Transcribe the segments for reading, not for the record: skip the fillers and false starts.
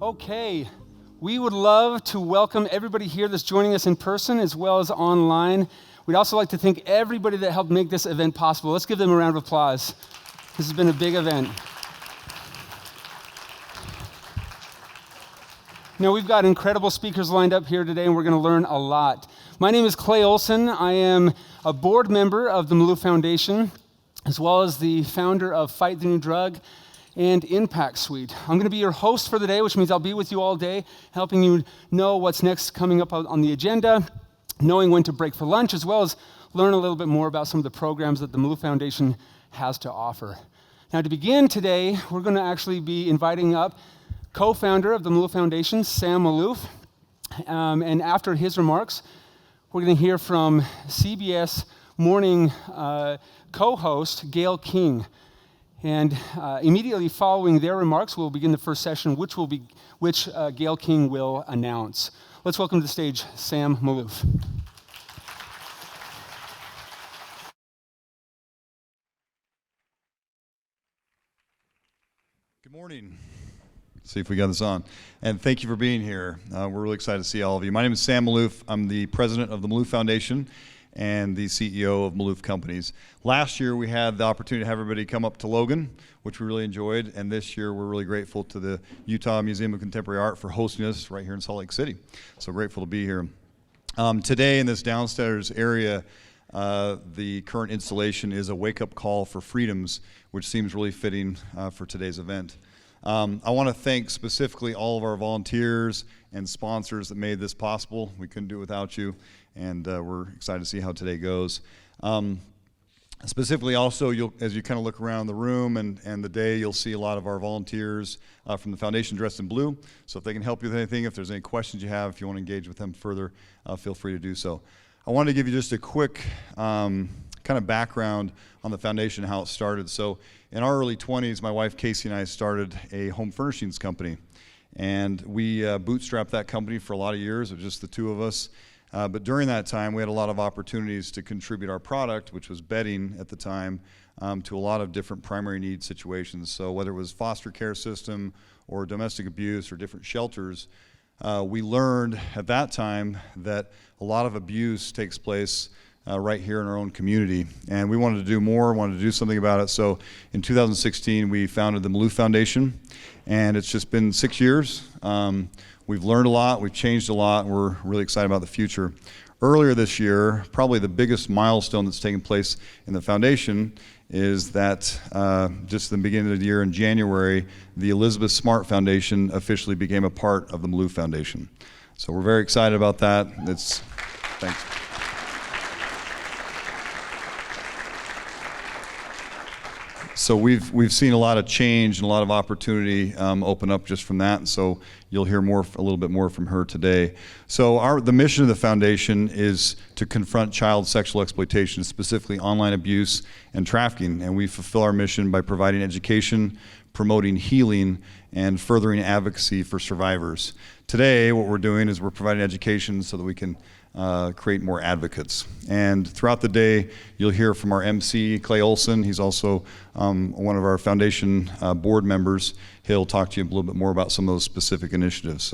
Okay, we would love to welcome everybody here that's joining us in person as well as online. We'd also like to thank everybody that helped make this event possible. Let's give them a round of applause. This has been a big event. Now, we've got incredible speakers lined up here today, and we're going to learn a lot. My name is Clay Olson. I am a board member of the Malouf Foundation, as well as the founder of Fight the New Drug and Impact Suite. I'm going to be your host for the day, which means I'll be with you all day, helping you know what's next coming up on the agenda, knowing when to break for lunch, as well as learn a little bit more about some of the programs that the Malouf Foundation has to offer. Now, to begin today, we're going to actually be inviting up co-founder of the Malouf Foundation, Sam Malouf, and after his remarks, we're going to hear from CBS Morning co-host Gayle King. And immediately following their remarks, we'll begin the first session, which Gayle King will announce. Let's welcome to the stage Sam Malouf. Good morning. Let's see if we got this on. And thank you for being here. We're really excited to see all of you. My name is Sam Malouf. I'm the president of the Malouf Foundation and the CEO of Malouf Companies. Last year, we had the opportunity to have everybody come up to Logan, which we really enjoyed. And this year, we're really grateful to the Utah Museum of Contemporary Art for hosting us right here in Salt Lake City. So grateful to be here. Today, in this downstairs area, the current installation is a wake-up call for freedoms, which seems really fitting for today's event. I want to thank specifically all of our volunteers and sponsors that made this possible. We couldn't do it without you, and we're excited to see how today goes. Specifically also, as you kind of look around the room and the day, you'll see a lot of our volunteers from the foundation dressed in blue. So if they can help you with anything, if there's any questions you have, if you want to engage with them further, feel free to do so. I wanted to give you just a quick kind of background on the foundation and how it started. So in our early 20s, my wife Casey and I started a home furnishings company. And we bootstrapped that company for a lot of years. It was just the two of us. But during that time, we had a lot of opportunities to contribute our product, which was bedding at the time, to a lot of different primary needs situations. So whether it was foster care system or domestic abuse or different shelters, we learned at that time that a lot of abuse takes place right here in our own community. And we wanted to do more, wanted to do something about it. So in 2016, we founded the Malouf Foundation, and it's just been 6 years. We've learned a lot, we've changed a lot, and we're really excited about the future. Earlier this year, probably the biggest milestone that's taken place in the foundation is that just at the beginning of the year in January, the Elizabeth Smart Foundation officially became a part of the Malouf Foundation. So we're very excited about that. Thanks. So we've seen a lot of change and a lot of opportunity open up just from that. And so you'll hear a little bit more from her today. So the mission of the foundation is to confront child sexual exploitation, specifically online abuse and trafficking. And we fulfill our mission by providing education, promoting healing, and furthering advocacy for survivors. Today, what we're doing is we're providing education so that we can create more advocates. And throughout the day, you'll hear from our MC, Clay Olson. He's also one of our foundation board members. He'll talk to you a little bit more about some of those specific initiatives.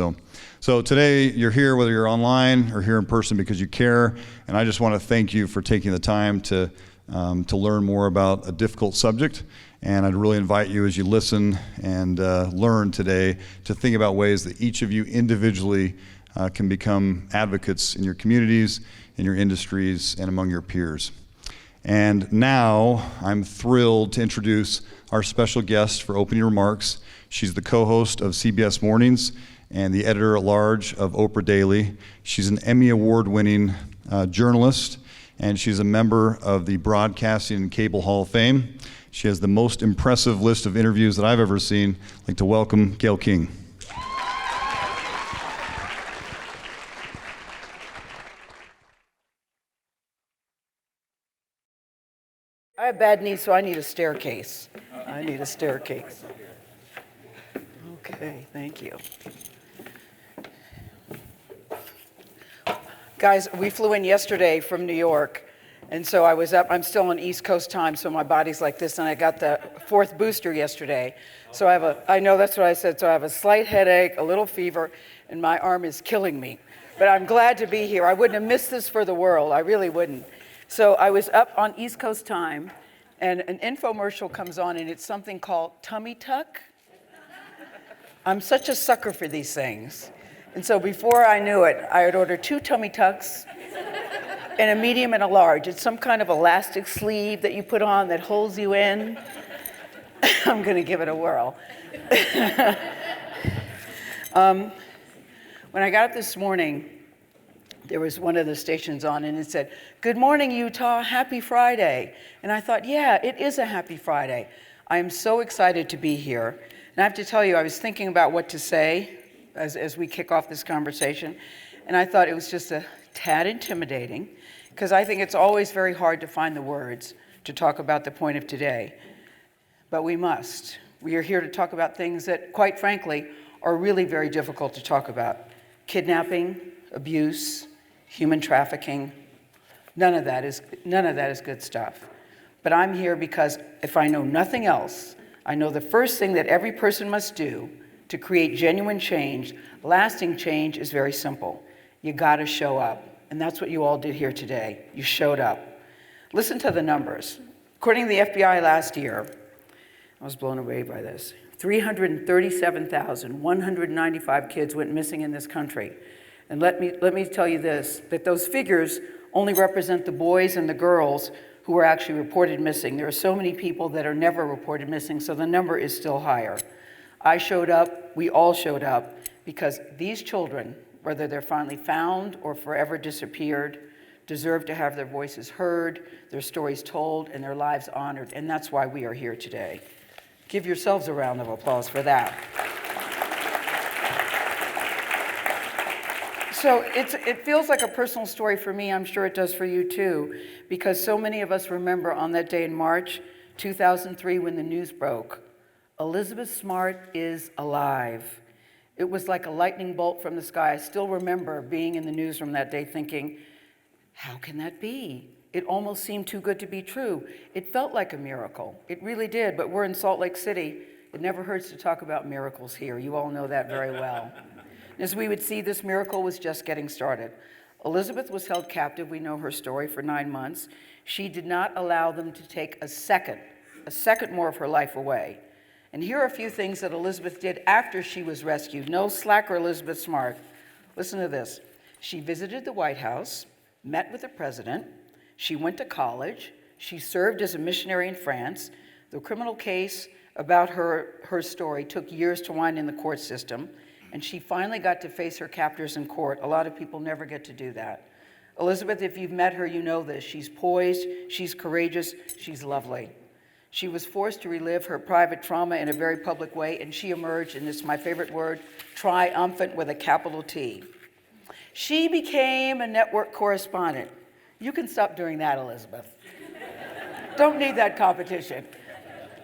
So today, you're here, whether you're online or here in person, because you care. And I just want to thank you for taking the time to learn more about a difficult subject. And I'd really invite you, as you listen and learn today, to think about ways that each of you individually can become advocates in your communities, in your industries, and among your peers. And now I'm thrilled to introduce our special guest for opening remarks. She's the co-host of CBS Mornings and the editor-at-large of Oprah Daily. She's an Emmy Award-winning journalist, and she's a member of the Broadcasting and Cable Hall of Fame. She has the most impressive list of interviews that I've ever seen. I'd like to welcome Gayle King. I have bad knees, so I need a staircase. Okay, thank you. Guys, we flew in yesterday from New York, and so I was up. I'm still on East Coast time, so my body's like this, and I got the fourth booster yesterday. So I know that's what I said, so I have a slight headache, a little fever, and my arm is killing me. But I'm glad to be here. I wouldn't have missed this for the world. I really wouldn't. So I was up on East Coast time, and an infomercial comes on, and it's something called Tummy Tuck. I'm such a sucker for these things. And so before I knew it, I had ordered 2 tummy tucks and a medium and a large. It's some kind of elastic sleeve that you put on that holds you in. I'm going to give it a whirl. When I got up this morning, there was one of the stations on, and it said, "Good morning, Utah, happy Friday." And I thought, yeah, it is a happy Friday. I am so excited to be here. And I have to tell you, I was thinking about what to say as we kick off this conversation, and I thought it was just a tad intimidating, because I think it's always very hard to find the words to talk about the point of today. But we must. We are here to talk about things that, quite frankly, are really very difficult to talk about. Kidnapping, abuse, human trafficking, none of that is good stuff. But I'm here because if I know nothing else, I know the first thing that every person must do to create genuine change, lasting change, is very simple. You gotta show up. And that's what you all did here today. You showed up. Listen to the numbers. According to the FBI last year, I was blown away by this, 337,195 kids went missing in this country. And let me tell you this, that those figures only represent the boys and the girls who were actually reported missing. There are so many people that are never reported missing, so the number is still higher. I showed up, we all showed up, because these children, whether they're finally found or forever disappeared, deserve to have their voices heard, their stories told, and their lives honored, and that's why we are here today. Give yourselves a round of applause for that. So it feels like a personal story for me. I'm sure it does for you too, because so many of us remember on that day in March 2003 when the news broke, Elizabeth Smart is alive. It was like a lightning bolt from the sky. I still remember being in the newsroom that day thinking, how can that be? It almost seemed too good to be true. It felt like a miracle. It really did, but we're in Salt Lake City. It never hurts to talk about miracles here. You all know that very well. As we would see, this miracle was just getting started. Elizabeth was held captive, we know her story, for 9 months. She did not allow them to take a second more of her life away. And here are a few things that Elizabeth did after she was rescued. No slacker, Elizabeth Smart. Listen to this. She visited the White House, met with the president. She went to college. She served as a missionary in France. The criminal case about her story took years to wind in the court system, and she finally got to face her captors in court. A lot of people never get to do that. Elizabeth, if you've met her, you know this. She's poised, she's courageous, she's lovely. She was forced to relive her private trauma in a very public way, and she emerged, and this is my favorite word, triumphant with a capital T. She became a network correspondent. You can stop doing that, Elizabeth. Don't need that competition.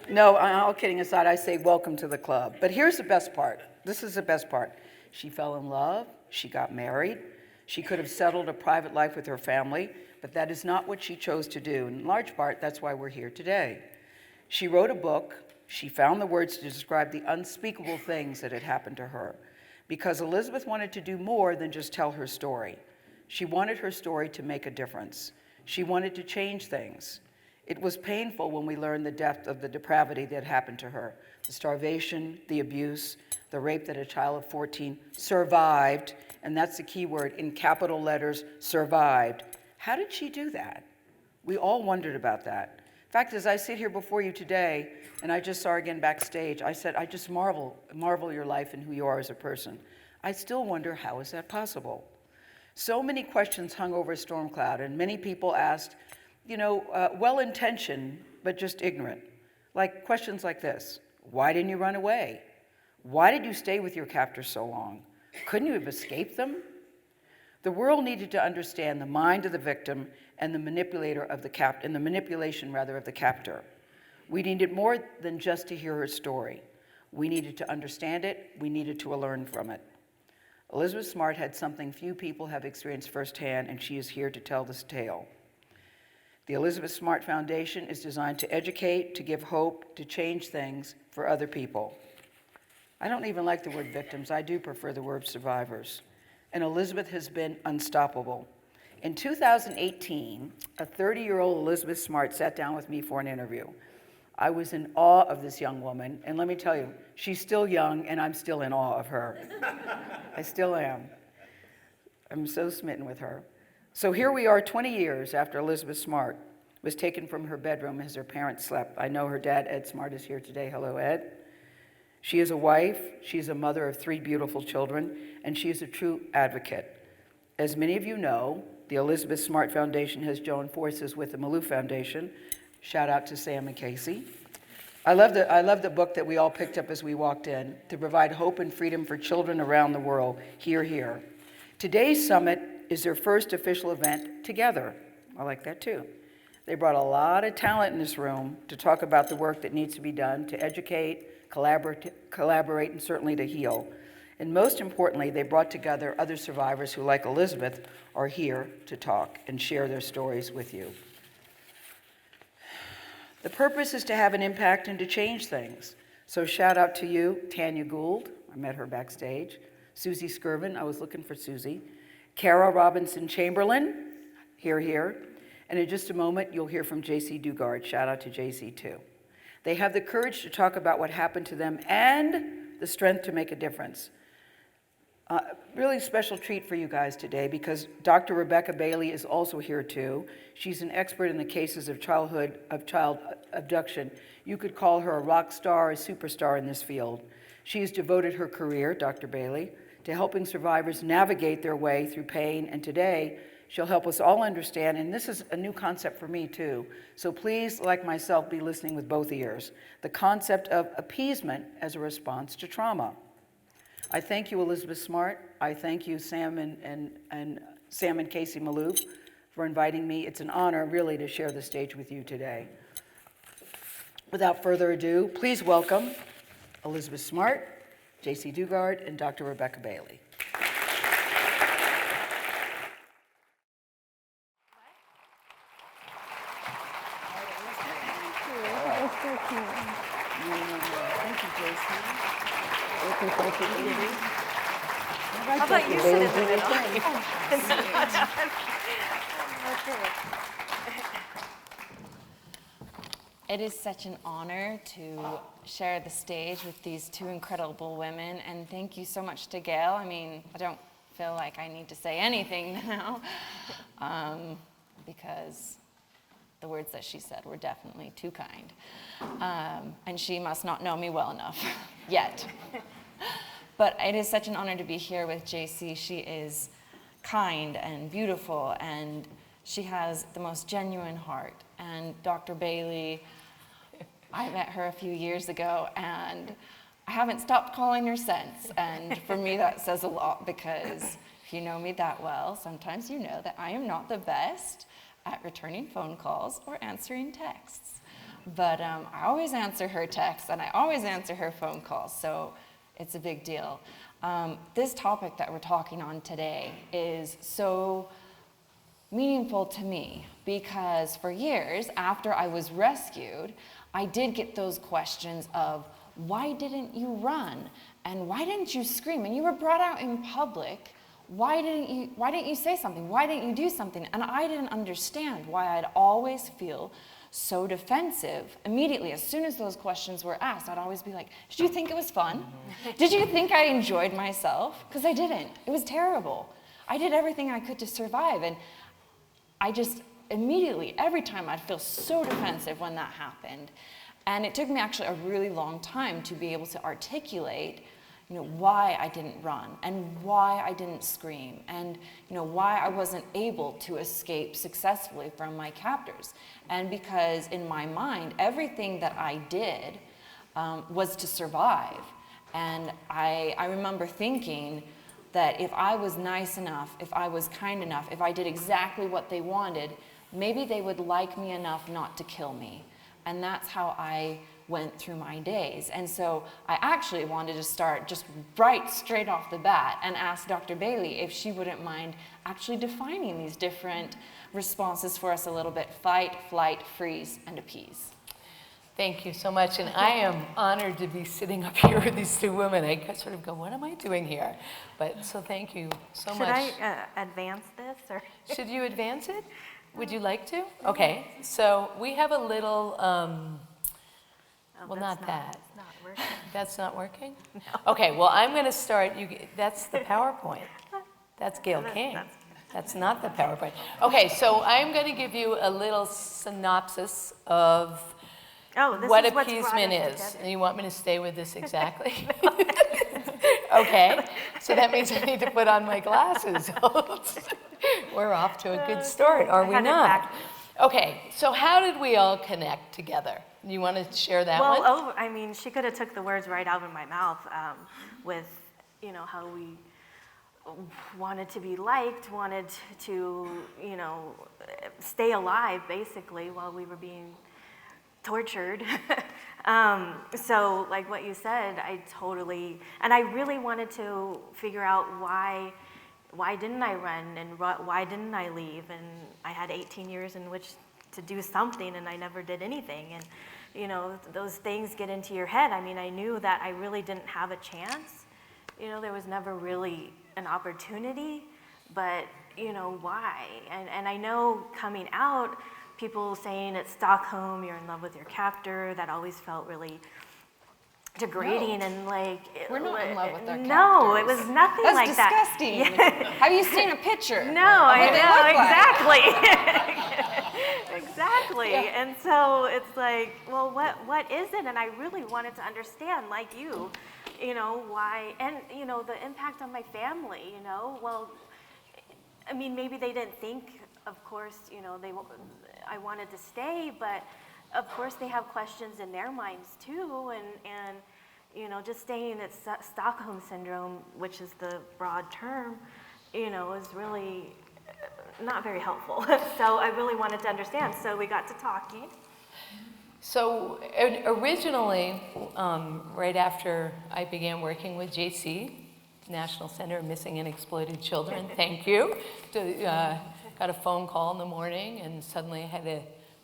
No, all kidding aside, I say welcome to the club. But here's the best part. This is the best part. She fell in love. She got married. She could have settled a private life with her family, but that is not what she chose to do. In large part, that's why we're here today. She wrote a book. She found the words to describe the unspeakable things that had happened to her, because Elizabeth wanted to do more than just tell her story. She wanted her story to make a difference. She wanted to change things. It was painful when we learned the depth of the depravity that happened to her, the starvation, the abuse, the rape that a child of 14 survived, and that's the key word, in capital letters, survived. How did she do that? We all wondered about that. In fact, as I sit here before you today, and I just saw her again backstage, I said, I just marvel your life and who you are as a person. I still wonder, how is that possible? So many questions hung over a storm cloud, and many people asked, well-intentioned, but just ignorant. Like questions like this: why didn't you run away? Why did you stay with your captors so long? Couldn't you have escaped them? The world needed to understand the mind of the victim and the manipulation of the captor. We needed more than just to hear her story. We needed to understand it. We needed to learn from it. Elizabeth Smart had something few people have experienced firsthand, and she is here to tell this tale. The Elizabeth Smart Foundation is designed to educate, to give hope, to change things for other people. I don't even like the word victims. I do prefer the word survivors. And Elizabeth has been unstoppable. In 2018, a 30-year-old Elizabeth Smart sat down with me for an interview. I was in awe of this young woman, and let me tell you, she's still young, and I'm still in awe of her. I still am. I'm so smitten with her. So here we are 20 years after Elizabeth Smart was taken from her bedroom as her parents slept. I know her dad, Ed Smart, is here today. Hello, Ed. She is a wife, she's a mother of 3 beautiful children, and she is a true advocate. As many of you know, the Elizabeth Smart Foundation has joined forces with the Malouf Foundation. Shout out to Sam and Casey. I love the book that we all picked up as we walked in, to provide hope and freedom for children around the world. Hear, hear. Today's summit is their first official event together. I like that too. They brought a lot of talent in this room to talk about the work that needs to be done to educate, collaborate, and certainly to heal. And most importantly, they brought together other survivors who, like Elizabeth, are here to talk and share their stories with you. The purpose is to have an impact and to change things. So shout out to you, Tanya Gould. I met her backstage. Suzie Skirvin, I was looking for Suzie. Kara Robinson Chamberlain, here, here. And in just a moment, you'll hear from Jaycee Dugard. Shout out to Jaycee too. They have the courage to talk about what happened to them and the strength to make a difference. Really special treat for you guys today because Dr. Rebecca Bailey is also here too. She's an expert in the cases of child abduction. You could call her a rock star, a superstar in this field. She has devoted her career, Dr. Bailey, to helping survivors navigate their way through pain, and today she'll help us all understand, and this is a new concept for me too, so please, like myself, be listening with both ears, the concept of appeasement as a response to trauma. I thank you, Elizabeth Smart. I thank you, Sam and Casey Malouf, for inviting me. It's an honor, really, to share the stage with you today. Without further ado, please welcome Elizabeth Smart, Jaycee Dugard, and Dr. Rebecca Bailey. Thank you, Jaycee. How about you sit in the middle? It is such an honor to share the stage with these 2 incredible women, and thank you so much to Gayle. I mean, I don't feel like I need to say anything now, because the words that she said were definitely too kind. And she must not know me well enough yet. But it is such an honor to be here with Jaycee. She is kind and beautiful, and she has the most genuine heart. And Dr. Bailey, I met her a few years ago, and I haven't stopped calling her since. And for me, that says a lot, because if you know me that well, sometimes you know that I am not the best at returning phone calls or answering texts. But I always answer her texts, and I always answer her phone calls, so it's a big deal. This topic that we're talking on today is so meaningful to me because for years after I was rescued, I did get those questions of, why didn't you run? And why didn't you scream? And you were brought out in public. Why didn't you say something? Why didn't you do something? And I didn't understand why I'd always feel so defensive. Immediately, as soon as those questions were asked, I'd always be like, did you think it was fun? Did you think I enjoyed myself? Because I didn't. It was terrible. I did everything I could to survive, and I just immediately, every time, I'd feel so defensive when that happened. And it took me actually a really long time to be able to articulate why I didn't run and why I didn't scream and why I wasn't able to escape successfully from my captors. And because in my mind, everything that I did was to survive. And I remember thinking that if I was nice enough, if I was kind enough, if I did exactly what they wanted, maybe they would like me enough not to kill me. And that's how I went through my days. And so I actually wanted to start just right straight off the bat and ask Dr. Bailey if she wouldn't mind actually defining these different responses for us a little bit: fight, flight, freeze, and appease. Thank you so much, and I am honored to be sitting up here with these two women. I sort of go, what am I doing here? But so thank you so much. Should I advance this, or? Should you advance it? Would you like to? Okay, so we have a little, well, not that. It's not working. That's not working? No. Okay, well, I'm going to start, that's the PowerPoint. That's Gayle King. That's not the PowerPoint. Okay, so I'm going to give you a little synopsis of what appeasement is. And you want me to stay with this exactly? Okay, so that means I need to put on my glasses. We're off to a good start, are we not? Okay, so how did we all connect together? You want to share that one? Well, I mean, she could have took the words right out of my mouth with, you know, how we wanted to be liked, wanted to, you know, stay alive, basically, while we were being tortured. So like what you said, I totally, and I really wanted to figure out why didn't I run, and why didn't I leave? And I had 18 years in which to do something, and I never did anything. And you know, those things get into your head. I mean, I knew that I really didn't have a chance. You know, there was never really an opportunity, but you know, why? And I know coming out, people saying it's Stockholm, you're in love with your captor, that always felt really degrading. And like, we're not in love with our captors. No, it was nothing like that. That's disgusting. Yeah. Have you seen a picture? No, I know, exactly. Like? Exactly. Yeah. And so it's like, well, what is it? And I really wanted to understand, like you know, why, and you know, the impact on my family, you know. Well, I mean, maybe they didn't think, of course, you know, I wanted to stay, but of course they have questions in their minds too, and you know, just saying it's Stockholm Syndrome, which is the broad term, you know, is really not very helpful. So I really wanted to understand, so we got to talking. So originally, right after I began working with Jaycee, National Center of Missing and Exploited Children, thank you, got a phone call in the morning, and suddenly I had an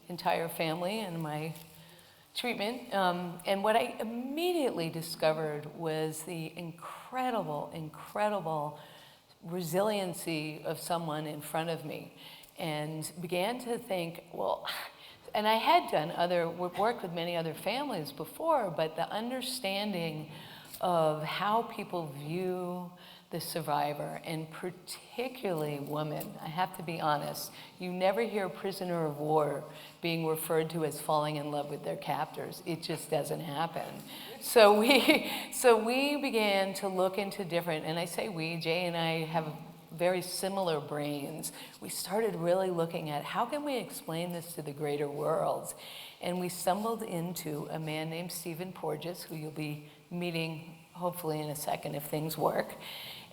entire family in my treatment. And what I immediately discovered was the incredible, incredible resiliency of someone in front of me, and began to think, well, and I had done work with many other families before, but the understanding of how people view the survivor, and particularly women, I have to be honest, you never hear a prisoner of war being referred to as falling in love with their captors. It just doesn't happen. So we began to look into different, and I say we, Jay and I have very similar brains. We started really looking at how can we explain this to the greater world? And we stumbled into a man named Stephen Porges, who you'll be meeting hopefully in a second if things work,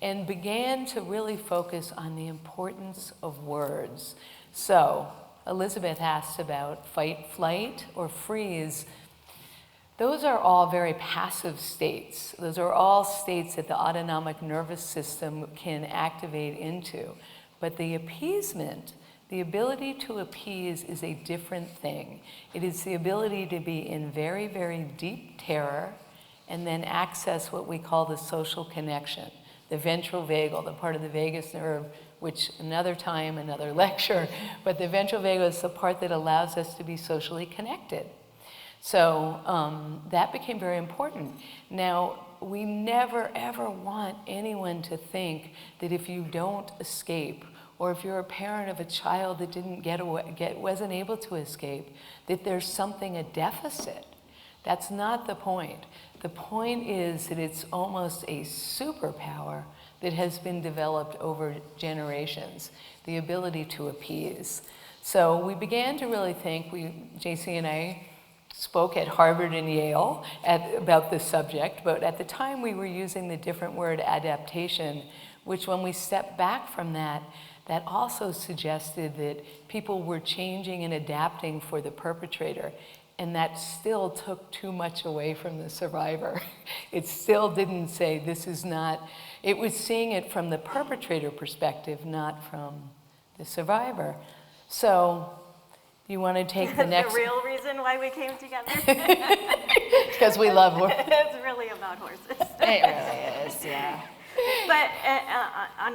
and began to really focus on the importance of words. So Elizabeth asked about fight, flight, or freeze. Those are all very passive states. Those are all states that the autonomic nervous system can activate into. But the appeasement, the ability to appease, is a different thing. It is the ability to be in very, very deep terror and then access what we call the social connection, the ventral vagal, the part of the vagus nerve, which another time, another lecture, but the ventral vagal is the part that allows us to be socially connected. So that became very important. Now, we never ever want anyone to think that if you don't escape, or if you're a parent of a child that didn't wasn't able to escape, that there's something, a deficit. That's not the point. The point is that it's almost a superpower that has been developed over generations, the ability to appease. So we began to really think, Jaycee and I spoke at Harvard and Yale about this subject, but at the time we were using the different word adaptation, which when we stepped back from that, that also suggested that people were changing and adapting for the perpetrator. And that still took too much away from the survivor. It still didn't say this is not, it was seeing it from the perpetrator perspective, not from the survivor. So you want to take the next... The real reason why we came together? Because we love horses. It's really about horses. It really is, yeah. But on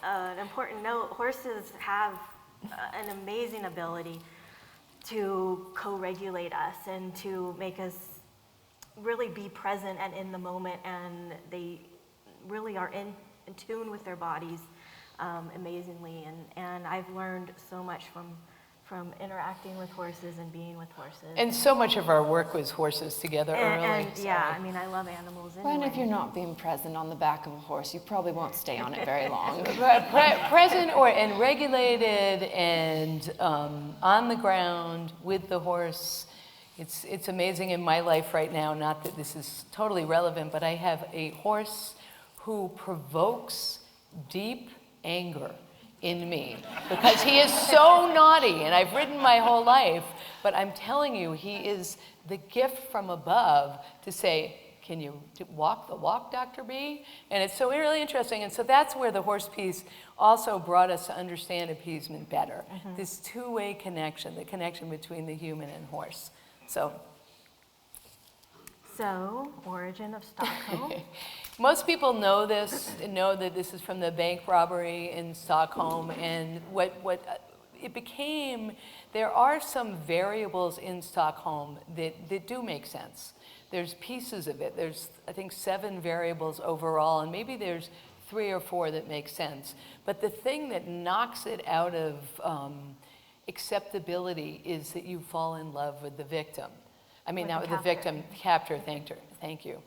an important note, horses have an amazing ability to co-regulate us and to make us really be present and in the moment, and they really are in tune with their bodies amazingly, and I've learned so much from interacting with horses and being with horses. And so much of our work was horses together early. And yeah, I mean, I love animals anyway. Well, and if you're not being present on the back of a horse, you probably won't stay on it very long. Present and regulated and on the ground with the horse. It's amazing in my life right now, not that this is totally relevant, but I have a horse who provokes deep anger in me because he is so naughty, and I've ridden my whole life, but I'm telling you, he is the gift from above to say, can you walk the walk, Dr. B? And it's so really interesting, and so that's where the horse piece also brought us to understand appeasement better. This two-way connection, the connection between the human and horse. So, origin of Stockholm. most people know this, know that this is from the bank robbery in Stockholm, and what it became, there are some variables in Stockholm that do make sense. There's pieces of it. There's, I think, 7 variables overall, and maybe there's 3 or 4 that make sense. But the thing that knocks it out of acceptability is that you fall in love with the victim. I mean, not with the victim, captor, thank you.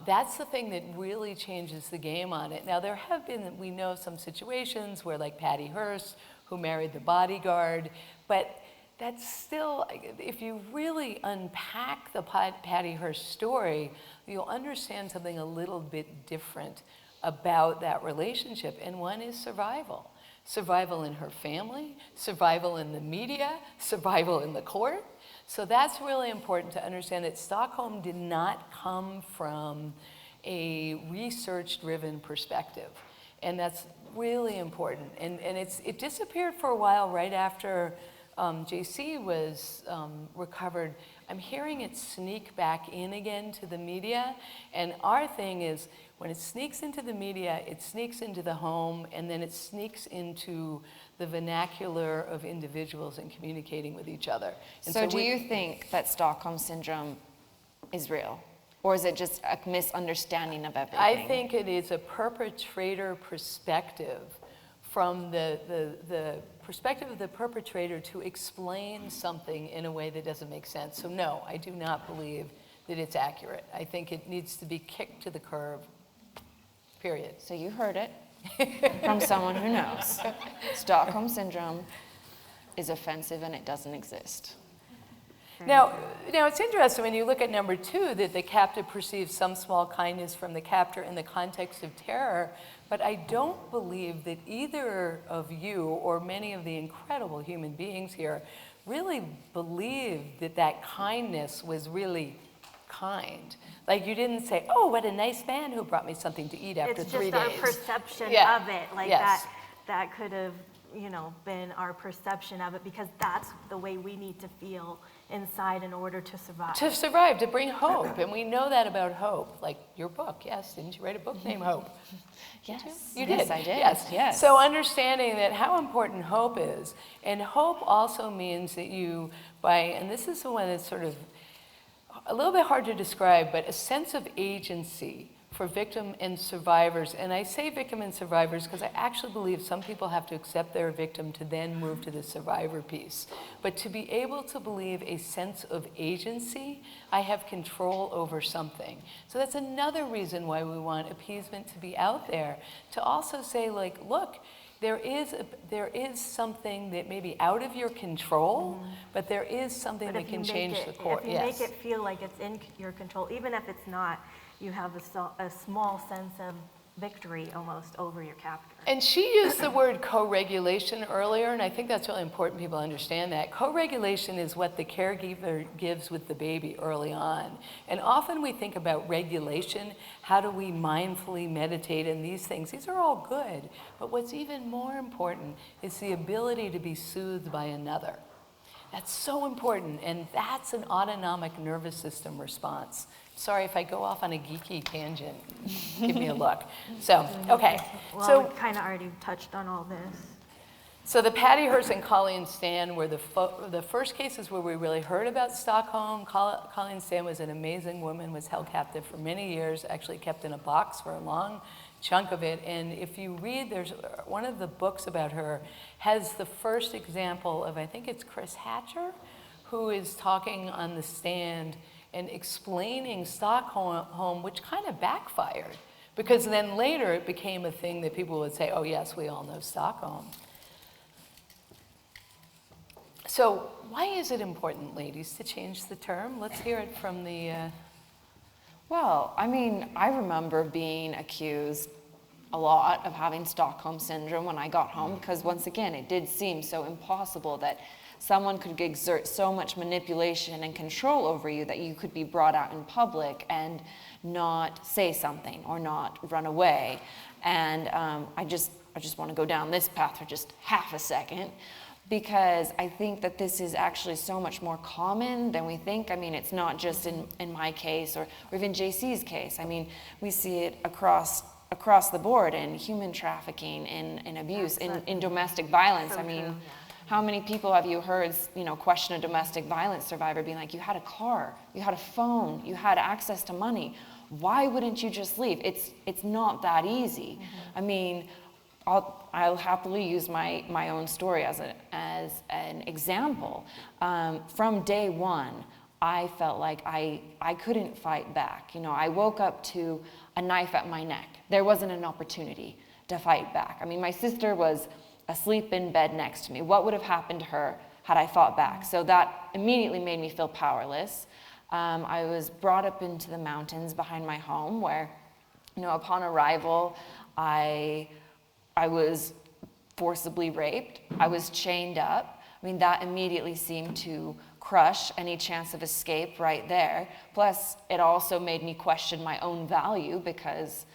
That's the thing that really changes the game on it. Now, there have been, we know, some situations where, like Patty Hearst, who married the bodyguard, but that's still, if you really unpack the Patty Hearst story, you'll understand something a little bit different about that relationship, and one is survival. Survival in her family, survival in the media, survival in the court. So that's really important to understand that Stockholm did not come from a research-driven perspective. And that's really important. And it disappeared for a while right after Jaycee was recovered. I'm hearing it sneak back in again to the media. And our thing is, when it sneaks into the media, it sneaks into the home, and then it sneaks into the vernacular of individuals and communicating with each other. And so do you think that Stockholm Syndrome is real? Or is it just a misunderstanding of everything? I think it is a perpetrator perspective, from the perspective of the perpetrator to explain something in a way that doesn't make sense. So no, I do not believe that it's accurate. I think it needs to be kicked to the curb, period. So you heard it from someone who knows. Stockholm Syndrome is offensive and it doesn't exist. Now, it's interesting when you look at number 2 that the captive perceives some small kindness from the captor in the context of terror, but I don't believe that either of you or many of the incredible human beings here really believed that that kindness was really kind. Like, you didn't say, oh, what a nice man who brought me something to eat after 3 days. It's just our perception of it. Like, that could have, been our perception of it, because that's the way we need to feel inside in order to survive. To survive, to bring hope. And we know that about hope. Like your book, yes. Didn't you write a book named Hope? Yes. You did? Yes, I did. Yes. So understanding that how important hope is. And hope also means that you, and this is the one that's sort of a little bit hard to describe, but a sense of agency for victim and survivors. And I say victim and survivors because I actually believe some people have to accept they're a victim to then move to the survivor piece. But to be able to believe a sense of agency, I have control over something. So that's another reason why we want appeasement to be out there, to also say, like, look, there is something that may be out of your control, but there is something that can change the course. If you make it feel like it's in your control, even if it's not, you have a small sense of victory almost over your captor. And she used the word co-regulation earlier, and I think that's really important people understand that. Co-regulation is what the caregiver gives with the baby early on. And often we think about regulation, how do we mindfully meditate in these things? These are all good, but what's even more important is the ability to be soothed by another. That's so important, and that's an autonomic nervous system response. Sorry if I go off on a geeky tangent. Give me a look. So, okay. Well, So, we kind of already touched on all this. so the Patty Hearst and Colleen Stan were the first cases where we really heard about Stockholm. Colleen Stan was an amazing woman, was held captive for many years, actually kept in a box for a long chunk of it. And if you read, there's one of the books about her has the first example of, I think it's Chris Hatcher, who is talking on the stand and explaining Stockholm, which kind of backfired. Because then later it became a thing that people would say, oh yes, we all know Stockholm. So why is it important, ladies, to change the term? Let's hear it from the... Well, I mean, I remember being accused a lot of having Stockholm Syndrome when I got home, because once again, it did seem so impossible that someone could exert so much manipulation and control over you that you could be brought out in public and not say something or not run away. And I just want to go down this path for just half a second, because I think that this is actually so much more common than we think. I mean, it's not just in my case or even Jaycee's case. I mean, we see it across the board in human trafficking, in abuse, in domestic violence. So I mean, true, yeah. How many people have you heard, question a domestic violence survivor being like, you had a car, you had a phone, you had access to money. Why wouldn't you just leave? It's not that easy. I mean, I'll happily use my own story as an example. From day one, I felt like I couldn't fight back. I woke up to a knife at my neck. There wasn't an opportunity to fight back. I mean, my sister was asleep in bed next to me. What would have happened to her had I fought back? So that immediately made me feel powerless. I was brought up into the mountains behind my home where, upon arrival, I was forcibly raped. I was chained up. I mean, that immediately seemed to crush any chance of escape right there. Plus, it also made me question my own value, because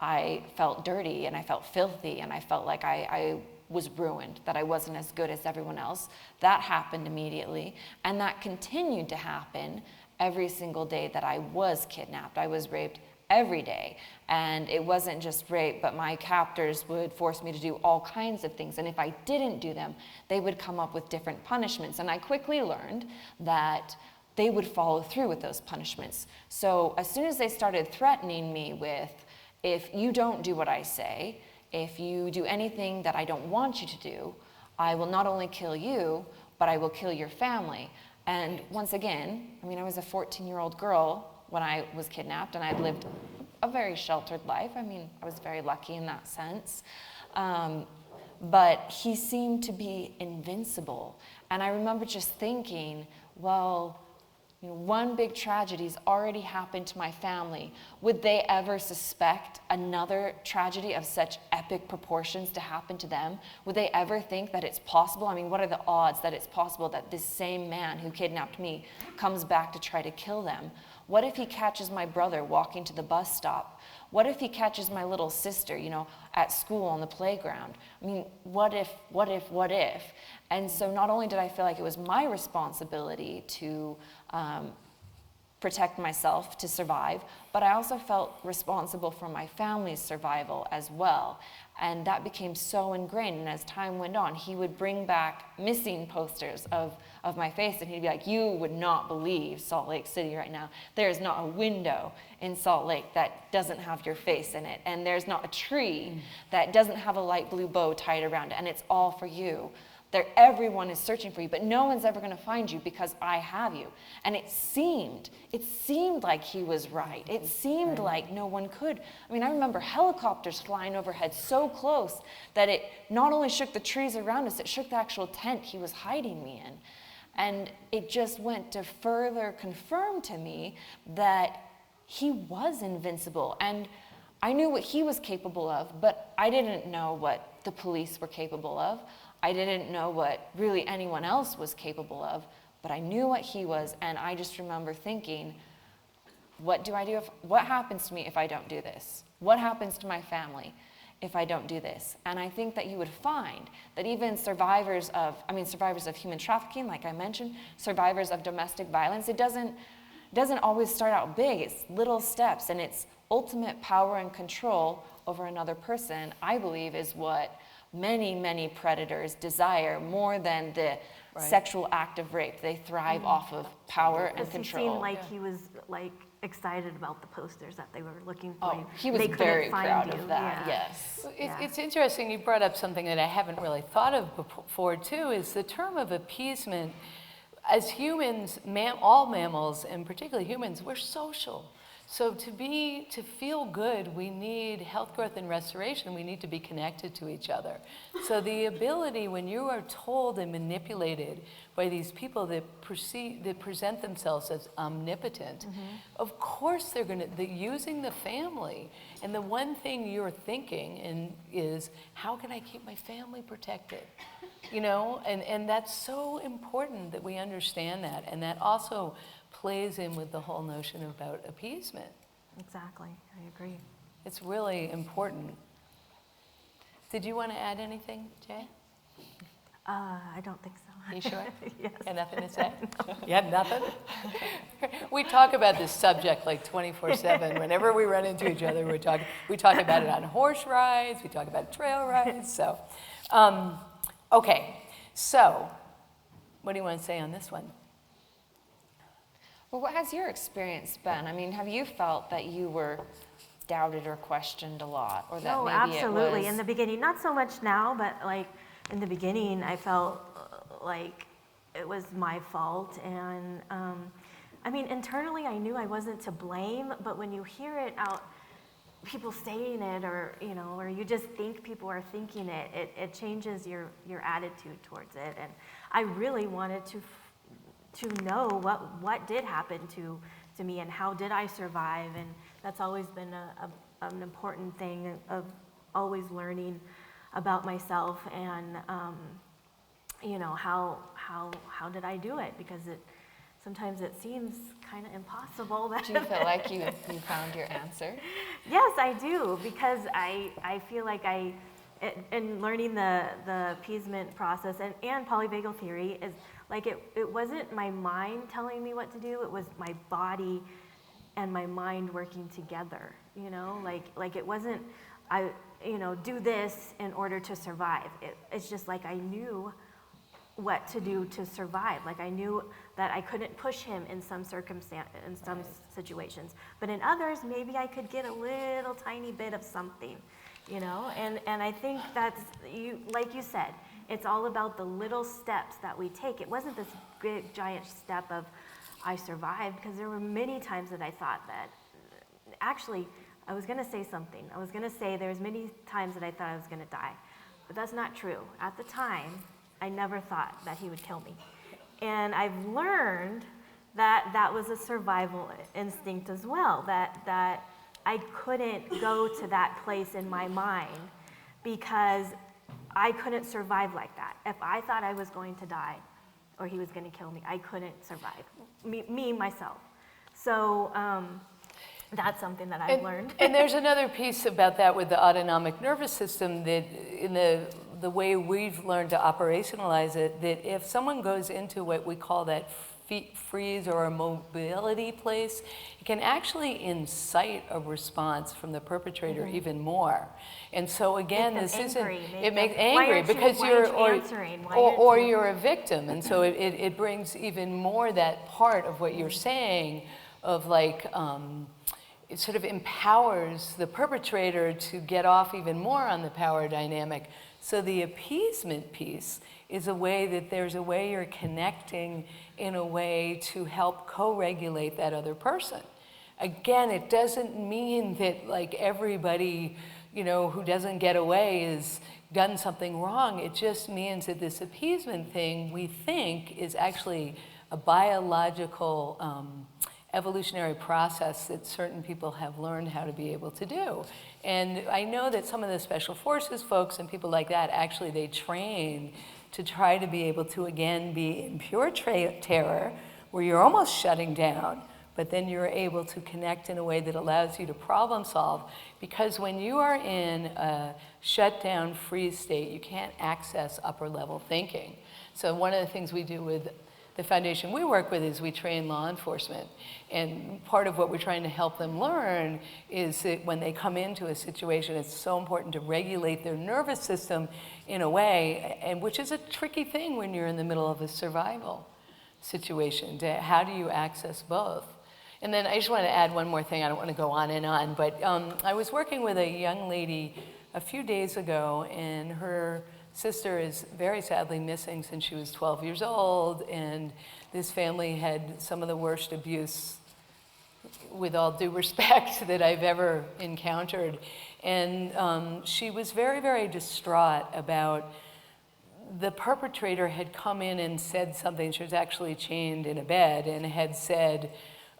I felt dirty and I felt filthy and I felt like I was ruined, that I wasn't as good as everyone else. That happened immediately, and that continued to happen every single day that I was kidnapped. I was raped every day, and it wasn't just rape, but my captors would force me to do all kinds of things, and if I didn't do them, they would come up with different punishments, and I quickly learned that they would follow through with those punishments. So as soon as they started threatening me with, if you don't do what I say, if you do anything that I don't want you to do, I will not only kill you, but I will kill your family. And once again, I mean, I was a 14-year-old girl when I was kidnapped, and I'd lived a very sheltered life. I mean, I was very lucky in that sense. But he seemed to be invincible. And I remember just thinking, well, one big tragedy's already happened to my family. Would they ever suspect another tragedy of such epic proportions to happen to them? Would they ever think that it's possible? I mean, what are the odds that it's possible that this same man who kidnapped me comes back to try to kill them? What if he catches my brother walking to the bus stop? What if he catches my little sister, at school on the playground? I mean, what if? And so not only did I feel like it was my responsibility to protect myself, to survive, but I also felt responsible for my family's survival as well. And that became so ingrained, and as time went on, he would bring back missing posters of my face, and he'd be like, you would not believe Salt Lake City right now. There's not a window in Salt Lake that doesn't have your face in it, and there's not a tree that doesn't have a light blue bow tied around it, and it's all for you. Everyone is searching for you, but no one's ever going to find you because I have you. And it seemed like he was right. It seemed like no one could. I mean, I remember helicopters flying overhead so close that it not only shook the trees around us, it shook the actual tent he was hiding me in. And it just went to further confirm to me that he was invincible. And I knew what he was capable of, but I didn't know what the police were capable of. I didn't know what really anyone else was capable of, but I knew what he was, and I just remember thinking, what do I do what happens to me if I don't do this? What happens to my family if I don't do this? And I think that you would find that even survivors of human trafficking, like I mentioned, survivors of domestic violence, it doesn't always start out big. It's little steps, and it's ultimate power and control over another person, I believe, is what many, many predators desire more than the sexual act of rape. They thrive off of power and control. He seemed like he was like excited about the posters that they were looking for. Oh, he was They couldn't very find proud you. of that, Yeah. yes. It's interesting, you brought up something that I haven't really thought of before too, is the term of appeasement. As humans, all mammals, and particularly humans, we're social. So to feel good, we need health, growth, and restoration. We need to be connected to each other. So the ability, when you are told and manipulated by these people that present themselves as omnipotent, of course they're using the family. And the one thing you're thinking is, how can I keep my family protected? You know, and that's so important that we understand that. And that also plays in with the whole notion about appeasement. Exactly, I agree. It's really important. Did you want to add anything, Jay? I don't think so. You sure? Yes. Got nothing to say? You had nothing? We talk about this subject like 24/7. Whenever we run into each other, we talk about it on horse rides, we talk about trail rides. So, okay. So, what do you want to say on this one? Well, what has your experience been? I mean, have you felt that you were doubted or questioned a lot, or that No, maybe absolutely. it was... In the beginning, not so much now, but like in the beginning, I felt like it was my fault. And I mean, internally, I knew I wasn't to blame, but when you hear it out, people saying it, or you know, or you just think people are thinking it, it changes your attitude towards it. And I really wanted to know what did happen to me and how did I survive, and that's always been an important thing of always learning about myself and you know, how did I do it, because sometimes it seems kind of impossible. Do you feel like you found your answer? Yes, I do, because I feel like in learning the appeasement process and polyvagal theory is like it wasn't my mind telling me what to do, it was my body and my mind working together, you know, like it wasn't, do this in order to survive. It's just like I knew what to do to survive. Like I knew that I couldn't push him in some situations, but in others, maybe I could get a little tiny bit of something, you know, and I think that's, like you said, it's all about the little steps that we take. It wasn't this big giant step of I survived, because there were many times that I thought that, actually, I was gonna say something. I was gonna say there was many times that I thought I was gonna die, but that's not true. At the time, I never thought that he would kill me. And I've learned that that was a survival instinct as well, that I couldn't go to that place in my mind because I couldn't survive like that. If I thought I was going to die or he was going to kill me, I couldn't survive, me myself. So that's something that I've learned. And there's another piece about that with the autonomic nervous system, that in the way we've learned to operationalize it, that if someone goes into what we call that freeze or a mobility place, it can actually incite a response from the perpetrator even more. And so again, this isn't, it makes angry because you're a victim. And so it brings even more that part of what you're saying of like, it sort of empowers the perpetrator to get off even more on the power dynamic. So the appeasement piece is a way that there's a way you're connecting in a way to help co-regulate that other person. Again, it doesn't mean that like everybody, you know, who doesn't get away is done something wrong. It just means that this appeasement thing, we think, is actually a biological evolutionary process that certain people have learned how to be able to do. And I know that some of the special forces folks and people like that, actually they train to try to be able to, again, be in pure terror, where you're almost shutting down, but then you're able to connect in a way that allows you to problem solve. Because when you are in a shutdown freeze state, you can't access upper level thinking. So one of the things we do with the foundation we work with is we train law enforcement. And part of what we're trying to help them learn is that when they come into a situation, it's so important to regulate their nervous system in a way, and which is a tricky thing when you're in the middle of a survival situation. How do you access both? And then I just want to add one more thing. I don't want to go on and on, but I was working with a young lady a few days ago, and her sister is very sadly missing since she was 12 years old, and this family had some of the worst abuse, with all due respect, that I've ever encountered. And she was very, very distraught about the perpetrator had come in and said something. She was actually chained in a bed and had said,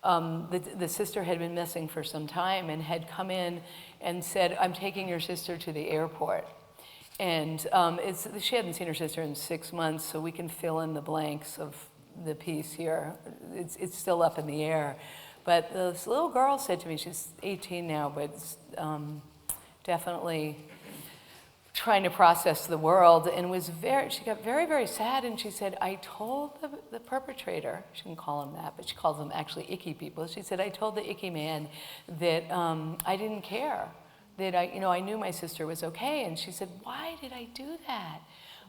the sister had been missing for some time and had come in and said, I'm taking your sister to the airport. And she hadn't seen her sister in 6 months, so we can fill in the blanks of the piece here. It's still up in the air. But this little girl said to me, she's 18 now, but definitely trying to process the world, and she got very, very sad, and she said, I told the perpetrator, she didn't call him that, but she calls them actually icky people. She said, I told the icky man that I didn't care, that I knew my sister was okay. And she said, why did I do that?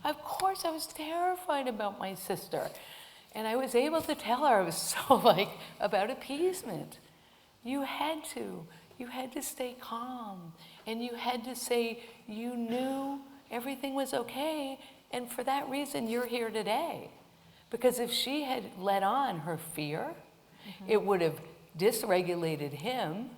Of course, I was terrified about my sister. And I was able to tell her, it was so about appeasement. You had to stay calm, and you had to say you knew everything was okay, and for that reason you're here today. Because if she had let on her fear, it would have dysregulated him,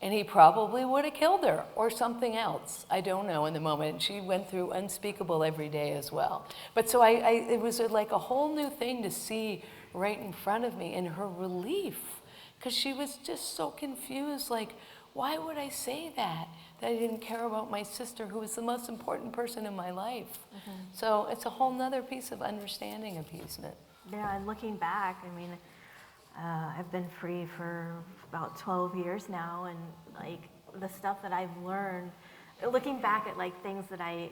and he probably would have killed her or something else. I don't know in the moment. She went through unspeakable every day as well. But so it was like a whole new thing to see right in front of me, and her relief, because she was just so confused, why would I say that I didn't care about my sister, who was the most important person in my life? So it's a whole nother piece of understanding appeasement. Yeah, and looking back, I mean, I've been free for about 12 years now, and the stuff that I've learned, looking back at things that I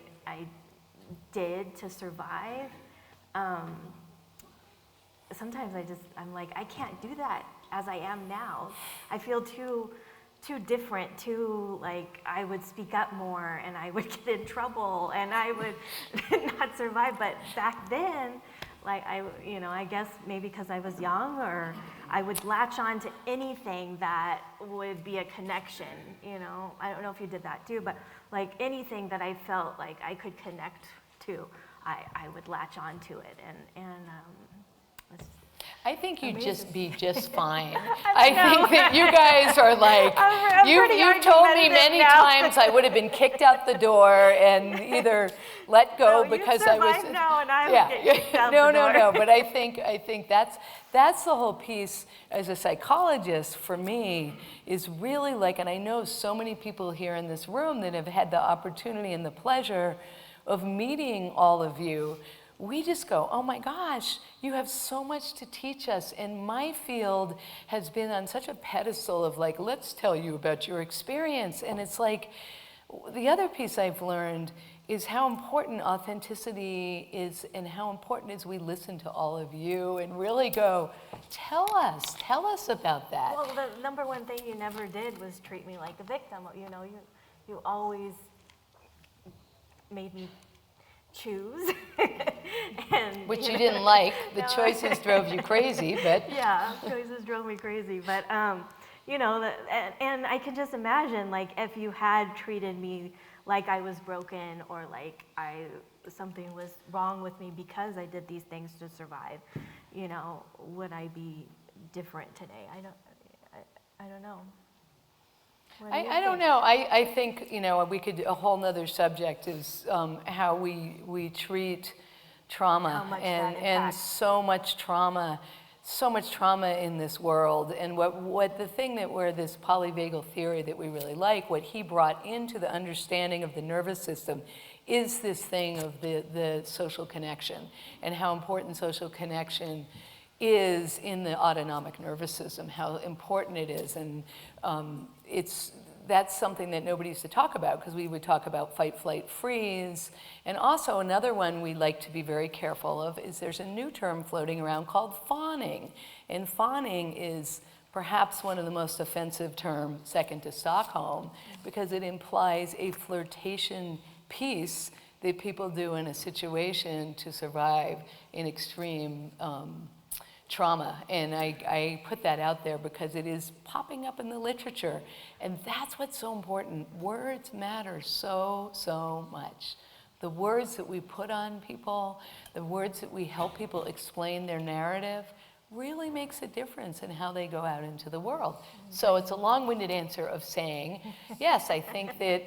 did to survive, sometimes I'm like, I can't do that as I am now. I feel too different, I would speak up more and I would get in trouble and I would not survive. But back then, I guess maybe because I was young, or I would latch on to anything that would be a connection, I don't know if you did that too, but anything that I felt like I could connect to, I would latch on to it. It's I think you'd just be just fine. I think that you guys are you've told me many times I would have been kicked out the door and either let go because I was. No, and I would get kicked out the door. No. But I think that's the whole piece as a psychologist for me, is really and I know so many people here in this room that have had the opportunity and the pleasure of meeting all of you. We just go, oh my gosh, you have so much to teach us. And my field has been on such a pedestal of let's tell you about your experience. And it's the other piece I've learned is how important authenticity is, and how important is we listen to all of you and really go, tell us about that. Well, the number one thing you never did was treat me like a victim. You always made me choose. Which you didn't like. The choices drove you crazy, but. Yeah, choices drove me crazy. But, and I can just imagine, if you had treated me like I was broken, or something was wrong with me because I did these things to survive, would I be different today? I don't know. I don't know. I think, we could, a whole nother subject is how we treat trauma, and so much trauma so much trauma in this world, and what the thing that where this polyvagal theory that we really like, what he brought into the understanding of the nervous system is this thing of the social connection, and how important social connection is in the autonomic nervous system, how important it is. And that's something that nobody used to talk about, because we would talk about fight, flight, freeze. And also another one we like to be very careful of is there's a new term floating around called fawning. And fawning is perhaps one of the most offensive terms, second to Stockholm, because it implies a flirtation piece that people do in a situation to survive in extreme trauma. And I put that out there because it is popping up in the literature. And that's what's so important. Words matter so much. The words that we put on people, the words that we help people explain their narrative, really makes a difference in how they go out into the world. So it's a long-winded answer of saying, yes, I think that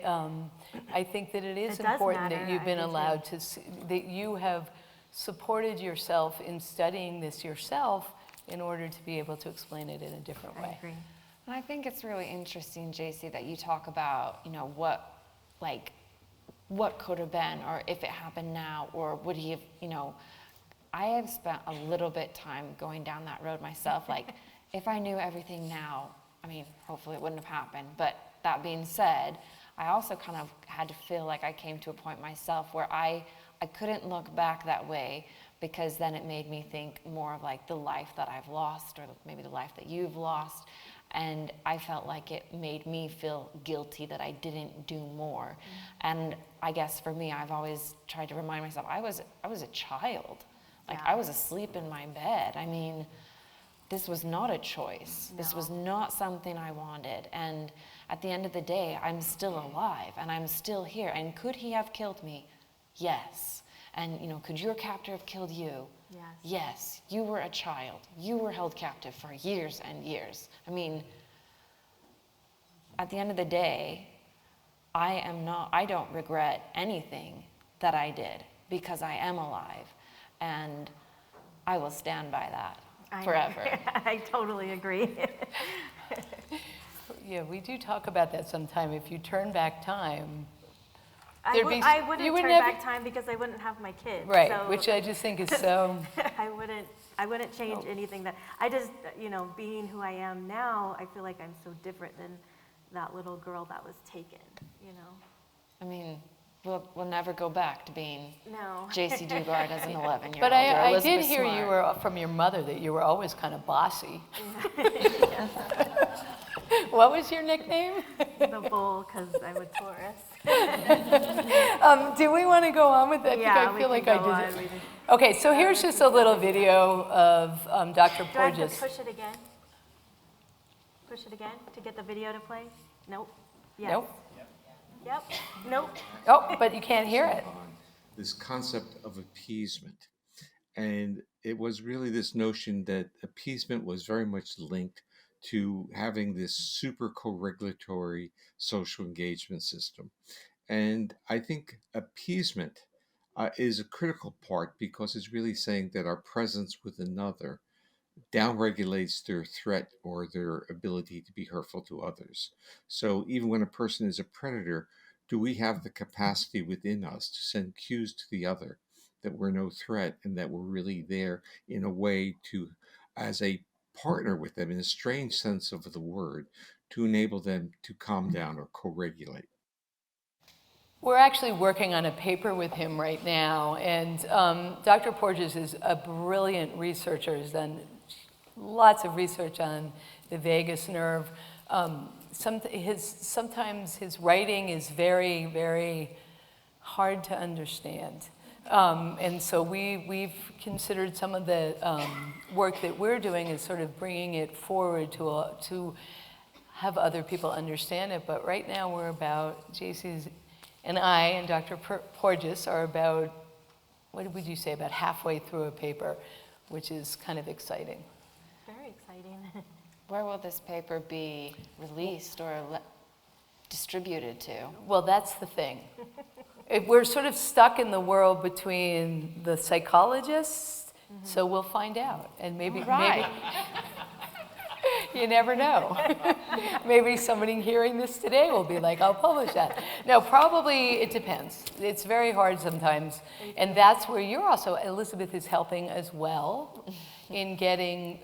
it is important that you've been allowed to see, that you have supported yourself in studying this yourself in order to be able to explain it in a different way. I agree. And I think it's really interesting, Jaycee, that you talk about, what could have been, or if it happened now, or would he have, I have spent a little bit time going down that road myself. Like, if I knew everything now, hopefully it wouldn't have happened. But that being said, I also kind of had to feel like I came to a point myself where I couldn't look back that way, because then it made me think more of like the life that I've lost, or maybe the life that you've lost. And I felt like it made me feel guilty that I didn't do more. Mm-hmm. And I guess for me, I've always tried to remind myself, I was a child. Like, I was asleep in my bed. This was not a choice. No. This was not something I wanted. And at the end of the day, I'm still alive, and I'm still here. And could he have killed me? Yes. And, could your captor have killed you? Yes. Yes. You were a child. You were held captive for years and years. At the end of the day, I don't regret anything that I did, because I am alive. And I will stand by that forever. I totally agree. Yeah, we do talk about that sometime. If you turn back time, I wouldn't turn back time, because I wouldn't have my kids. Right, so which I just think is so... I wouldn't change anything that, I just, being who I am now, I feel like I'm so different than that little girl that was taken, We'll never go back to being no. Jaycee Dugard as an 11-year-old. But I did hear Smart. you were from your mother that you were always kind of bossy. What was your nickname? The Bull, because I'm a Taurus. Do we want to go on with that? Yeah, I feel like I did. It. Okay, so here's just a little video of Dr. Do I have Porges. to push it again? Push it again to get the video to play? Nope. Yes. Nope. Yep. Nope. Oh, but you can't hear it. This concept of appeasement. And it was really this notion that appeasement was very much linked to having this super co-regulatory social engagement system. And I think appeasement is a critical part, because it's really saying that our presence with another downregulates their threat or their ability to be hurtful to others. So even when a person is a predator, do we have the capacity within us to send cues to the other that we're no threat, and that we're really there in a way to, as a partner with them in a strange sense of the word, to enable them to calm down or co-regulate? We're actually working on a paper with him right now, and Dr. Porges is a brilliant researcher. He's done lots of research on the vagus nerve. Sometimes his writing is very, very hard to understand. And so we've considered some of the work that we're doing is sort of bringing it forward to have other people understand it. But right now we're about, Jaycee's and I and Dr. Porges are about, what would you say, about halfway through a paper, which is kind of exciting. Very exciting. Where will this paper be released or distributed to? Well, that's the thing. We're sort of stuck in the world between the psychologists So we'll find out, and maybe Right. you never know. Maybe somebody hearing this today will be like, I'll publish that. No, probably it depends. It's very hard sometimes. And that's where you're also, Elizabeth is helping as well in getting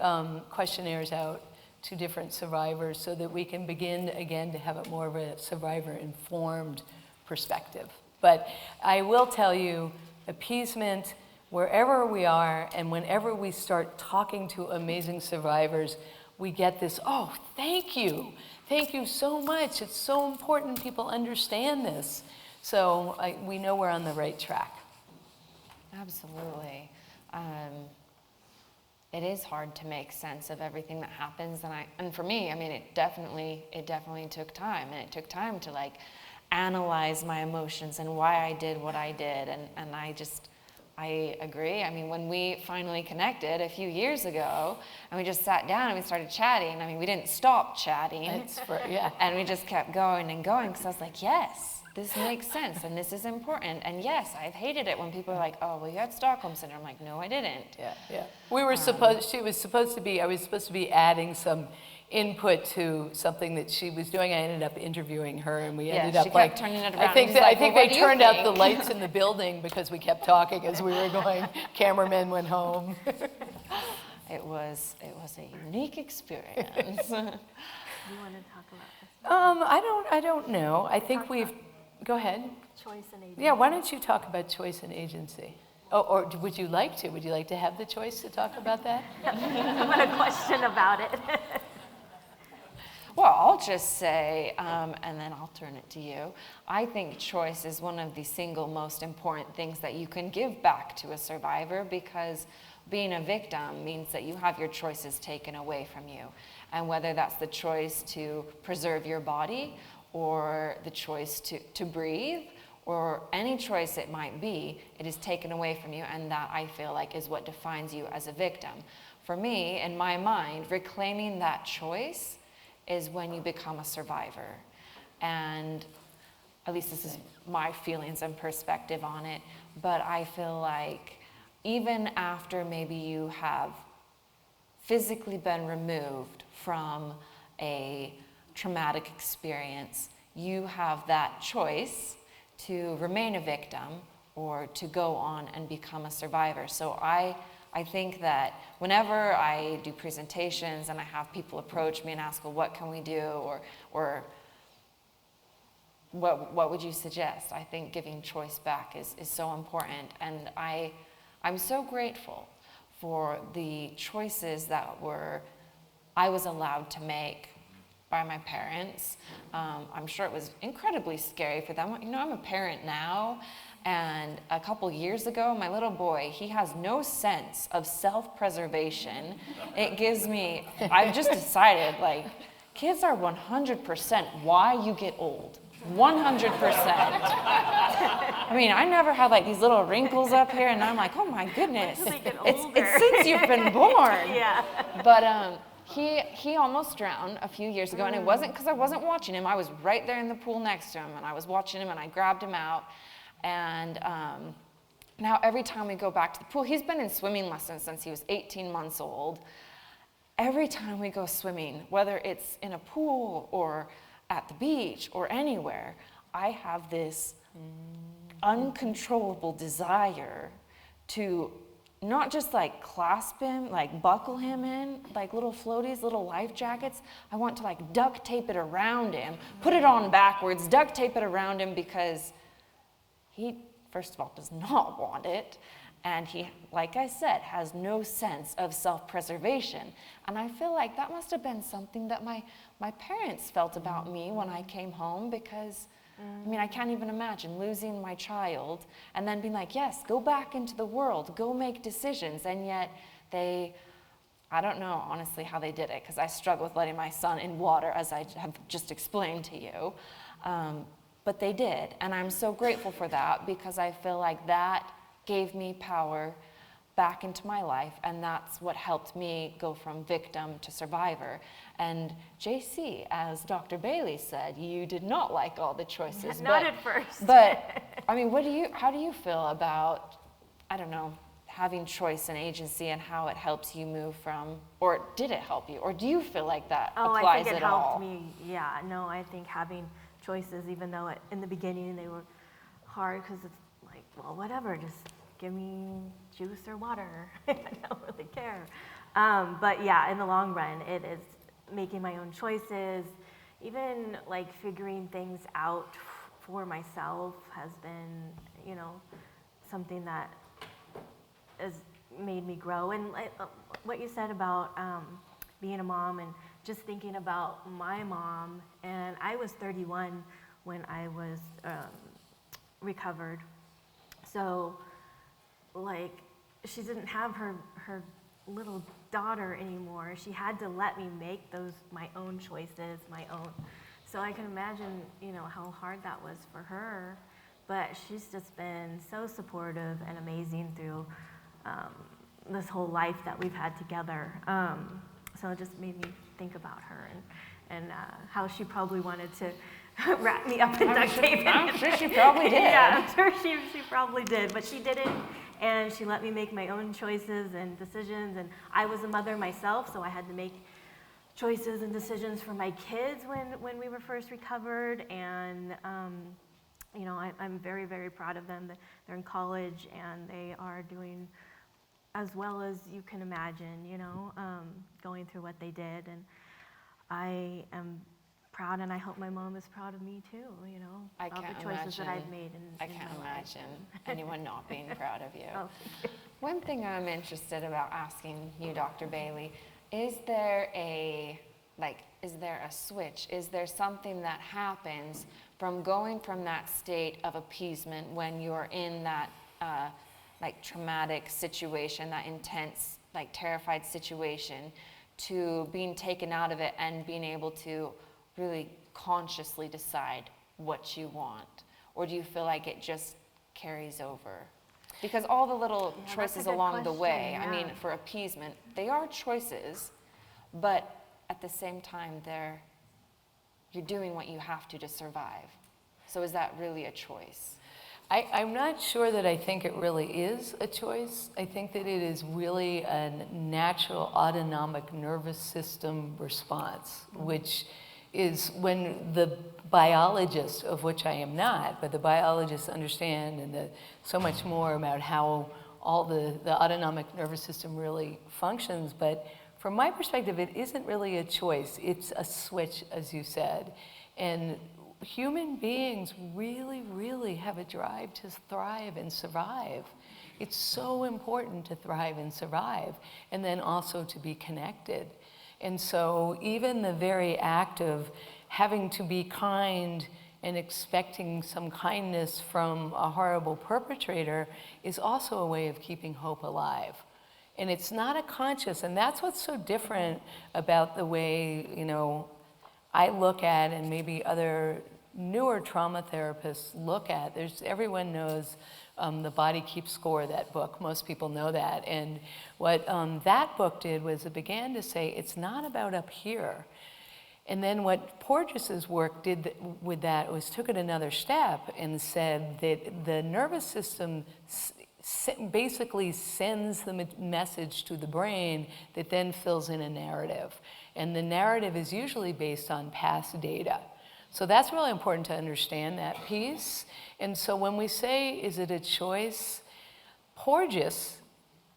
questionnaires out to different survivors so that we can begin again to have it more of a survivor-informed perspective. But I will tell you, appeasement, wherever we are and whenever we start talking to amazing survivors, we get this, oh, thank you so much. It's so important people understand this. So we know we're on the right track. Absolutely. It is hard to make sense of everything that happens, and for me, I mean, it definitely took time, and it took time to like analyze my emotions and why I did what I did, and I agree. I mean, when we finally connected a few years ago, and we just sat down and we started chatting. I mean, we didn't stop chatting, and we just kept going and going because I was like, yes. This makes sense, and this is important. And yes, I've hated it when people are like, "Oh, well, you had Stockholm syndrome." I'm like, no, I didn't. Yeah. We were I was supposed to be adding some input to something that she was doing. I ended up interviewing her, and we ended up she kept turning it around. I think She's like, they "Well, what do you turned out the think?" lights in the building because we kept talking as we were going. Cameramen went home. It was a unique experience. Do you want to talk about this? I don't know. I think go ahead. Choice and agency. Yeah, why don't you talk about choice and agency? Oh, or would you like to? Would you like to have the choice to talk about that? I want a question about it. Well, I'll just say, and then I'll turn it to you. I think choice is one of the single most important things that you can give back to a survivor, because being a victim means that you have your choices taken away from you. And whether that's the choice to preserve your body, or the choice to breathe, or any choice it might be, it is taken away from you, and that, I feel like, is what defines you as a victim. For me, in my mind, reclaiming that choice is when you become a survivor. And at least this is my feelings and perspective on it, but I feel like even after maybe you have physically been removed from a traumatic experience, you have that choice to remain a victim or to go on and become a survivor. So I think that whenever I do presentations and I have people approach me and ask, well, what can we do, or what would you suggest? I think giving choice back is so important, and I'm so grateful for the choices that I was allowed to make by my parents. I'm sure it was incredibly scary for them. You know, I'm a parent now, and a couple years ago, my little boy, he has no sense of self-preservation. It gives me, I've just decided, like, kids are 100% why you get old. 100%. I mean, I never had like these little wrinkles up here, and I'm like, oh my goodness, it's since you've been born. Yeah. But he almost drowned a few years ago, and it wasn't because I wasn't watching him. I was right there in the pool next to him, and I was watching him, and I grabbed him out. And now every time we go back to the pool, he's been in swimming lessons since he was 18 months old. Every time we go swimming, whether it's in a pool or at the beach or anywhere, I have this uncontrollable desire to not just like clasp him, like buckle him in, like little floaties, little life jackets. I want to like duct tape it around him, put it on backwards, duct tape it around him, because he, first of all, does not want it. And he, like I said, has no sense of self-preservation. And I feel like that must have been something that my parents felt about me when I came home, because, I mean, I can't even imagine losing my child and then being like, yes, go back into the world, go make decisions. And yet I don't know, honestly, how they did it, because I struggle with letting my son in water, as I have just explained to you. But they did, and I'm so grateful for that, because I feel like that gave me power back into my life, and that's what helped me go from victim to survivor. And Jaycee, as Dr. Bailey said, you did not like all the choices. Not at first. But I mean, how do you feel about, I don't know, having choice and agency and how it helps you move from, or did it help you, or do you feel like that applies I think it at helped all? me. Yeah, no, I think having choices, even though in the beginning they were hard, because it's like, well, whatever, just give me juice or water. I don't really care. But yeah, in the long run, it is making my own choices. Even like figuring things out for myself has been, you know, something that has made me grow. And what you said about being a mom and just thinking about my mom, and I was 31 when I was recovered. So like she didn't have her little daughter anymore. She had to let me make my own choices, my own. So I can imagine, you know, how hard that was for her. But she's just been so supportive and amazing through this whole life that we've had together. So it just made me think about her and how she probably wanted to wrap me up in duct tape. I'm sure she probably did. Yeah, I'm sure she probably did, but she didn't. And she let me make my own choices and decisions. And I was a mother myself, so I had to make choices and decisions for my kids when we were first recovered. And you know, I'm very, very proud of them. They're in college and they are doing as well as you can imagine, you know, going through what they did. And I am proud, and I hope my mom is proud of me too, you know, all the choices that I've made. I can't imagine anyone not being proud of you. Oh. One thing I'm interested about asking you, Dr. Bailey, is there a switch? Is there something that happens from going from that state of appeasement when you're in that like traumatic situation, that intense, like terrified situation, to being taken out of it and being able to really consciously decide what you want? Or do you feel like it just carries over? Because all the little choices along the way, I mean, for appeasement, they are choices, but at the same time, you're doing what you have to survive. So is that really a choice? I'm not sure that I think it really is a choice. I think that it is really a natural autonomic nervous system response, which is when the biologists, of which I am not, but the biologists understand and so much more about how all the autonomic nervous system really functions. But from my perspective, it isn't really a choice. It's a switch, as you said. And human beings really, really have a drive to thrive and survive. It's so important to thrive and survive, and then also to be connected. And so even the very act of having to be kind and expecting some kindness from a horrible perpetrator is also a way of keeping hope alive. And it's not a conscious, and that's what's so different about the way, you know, I look at, and maybe other newer trauma therapists look at. Everyone knows The Body Keeps Score, that book. Most people know that. And what that book did was it began to say, it's not about up here. And then what Porges's work did with that was took it another step and said that the nervous system basically sends the message to the brain that then fills in a narrative. And the narrative is usually based on past data. So that's really important to understand that piece. And so when we say, is it a choice? Porges,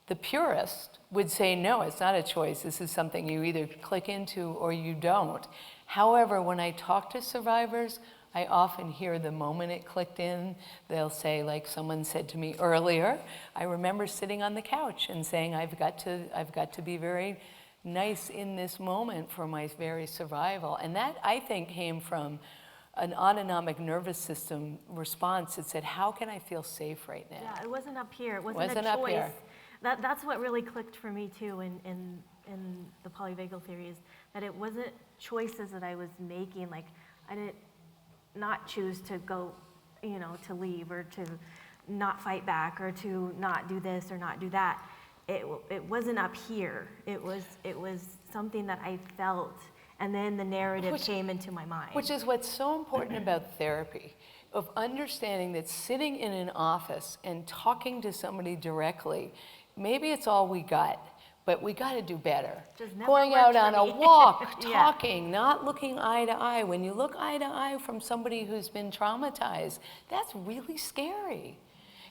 the purist, would say, no, it's not a choice. This is something you either click into or you don't. However, when I talk to survivors, I often hear the moment it clicked in. They'll say, like someone said to me earlier, I remember sitting on the couch and saying, I've got to be very nice in this moment for my very survival. And that, I think, came from an autonomic nervous system response that said, how can I feel safe right now? Yeah, it wasn't up here. It wasn't a choice. Up here. That's what really clicked for me too in the polyvagal theory, is that it wasn't choices that I was making. Like, I didn't not choose to go, you know, to leave or to not fight back or to not do this or not do that. It wasn't up here. It was something that I felt, and then the narrative came into my mind. Which is what's so important about therapy, of understanding that sitting in an office and talking to somebody directly maybe it's all we got, but we got to do better. Just never Going worked out for on a me. walk, Yeah. talking, not looking eye to eye. When you look eye to eye from somebody who's been traumatized, that's really scary.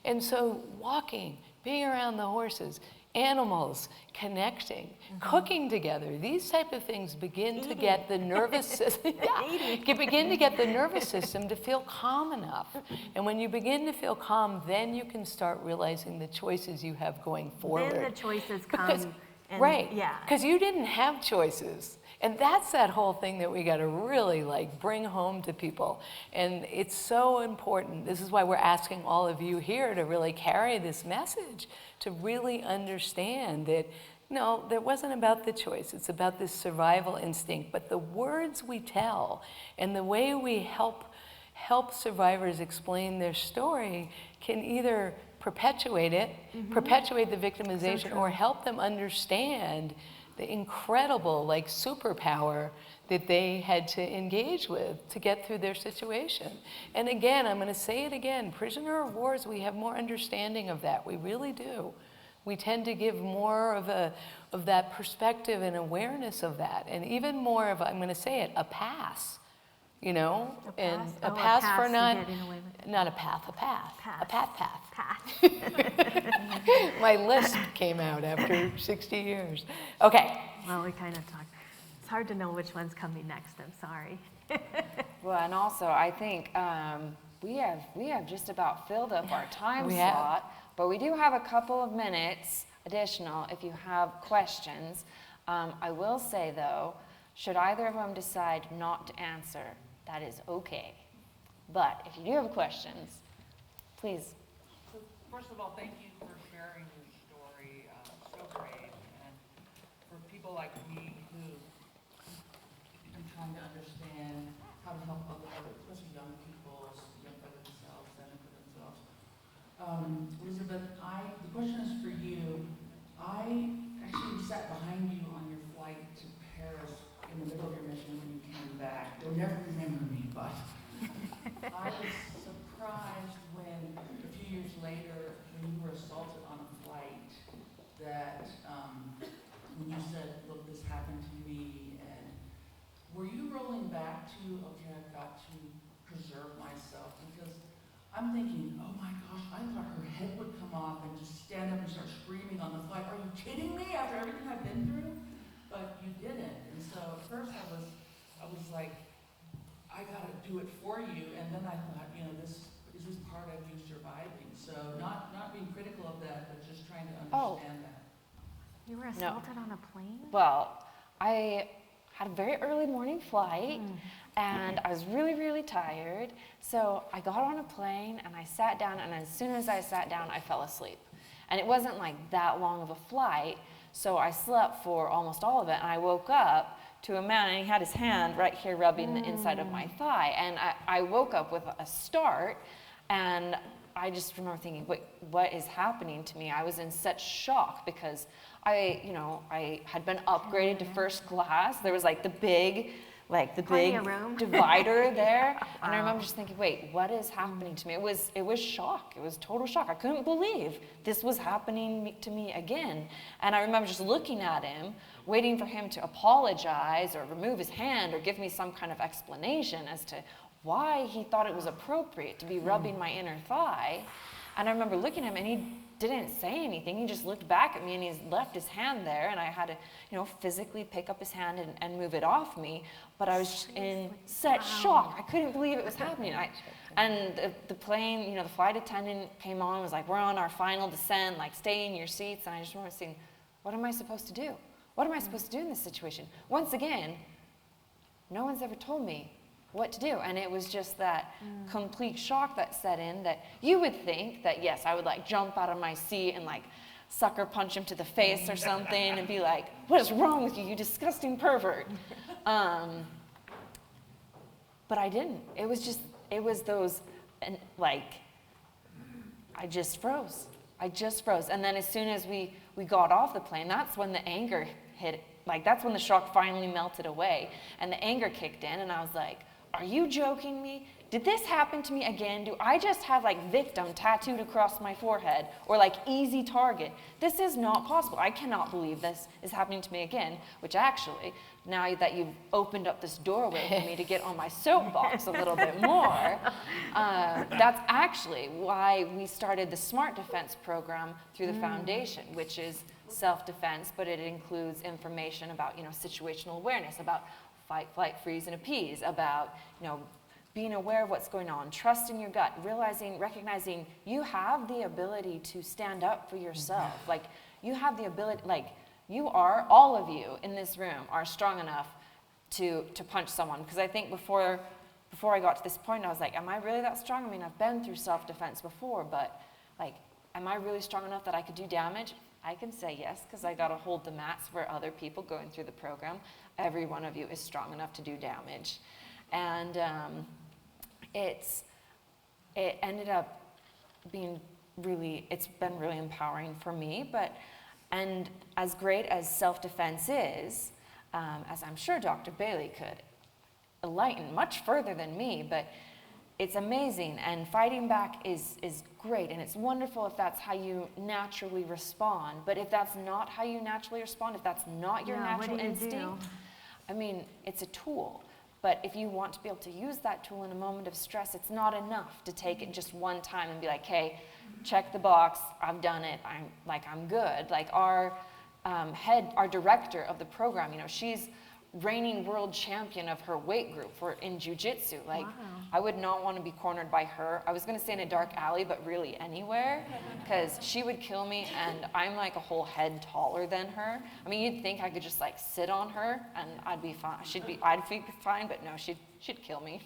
And so walking, being around the horses, animals, connecting, cooking together, these type of things begin to get the nervous system, begin to get the nervous system to feel calm enough. And when you begin to feel calm, then you can start realizing the choices you have going forward. Then the choices come. Because, right, Yeah. because you didn't have choices. And that's that whole thing that we got to really like bring home to people. And it's so important. This is why we're asking all of you here to really carry this message, to really understand that, no, that wasn't about the choice. It's about this survival instinct. But the words we tell and the way we help survivors explain their story can either perpetuate it, perpetuate the victimization, or help them understand the incredible like superpower that they had to engage with to get through their situation. And again, I'm going to say it again, prisoner of wars, we have more understanding of that. We really do. We tend to give more of that perspective and awareness of that, and even more of, I'm going to say it, a pass. You know, and a pass for not a path, a path, a path. My lisp came out after 60 years. Okay. Well, we kind of talked. It's hard to know which one's coming next. I'm sorry. Well, and also I think we have just about filled up our time slot, but we do have a couple of minutes additional if you have questions. I will say though, should either of them decide not to answer, that is okay. But if you do have questions, please. So first of all, thank you for sharing your story. So great. And for people like me who are trying to understand how to help other, especially young people, young for themselves, and for themselves. Elizabeth, the question is for you. I actually sat behind you on your flight to Paris in the middle of your mission when you came back. You'll never remember me, but I was surprised when, a few years later, when you were assaulted on a flight, that when you said, look, this happened to me, and were you rolling back to, okay, I've got to preserve myself? Because I'm thinking, oh my gosh, I thought her head would come off and just stand up and start screaming on the flight. Are you kidding me after everything I've been through? But you didn't. And so at first I was like, I gotta do it for you. And then I thought, this is part of you surviving. So not being critical of that, but just trying to understand that. You were assaulted on a plane? Well, I had a very early morning flight, and I was really, really tired. So I got on a plane, and I sat down, and as soon as I sat down, I fell asleep. And it wasn't like that long of a flight, so I slept for almost all of it, and I woke up to a man, and he had his hand right here rubbing the inside of my thigh. And I woke up with a start, and I just remember thinking, wait, what is happening to me? I was in such shock because I had been upgraded to first class. There was like the big divider there. And I remember just thinking, wait, what is happening to me? It was shock. It was total shock. I couldn't believe this was happening to me again. And I remember just looking at him, waiting for him to apologize or remove his hand or give me some kind of explanation as to why he thought it was appropriate to be rubbing my inner thigh. And I remember looking at him, and he didn't say anything. He just looked back at me, and he left his hand there, and I had to, physically pick up his hand and move it off me. But I was in such shock. I couldn't believe it was happening. And the plane, the flight attendant came on and was like, we're on our final descent, like, stay in your seats. And I just remember saying, what am I supposed to do? What am I supposed to do in this situation? Once again, no one's ever told me what to do. And it was just that complete shock that set in, that you would think that, yes, I would like jump out of my seat and like sucker punch him to the face or something and be like, what is wrong with you, you disgusting pervert? But I didn't. It was those, and like, I just froze. And then as soon as we got off the plane, that's when the anger hit, like that's when the shock finally melted away and the anger kicked in, and I was like, are you joking me? did this happen to me again? Do I just have like victim tattooed across my forehead, or like easy target? This is not possible. I cannot believe this is happening to me again, which actually, now that you've opened up this doorway for me to get on my soapbox a little bit more, that's actually why we started the Smart Defense program through the foundation, which is self-defense, but it includes information about, situational awareness, about fight, flight, freeze, and appease, about, being aware of what's going on, trust in your gut, recognizing you have the ability to stand up for yourself. Like, you have the ability, all of you in this room are strong enough to punch someone. Because I think before I got to this point, I was like, am I really that strong? I mean, I've been through self-defense before, but like, am I really strong enough that I could do damage? I can say yes, because I got to hold the mats for other people going through the program. Every one of you is strong enough to do damage. And it ended up being it's been really empowering for me, and as great as self-defense is, as I'm sure Dr. Bailey could enlighten much further than me, but it's amazing, and fighting back is great, and it's wonderful if that's how you naturally respond. But if that's not how you naturally respond, if that's not your natural instinct, I mean, it's a tool. But if you want to be able to use that tool in a moment of stress, it's not enough to take it just one time and be like, hey, check the box, I've done it, I'm good. Like our director of the program, she's reigning world champion of her weight group in jiu-jitsu. Like, wow. I would not want to be cornered by her. I was going to say in a dark alley, but really anywhere, because she would kill me, and I'm like a whole head taller than her. I mean, you'd think I could just like sit on her and I'd be fine. I'd be fine, but no, she'd kill me.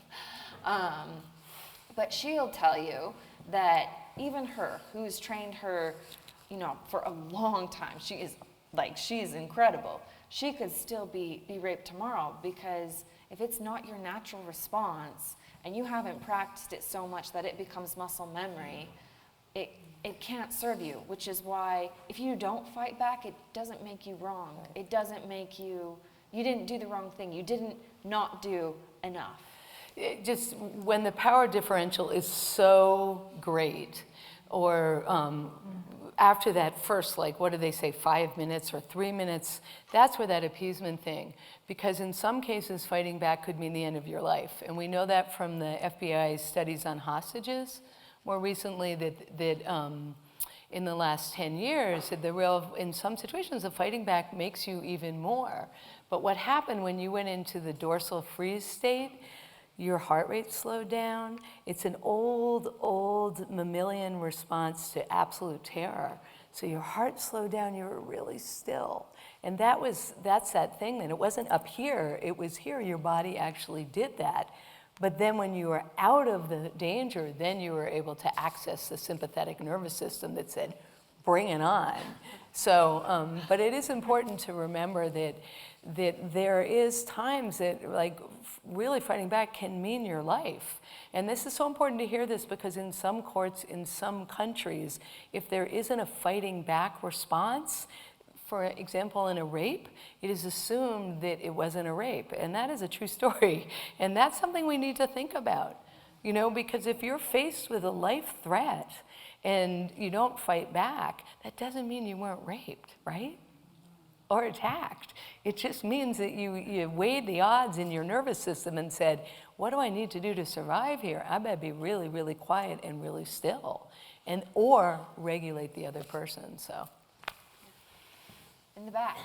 But she'll tell you that even her, who's trained her, for a long time, she is incredible. She could still be raped tomorrow, because if it's not your natural response and you haven't practiced it so much that it becomes muscle memory, it can't serve you, which is why if you don't fight back, it doesn't make you wrong. It doesn't make you didn't do the wrong thing. You didn't not do enough. Just when the power differential is so great, or after that first, what do they say, 5 minutes or 3 minutes, that's where that appeasement thing, because in some cases fighting back could mean the end of your life. And we know that from the FBI's studies on hostages more recently, that in the last 10 years, in some situations, the fighting back makes you even more. But what happened when you went into the dorsal freeze state, your heart rate slowed down. It's an old mammalian response to absolute terror. So your heart slowed down, you were really still. And that's that thing then. It wasn't up here, it was here. Your body actually did that. But then when you were out of the danger, then you were able to access the sympathetic nervous system that said, bring it on. So, but it is important to remember that there is times that really fighting back can mean your life. And this is so important to hear this, because in some courts, in some countries, if there isn't a fighting back response, for example, in a rape, it is assumed that it wasn't a rape. And that is a true story. And that's something we need to think about, because if you're faced with a life threat and you don't fight back, that doesn't mean you weren't raped, right? Or attacked. It just means that you weighed the odds in your nervous system and said, what do I need to do to survive here? I better be really, really quiet and really still, or regulate the other person. So, in the back.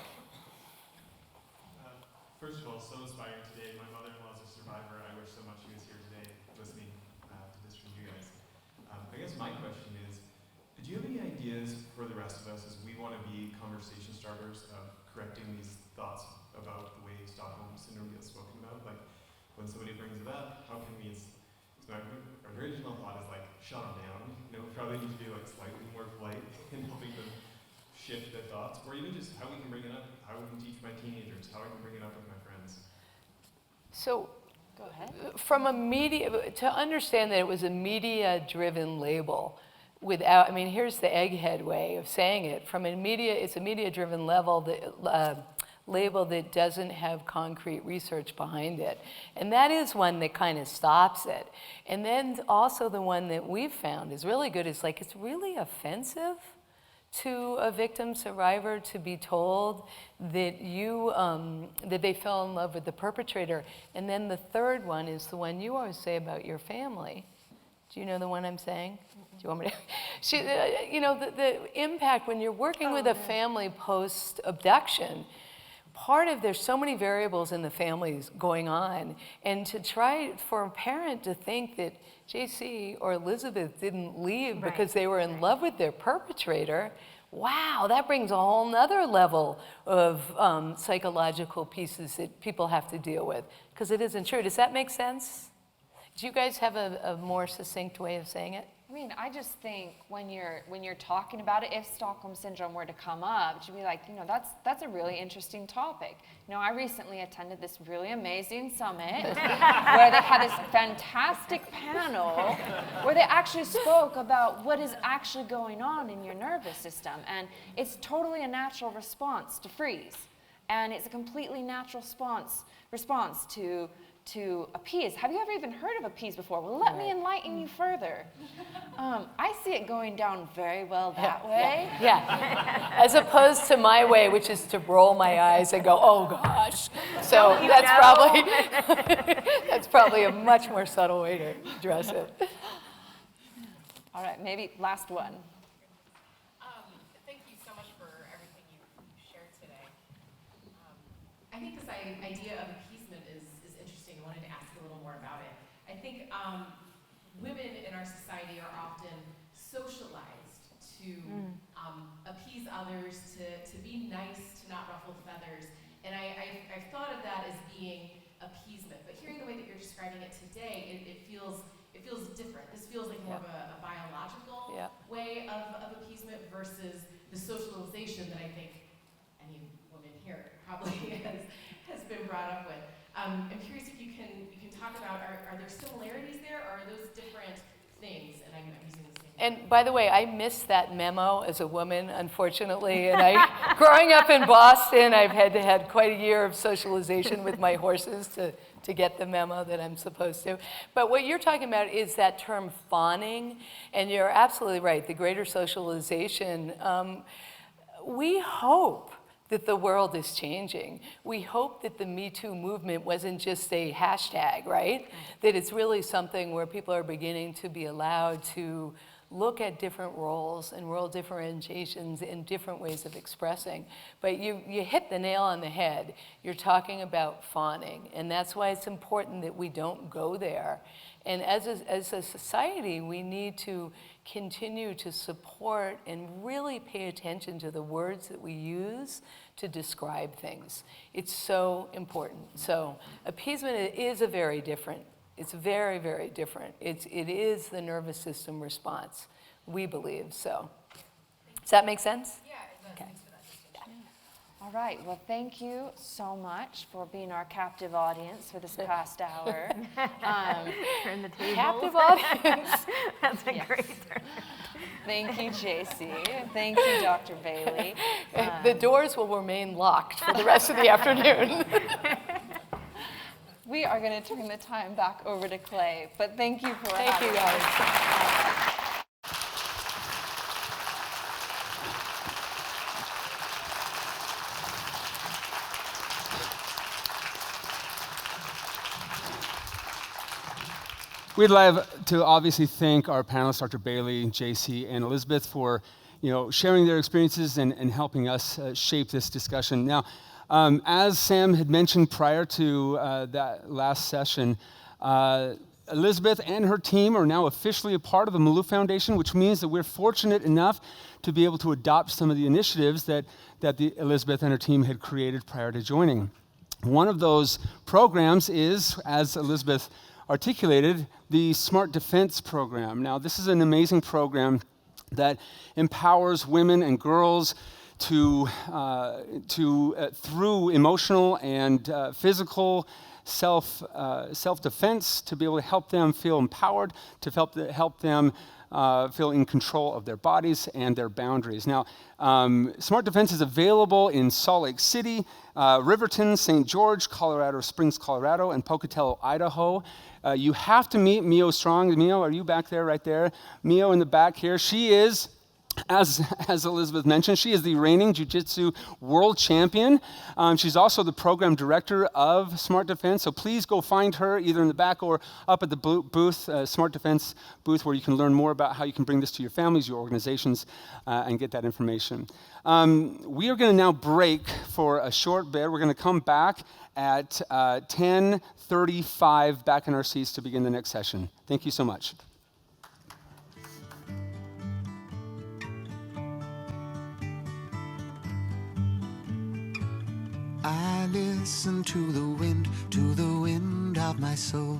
First of all, so inspiring today. My mother-in-law is a survivor. I wish so much she was here today listening to this from you guys. I guess my question is, do you have any ideas for the rest of us as we want to be conversation starters of correcting these thoughts about the way Stockholm Syndrome gets spoken about? Like, when somebody brings it up, how can we, so our original thought is shut them down. We probably need to be slightly more polite in helping them shift their thoughts, or even just how we can bring it up, how we can teach my teenagers, how I can bring it up with my friends. So, go ahead. From to understand that it was a media-driven label, here's the egghead way of saying it. It's a media-driven label that doesn't have concrete research behind it. And that is one that kind of stops it. And then also the one that we've found is really good is like, it's really offensive to a victim survivor to be told that that they fell in love with the perpetrator. And then the third one is the one you always say about your family. Do you know the one I'm saying? Do you want me to? You know, the impact when you're working with a family post-abduction, there's so many variables in the families going on, and to try for a parent to think that Jaycee or Elizabeth didn't leave because they were in love with their perpetrator, wow, that brings a whole nother level of psychological pieces that people have to deal with, because it isn't true. Does that make sense? Do you guys have a more succinct way of saying it? I mean, I just think when you're talking about it, if Stockholm Syndrome were to come up, you'd be like, you know, that's a really interesting topic. You know, I recently attended this really amazing summit where they had this fantastic panel where they actually spoke about what is actually going on in your nervous system. And it's totally a natural response to freeze. And it's a completely natural response to appease. Have you ever even heard of appease before? Well, let me enlighten you further. I see it going down very well that way. Yeah. As opposed to my way, which is to roll my eyes and go, oh gosh. So that's probably a much more subtle way to address it. All right, maybe last one. Thank you so much for everything you shared today. I think this idea of appeasement is interesting. I wanted to ask a little more about it. I think women in our society are often socialized to appease others, to be nice, to not ruffle feathers. And I've thought of that as being appeasement. But hearing the way that you're describing it today, it feels different. This feels like more of a biological way of appeasement versus the socialization that I think any woman here probably has been brought up with. I'm curious if you can talk about, are there similarities there, or are those different things? And I'm using the same. And by the way, I missed that memo as a woman, unfortunately. And growing up in Boston, I've had quite a year of socialization with my horses to get the memo that I'm supposed to. But what you're talking about is that term fawning, and you're absolutely right, the greater socialization. We hope that the world is changing. We hope that the Me Too movement wasn't just a hashtag, right? That it's really something where people are beginning to be allowed to look at different roles and role differentiations and different ways of expressing. But you hit the nail on the head. You're talking about fawning, and that's why it's important that we don't go there. And as a society, we need to continue to support and really pay attention to the words that we use to describe things. It's so important. So appeasement is it's very, very different. It is the nervous system response, we believe. So does that make sense? Yeah, it does. Okay. Thanks for that. All right, well, thank you so much for being our captive audience for this past hour. Turn the table. Captive audience. That's a great term. Thank you, Jaycee. Thank you, Dr. Bailey. The doors will remain locked for the rest of the afternoon. We are going to turn the time back over to Clay, but thank you for having you guys. We'd like to obviously thank our panelists, Dr. Bailey, Jaycee, and Elizabeth, for sharing their experiences and helping us shape this discussion. Now, as Sam had mentioned prior to that last session, Elizabeth and her team are now officially a part of the Malouf Foundation, which means that we're fortunate enough to be able to adopt some of the initiatives that Elizabeth and her team had created prior to joining. One of those programs is, as Elizabeth articulated, the Smart Defense Program. Now, this is an amazing program that empowers women and girls to through emotional and physical self-defense, to be able to help them feel empowered, to help them feel in control of their bodies and their boundaries. Now, Smart Defense is available in Salt Lake City, Riverton, St. George, Colorado Springs, Colorado, and Pocatello, Idaho. You have to meet Mio Strong. Mio, are you back there, right there? Mio in the back here. She is, as Elizabeth mentioned, she is the reigning Jiu-Jitsu world champion. She's also the program director of Smart Defense, so please go find her either in the back or up at the booth, Smart Defense booth, where you can learn more about how you can bring this to your families, your organizations, and get that information. We are going to now break for a short bit. We're going to come back at 10:35 back in our seats to begin the next session. Thank you so much. I listen to the wind of my soul.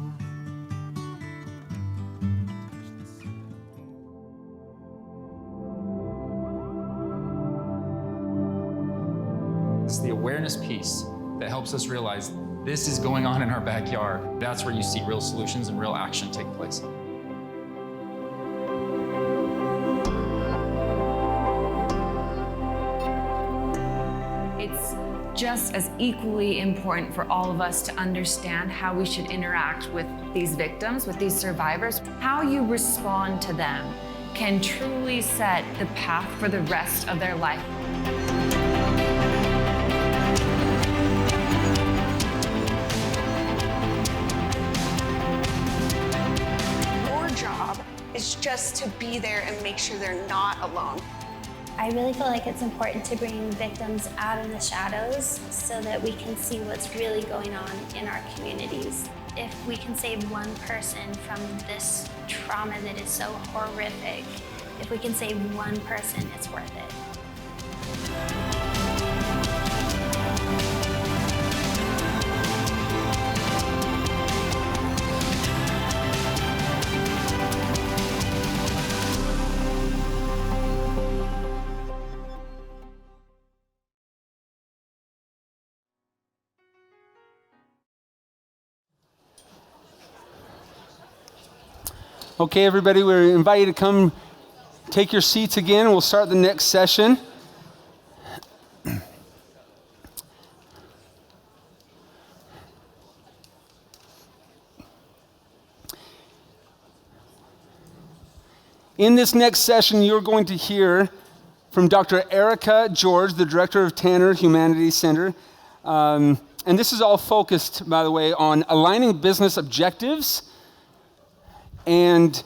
It's the awareness piece that helps us realize this is going on in our backyard. That's where you see real solutions and real action take place. It's just as equally important for all of us to understand how we should interact with these victims, with these survivors. How you respond to them can truly set the path for the rest of their life. Your job is just to be there and make sure they're not alone. I really feel like it's important to bring victims out of the shadows so that we can see what's really going on in our communities. If we can save one person from this trauma that is so horrific, if we can save one person, it's worth it. Okay, everybody, we invite you to come take your seats again. We'll start the next session. In this next session, you're going to hear from Dr. Erika George, the director of Tanner Humanities Center. And this is all focused, by the way, on aligning business objectives and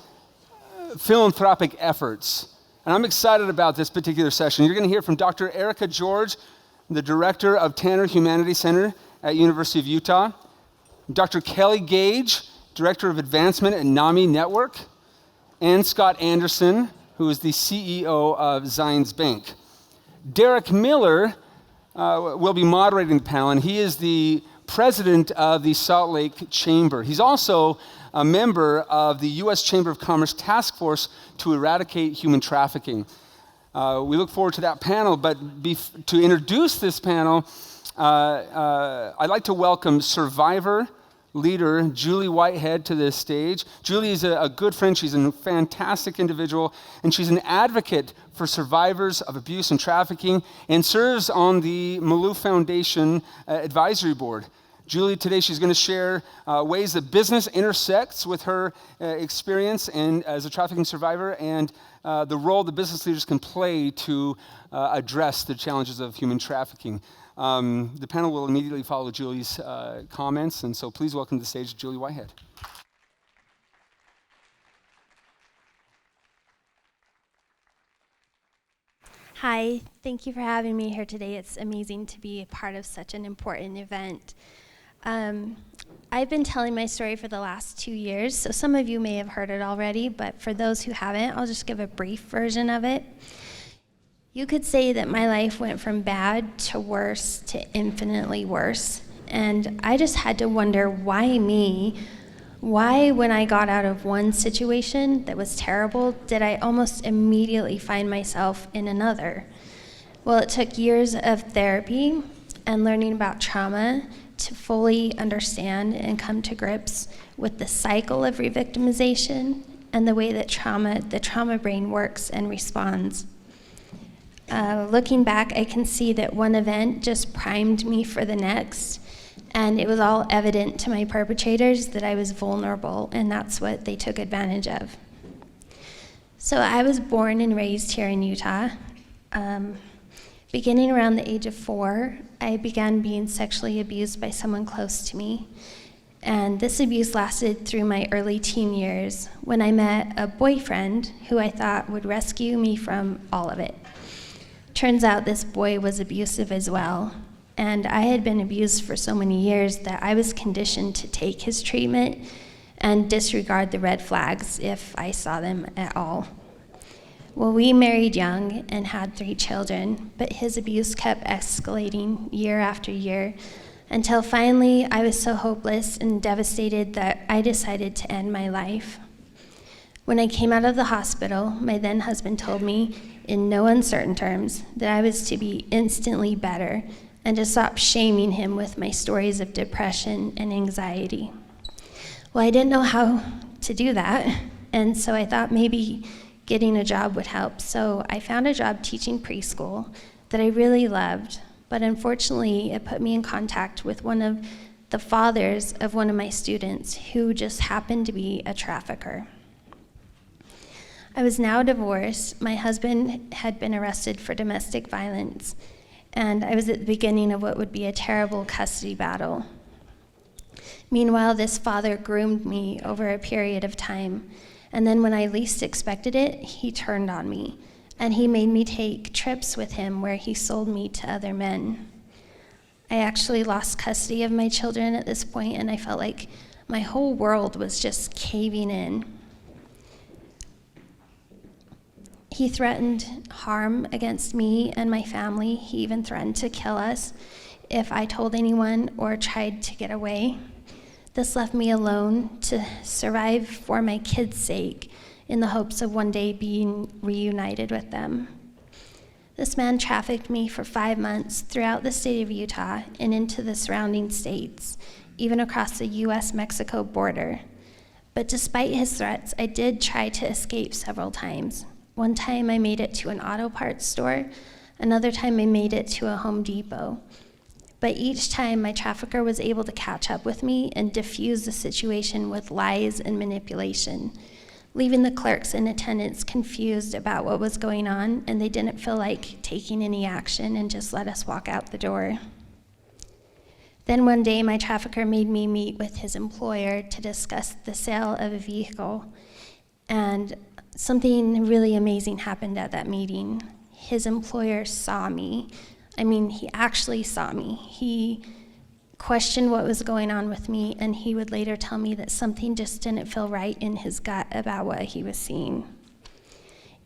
philanthropic efforts. And I'm excited about this particular session. You're going to hear from Dr. Erika George, the director of Tanner Humanities Center at University of Utah, Dr. Kelly Gage, director of advancement at NAMI Network, and Scott Anderson, who is the CEO of Zions Bank. Derek Miller will be moderating the panel, and he is the president of the Salt Lake Chamber. He's also a member of the U.S. Chamber of Commerce Task Force to eradicate human trafficking. We look forward to that panel, but to introduce this panel, I'd like to welcome survivor leader Julie Whitehead to this stage. Julie is a good friend. She's a fantastic individual, and she's an advocate for survivors of abuse and trafficking and serves on the Malouf Foundation Advisory Board. Julie, today she's going to share ways that business intersects with her experience and as a trafficking survivor and the role the business leaders can play to address the challenges of human trafficking. The panel will immediately follow Julie's comments, and so please welcome to the stage Julie Whitehead. Hi, thank you for having me here today. It's amazing to be a part of such an important event. I've been telling my story for the last 2 years, so some of you may have heard it already, but for those who haven't, I'll just give a brief version of it. You could say that my life went from bad to worse to infinitely worse, and I just had to wonder, why me? Why, when I got out of one situation that was terrible, did I almost immediately find myself in another? Well, it took years of therapy and learning about trauma to fully understand and come to grips with the cycle of revictimization and the way that the trauma brain works and responds. Looking back, I can see that one event just primed me for the next, and it was all evident to my perpetrators that I was vulnerable, and that's what they took advantage of. So I was born and raised here in Utah. Beginning around the age of 4, I began being sexually abused by someone close to me. And this abuse lasted through my early teen years when I met a boyfriend who I thought would rescue me from all of it. Turns out this boy was abusive as well. And I had been abused for so many years that I was conditioned to take his treatment and disregard the red flags if I saw them at all. Well, we married young and had 3 children, but his abuse kept escalating year after year until finally I was so hopeless and devastated that I decided to end my life. When I came out of the hospital, my then husband told me in no uncertain terms that I was to be instantly better and to stop shaming him with my stories of depression and anxiety. Well, I didn't know how to do that, and so I thought maybe getting a job would help. So I found a job teaching preschool that I really loved, but unfortunately it put me in contact with one of the fathers of one of my students who just happened to be a trafficker. I was now divorced. My husband had been arrested for domestic violence, and I was at the beginning of what would be a terrible custody battle. Meanwhile, this father groomed me over a period of time, and then when I least expected it, he turned on me, and he made me take trips with him where he sold me to other men. I actually lost custody of my children at this point, and I felt like my whole world was just caving in. He threatened harm against me and my family. He even threatened to kill us if I told anyone or tried to get away. This left me alone to survive for my kids' sake in the hopes of one day being reunited with them. This man trafficked me for 5 months throughout the state of Utah and into the surrounding states, even across the US-Mexico border. But despite his threats, I did try to escape several times. One time I made it to an auto parts store, another time I made it to a Home Depot. But each time my trafficker was able to catch up with me and diffuse the situation with lies and manipulation, leaving the clerks and attendants confused about what was going on, and they didn't feel like taking any action and just let us walk out the door. Then one day my trafficker made me meet with his employer to discuss the sale of a vehicle, and something really amazing happened at that meeting. His employer saw me. He actually saw me. He questioned what was going on with me, and he would later tell me that something just didn't feel right in his gut about what he was seeing.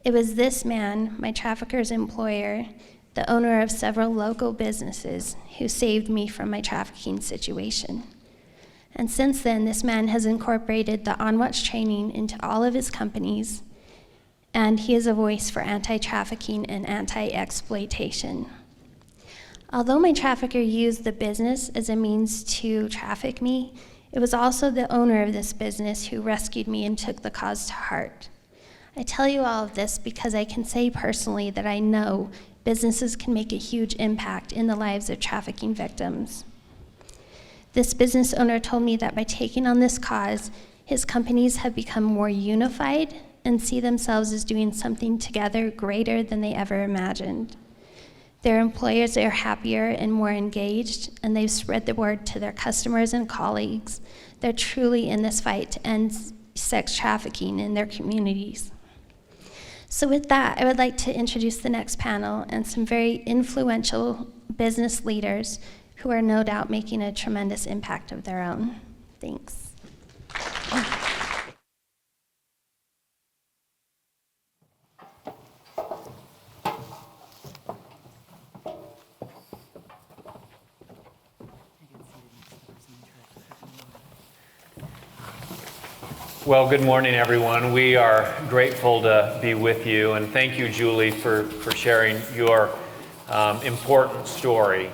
It was this man, my trafficker's employer, the owner of several local businesses, who saved me from my trafficking situation. And since then, this man has incorporated the on-watch training into all of his companies, and he is a voice for anti-trafficking and anti-exploitation. Although my trafficker used the business as a means to traffic me, it was also the owner of this business who rescued me and took the cause to heart. I tell you all of this because I can say personally that I know businesses can make a huge impact in the lives of trafficking victims. This business owner told me that by taking on this cause, his companies have become more unified and see themselves as doing something together greater than they ever imagined. Their employers are happier and more engaged, and they've spread the word to their customers and colleagues. They're truly in this fight to end sex trafficking in their communities. So with that, I would like to introduce the next panel and some very influential business leaders who are no doubt making a tremendous impact of their own. Thanks. Well, good morning, everyone. We are grateful to be with you, and thank you, Julie, for sharing your important story.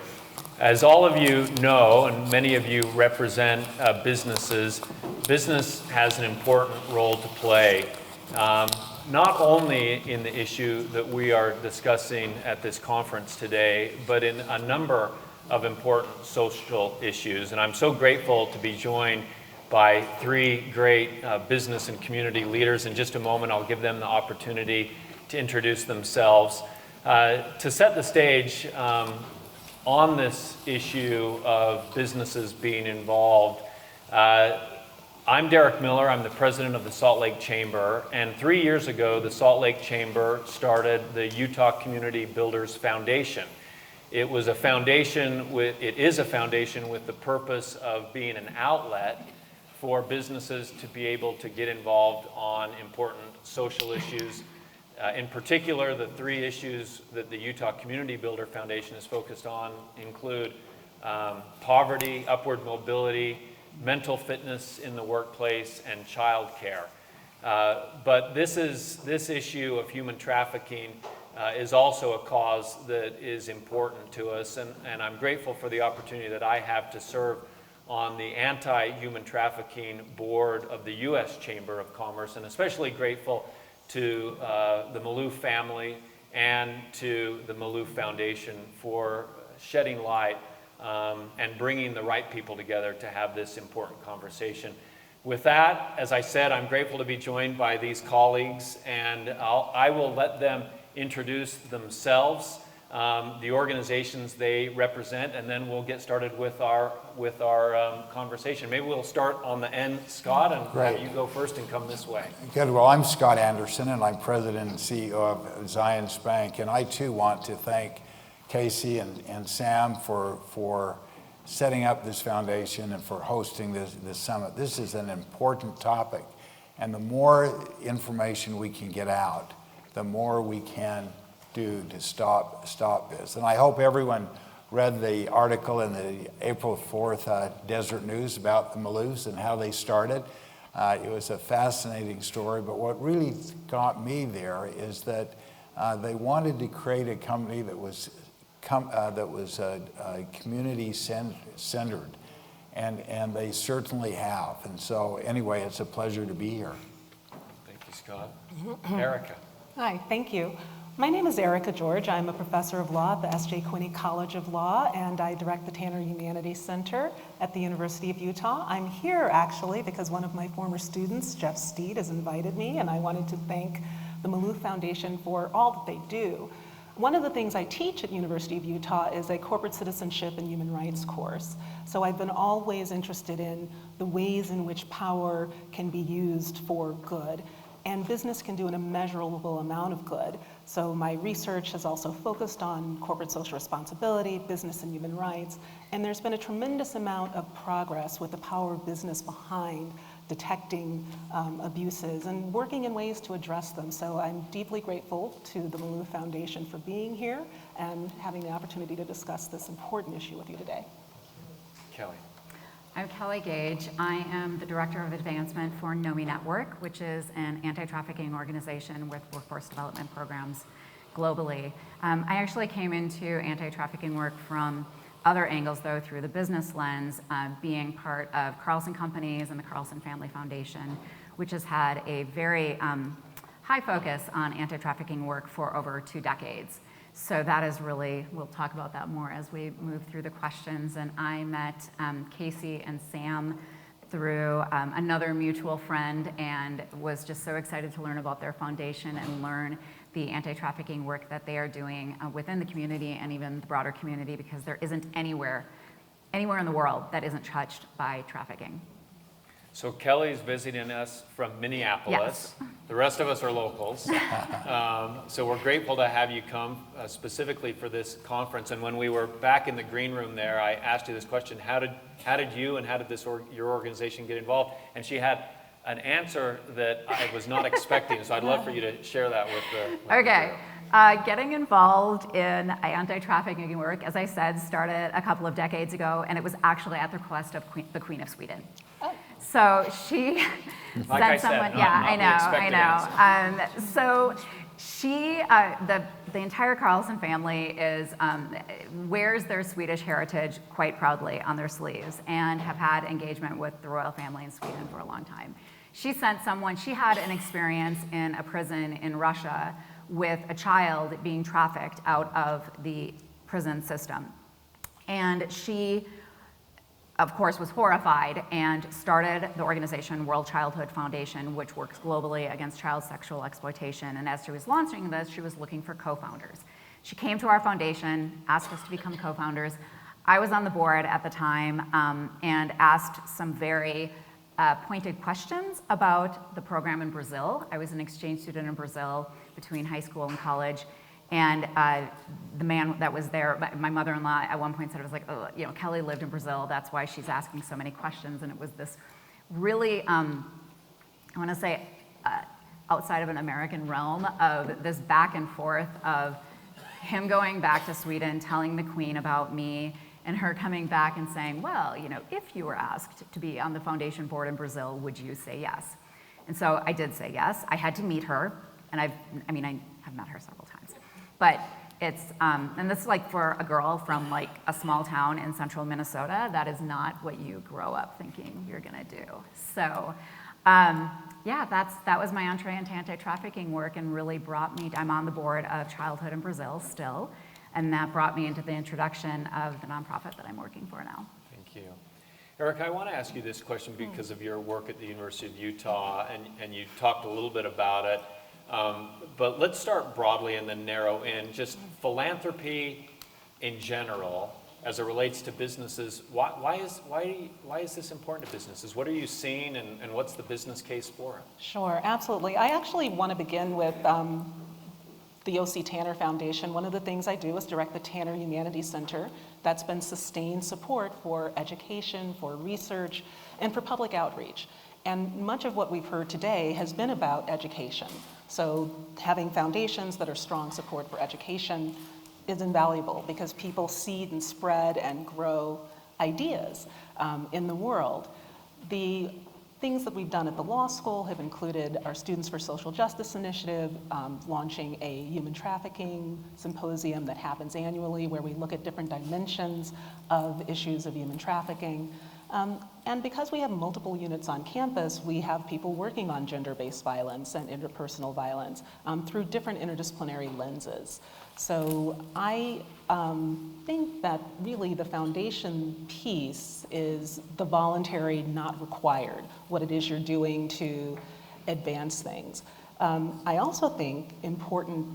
As all of you know, and many of you represent businesses, business has an important role to play not only in the issue that we are discussing at this conference today, but in a number of important social issues. And I'm so grateful to be joined by three great business and community leaders. In just a moment, I'll give them the opportunity to introduce themselves. To set the stage on this issue of businesses being involved, I'm Derek Miller. I'm the president of the Salt Lake Chamber. And 3 years ago, the Salt Lake Chamber started the Utah Community Builders Foundation. It is a foundation with the purpose of being an outlet for businesses to be able to get involved on important social issues. In particular, the three issues that the Utah Community Builder Foundation is focused on include poverty, upward mobility, mental fitness in the workplace, and child care. But this issue of human trafficking is also a cause that is important to us, and I'm grateful for the opportunity that I have to serve on the Anti-Human Trafficking Board of the U.S. Chamber of Commerce, and especially grateful to the Malouf family and to the Malouf Foundation for shedding light and bringing the right people together to have this important conversation. With that, as I said, I'm grateful to be joined by these colleagues, and I will let them introduce themselves, the organizations they represent, and then we'll get started with our conversation. Maybe we'll start on the end, Scott, and have you go first and come this way. Good. Well, I'm Scott Anderson, and I'm president and CEO of Zions Bank, and I too want to thank Casey and Sam for setting up this foundation and for hosting this summit. This is an important topic, and the more information we can get out, the more we can do to stop this. And I hope everyone read the article in the April 4th Desert News about the Maloufs and how they started. It was a fascinating story, but what really got me there is that they wanted to create a company that was community centered, and they certainly have. And so anyway, it's a pleasure to be here. Thank you, Scott. Erika. Hi, thank you. My name is Erika George. I'm a professor of law at the S.J. Quinney College of Law, and I direct the Tanner Humanities Center at the University of Utah. I'm here actually because one of my former students, Jeff Steed, has invited me, and I wanted to thank the Malouf Foundation for all that they do. One of the things I teach at University of Utah is a corporate citizenship and human rights course. So I've been always interested in the ways in which power can be used for good, and business can do an immeasurable amount of good. So my research has also focused on corporate social responsibility, business and human rights, and there's been a tremendous amount of progress with the power of business behind detecting abuses and working in ways to address them. So I'm deeply grateful to the Malouf Foundation for being here and having the opportunity to discuss this important issue with you today. Kelly. I'm Kelly Gage. I am the Director of Advancement for NOMI Network, which is an anti-trafficking organization with workforce development programs globally. I actually came into anti-trafficking work from other angles, though, through the business lens, being part of Carlson Companies and the Carlson Family Foundation, which has had a very high focus on anti-trafficking work for over 2 decades. So that is really, we'll talk about that more as we move through the questions. And I met Casey and Sam through another mutual friend and was just so excited to learn about their foundation and learn the anti-trafficking work that they are doing within the community and even the broader community, because there isn't anywhere in the world that isn't touched by trafficking. So Kelly's visiting us from Minneapolis. Yes. The rest of us are locals. So we're grateful to have you come specifically for this conference. And when we were back in the green room there, I asked you this question: How did you and how did your organization get involved? And she had an answer that I was not expecting. So I'd love for you to share that with the. Okay. Getting involved in anti-trafficking work, as I said, started a couple of decades ago, and it was actually at the request of the Queen of Sweden. Oh. So she like sent someone. I know. So she, the entire Carlson family wears their Swedish heritage quite proudly on their sleeves and have had engagement with the royal family in Sweden for a long time. She sent someone, she had an experience in a prison in Russia with a child being trafficked out of the prison system. And she, of course, was horrified and started the organization World Childhood Foundation, which works globally against child sexual exploitation. And as she was launching this, she was looking for co-founders. She came to our foundation, asked us to become co-founders. I was on the board at the time and asked some very pointed questions about the program in Brazil. I was an exchange student in Brazil between high school and college. And the man that was there, my mother-in-law at one point said, it was like, oh, you know, Kelly lived in Brazil, that's why she's asking so many questions. And it was this really, I want to say, outside of an American realm of this back and forth of him going back to Sweden, telling the Queen about me, and her coming back and saying, well, you know, if you were asked to be on the foundation board in Brazil, would you say yes? And so I did say yes. I had to meet her, and I have met her several times. But it's, and this is like for a girl from like a small town in central Minnesota, that is not what you grow up thinking you're gonna do. So yeah, that was my entree into anti-trafficking work and really brought me, I'm on the board of Childhood in Brazil still, and that brought me into the introduction of the nonprofit that I'm working for now. Thank you. Erika, I want to ask you this question because of your work at the University of Utah, and you talked a little bit about it. But let's start broadly and then narrow in just philanthropy in general as it relates to businesses. Why is this important to businesses? What are you seeing and what's the business case for it? Sure, absolutely. I actually want to begin with the O.C. Tanner Foundation. One of the things I do is direct the Tanner Humanities Center. That's been sustained support for education, for research, and for public outreach. And much of what we've heard today has been about education. So having foundations that are strong support for education is invaluable because people seed and spread and grow ideas in the world. The things that we've done at the law school have included our Students for Social Justice initiative, launching a human trafficking symposium that happens annually where we look at different dimensions of issues of human trafficking. And because we have multiple units on campus, we have people working on gender-based violence and interpersonal violence through different interdisciplinary lenses. So I think that really the foundation piece is the voluntary, not required, what it is you're doing to advance things. I also think important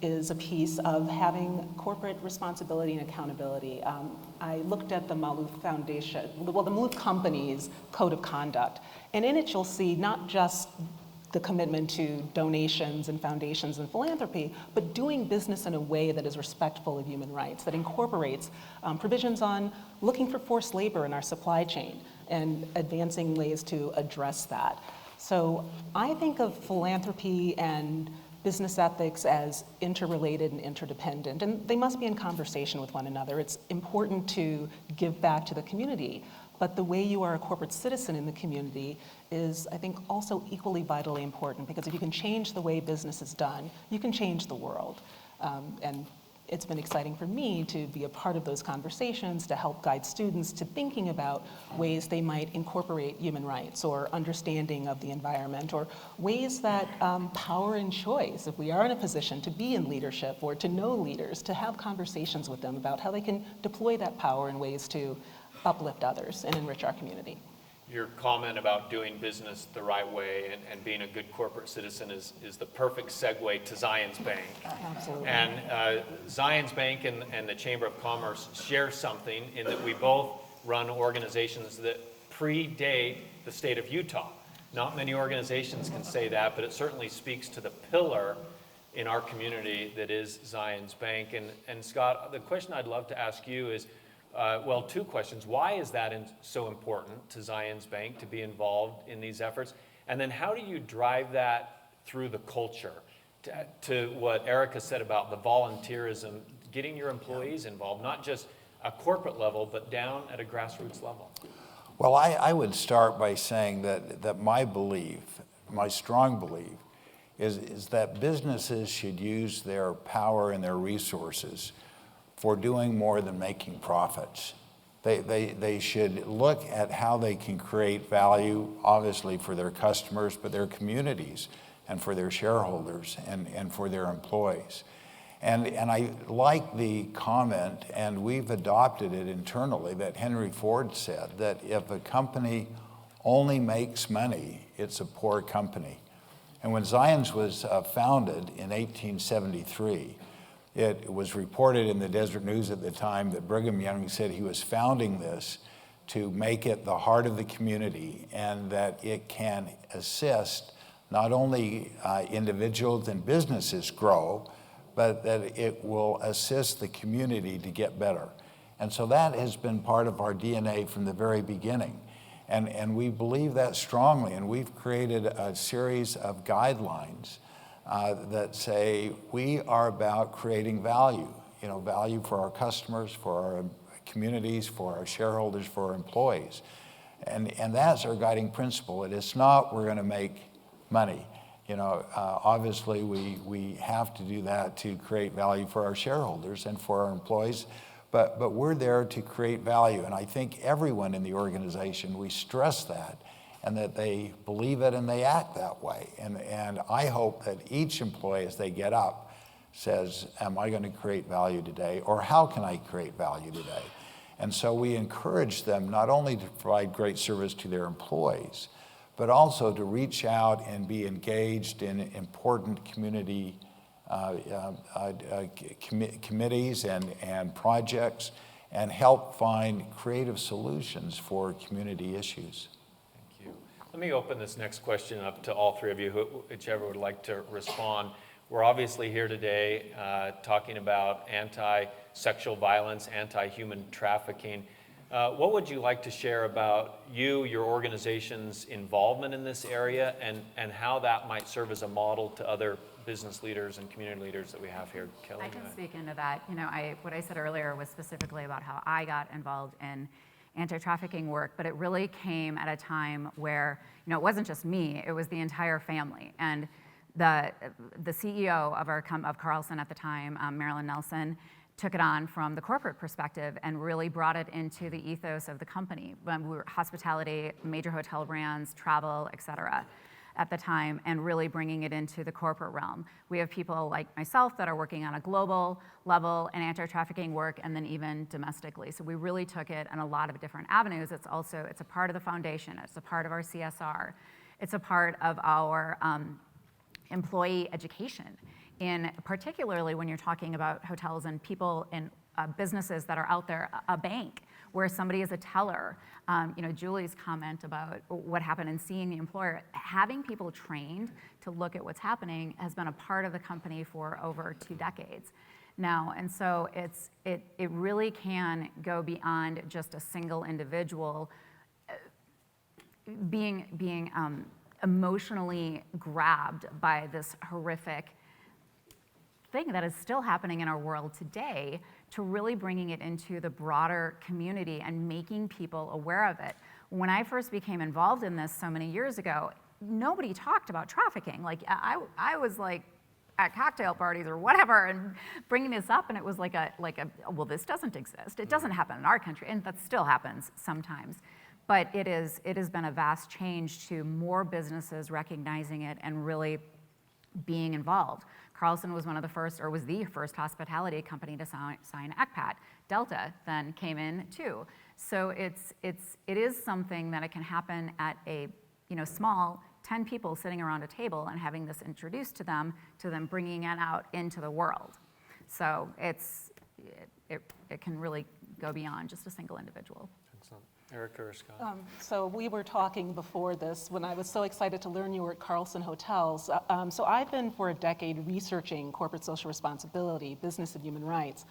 is a piece of having corporate responsibility and accountability. I looked at the Malouf Foundation, well, the Malouf Company's Code of Conduct, and in it you'll see not just the commitment to donations and foundations and philanthropy, but doing business in a way that is respectful of human rights, that incorporates provisions on looking for forced labor in our supply chain and advancing ways to address that. So I think of philanthropy and business ethics as interrelated and interdependent, and they must be in conversation with one another. It's important to give back to the community, but the way you are a corporate citizen in the community is, I think, also equally vitally important, because if you can change the way business is done, you can change the world. And it's been exciting for me to be a part of those conversations, to help guide students to thinking about ways they might incorporate human rights or understanding of the environment, or ways that power and choice, if we are in a position to be in leadership or to know leaders, to have conversations with them about how they can deploy that power in ways to uplift others and enrich our community. Your comment about doing business the right way and being a good corporate citizen is the perfect segue to Zions Bank. Absolutely. And Zions Bank and the Chamber of Commerce share something in that we both run organizations that predate the state of Utah. Not many organizations can say that, but it certainly speaks to the pillar in our community that is Zions Bank. And Scott, the question I'd love to ask you is, well, two questions. Why is that so important to Zions Bank to be involved in these efforts? And then how do you drive that through the culture to what Erika said about the volunteerism, getting your employees involved, not just a corporate level, but down at a grassroots level? Well, I would start by saying that my belief, my strong belief, is that businesses should use their power and their resources for doing more than making profits. They should look at how they can create value, obviously for their customers, but their communities and for their shareholders and for their employees. And I like the comment, and we've adopted it internally, that Henry Ford said, that if a company only makes money, it's a poor company. And when Zions was founded in 1873, it was reported in the Desert News at the time that Brigham Young said he was founding this to make it the heart of the community, and that it can assist not only individuals and businesses grow, but that it will assist the community to get better. And so that has been part of our DNA from the very beginning. And we believe that strongly, and we've created a series of guidelines that say we are about creating value, value for our customers, for our communities, for our shareholders, for our employees. And that's our guiding principle. It is not we're going to make money. Obviously we have to do that to create value for our shareholders and for our employees, but we're there to create value. And I think everyone in the organization, we stress that, and that they believe it and they act that way. And I hope that each employee, as they get up, says, am I going to create value today? Or how can I create value today? And so we encourage them not only to provide great service to their employees, but also to reach out and be engaged in important community committees and projects, and help find creative solutions for community issues. Thank you. Let me open this next question up to all three of you, whichever would like to respond. We're obviously here today talking about anti-sexual violence, anti-human trafficking. What would you like to share about your organization's involvement in this area, and how that might serve as a model to other business leaders and community leaders that we have here? Kelly? I can speak into that. What I said earlier was specifically about how I got involved in anti-trafficking work, but it really came at a time where, it wasn't just me, it was the entire family. And the CEO of Carlson at the time, Marilyn Nelson, took it on from the corporate perspective and really brought it into the ethos of the company. We were hospitality, major hotel brands, travel, et cetera, at the time, and really bringing it into the corporate realm. We have people like myself that are working on a global level in anti-trafficking work, and then even domestically. So we really took it in a lot of different avenues. It's a part of the foundation. It's a part of our CSR. It's a part of our employee education. Particularly when you're talking about hotels and people in businesses that are out there, a bank where somebody is a teller. Julie's comment about what happened and seeing the employer, having people trained to look at what's happening has been a part of the company for over 2 decades now. And so it really can go beyond just a single individual being emotionally grabbed by this horrific thing that is still happening in our world today, to really bringing it into the broader community and making people aware of it. When I first became involved in this so many years ago, nobody talked about trafficking. Like I was like at cocktail parties or whatever and bringing this up, and it was like well, this doesn't exist. It doesn't happen in our country, and that still happens sometimes. But it has been a vast change to more businesses recognizing it and really being involved. Carlson was was the first hospitality company to sign ECPAT. Delta then came in too. So it is something that it can happen at a small 10 people sitting around a table and having this introduced to them bringing it out into the world. So it can really go beyond just a single individual. Excellent. Erika or Scott? So we were talking before this when I was so excited to learn you were at Carlson Hotels. So I've been for a decade researching corporate social responsibility, business and human rights.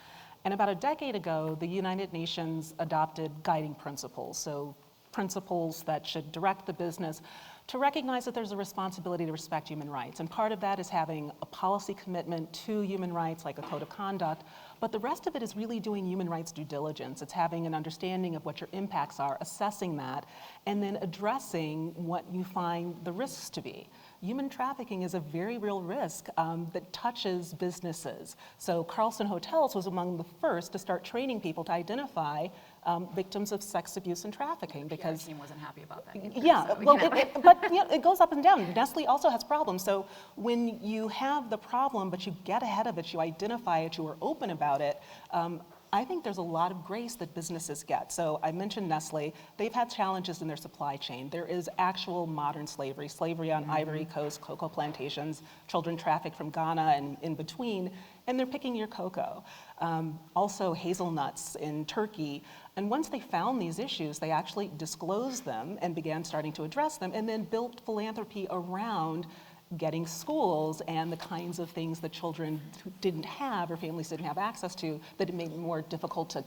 And about a decade ago, the United Nations adopted guiding principles. So principles that should direct the business to recognize that there's a responsibility to respect human rights. And part of that is having a policy commitment to human rights, like a code of conduct, but the rest of it is really doing human rights due diligence. It's having an understanding of what your impacts are, assessing that, and then addressing what you find the risks to be. Human trafficking is a very real risk that touches businesses. So Carlson Hotels was among the first to start training people to identify victims of sex abuse and trafficking, because team wasn't happy about that either, yeah, so, well, you know. but you know, it goes up and down. Nestle also has problems. So when you have the problem, but you get ahead of it, you identify it, you are open about it, I think there's a lot of grace that businesses get. So I mentioned Nestle. They've had challenges in their supply chain. There is actual modern slavery, slavery on Ivory Coast, cocoa plantations, children trafficked from Ghana and in between, and they're picking your cocoa. Also hazelnuts in Turkey. And once they found these issues, they actually disclosed them and began starting to address them, and then built philanthropy around getting schools and the kinds of things that children didn't have or families didn't have access to, that it made it more difficult to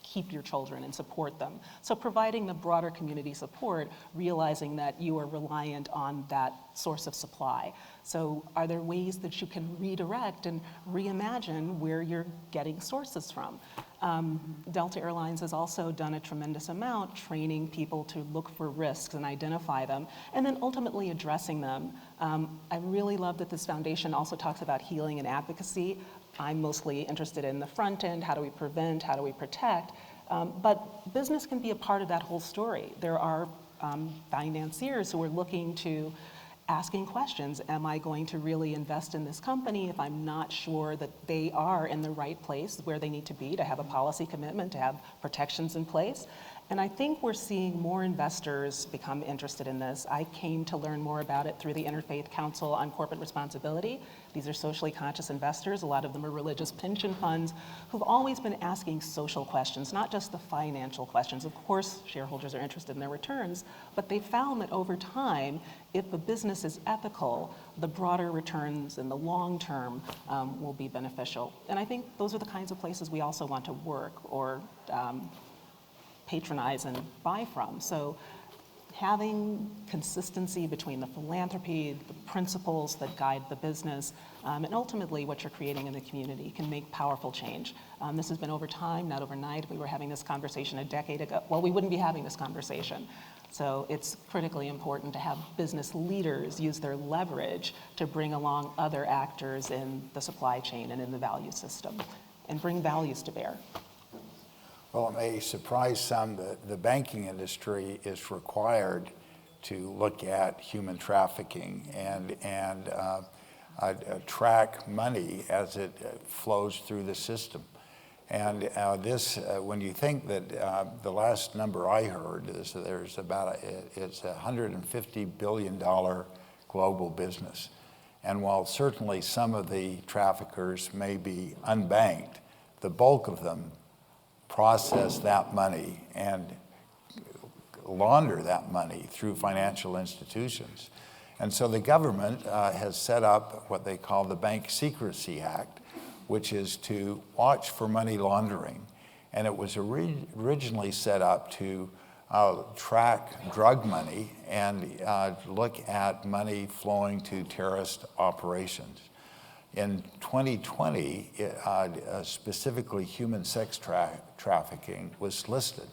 keep your children and support them. So providing the broader community support, realizing that you are reliant on that source of supply. So are there ways that you can redirect and reimagine where you're getting sources from? Delta Airlines has also done a tremendous amount training people to look for risks and identify them, and then ultimately addressing them. I really love that this foundation also talks about healing and advocacy. I'm mostly interested in the front end, how do we prevent, how do we protect, but business can be a part of that whole story. There are financiers who are looking to asking questions. Am I going to really invest in this company if I'm not sure that they are in the right place where they need to be to have a policy commitment, to have protections in place? And I think we're seeing more investors become interested in this. I came to learn more about it through the Interfaith Council on Corporate Responsibility. These are socially conscious investors. A lot of them are religious pension funds who've always been asking social questions, not just the financial questions. Of course, shareholders are interested in their returns, but they found that over time, if a business is ethical, the broader returns in the long term will be beneficial. And I think those are the kinds of places we also want to work or patronize and buy from. So having consistency between the philanthropy, the principles that guide the business, and ultimately what you're creating in the community can make powerful change. This has been over time, not overnight. If we were having this conversation a decade ago, well, we wouldn't be having this conversation. So it's critically important to have business leaders use their leverage to bring along other actors in the supply chain and in the value system and bring values to bear. Well, it may surprise some that the banking industry is required to look at human trafficking and track money as it flows through the system. And when you think that the last number I heard is that there's it's a $150 billion global business. And while certainly some of the traffickers may be unbanked, the bulk of them process that money and launder that money through financial institutions. And so the government has set up what they call the Bank Secrecy Act, which is to watch for money laundering. And it was originally set up to track drug money and look at money flowing to terrorist operations. In 2020, specifically human sex trafficking was listed.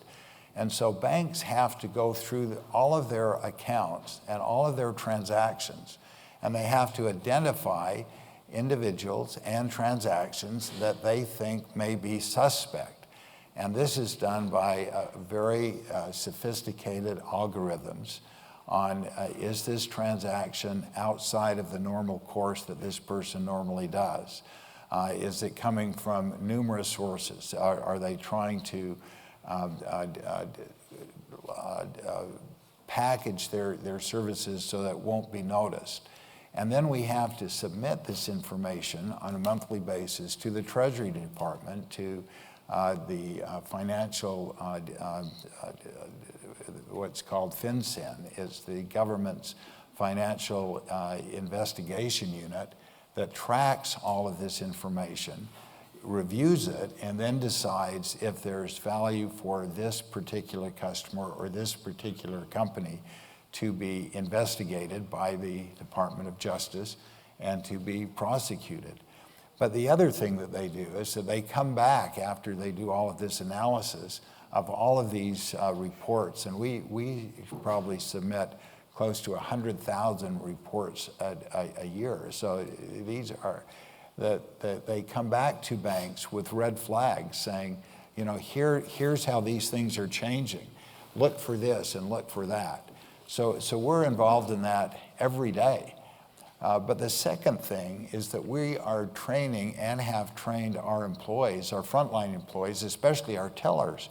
And so banks have to go through all of their accounts and all of their transactions, and they have to identify individuals and transactions that they think may be suspect. And this is done by very sophisticated algorithms on is this transaction outside of the normal course that this person normally does? Is it coming from numerous sources? Are they trying to package their services so that it won't be noticed? And then we have to submit this information on a monthly basis to the Treasury Department, to the financial, what's called FinCEN, is the government's financial investigation unit that tracks all of this information, reviews it, and then decides if there's value for this particular customer or this particular company to be investigated by the Department of Justice and to be prosecuted. But the other thing that they do is that they come back after they do all of this analysis of all of these reports, and we probably submit close to 100,000 reports a year. So these are, that they come back to banks with red flags saying, you know, here's how these things are changing. Look for this and look for that. So we're involved in that every day. But the second thing is that we are training and have trained our employees, our frontline employees, especially our tellers,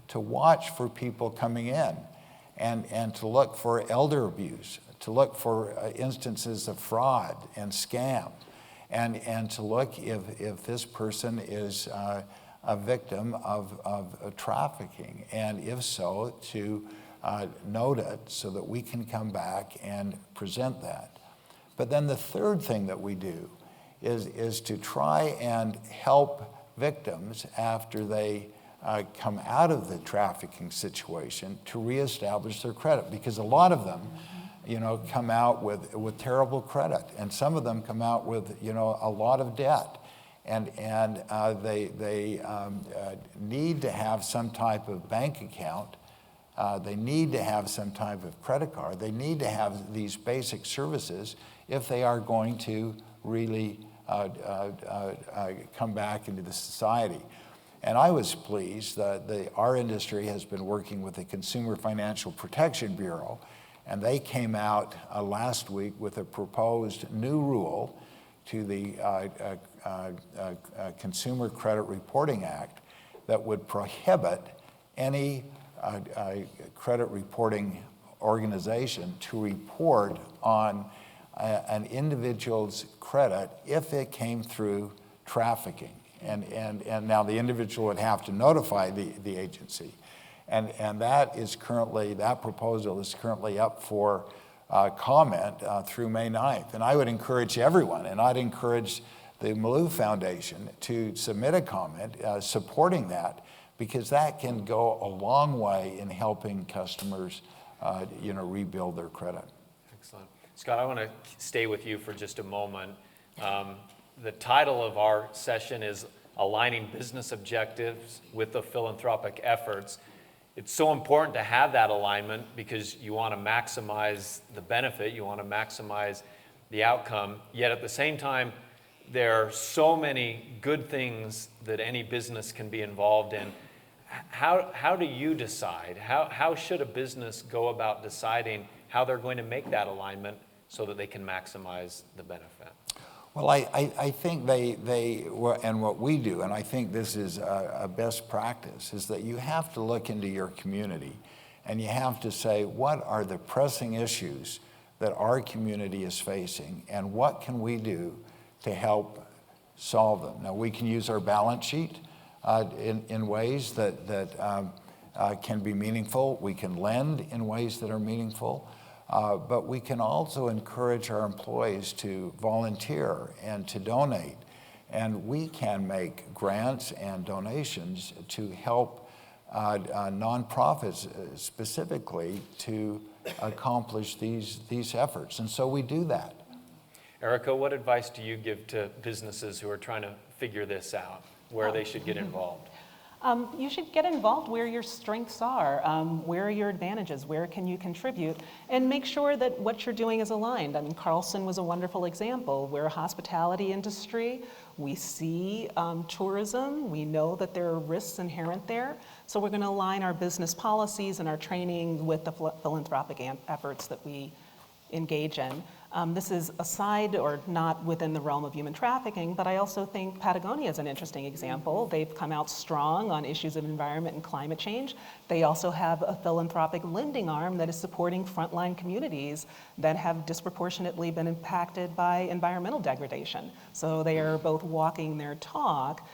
to watch for people coming in and to look for elder abuse, to look for instances of fraud and scam, and to look if this person is a victim of trafficking, and if so, to note it so that we can come back and present that. But then the third thing that we do is to try and help victims after they come out of the trafficking situation to reestablish their credit, because a lot of them, you know, come out with terrible credit, and some of them come out with, you know, a lot of debt, and they need to have some type of bank account. They need to have some type of credit card. They need to have these basic services if they are going to really come back into the society. And I was pleased that our industry has been working with the Consumer Financial Protection Bureau, and they came out last week with a proposed new rule to the Consumer Credit Reporting Act that would prohibit any credit reporting organization to report on an individual's credit if it came through trafficking. And now the individual would have to notify the agency. And that is currently, that proposal is currently up for comment through May 9th. And I would encourage everyone, and I'd encourage the Malouf Foundation to submit a comment supporting that, because that can go a long way in helping customers you know, rebuild their credit. Excellent. Scott, I want to stay with you for just a moment. The title of our session is Aligning Business Objectives with the Philanthropic Efforts. It's so important to have that alignment because you want to maximize the benefit, you want to maximize the outcome, yet at the same time, there are so many good things that any business can be involved in. How do you decide? How should a business go about deciding how they're going to make that alignment so that they can maximize the benefit? Well, I think and what we do, and I think this is a best practice, is that you have to look into your community and you have to say, what are the pressing issues that our community is facing, and what can we do to help solve them? Now, we can use our balance sheet in ways that can be meaningful. We can lend in ways that are meaningful. But we can also encourage our employees to volunteer and to donate. And we can make grants and donations to help nonprofits specifically to accomplish these efforts. And so we do that. Erika, what advice do you give to businesses who are trying to figure this out, where they should get involved? You should get involved where your strengths are, where are your advantages, where can you contribute, and make sure that what you're doing is aligned. I mean, Carlson was a wonderful example. We're a hospitality industry. We see tourism. We know that there are risks inherent there. So we're going to align our business policies and our training with the philanthropic efforts that we engage in. This is aside or not within the realm of human trafficking, but I also think Patagonia is an interesting example. They've come out strong on issues of environment and climate change. They also have a philanthropic lending arm that is supporting frontline communities that have disproportionately been impacted by environmental degradation. So they are both walking their talk,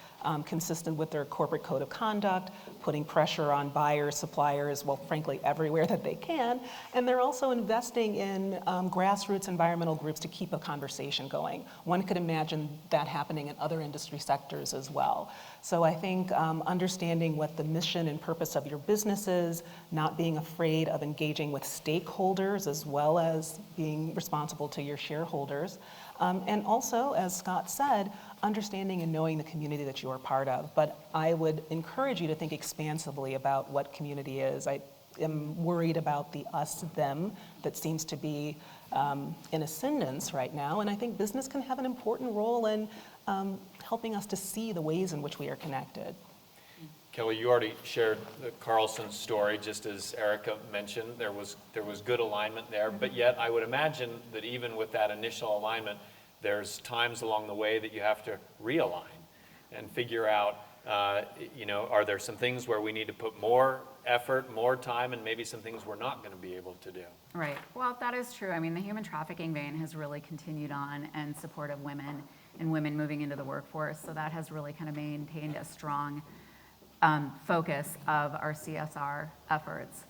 consistent with their corporate code of conduct, putting pressure on buyers, suppliers, well, frankly, everywhere that they can. And they're also investing in grassroots environmental environmental groups to keep a conversation going. One could imagine that happening in other industry sectors as well. So I think understanding what the mission and purpose of your business is, not being afraid of engaging with stakeholders as well as being responsible to your shareholders. And also, as Scott said, understanding and knowing the community that you are part of. But I would encourage you to think expansively about what community is. I am worried about the us-them that seems to be in ascendance right now. And I think business can have an important role in helping us to see the ways in which we are connected. Kelly, you already shared the Carlson story, just as Erika mentioned. There was good alignment there, but yet I would imagine that even with that initial alignment, there's times along the way that you have to realign and figure out, are there some things where we need to put more effort, more time, and maybe some things we're not going to be able to do. Right. Well, that is true. I mean, the human trafficking vein has really continued on in support of women and women moving into the workforce. So that has really kind of maintained a strong focus of our CSR efforts,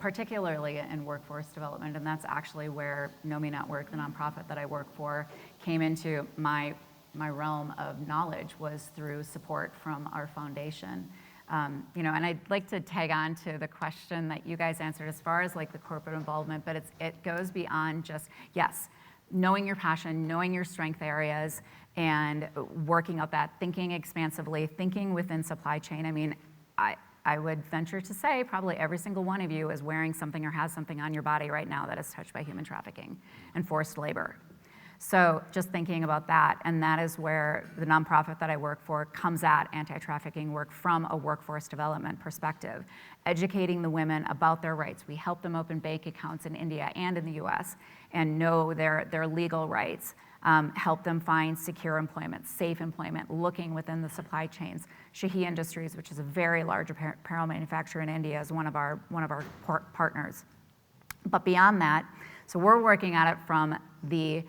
particularly in workforce development. And that's actually where NOMI Network, the nonprofit that I work for, came into my realm of knowledge, was through support from our foundation. And I'd like to tag on to the question that you guys answered as far as like the corporate involvement, but it goes beyond just, yes, knowing your passion, knowing your strength areas, and working out that, thinking expansively, thinking within supply chain. I mean, I would venture to say probably every single one of you is wearing something or has something on your body right now that is touched by human trafficking and forced labor. So just thinking about that, and that is where the nonprofit that I work for comes at anti-trafficking work from a workforce development perspective, educating the women about their rights. We help them open bank accounts in India and in the US and know their legal rights, help them find secure employment, safe employment, looking within the supply chains. Shahi Industries, which is a very large apparel manufacturer in India, is one of our partners. But beyond that, so we're working at it from the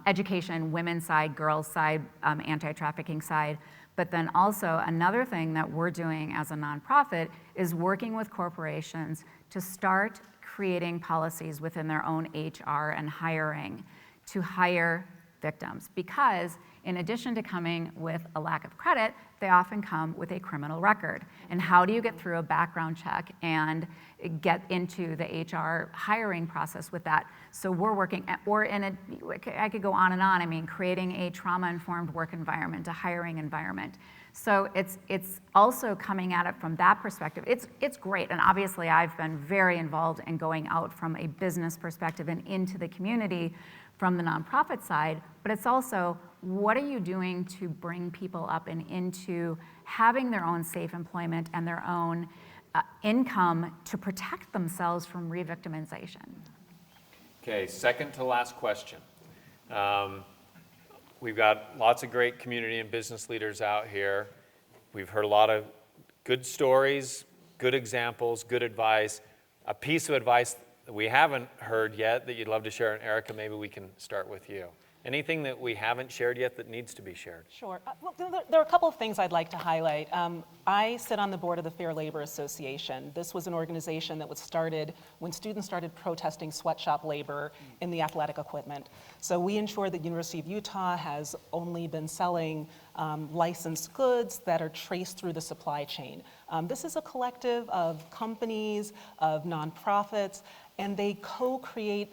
education, women's side, girls' side, anti-trafficking side. But then also another thing that we're doing as a nonprofit is working with corporations to start creating policies within their own HR and hiring to hire victims. Because in addition to coming with a lack of credit, they often come with a criminal record. And how do you get through a background check and get into the HR hiring process with that? So we're working, I could go on and on. I mean, creating a trauma-informed work environment, a hiring environment. So it's also coming at it from that perspective. It's great, and obviously I've been very involved in going out from a business perspective and into the community from the nonprofit side, but it's also, what are you doing to bring people up and into having their own safe employment and their own income to protect themselves from revictimization? Okay, second to last question. We've got lots of great community and business leaders out here. We've heard a lot of good stories, good examples, good advice. A piece of advice that we haven't heard yet that you'd love to share, and Erika, maybe we can start with you. Anything that we haven't shared yet that needs to be shared? Sure. Well, there are a couple of things I'd like to highlight. I sit on the board of the Fair Labor Association. This was an organization that was started when students started protesting sweatshop labor in the athletic equipment. So we ensure that University of Utah has only been selling licensed goods that are traced through the supply chain. This is a collective of companies, of nonprofits, and they co-create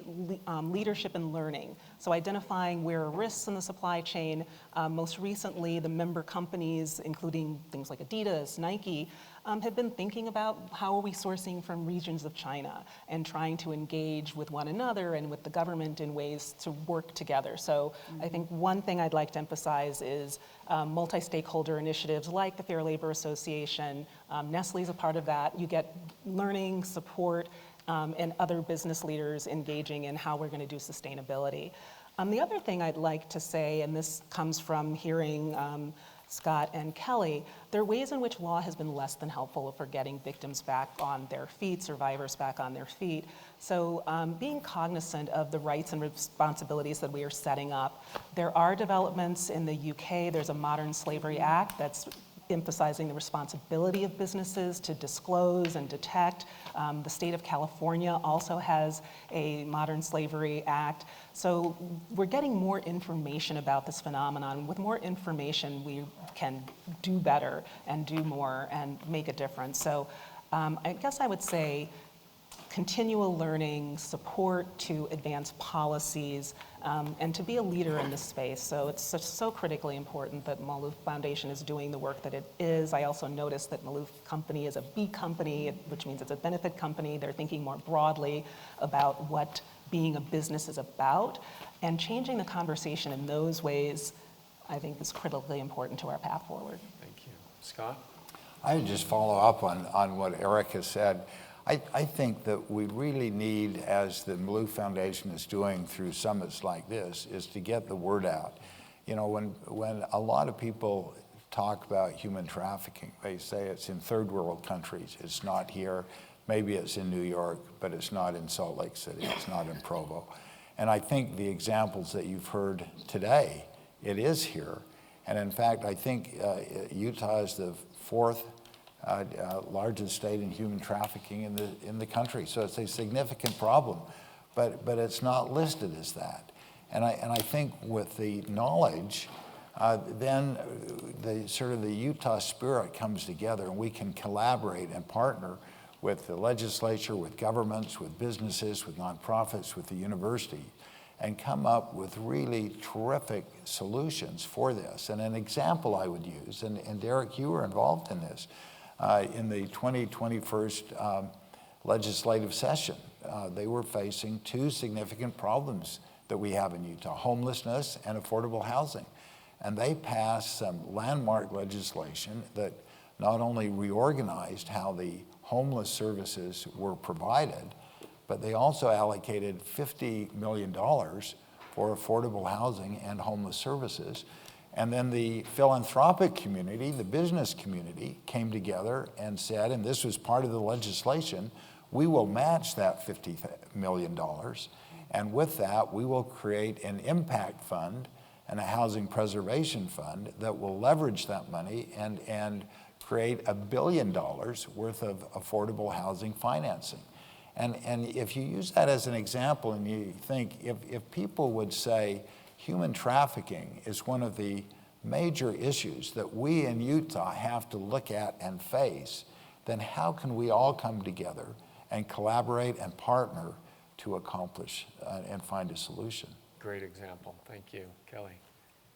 leadership and learning. So identifying where are risks in the supply chain. Most recently, the member companies, including things like Adidas, Nike, have been thinking about how are we sourcing from regions of China and trying to engage with one another and with the government in ways to work together. So I think one thing I'd like to emphasize is multi-stakeholder initiatives like the Fair Labor Association. Nestle's a part of that. You get learning, support, and other business leaders engaging in how we're going to do sustainability. The other thing I'd like to say, and this comes from hearing Scott and Kelly, there are ways in which law has been less than helpful for getting victims back on their feet, survivors back on their feet. So being cognizant of the rights and responsibilities that we are setting up. There are developments in the UK. There's a Modern Slavery Act that's emphasizing the responsibility of businesses to disclose and detect. The state of California also has a Modern Slavery Act. So we're getting more information about this phenomenon. With more information, we can do better and do more and make a difference. So I guess I would say continual learning, support to advance policies, and to be a leader in this space. So it's so critically important that Malouf Foundation is doing the work that it is. I also noticed that Malouf Company is a B company, which means it's a benefit company. They're thinking more broadly about what being a business is about, and changing the conversation in those ways, I think, is critically important to our path forward. Thank you. Scott? I would just follow up on what Erika said. I think that we really need, as the Malouf Foundation is doing through summits like this, is to get the word out. You know, when a lot of people talk about human trafficking, they say it's in third world countries, it's not here, maybe it's in New York, but it's not in Salt Lake City, it's not in Provo. And I think the examples that you've heard today, it is here. And in fact, I think Utah is the fourth largest state in human trafficking in the country. So it's a significant problem, but it's not listed as that. And I think with the knowledge, then the sort of the Utah spirit comes together, and we can collaborate and partner with the legislature, with governments, with businesses, with nonprofits, with the university, and come up with really terrific solutions for this. And an example I would use, and Derek, you were involved in this, in the 2021 legislative session, they were facing two significant problems that we have in Utah: homelessness and affordable housing. And they passed some landmark legislation that not only reorganized how the homeless services were provided, but they also allocated $50 million for affordable housing and homeless services. And then the philanthropic community, the business community, came together and said, and this was part of the legislation, we will match that $50 million. And with that, we will create an impact fund and a housing preservation fund that will leverage that money and create $1 billion worth of affordable housing financing. And if you use that as an example and you think, if people would say, human trafficking is one of the major issues that we in Utah have to look at and face, then how can we all come together and collaborate and partner to accomplish and find a solution? Great example. Thank you. Kelly?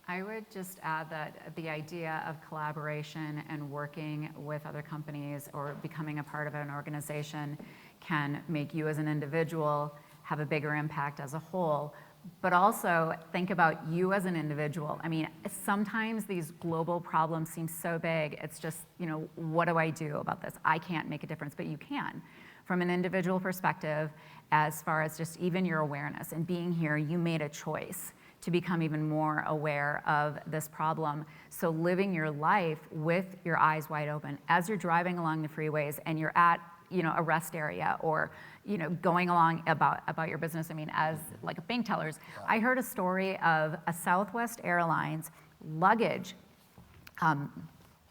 I would just add that the idea of collaboration and working with other companies or becoming a part of an organization can make you as an individual have a bigger impact as a whole, but also think about you as an individual. I mean, sometimes these global problems seem so big, it's just, you know, what do I do about this? I can't make a difference, but you can. From an individual perspective, as far as just even your awareness and being here, you made a choice to become even more aware of this problem. So living your life with your eyes wide open as you're driving along the freeways and you're at, you know, a rest area or, you know, going along about your business. I mean, as like bank tellers, I heard a story of a Southwest Airlines luggage. Oh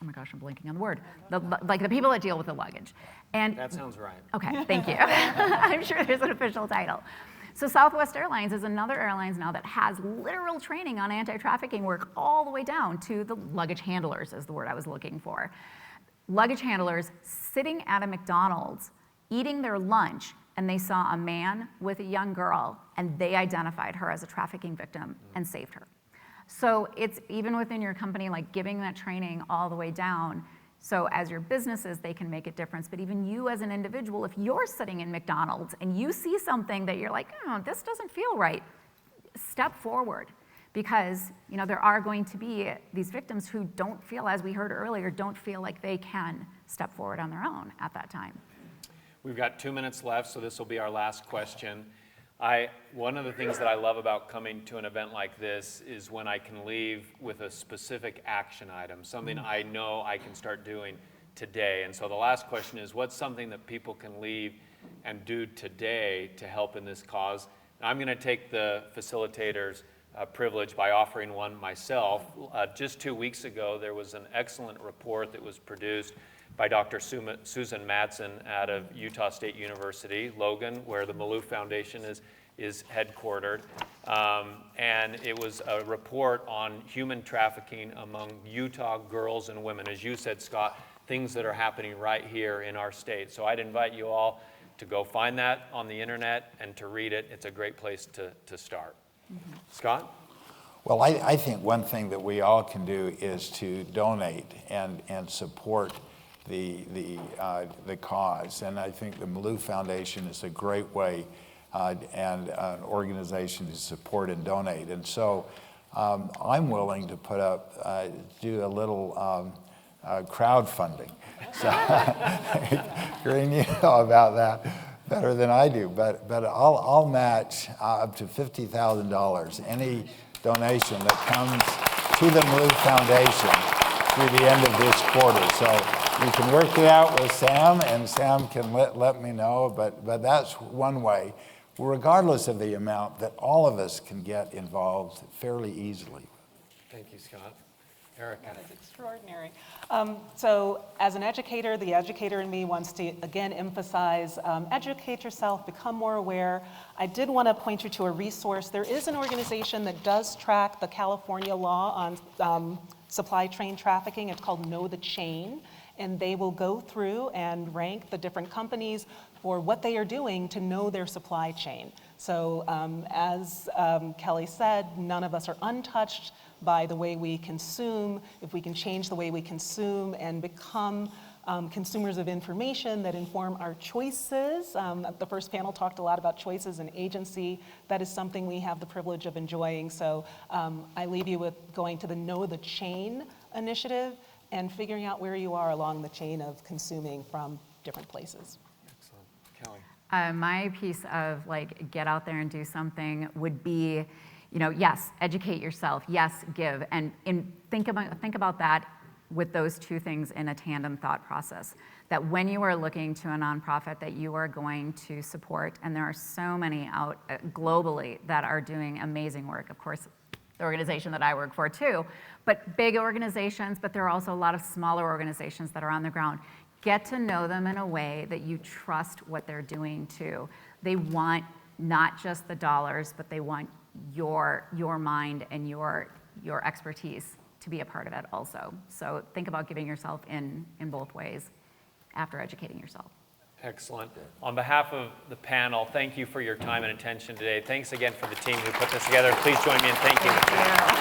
my gosh, I'm blanking on the word. Like the people that deal with the luggage. And that sounds right. Okay, thank you. I'm sure there's an official title. So Southwest Airlines is another airlines now that has literal training on anti-trafficking work all the way down to the luggage handlers is the word I was looking for. Luggage handlers sitting at a McDonald's eating their lunch, and they saw a man with a young girl, and they identified her as a trafficking victim and saved her. So it's even within your company, like giving that training all the way down. So as your businesses, they can make a difference. But even you as an individual, if you're sitting in McDonald's and you see something that you're like, oh, this doesn't feel right, step forward. Because, you know, there are going to be these victims who don't feel, as we heard earlier, don't feel like they can step forward on their own at that time. We've got 2 minutes left, so this will be our last question. One of the things that I love about coming to an event like this is when I can leave with a specific action item, something I know I can start doing today. And so the last question is, what's something that people can leave and do today to help in this cause? And I'm going to take the facilitators privilege by offering one myself. Just 2 weeks ago, there was an excellent report that was produced by Dr. Susan Madsen out of Utah State University, Logan, where the Malouf Foundation is headquartered. And it was a report on human trafficking among Utah girls and women. As you said, Scott, things that are happening right here in our state. So I'd invite you all to go find that on the internet and to read it. It's a great place to start. Mm-hmm. Scott? Well, I think one thing that we all can do is to donate and support the cause. And I think the Malouf Foundation is a great way and an organization to support and donate. And so I'm willing to put up, do a little crowdfunding. So, Green, you know about that better than I do, but I'll match up to $50,000 any donation that comes to the Malouf Foundation through the end of this quarter. So you can work it out with Sam, and Sam can let me know, but that's one way, regardless of the amount, that all of us can get involved fairly easily. Thank you, Scott. Erika. That is extraordinary. So as an educator, the educator in me wants to again emphasize, educate yourself, become more aware. I did want to point you to a resource. There is an organization that does track the California law on supply chain trafficking. It's called Know the Chain, and they will go through and rank the different companies for what they are doing to know their supply chain. So as Kelly said, none of us are untouched by the way we consume. If we can change the way we consume and become consumers of information that inform our choices. The first panel talked a lot about choices and agency. That is something we have the privilege of enjoying. So I leave you with going to the Know the Chain initiative and figuring out where you are along the chain of consuming from different places. Excellent. Kelly? My piece of like get out there and do something would be, you know, yes, educate yourself, yes, give, and think about that with those two things in a tandem thought process. That when you are looking to a nonprofit that you are going to support, and there are so many out globally that are doing amazing work, of course, the organization that I work for too, but big organizations, but there are also a lot of smaller organizations that are on the ground. Get to know them in a way that you trust what they're doing too. They want not just the dollars, but they want your mind and your expertise to be a part of it also. So think about giving yourself in both ways after educating yourself. Excellent. On behalf of the panel, thank you for your time and attention today. Thanks again for the team who put this together. Please join me in thanking the panel.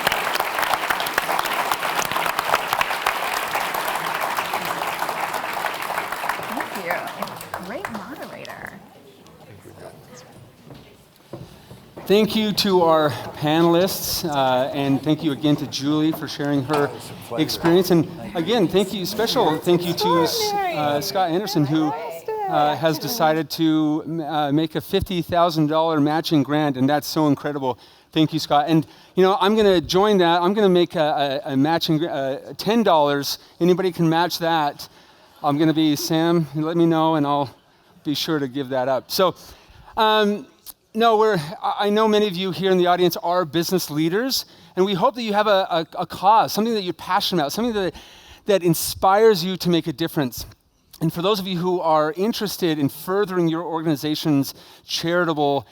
Thank you. Great moderator. Thank you to our panelists, and thank you again to Julie for sharing her experience. And again, special thank you to Scott Anderson, who has decided to make a $50,000 matching grant, and that's so incredible. Thank you, Scott. And you know, I'm going to join that. I'm going to make a matching $10. Anybody can match that. I'm going to be Sam. Let me know, and I'll be sure to give that up. So. No, I know many of you here in the audience are business leaders, and we hope that you have a cause, something that you're passionate about, something that inspires you to make a difference. And for those of you who are interested in furthering your organization's charitable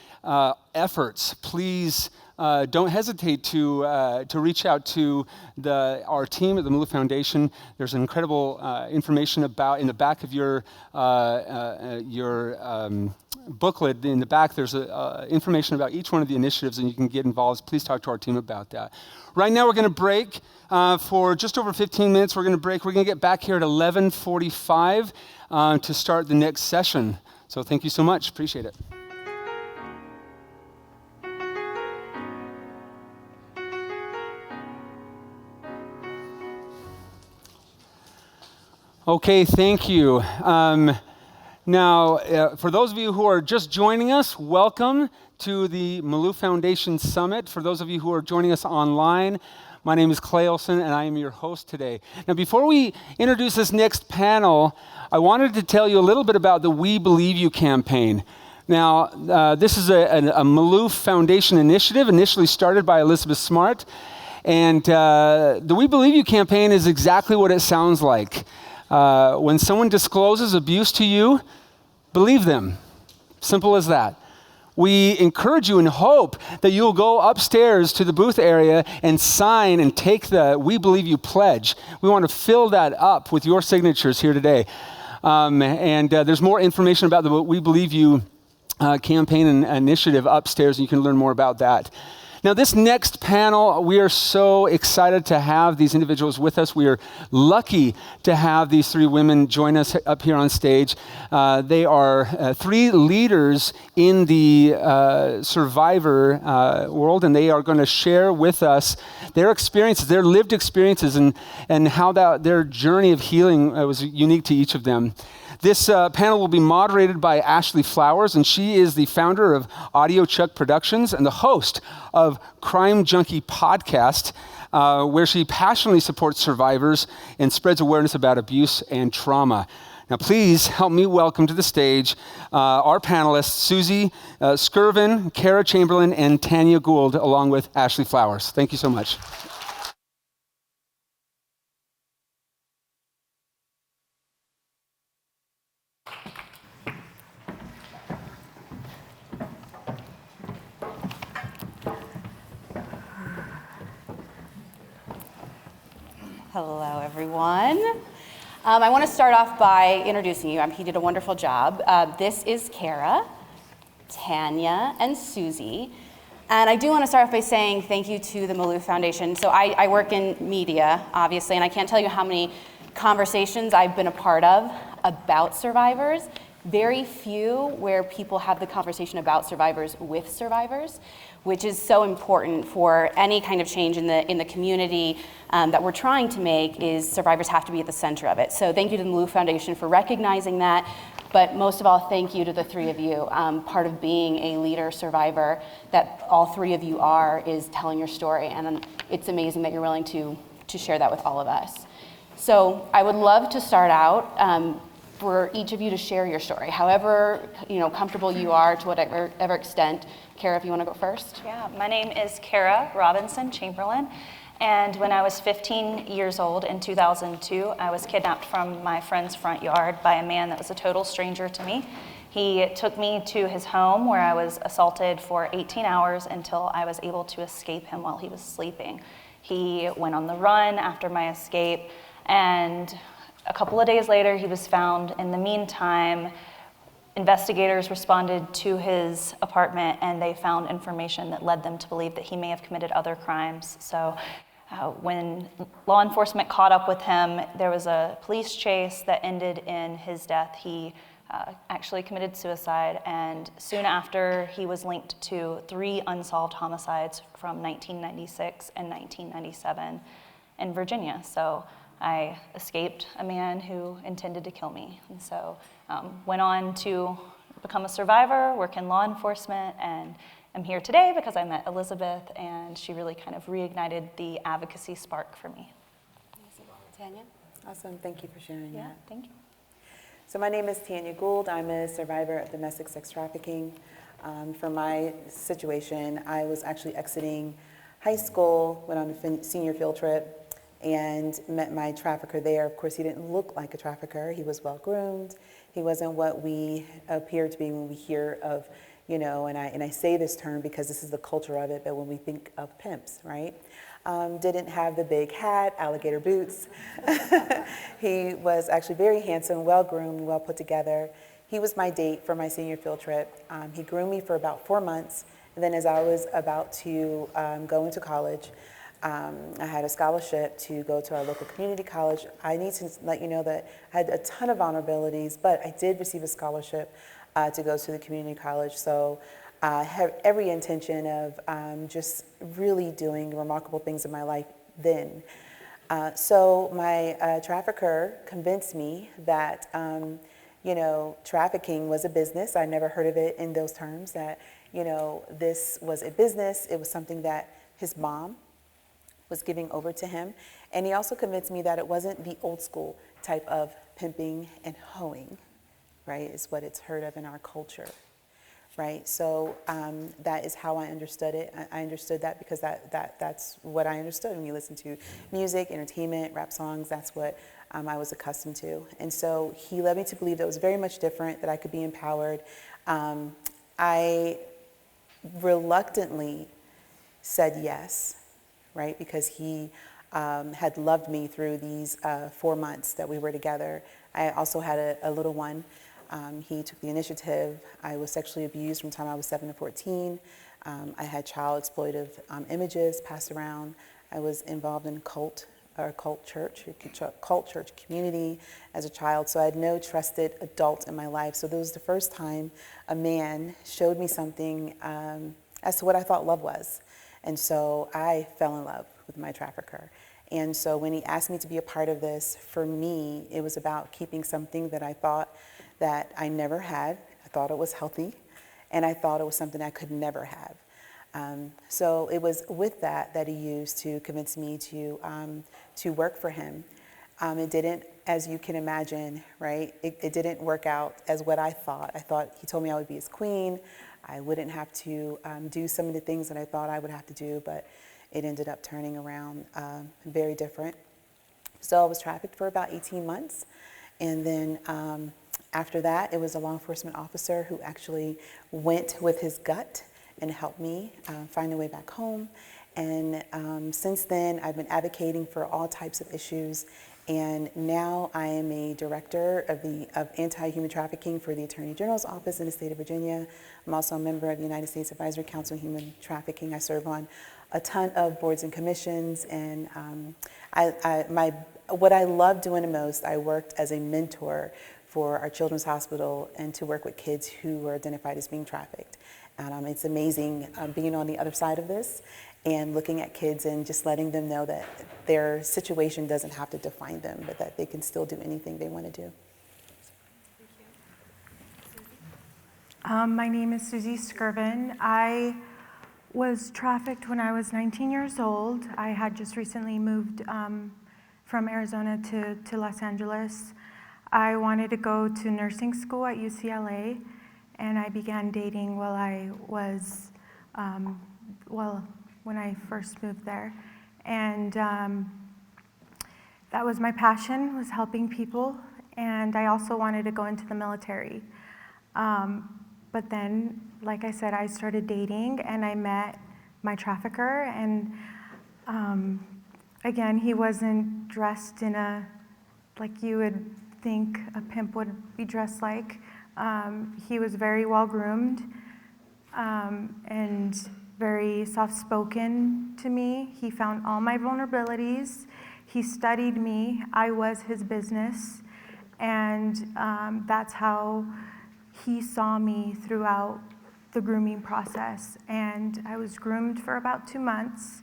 efforts, please don't hesitate to reach out to our team at the Malouf Foundation. There's incredible information in the back of your booklet. In the back, there's information about each one of the initiatives, and you can get involved. Please talk to our team about that. Right now, we're going to break for just over 15 minutes. We're going to break. We're going to get back here at 11:45 to start the next session. So thank you so much. Appreciate it. Okay, thank you. Now, for those of you who are just joining us, welcome to the Malouf Foundation Summit. For those of you who are joining us online, my name is Clay Olson, and I am your host today. Now, before we introduce this next panel, I wanted to tell you a little bit about the We Believe You campaign. Now, this is a Malouf Foundation initiative, initially started by Elizabeth Smart. And the We Believe You campaign is exactly what it sounds like. When someone discloses abuse to you, believe them. Simple as that. We encourage you and hope that you'll go upstairs to the booth area and sign and take the We Believe You pledge. We want to fill that up with your signatures here today. There's more information about the We Believe You campaign and initiative upstairs, and you can learn more about that. Now, this next panel, we are so excited to have these individuals with us. We are lucky to have these three women join us up here on stage. They are three leaders in the survivor world, and they are going to share with us their experiences, their lived experiences, and how their journey of healing was unique to each of them. This panel will be moderated by Ashley Flowers, and she is the founder of Audio Chuck Productions and the host of Crime Junkie Podcast, where she passionately supports survivors and spreads awareness about abuse and trauma. Now, please help me welcome to the stage our panelists, Suzie, Skirvin, Kara Chamberlain, and Tanya Gould, along with Ashley Flowers. Thank you so much. Hello, everyone. I want to start off by introducing you. He did a wonderful job. This is Kara, Tanya, and Suzie. And I do want to start off by saying thank you to the Malouf Foundation. So I work in media, obviously, and I can't tell you how many conversations I've been a part of about survivors. Very few where people have the conversation about survivors with survivors, which is so important for any kind of change in the community that we're trying to make. Is survivors have to be at the center of it. So thank you to the Malouf Foundation for recognizing that, but most of all, thank you to the three of you. Part of being a leader survivor that all three of you are is telling your story, and it's amazing that you're willing to share that with all of us. So I would love to start out for each of you to share your story, however comfortable you are, to whatever extent. Kara, if you want to go first. Yeah, my name is Kara Robinson Chamberlain, and when I was 15 years old in 2002, I was kidnapped from my friend's front yard by a man that was a total stranger to me. He took me to his home where I was assaulted for 18 hours until I was able to escape him while he was sleeping. He went on the run after my escape, and a couple of days later, he was found. In the meantime, investigators responded to his apartment, and they found information that led them to believe that he may have committed other crimes. So when law enforcement caught up with him, there was a police chase that ended in his death. He actually committed suicide, and soon after, he was linked to 3 unsolved homicides from 1996 and 1997 in Virginia. So I escaped a man who intended to kill me. And so went on to become a survivor, work in law enforcement, and I'm here today because I met Elizabeth, and she really kind of reignited the advocacy spark for me. Tanya? Awesome, thank you for sharing that. Thank you. So my name is Tanya Gould. I'm a survivor of domestic sex trafficking. For my situation, I was actually exiting high school, went on a senior field trip, and met my trafficker there. Of course, he didn't look like a trafficker. He was well-groomed. He wasn't what we appear to be when we hear of, and I say this term because this is the culture of it, but when we think of pimps, right? Didn't have the big hat, alligator boots. He was actually very handsome, well-groomed, well put together. He was my date for my senior field trip. He groomed me for about 4 months, and then as I was about to go into college, I had a scholarship to go to our local community college. I need to let you know that I had a ton of vulnerabilities, but I did receive a scholarship to go to the community college. So I have every intention of just really doing remarkable things in my life then. So my trafficker convinced me that, trafficking was a business. I never heard of it in those terms, that, this was a business. It was something that his mom was giving over to him. And he also convinced me that it wasn't the old school type of pimping and hoeing, right, is what it's heard of in our culture, right? So that is how I understood it. I understood that because that's what I understood. When you listen to music, entertainment, rap songs, that's what I was accustomed to. And so he led me to believe that it was very much different, that I could be empowered. I reluctantly said yes, right? Because he had loved me through these 4 months that we were together. I also had a little one. He took the initiative. I was sexually abused from the time I was 7 to 14. I had child exploitive images passed around. I was involved in cult church community as a child. So I had no trusted adult in my life. So this was the first time a man showed me something as to what I thought love was. And so I fell in love with my trafficker. And so when he asked me to be a part of this, for me, it was about keeping something that I thought that I never had. I thought it was healthy, and I thought it was something I could never have. So it was with that he used to convince me to work for him. It didn't, as you can imagine, right? It didn't work out as what I thought. I thought he told me I would be his queen. I wouldn't have to do some of the things that I thought I would have to do, but it ended up turning around very different. So I was trafficked for about 18 months. And then after that, it was a law enforcement officer who actually went with his gut and helped me find a way back home. And since then, I've been advocating for all types of issues. And now I am a director of anti-human trafficking for the Attorney General's office in the state of Virginia. I'm also a member of the United States Advisory Council on Human Trafficking. I serve on a ton of boards and commissions. And what I love doing the most, I worked as a mentor for our children's hospital and to work with kids who were identified as being trafficked. And it's amazing being on the other side of this and looking at kids and just letting them know that their situation doesn't have to define them, but that they can still do anything they want to do. My name is Suzie Skirvin. I was trafficked when I was 19 years old. I had just recently moved from Arizona to Los Angeles. I wanted to go to nursing school at UCLA, and I began dating while I was, when I first moved there. And that was my passion, was helping people. And I also wanted to go into the military. But then, like I said, I started dating and I met my trafficker. And again, he wasn't dressed in like you would think a pimp would be dressed like. He was very well groomed and very soft-spoken to me. He found all my vulnerabilities. He studied me. I was his business. And that's how he saw me throughout the grooming process. And I was groomed for about 2 months.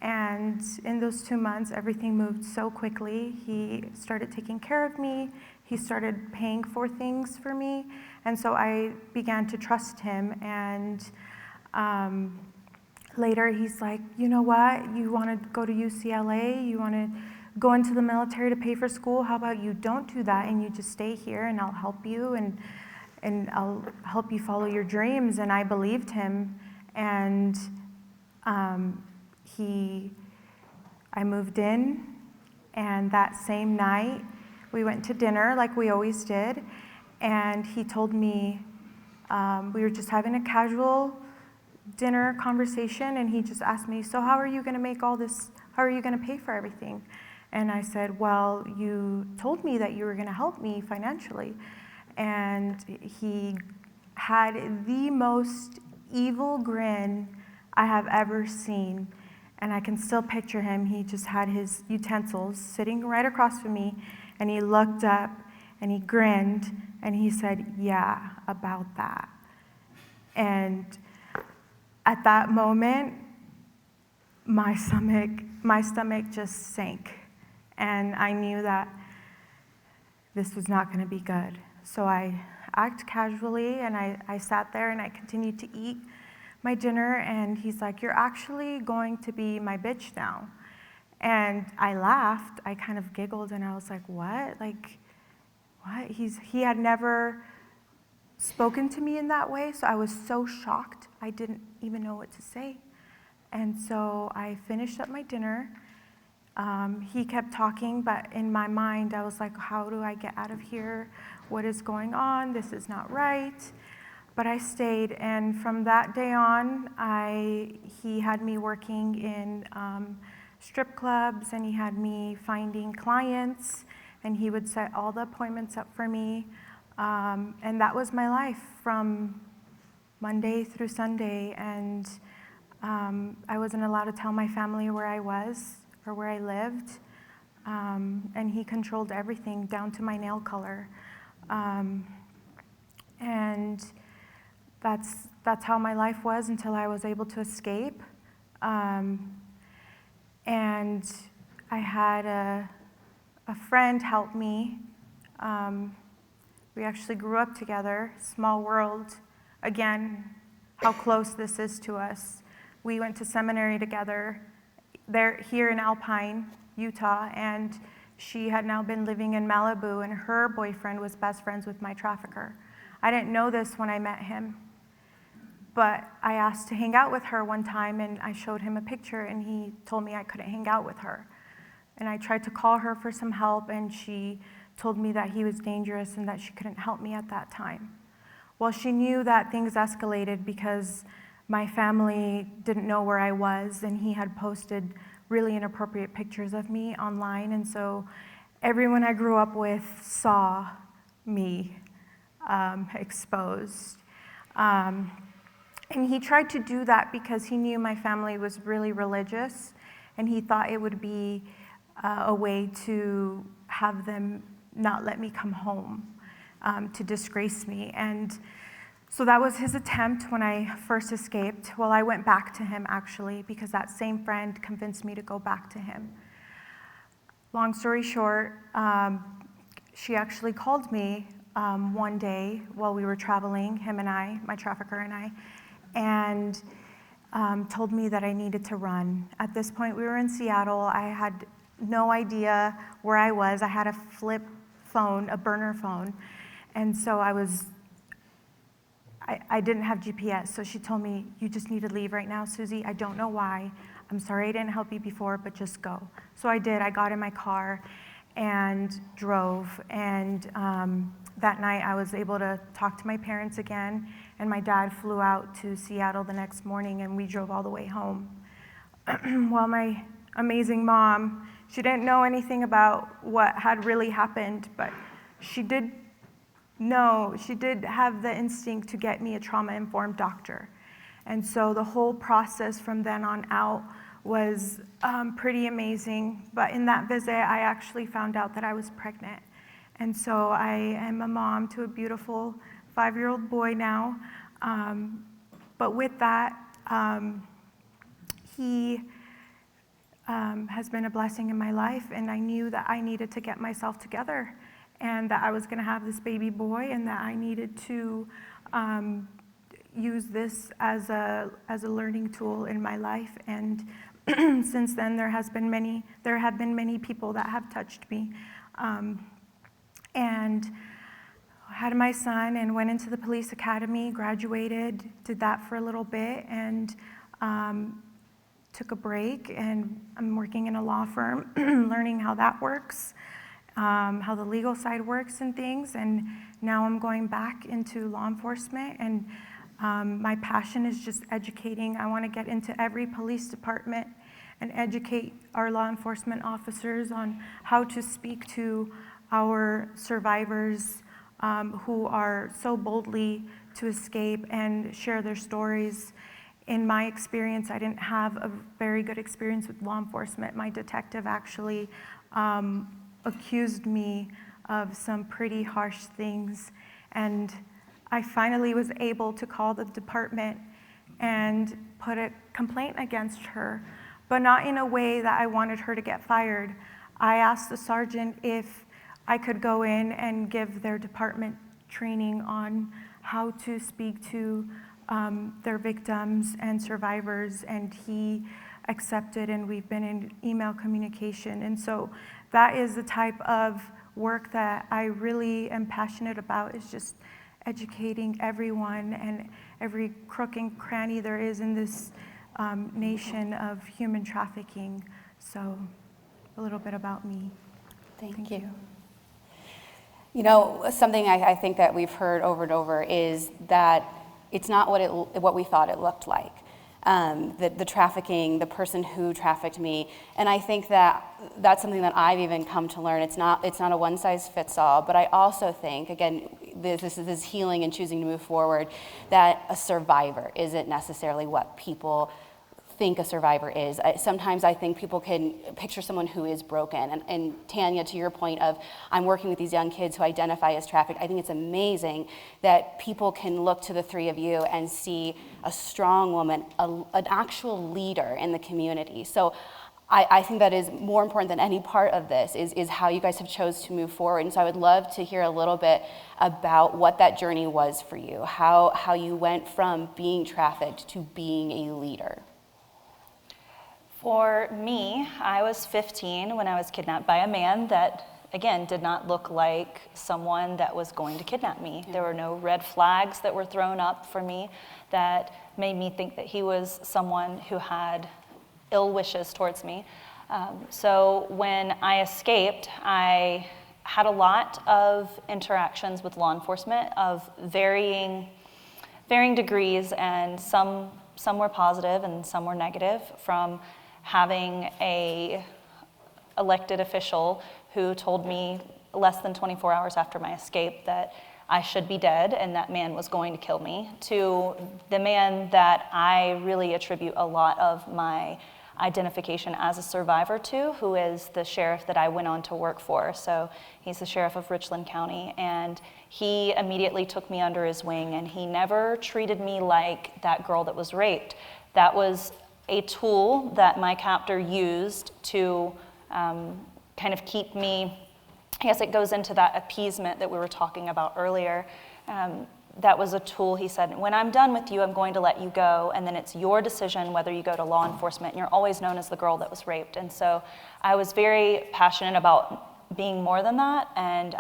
And in those 2 months, everything moved so quickly. He started taking care of me. He started paying for things for me. And so I began to trust him. And later he's like, you know what? You want to go to UCLA? You want to go into the military to pay for school? How about you don't do that and you just stay here and I'll help you and I'll help you follow your dreams. And I believed him. And I moved in, and that same night we went to dinner like we always did, and he told me, we were just having a casual dinner conversation, and he just asked me, so how are you going to make all this, how are you going to pay for everything? And I said, well, you told me that you were going to help me financially. And he had the most evil grin I have ever seen. And I can still picture him. He just had his utensils sitting right across from me, and he looked up and he grinned and he said, yeah, about that. And at that moment, my stomach just sank. And I knew that this was not going to be good. So I acted casually, and I sat there and I continued to eat my dinner, and he's like, you're actually going to be my bitch now. And I laughed, I kind of giggled, and I was like, what? Like, what? He had never spoken to me in that way, so I was so shocked, I didn't even know what to say. And so I finished up my dinner. He kept talking, but in my mind, I was like, how do I get out of here? What is going on? This is not right. But I stayed, and from that day on, he had me working in strip clubs, and he had me finding clients, and he would set all the appointments up for me. And that was my life from Monday through Sunday, and I wasn't allowed to tell my family where I was or where I lived, and he controlled everything down to my nail color. And that's how my life was until I was able to escape. And I had a friend help me. We actually grew up together, small world. Again, how close this is to us. We went to seminary together here in Alpine, Utah, and she had now been living in Malibu, and her boyfriend was best friends with my trafficker. I didn't know this when I met him, but I asked to hang out with her one time, and I showed him a picture, and he told me I couldn't hang out with her. And I tried to call her for some help, and she told me that he was dangerous and that she couldn't help me at that time. Well, she knew that things escalated because my family didn't know where I was, and he had posted really inappropriate pictures of me online, and so everyone I grew up with saw me exposed. And he tried to do that because he knew my family was really religious, and he thought it would be a way to have them not let me come home, to disgrace me. And so that was his attempt when I first escaped. Well, I went back to him, actually, because that same friend convinced me to go back to him. Long story short, she actually called me one day while we were traveling, him and I, my trafficker and I, and told me that I needed to run. At this point, we were in Seattle. I had no idea where I was. I had a flip phone, a burner phone, and so I didn't have GPS, so she told me, you just need to leave right now, Suzie. I don't know why. I'm sorry I didn't help you before, but just go. So I did. I got in my car and drove, and that night I was able to talk to my parents again, and my dad flew out to Seattle the next morning, and we drove all the way home. Well, my amazing mom, she didn't know anything about what had really happened, but she did have the instinct to get me a trauma-informed doctor. And so the whole process from then on out was pretty amazing. But in that visit, I actually found out that I was pregnant. And so I am a mom to a beautiful 5-year-old boy now. But with that, he has been a blessing in my life, and I knew that I needed to get myself together, and that I was going to have this baby boy, and that I needed to use this as a learning tool in my life. And since then, there have been many people that have touched me. And I had my son and went into the police academy, graduated, did that for a little bit, and took a break. And I'm working in a law firm, learning how that works. How the legal side works and things, and now I'm going back into law enforcement, and my passion is just educating. I want to get into every police department and educate our law enforcement officers on how to speak to our survivors who are so boldly to escape and share their stories. In my experience, I didn't have a very good experience with law enforcement. My detective actually accused me of some pretty harsh things, and I finally was able to call the department and put a complaint against her, but not in a way that I wanted her to get fired. I asked the sergeant if I could go in and give their department training on how to speak to their victims and survivors, and he accepted, and we've been in email communication. And so that is the type of work that I really am passionate about, is just educating everyone and every crook and cranny there is in this nation of human trafficking. So a little bit about me. Thank you. You know, something I think that we've heard over and over is that it's not what we thought it looked like. The trafficking, the person who trafficked me, and I think that that's something that I've even come to learn. It's not a one size fits all, but I also think, again, this is healing and choosing to move forward, that a survivor isn't necessarily what people think a survivor is. Sometimes I think people can picture someone who is broken. And Tanya, to your point of, I'm working with these young kids who identify as trafficked, I think it's amazing that people can look to the three of you and see a strong woman, an actual leader in the community. So I think that is more important than any part of this is how you guys have chose to move forward. And so I would love to hear a little bit about what that journey was for you, how you went from being trafficked to being a leader. For me, I was 15 when I was kidnapped by a man that, again, did not look like someone that was going to kidnap me. There were no red flags that were thrown up for me that made me think that he was someone who had ill wishes towards me. So when I escaped, I had a lot of interactions with law enforcement of varying degrees, and some were positive and some were negative, from having a elected official who told me less than 24 hours after my escape that I should be dead and that man was going to kill me, to the man that I really attribute a lot of my identification as a survivor to, who is the sheriff that I went on to work for. So he's the sheriff of Richland County, and he immediately took me under his wing, and he never treated me like that girl that was raped. That was a tool that my captor used to kind of keep me, I guess it goes into that appeasement that we were talking about earlier. That was a tool. He said, when I'm done with you, I'm going to let you go, and then it's your decision whether you go to law enforcement, and you're always known as the girl that was raped. And so I was very passionate about being more than that, and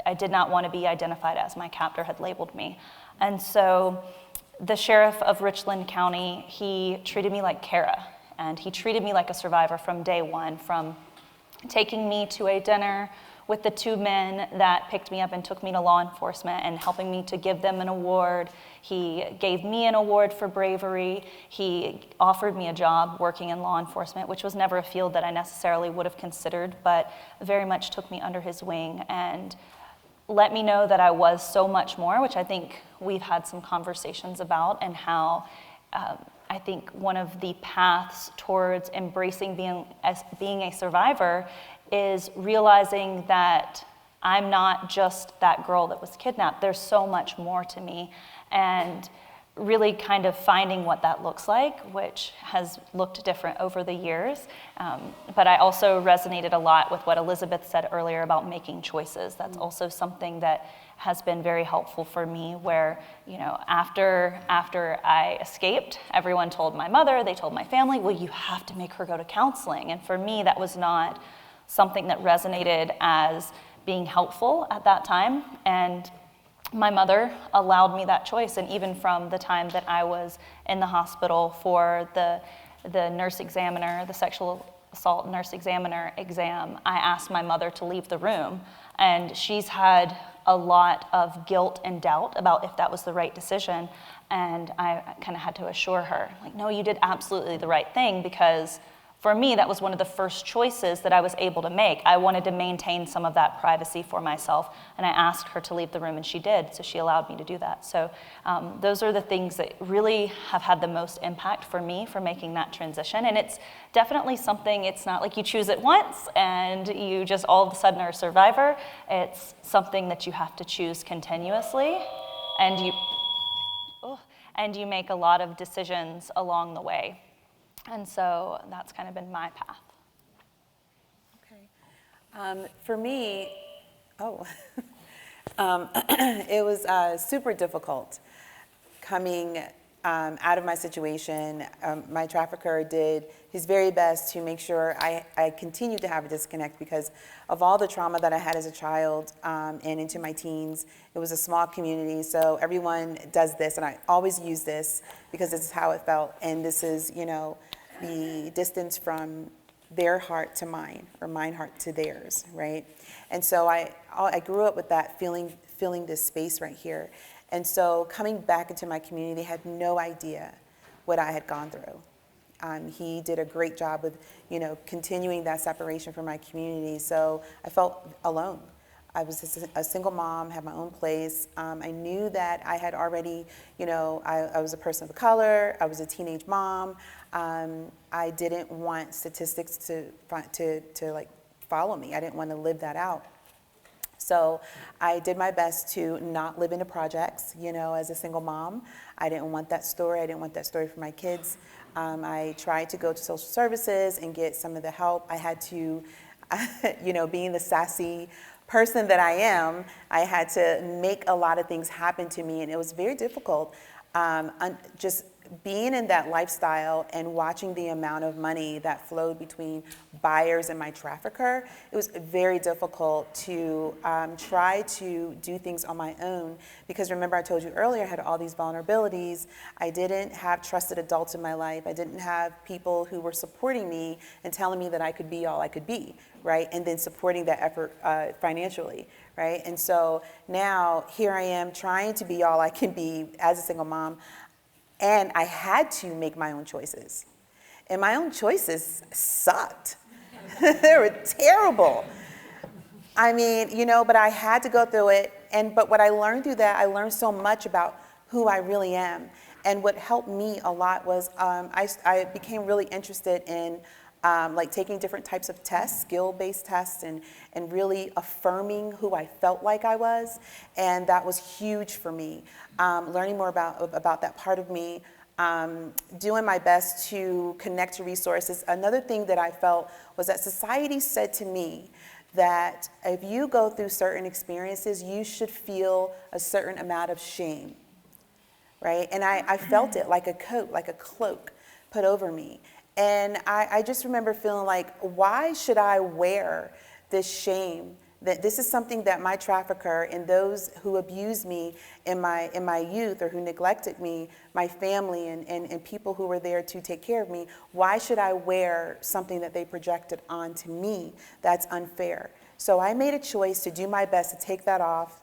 I did not want to be identified as my captor had labeled me. And so the sheriff of Richland County, he treated me like Kara, and he treated me like a survivor from day one, from taking me to a dinner with the two men that picked me up and took me to law enforcement and helping me to give them an award. He gave me an award for bravery. He offered me a job working in law enforcement, which was never a field that I necessarily would have considered, but very much took me under his wing and let me know that I was so much more, which I think we've had some conversations about, and how I think one of the paths towards embracing being a survivor is realizing that I'm not just that girl that was kidnapped. There's so much more to me, and really kind of finding what that looks like, which has looked different over the years. But I also resonated a lot with what Elizabeth said earlier about making choices. That's also something that has been very helpful for me, where, you know, after I escaped, everyone told my mother, they told my family, well, you have to make her go to counseling. And for me, that was not something that resonated as being helpful at that time. And my mother allowed me that choice. And even from the time that I was in the hospital for the nurse examiner, the sexual assault nurse examiner exam, I asked my mother to leave the room. And she's had a lot of guilt and doubt about if that was the right decision. And I kind of had to assure her, like, no, you did absolutely the right thing, because for me, that was one of the first choices that I was able to make. I wanted to maintain some of that privacy for myself, and I asked her to leave the room, and she did, so she allowed me to do that. So those are the things that really have had the most impact for me for making that transition, and it's definitely something, it's not like you choose it once and you just all of a sudden are a survivor. It's something that you have to choose continuously, and you make a lot of decisions along the way. And so that's kind of been my path. Okay. For me, it was super difficult coming out of my situation. My trafficker did his very best to make sure I continued to have a disconnect because of all the trauma that I had as a child and into my teens. It was a small community, so everyone does this, and I always use this because this is how it felt. And this is, you know, the distance from their heart to mine, or mine heart to theirs, right? And so I grew up with that feeling this space right here. And so coming back into my community, they had no idea what I had gone through. He did a great job with, you know, continuing that separation from my community. So I felt alone. I was a single mom, had my own place. I knew that I had already, you know, I was a person of color. I was a teenage mom. I didn't want statistics to like follow me. I didn't want to live that out. So I did my best to not live in the projects, you know, as a single mom. I didn't want that story. I didn't want that story for my kids. I tried to go to social services and get some of the help. I had to, you know, being the sassy person that I am, I had to make a lot of things happen to me, and it was very difficult. Just being in that lifestyle and watching the amount of money that flowed between buyers and my trafficker, it was very difficult to try to do things on my own, because remember I told you earlier I had all these vulnerabilities. I didn't have trusted adults in my life. I didn't have people who were supporting me and telling me that I could be all I could be, right? And then supporting that effort financially, right? And so now here I am trying to be all I can be as a single mom. And I had to make my own choices. And my own choices sucked. They were terrible. I mean, you know, but I had to go through it. But what I learned through that, I learned so much about who I really am. And what helped me a lot was I became really interested in like taking different types of tests, skill-based tests, and really affirming who I felt like I was. And that was huge for me. Learning more about that part of me, doing my best to connect to resources. Another thing that I felt was that society said to me that if you go through certain experiences, you should feel a certain amount of shame, right? And I felt it like a coat, like a cloak put over me. And I just remember feeling like, why should I wear this shame? That this is something that my trafficker and those who abused me in my youth, or who neglected me, my family and people who were there to take care of me, why should I wear something that they projected onto me that's unfair? So I made a choice to do my best to take that off,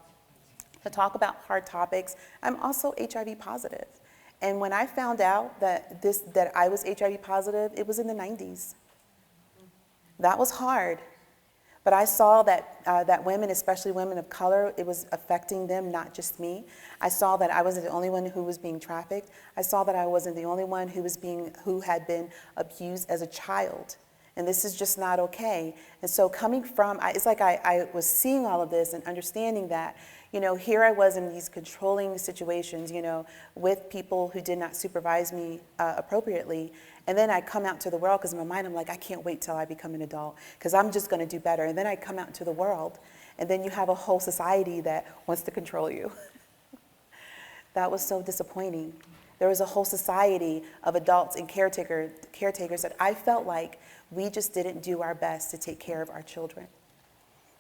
to talk about hard topics. I'm also HIV positive. And when I found out that I was HIV positive, it was in the 90s. That was hard. But I saw that women, especially women of color, it was affecting them, not just me. I saw that I wasn't the only one who was being trafficked. I saw that I wasn't the only one who had been abused as a child. And this is just not okay. And so coming from, it's like I was seeing all of this and understanding that, you know, here I was in these controlling situations, you know, with people who did not supervise me appropriately. And then I come out to the world, because in my mind I'm like, I can't wait till I become an adult, because I'm just going to do better. And then I come out into the world, and then you have a whole society that wants to control you. That was so disappointing. There was a whole society of adults and caretakers that I felt like we just didn't do our best to take care of our children.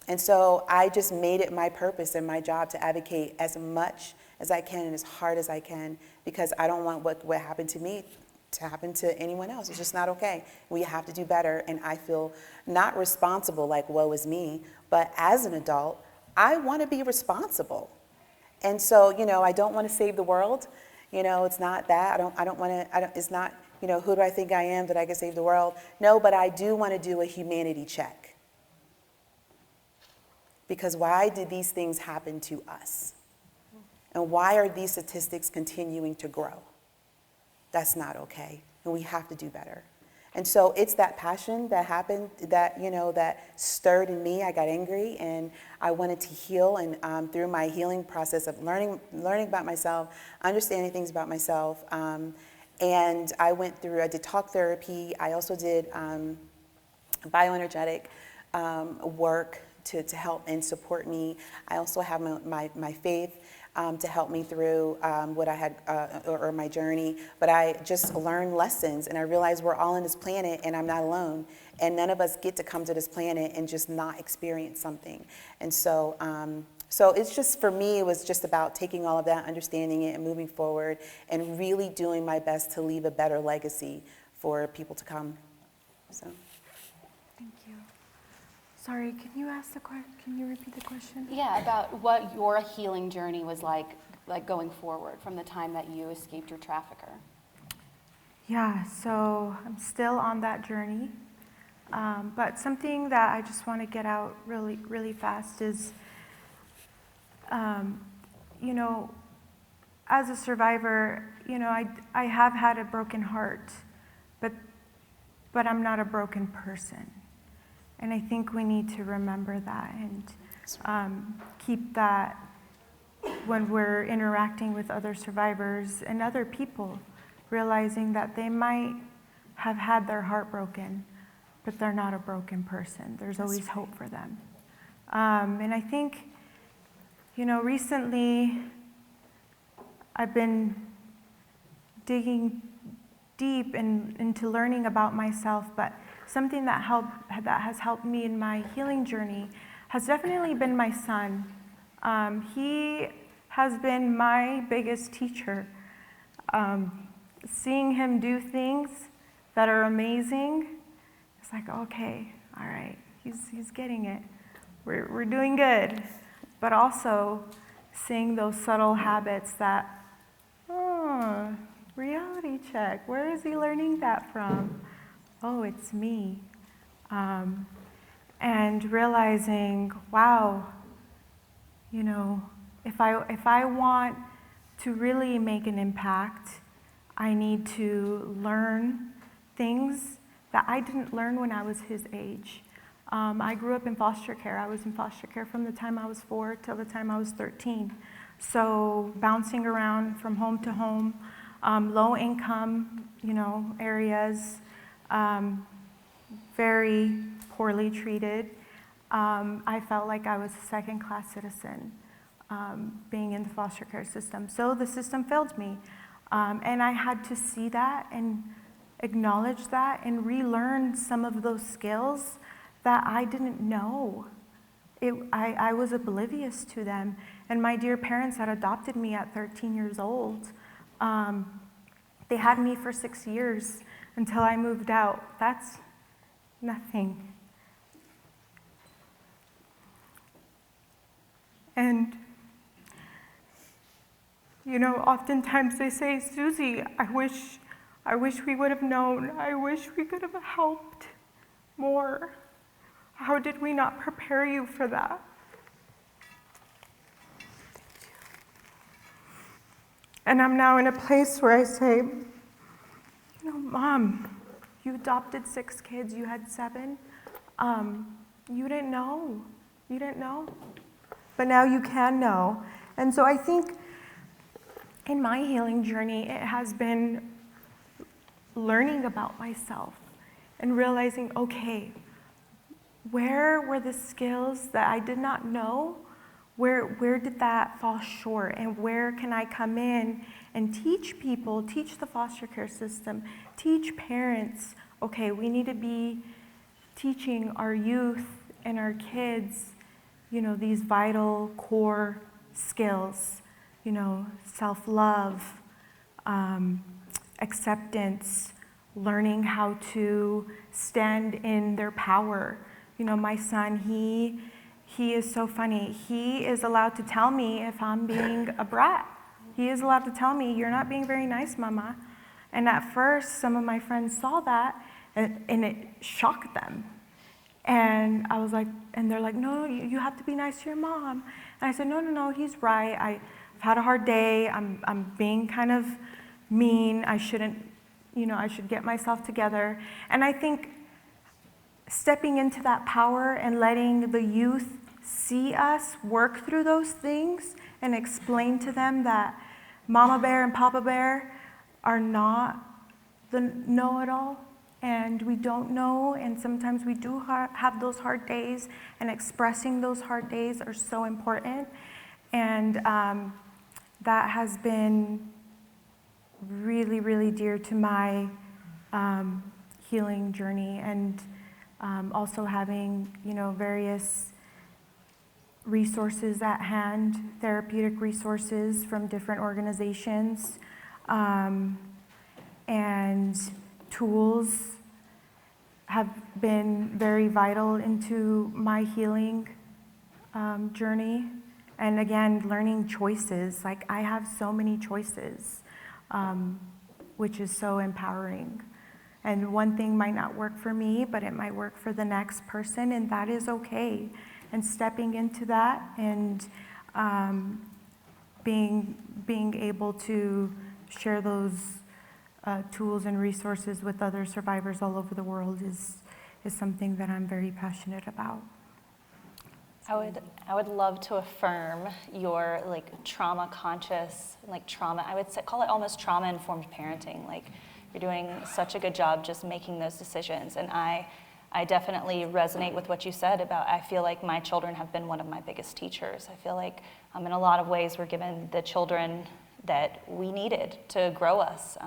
And so I just made it my purpose and my job to advocate as much as I can and as hard as I can, because I don't want what happened to me to happen to anyone else. It's just not okay. We have to do better, and I feel not responsible like woe is me, but as an adult, I want to be responsible. And so, you know, I don't want to save the world. You know, it's not that. I don't want to, it's not, you know, who do I think I am that I can save the world? No, but I do want to do a humanity check. Because why did these things happen to us? And why are these statistics continuing to grow? That's not okay, and we have to do better. And so it's that passion that happened, that, you know, that stirred in me. I got angry, and I wanted to heal, and through my healing process of learning about myself, understanding things about myself, and I did talk therapy. I also did bioenergetic work to help and support me. I also have my faith. to help me through what I had, or my journey. But I just learned lessons, and I realized we're all on this planet, and I'm not alone. And none of us get to come to this planet and just not experience something. And so, so it's just, for me, it was just about taking all of that, understanding it, and moving forward, and really doing my best to leave a better legacy for people to come. So. Thank you. Sorry, can you repeat the question? Yeah, about what your healing journey was like going forward from the time that you escaped your trafficker. Yeah, so I'm still on that journey. But something that I just want to get out really, really fast is, you know, as a survivor, you know, I have had a broken heart, but I'm not a broken person. And I think we need to remember that and keep that when we're interacting with other survivors and other people, realizing that they might have had their heart broken, but they're not a broken person. There's always hope for them. And I think, you know, recently I've been digging deep into learning about myself, but something that has helped me in my healing journey has definitely been my son. He has been my biggest teacher. Seeing him do things that are amazing, it's like, okay, all right, he's getting it. We're doing good. But also seeing those subtle habits that, reality check, where is he learning that from? Oh, it's me. And realizing, wow, you know, if I want to really make an impact, I need to learn things that I didn't learn when I was his age. I grew up in foster care. I was in foster care from the time I was 4 till the time I was 13. So bouncing around from home to home, low income, you know, areas, very poorly treated. I felt like I was a second-class citizen being in the foster care system. So the system failed me. And I had to see that and acknowledge that and relearn some of those skills that I didn't know. I was oblivious to them. And my dear parents had adopted me at 13 years old. They had me for 6 years until I moved out. That's nothing. And, you know, oftentimes they say, Suzie, I wish we would have known. I wish we could have helped more. How did we not prepare you for that? And I'm now in a place where I say, you know, Mom, you adopted 6 kids, you had 7. You didn't know. You didn't know. But now you can know. And so I think in my healing journey, it has been learning about myself and realizing, okay, where were the skills that I did not know? Where did that fall short? And where can I come in and teach people, teach the foster care system, teach parents, okay, we need to be teaching our youth and our kids, you know, these vital core skills, you know, self-love, acceptance, learning how to stand in their power. You know, my son, he is so funny. He is allowed to tell me if I'm being a brat. He is allowed to tell me, you're not being very nice, Mama. And at first, some of my friends saw that, and it shocked them. And I was like, and they're like, no, you have to be nice to your mom. And I said, no, he's right. I've had a hard day. I'm being kind of mean. I shouldn't, you know, I should get myself together. And I think stepping into that power and letting the youth see us work through those things and explain to them that Mama Bear and Papa Bear are not the know-it-all, and we don't know, and sometimes we do have those hard days, and expressing those hard days are so important. And that has been really, really dear to my healing journey, and also having, various resources at hand, therapeutic resources from different organizations, and tools have been very vital into my healing journey. And again, learning choices. Like, I have so many choices, which is so empowering. And one thing might not work for me, but it might work for the next person, and that is okay. And stepping into that and being able to share those tools and resources with other survivors all over the world is something that I'm very passionate about. I would love to affirm your trauma conscious, trauma. I would call it almost trauma informed parenting. You're doing such a good job just making those decisions, and I definitely resonate with what you said about, I feel like my children have been one of my biggest teachers. I feel like in a lot of ways we're given the children that we needed to grow us.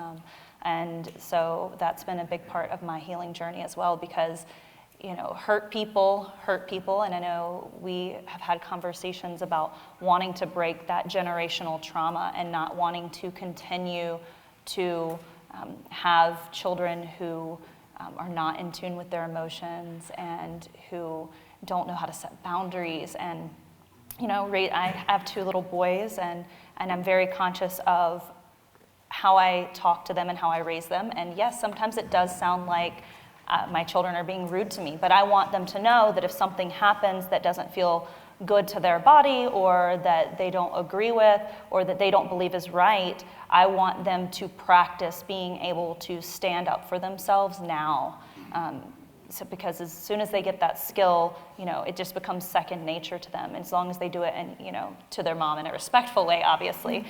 And so that's been a big part of my healing journey as well, because hurt people, and I know we have had conversations about wanting to break that generational trauma and not wanting to continue to have children who are not in tune with their emotions and who don't know how to set boundaries. And I have 2 little boys, and I'm very conscious of how I talk to them and how I raise them. And yes, sometimes it does sound like my children are being rude to me, but I want them to know that if something happens that doesn't feel good to their body, or that they don't agree with, or that they don't believe is right, I want them to practice being able to stand up for themselves now. So because as soon as they get that skill, it just becomes second nature to them. As long as they do it to their mom in a respectful way, obviously,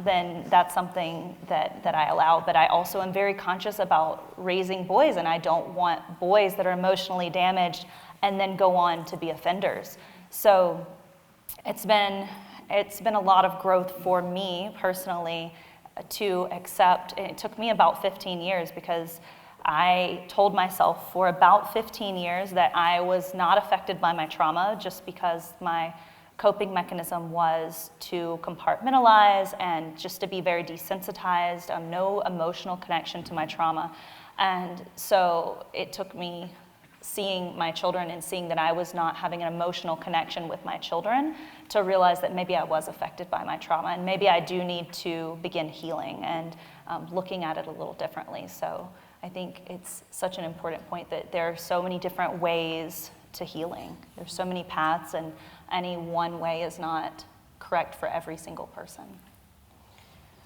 then that's something that I allow. But I also am very conscious about raising boys, and I don't want boys that are emotionally damaged and then go on to be offenders. So it's been a lot of growth for me personally to accept. It took me about 15 years, because I told myself for about 15 years that I was not affected by my trauma, just because my coping mechanism was to compartmentalize and just to be very desensitized, no emotional connection to my trauma. And so it took me seeing my children and seeing that I was not having an emotional connection with my children to realize that maybe I was affected by my trauma, and maybe I do need to begin healing and looking at it a little differently. So I think it's such an important point that there are so many different ways to healing. There's so many paths, and any one way is not correct for every single person.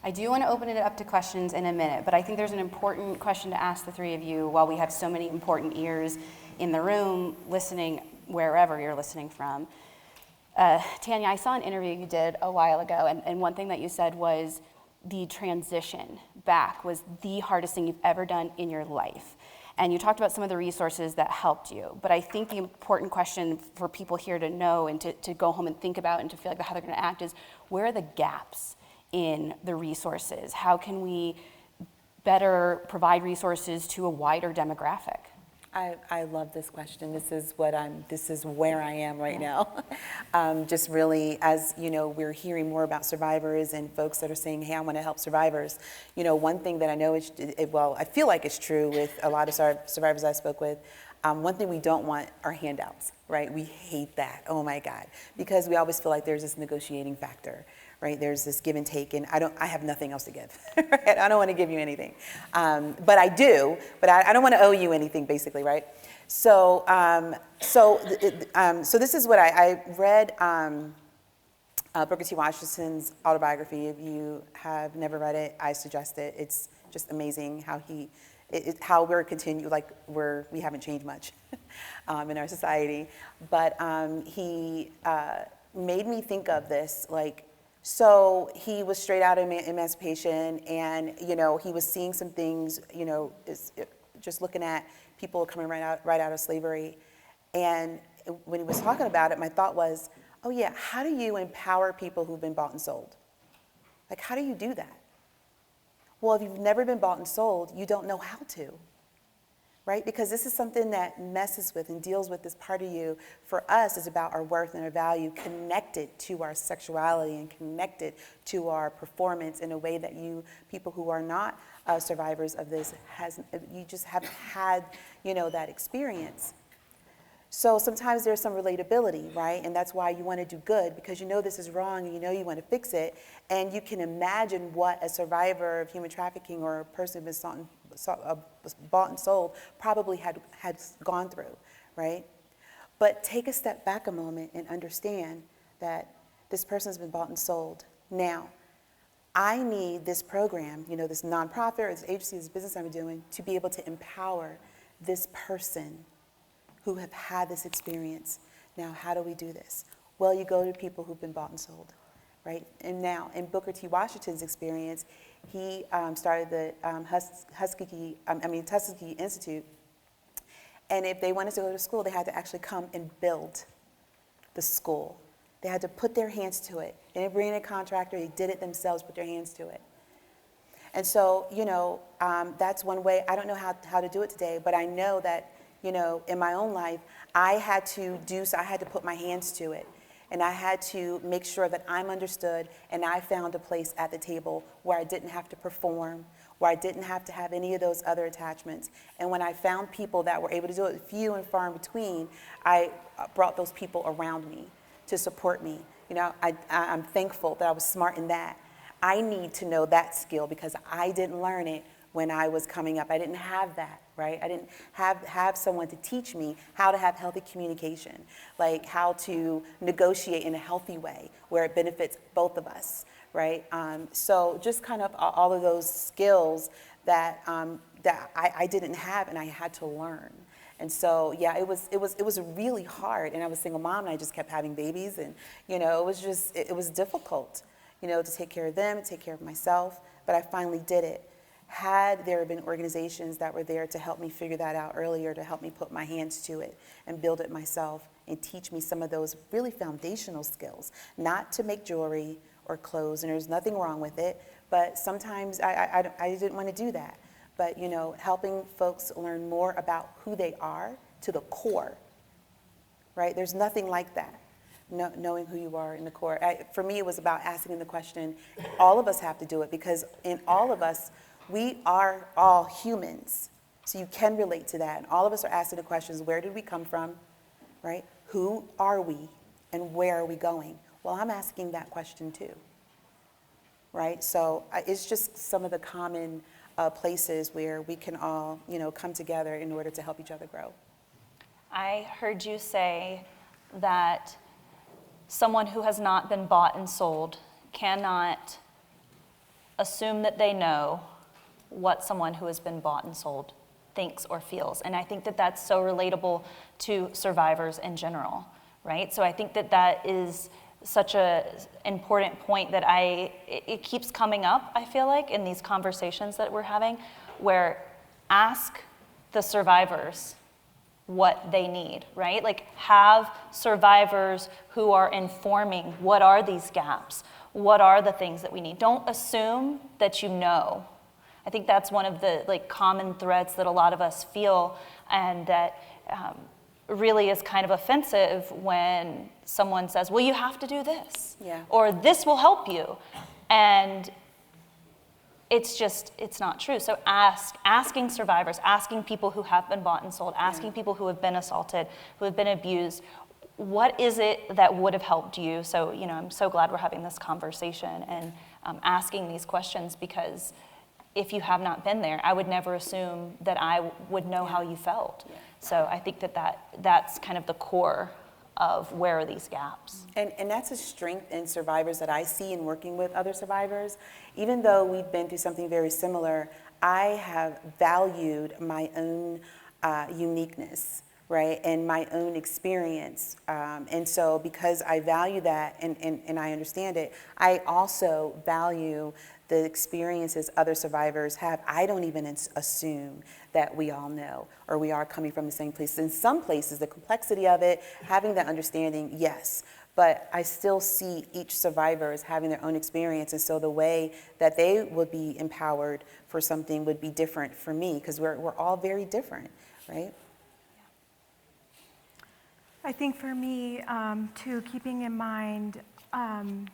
I do want to open it up to questions in a minute, but I think there's an important question to ask the 3 of you while we have so many important ears in the room listening wherever you're listening from. Tanya, I saw an interview you did a while ago, and one thing that you said was the transition back was the hardest thing you've ever done in your life. And you talked about some of the resources that helped you. But I think the important question for people here to know and to go home and think about and to feel like how they're going to act is, where are the gaps in the resources? How can we better provide resources to a wider demographic? I love this question. This is where I am right now. Just really, as you know, we're hearing more about survivors and folks that are saying, hey, I want to help survivors. One thing that I know is, I feel like it's true with a lot of survivors I spoke with. One thing we don't want are handouts, right? We hate that. Oh my God. Because we always feel like there's this negotiating factor. Right? There's this give and take, and I have nothing else to give. Right? I don't want to give you anything. But I do, but I don't want to owe you anything, basically, right? So this is what I read Booker T. Washington's autobiography. If you have never read it, I suggest it. It's just amazing how we're continuing, we haven't changed much in our society. But he made me think of this, so he was straight out of emancipation, and he was seeing some things, just looking at people coming right out of slavery. And when he was talking about it, my thought was, oh yeah, how do you empower people who've been bought and sold? Like, how do you do that? Well, if you've never been bought and sold, you don't know how to, right? Because this is something that messes with and deals with this part of you. For us, it's about our worth and our value connected to our sexuality and connected to our performance in a way that you, people who are not survivors of this, you just haven't had, that experience. So sometimes there's some relatability, right? And that's why you want to do good, because you know this is wrong and you know you want to fix it. And you can imagine what a survivor of human trafficking or a person who's been bought and sold probably had gone through, right? But take a step back a moment and understand that this person's been bought and sold. Now, I need this program, this nonprofit or this agency, this business I'm doing, to be able to empower this person who have had this experience. Now, how do we do this? Well, you go to people who've been bought and sold, right? And now, in Booker T. Washington's experience, he started the Tuskegee Institute, and if they wanted to go to school, they had to actually come and build the school. They had to put their hands to it. They didn't bring in a contractor, they did it themselves, put their hands to it. And so, that's one way. I don't know how to do it today, but I know that in my own life, I had to put my hands to it. And I had to make sure that I'm understood, and I found a place at the table where I didn't have to perform, where I didn't have to have any of those other attachments. And when I found people that were able to do it, few and far in between, I brought those people around me to support me. I'm thankful that I was smart in that. I need to know that skill because I didn't learn it when I was coming up. I didn't have that, right? I didn't have someone to teach me how to have healthy communication, like how to negotiate in a healthy way where it benefits both of us, right? So just kind of all of those skills that I didn't have and I had to learn. And so, yeah, it was really hard. And I was a single mom and I just kept having babies and, it was difficult, to take care of them, to take care of myself, but I finally did it. Had there been organizations that were there to help me figure that out earlier, to help me put my hands to it and build it myself and teach me some of those really foundational skills, not to make jewelry or clothes, and there's nothing wrong with it, but sometimes I didn't want to do that. But, helping folks learn more about who they are to the core, right? There's nothing like that, knowing who you are in the core. For me, it was about asking the question, all of us have to do it because in all of us, we are all humans, so you can relate to that. And all of us are asking the questions, where did we come from, right? Who are we, and where are we going? Well, I'm asking that question too, right? So it's just some of the common places where we can all, come together in order to help each other grow. I heard you say that someone who has not been bought and sold cannot assume that they know what someone who has been bought and sold thinks or feels. And I think that that's so relatable to survivors in general, right? So I think that that is such an important point that it keeps coming up, I feel like, in these conversations that we're having, where ask the survivors what they need, right? Like have survivors who are informing what are these gaps, what are the things that we need. Don't assume that you know. I think that's one of the common threads that a lot of us feel, and that really is kind of offensive when someone says, well, you have to do this, or this will help you. And it's not true. So asking survivors, asking people who have been bought and sold, asking people who have been assaulted, who have been abused, what is it that would have helped you? So, I'm so glad we're having this conversation and asking these questions, because if you have not been there, I would never assume that I would know how you felt. So I think that's kind of the core of where are these gaps. And that's a strength in survivors that I see in working with other survivors. Even though we've been through something very similar, I have valued my own uniqueness, right, and my own experience. And so because I value that and I understand it, I also value the experiences other survivors have. I don't even assume that we all know or we are coming from the same place. In some places, the complexity of it, having that understanding, yes. but I still see each survivor as having their own experience. And so the way that they would be empowered for something would be different for me, because we're all very different, right? I think for me, too, keeping in mind, and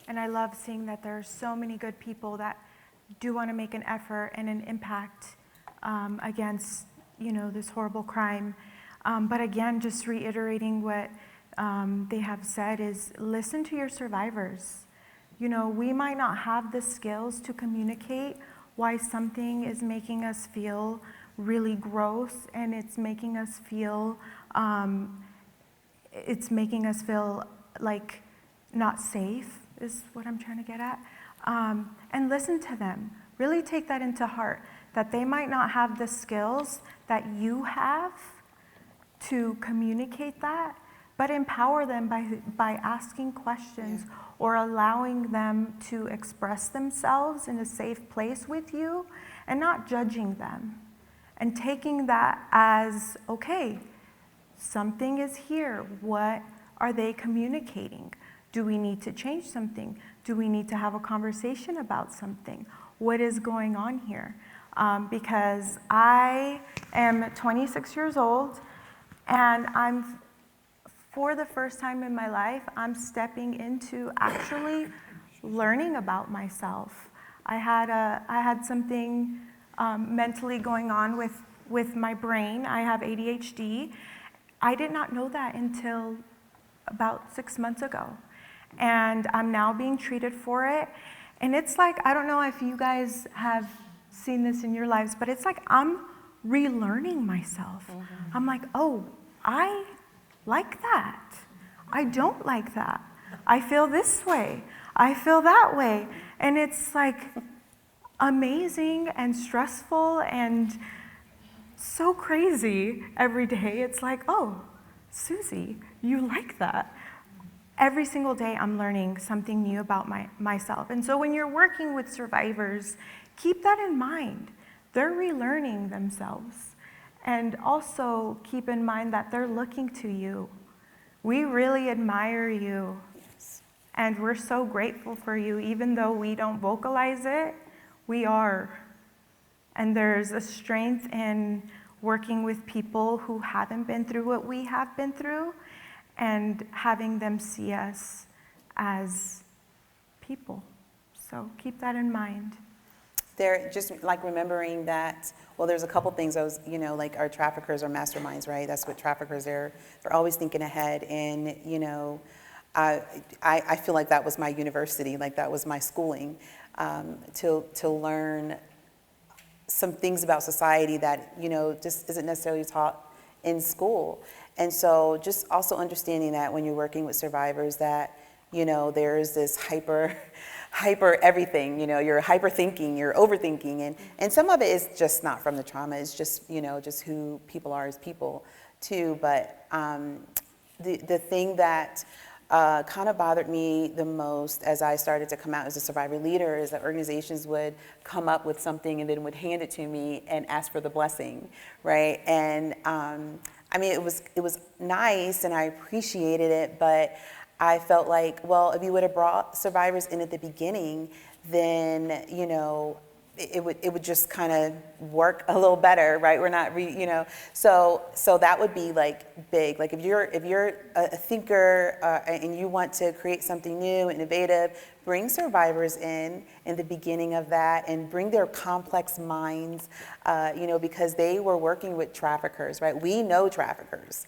I love seeing that there are so many good people that do want to make an effort and an impact against, this horrible crime. But again, just reiterating what they have said is listen to your survivors. We might not have the skills to communicate why something is making us feel really gross, and it's making us feel like not safe, is what I'm trying to get at. And listen to them. Really take that into heart, that they might not have the skills that you have to communicate that, but empower them by asking questions or allowing them to express themselves in a safe place with you, and not judging them. And taking that as, okay, something is here. What are they communicating? Do we need to change something? Do we need to have a conversation about something? What is going on here? Because I am 26 years old, and for the first time in my life, I'm stepping into actually learning about myself. I had something mentally going on with my brain. I have ADHD. I did not know that until about 6 months ago. And I'm now being treated for it. And it's like, I don't know if you guys have seen this in your lives, but it's like I'm relearning myself. Mm-hmm. I'm like, oh, I like that. I don't like that. I feel this way. I feel that way. And it's like amazing and stressful and so crazy every day. It's like, oh, Suzie, you like that. Every single day I'm learning something new about myself. And so when you're working with survivors, keep that in mind. They're relearning themselves. And also keep in mind that they're looking to you. We really admire you. Yes. And we're so grateful for you. Even though we don't vocalize it, we are. And there's a strength in working with people who haven't been through what we have been through, and having them see us as people. So keep that in mind. They're just like remembering that, well, there's a couple things like our traffickers are masterminds, right? That's what traffickers are. They're always thinking ahead. And, I feel like that was my university, like that was my schooling, to learn some things about society that, just isn't necessarily taught in school. And so just also understanding that when you're working with survivors that, there's this hyper everything, you're hyper thinking, you're overthinking, and some of it is just not from the trauma, it's just, just who people are as people too. But the thing that kind of bothered me the most as I started to come out as a survivor leader is that organizations would come up with something and then would hand it to me and ask for the blessing, right? And it was nice and I appreciated it, but I felt like, well, if you would have brought survivors in at the beginning, then, it would just kind of work a little better, right? We're not, so that would be like big. Like if you're a thinker and you want to create something new, innovative, bring survivors in the beginning of that and bring their complex minds, because they were working with traffickers, right? We know traffickers.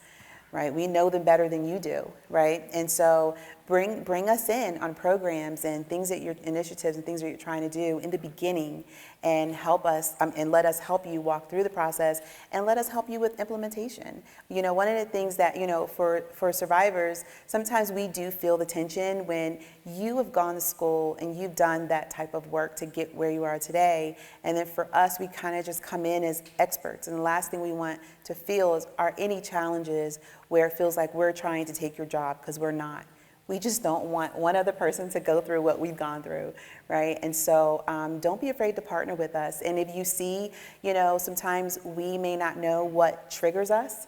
Right? We know them better than you do, right? And so bring us in on programs and things that your initiatives and things that you're trying to do in the beginning, and help us and let us help you walk through the process, and let us help you with implementation. One of the things that, for survivors, sometimes we do feel the tension when you have gone to school and you've done that type of work to get where you are today. And then for us, we kind of just come in as experts. And the last thing we want to feel are any challenges where it feels like we're trying to take your job, because we're not. We just don't want one other person to go through what we've gone through, right? And so don't be afraid to partner with us. And if you see, sometimes we may not know what triggers us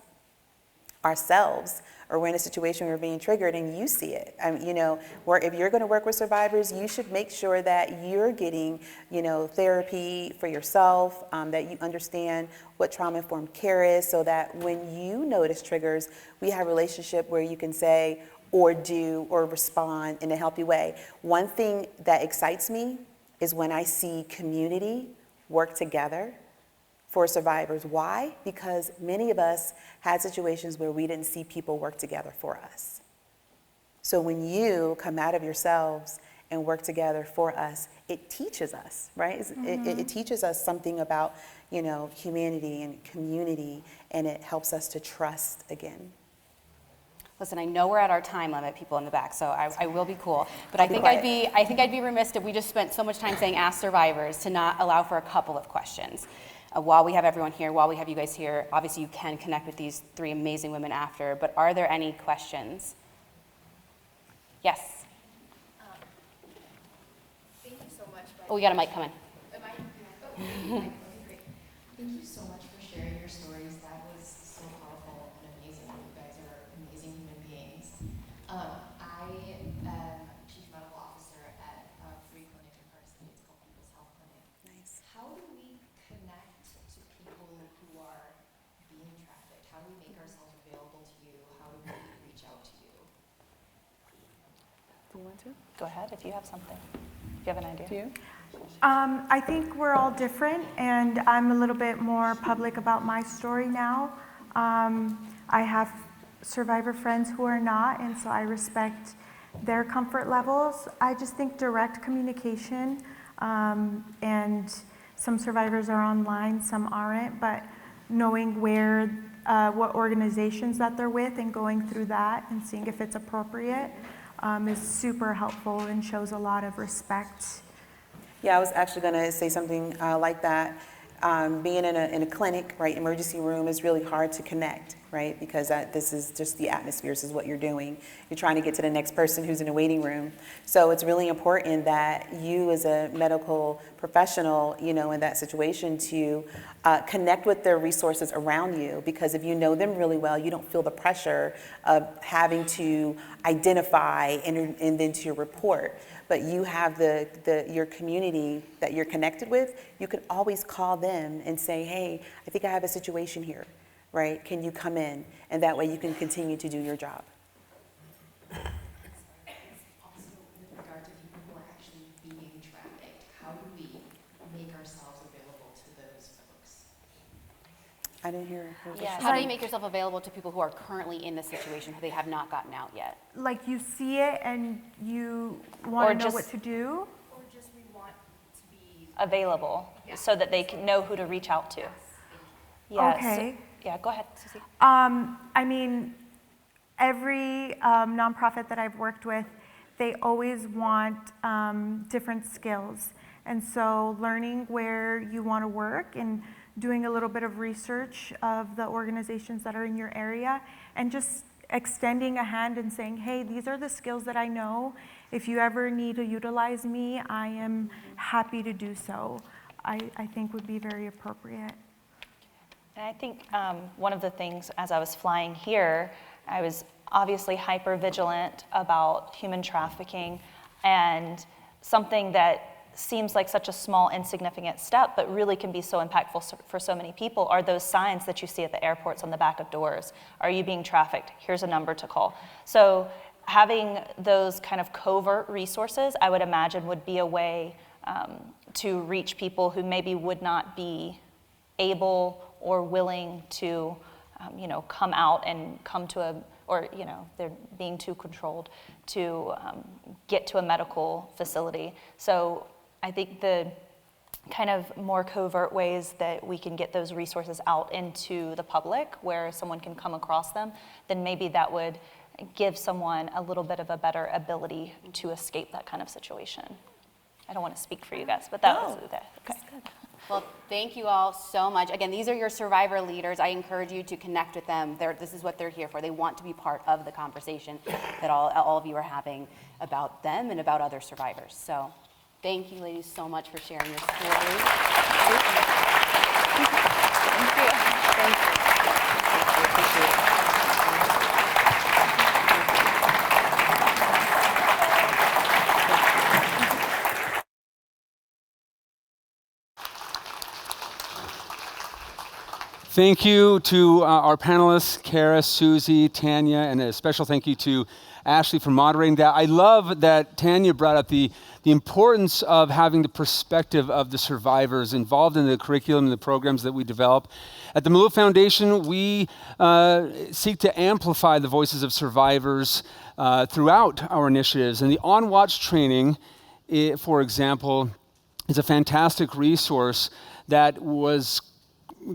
ourselves, or we're in a situation where we're being triggered and you see it. If you're going to work with survivors, you should make sure that you're getting, therapy for yourself, that you understand what trauma-informed care is, so that when you notice triggers, we have a relationship where you can say or do or respond in a healthy way. One thing that excites me is when I see community work together for survivors. Why? Because many of us had situations where we didn't see people work together for us. So when you come out of yourselves and work together for us, it teaches us, right? It teaches us something about, humanity and community, and it helps us to trust again. Listen, I know we're at our time limit, people in the back, so I will be cool. But I think I'd be remiss if we just spent so much time saying ask survivors to not allow for a couple of questions. While we have everyone here, while we have you guys here, obviously you can connect with these three amazing women after, but are there any questions? Yes. Thank you so much. Oh, we got a mic coming. Thank you so much for sharing your stories. That was so powerful and amazing. You guys are amazing human beings. I am Chief Medical Officer at a free clinic in Park City. It's called People's Health Clinic. Nice. How do we connect to people who are being trafficked? How do we make ourselves available to you? How do we reach out to you? Do you want to? Go ahead if you have something. Do you have an idea? Do you? I think we're all different, and I'm a little bit more public about my story now. I have survivor friends who are not, and so I respect their comfort levels. I just think direct communication, and some survivors are online, some aren't, but knowing where, what organizations that they're with and going through that and seeing if it's appropriate is super helpful and shows a lot of respect. Yeah, I was actually going to say something like that. Being in a clinic, right, emergency room is really hard to connect, right, because this is just the atmosphere, this is what you're doing. You're trying to get to the next person who's in a waiting room. So it's really important that you as a medical professional, in that situation to connect with the resources around you, because if you know them really well, you don't feel the pressure of having to identify and then to report. But you have your community that you're connected with, you can always call them and say, hey, I think I have a situation here, right? Can you come in? And that way you can continue to do your job. Also, with regard to people who are actually being trafficked, how do we make ourselves available to those folks? I didn't hear her. Yes. How do you make yourself available to people who are currently in this situation, who they have not gotten out yet? Like you see it and you want to know what to do? Or just we want to be Available so that they can know who to reach out to. Yeah, Okay. Yeah, go ahead, Suzie. I mean, every nonprofit that I've worked with, they always want different skills. And so learning where you want to work and doing a little bit of research of the organizations that are in your area and just extending a hand and saying, hey, these are the skills that I know. If you ever need to utilize me, I am happy to do so. I think would be very appropriate. And I think one of the things, as I was flying here, I was obviously hyper vigilant about human trafficking, and something that seems like such a small, insignificant step, but really can be so impactful for so many people, are those signs that you see at the airports on the back of doors. Are you being trafficked? Here's a number to call. So having those kind of covert resources, I would imagine, would be a way to reach people who maybe would not be able or willing to, come out and come to they're being too controlled to get to a medical facility. So I think the kind of more covert ways that we can get those resources out into the public where someone can come across them, then maybe that would give someone a little bit of a better ability to escape that kind of situation. I don't want to speak for you guys, but that was that. Okay. Well, thank you all so much. Again, these are your survivor leaders. I encourage you to connect with them. This is what they're here for. They want to be part of the conversation that all of you are having about them and about other survivors. So thank you, ladies, so much for sharing your stories. Thank you. Thank you. Appreciate it. Thank you to our panelists, Kara, Suzie, Tanya, and a special thank you to Ashley for moderating that. I love that Tanya brought up the importance of having the perspective of the survivors involved in the curriculum and the programs that we develop. At the Malouf Foundation, we seek to amplify the voices of survivors throughout our initiatives. And the On Watch training, for example, is a fantastic resource that was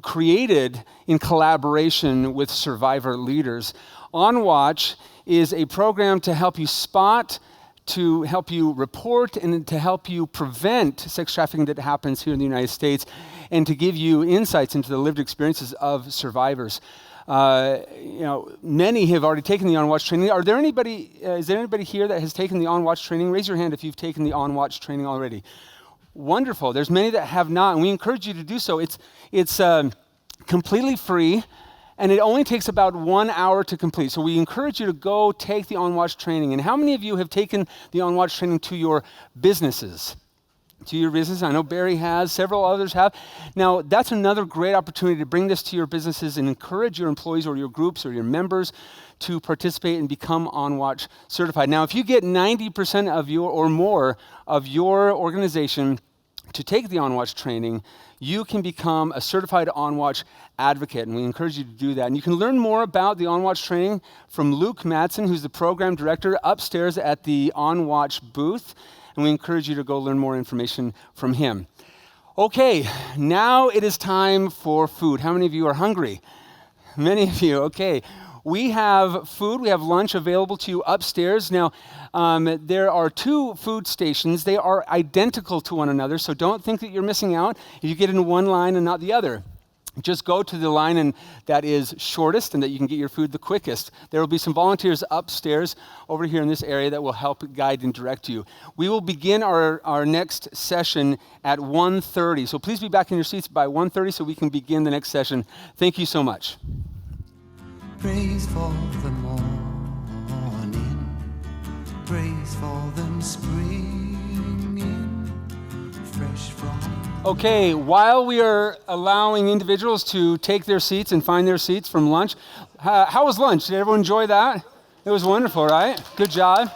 created in collaboration with survivor leaders. On Watch is a program to help you spot, to help you report, and to help you prevent sex trafficking that happens here in the United States, and to give you insights into the lived experiences of survivors. Many have already taken the On Watch training. Is there anybody here that has taken the On Watch training? Raise your hand if you've taken the On Watch training already. Wonderful. There's many that have not, and we encourage you to do so. It's completely free, and it only takes about 1 hour to complete. So we encourage you to go take the On Watch training. And how many of you have taken the On Watch training to your businesses? To your business? I know Barry has, several others have. Now, that's another great opportunity to bring this to your businesses and encourage your employees or your groups or your members to participate and become On Watch certified. Now, if you get 90% of your or more of your organization to take the On Watch training, you can become a certified On Watch advocate, and we encourage you to do that. And you can learn more about the On Watch training from Luke Madsen, who's the program director, upstairs at the On Watch booth, and we encourage you to go learn more information from him. Okay, now it is time for food. How many of you are hungry? Many of you, okay. We have food, we have lunch available to you upstairs. Now, there are 2 food stations. They are identical to one another, so don't think that you're missing out if you get in one line and not the other. Just go to the line that is shortest and that you can get your food the quickest. There will be some volunteers upstairs over here in this area that will help guide and direct you. We will begin our next session at 1:30, so please be back in your seats by 1:30 so we can begin the next session. Thank you so much. Praise for the morning, praise for them springing fresh from. Okay, while we are allowing individuals to take their seats and find their seats from lunch, how was lunch? Did everyone enjoy that? It was wonderful, right? Good job.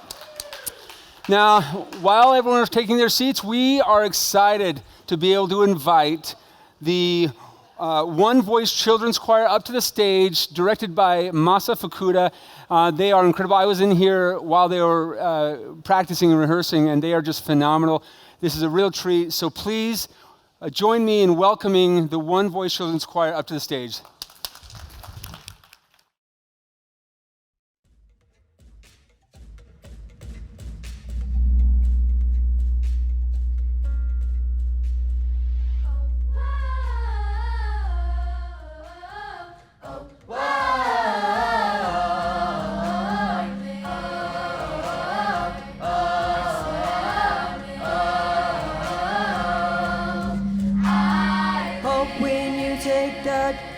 Now, while everyone is taking their seats, we are excited to be able to invite the One Voice Children's Choir up to the stage, directed by Masa Fukuda. They are incredible. I was in here while they were practicing and rehearsing, and they are just phenomenal. This is a real treat. So please join me in welcoming the One Voice Children's Choir up to the stage.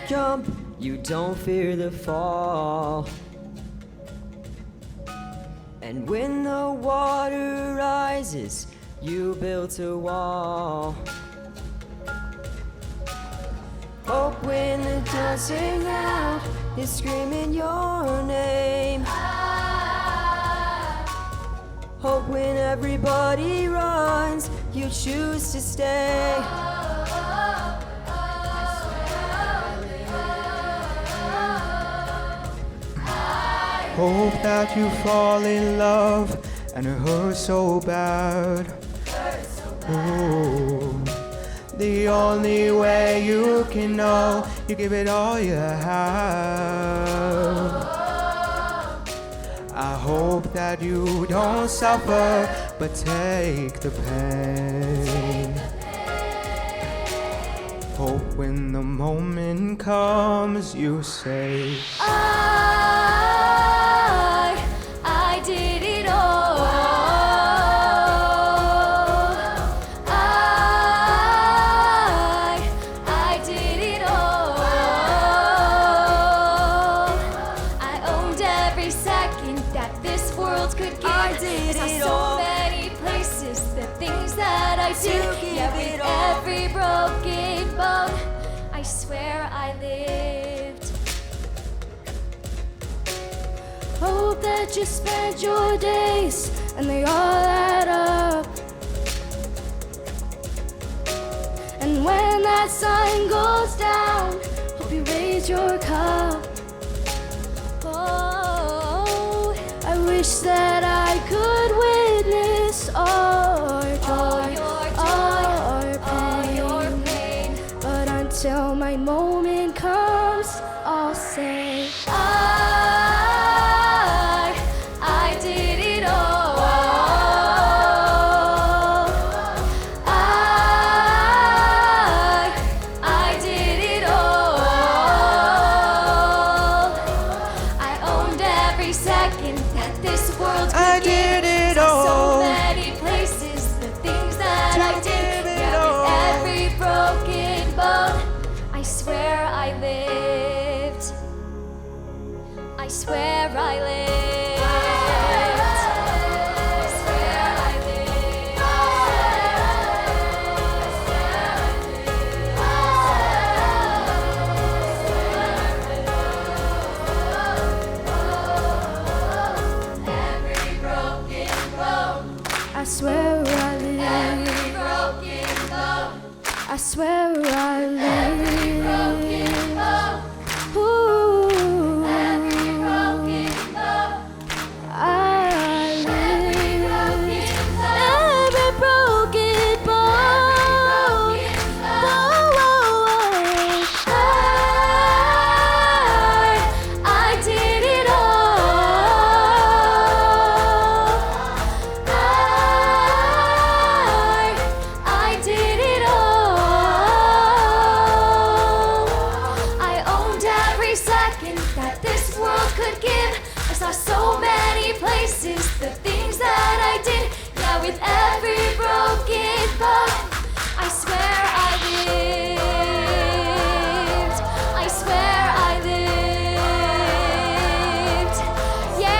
Jump, you don't fear the fall. And when the water rises, you build a wall. Hope when the dust sing out is screaming your name. Hope when everybody runs, you choose to stay. Hope that you fall in love and it hurts so bad. Oh, the only way you can know, you give it all you have. I hope that you don't suffer, but take the pain. Hope when the moment comes, you say, I did it all. I did it all. I owned every second that this world could give. I did it all. So many places, the things that I did. Yeah, with every broken bone, I swear I lived. that you spent your days, and they all add up. And when that sun goes down, hope you raise your cup. Oh, I wish that I could witness all your pain. But until my moment comes, I'll say I did it all. I did it all. I owned every second that this world could I give. did it Saw all. so many places, the things that I did. Yeah, with every broken bone, I swear I lived. I swear I lived. I swear I lived. Every broken bone. I swear I lived. Every broken bone. I swear I lived. Every broken bone. Ooh. Every broken bone. I lived. Every broken bone. I did it all. I did it all. I owned every second that this world could give. I saw so many places, the things that I did. Yeah, with every broken bone, I swear I lived. I swear I lived. Yeah.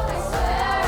I swear I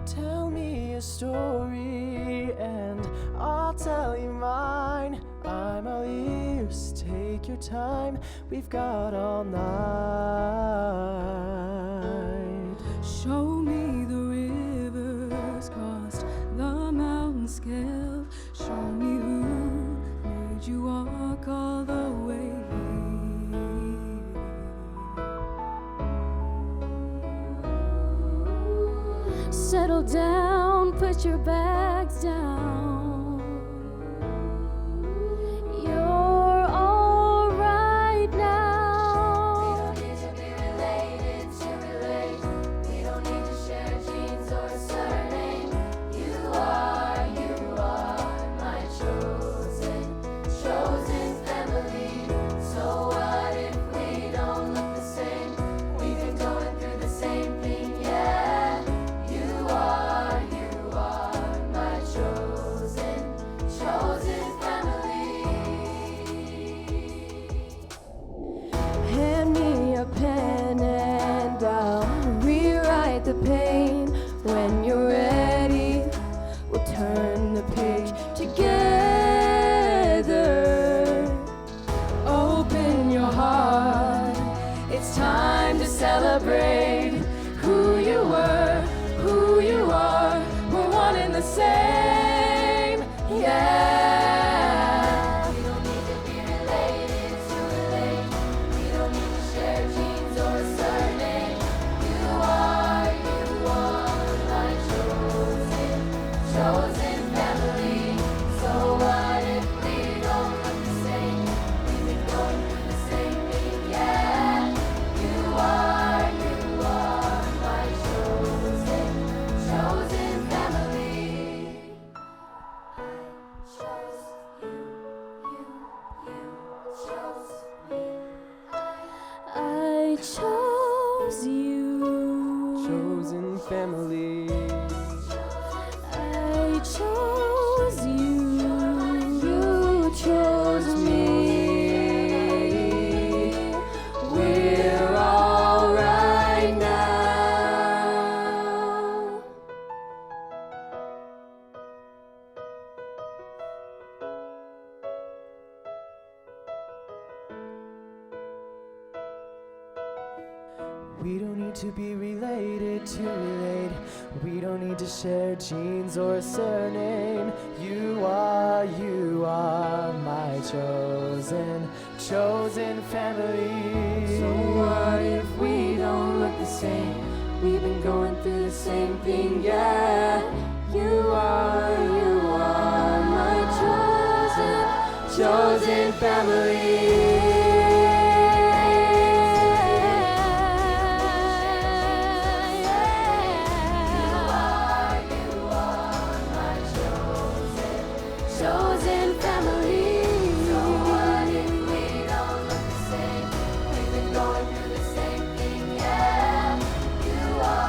Tell me a story and I'll tell you mine. I'm all ears, take your time, we've got all night. Show me the rivers crossed, the mountains scaled. Show me who made you walk all the way here. Settle down, put your bags down. You're all right now. We don't need to be related to relate. We don't need to share genes or surname. You are my chosen family. So what if we don't look the same? We've been going through the same thing, yeah. You are my chosen family. Hand me a pen and I'll rewrite the pain. When you're ready, we'll turn the page together. Open your heart, it's time to celebrate who you were, who you are. We're one and the same, yeah. We don't need to be related to relate. We don't need to share genes or surname. You are my chosen family. I chose you, you chose me. We're all right now. We don't need to be related to relate. We don't need to share genes or a surname. You are my chosen family. So what if we don't look the same? We've been going through the same thing, yeah. You are my chosen family. Chosen family. So what if we don't look the same? We've been going through the same thing, yeah. You are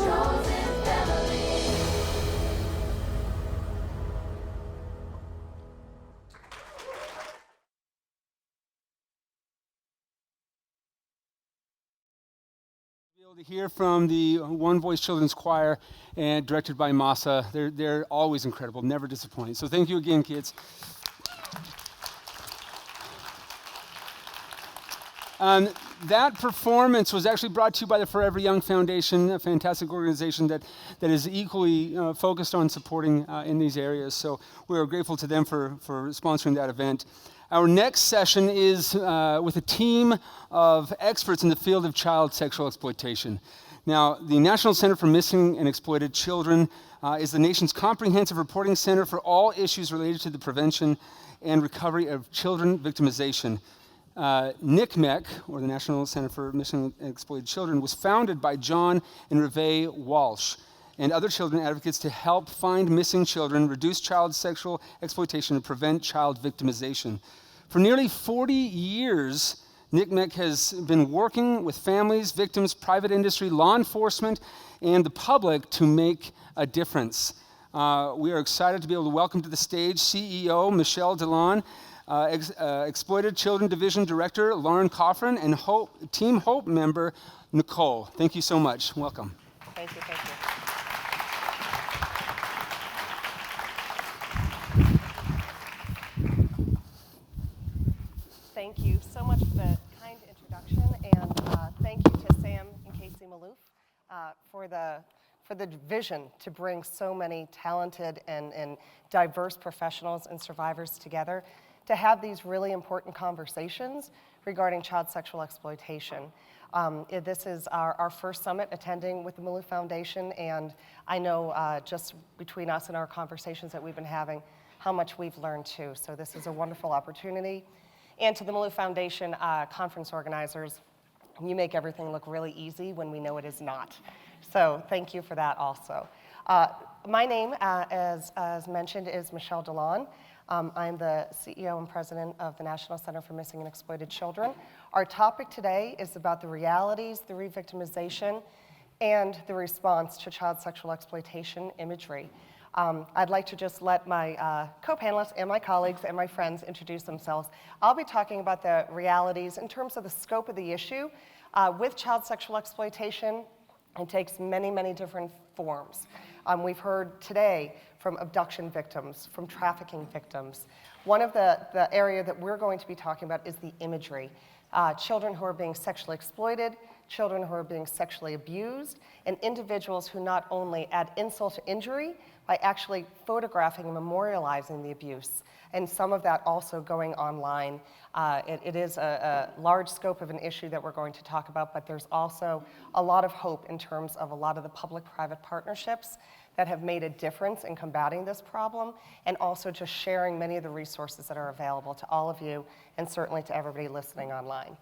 chosen family. Be able to hear from the One Voice Children's Choir and directed by Masa. They're always incredible, never disappointing. So thank you again, kids. That performance was actually brought to you by the Forever Young Foundation, a fantastic organization that is equally focused on supporting in these areas. So we are grateful to them for sponsoring that event. Our next session is with a team of experts in the field of child sexual exploitation. Now, the National Center for Missing and Exploited Children is the nation's comprehensive reporting center for all issues related to the prevention and recovery of children victimization. NCMEC, or the National Center for Missing and Exploited Children, was founded by John and Reve Walsh and other children advocates to help find missing children, reduce child sexual exploitation, and prevent child victimization. For nearly 40 years, NCMEC has been working with families, victims, private industry, law enforcement, and the public to make a difference. We are excited to be able to welcome to the stage CEO Michelle Delon, Exploited Children Division Director Lauren Coffrin, and Team Hope member Nicole. Thank you so much. Welcome. Thank you, thank you. Thank you so much for the kind introduction, and thank you to Sam and Casey Malouf for the vision to bring so many talented and diverse professionals and survivors together to have these really important conversations regarding child sexual exploitation. This is our first summit attending with the Malouf Foundation, and I know just between us and our conversations that we've been having, how much we've learned too. So this is a wonderful opportunity. And to the Malouf Foundation conference organizers, you make everything look really easy when we know it is not. So thank you for that also. My name, as mentioned, is Michelle Delon. I'm the CEO and president of the National Center for Missing and Exploited Children. Our topic today is about the realities, the revictimization, and the response to child sexual exploitation imagery. I'd like to just let my co-panelists and my colleagues and my friends introduce themselves. I'll be talking about the realities in terms of the scope of the issue. With child sexual exploitation, it takes many, many different forms. We've heard today from abduction victims, from trafficking victims. One of the area that we're going to be talking about is the imagery. Children who are being sexually exploited, children who are being sexually abused, and individuals who not only add insult to injury by actually photographing and memorializing the abuse, and some of that also going online. It is a large scope of an issue that we're going to talk about, but there's also a lot of hope in terms of a lot of the public-private partnerships that have made a difference in combating this problem, and also just sharing many of the resources that are available to all of you, and certainly to everybody listening online.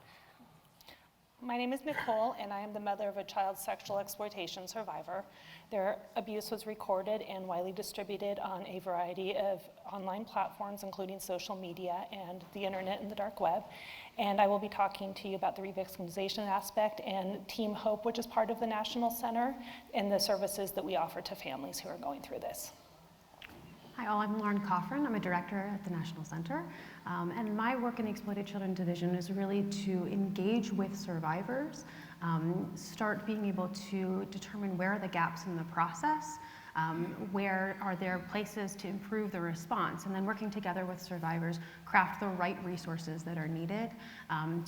My name is Nicole, and I am the mother of a child sexual exploitation survivor. Their abuse was recorded and widely distributed on a variety of online platforms, including social media and the internet and the dark web. And I will be talking to you about the revictimization aspect and Team Hope, which is part of the National Center, and the services that we offer to families who are going through this. Hi all, I'm Lauren Coffrin. I'm a director at the National Center. And my work in the Exploited Children Division is really to engage with survivors, start being able to determine where are the gaps in the process, where are there places to improve the response, and then working together with survivors, craft the right resources that are needed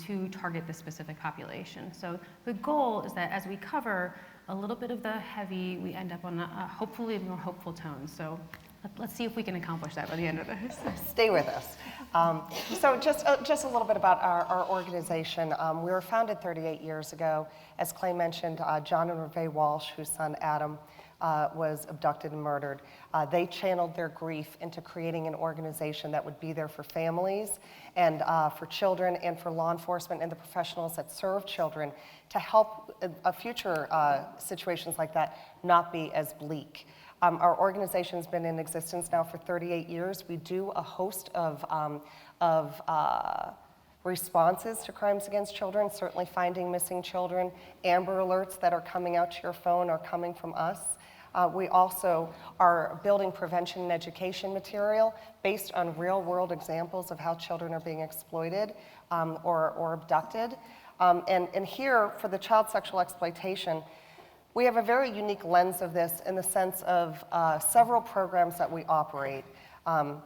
to target the specific population. So the goal is that as we cover a little bit of the heavy, we end up on a hopefully more hopeful tone. So let's see if we can accomplish that by the end of this. Stay with us. So just a little bit about our organization. We were founded 38 years ago. As Clay mentioned, John and Reve Walsh, whose son Adam was abducted and murdered. They channeled their grief into creating an organization that would be there for families and for children and for law enforcement and the professionals that serve children to help future situations like that not be as bleak. Our organization has been in existence now for 38 years. We do a host of responses to crimes against children, certainly finding missing children. Amber alerts that are coming out to your phone are coming from us. We also are building prevention and education material based on real-world examples of how children are being exploited or abducted. And here, for the child sexual exploitation, we have a very unique lens of this in the sense of several programs that we operate on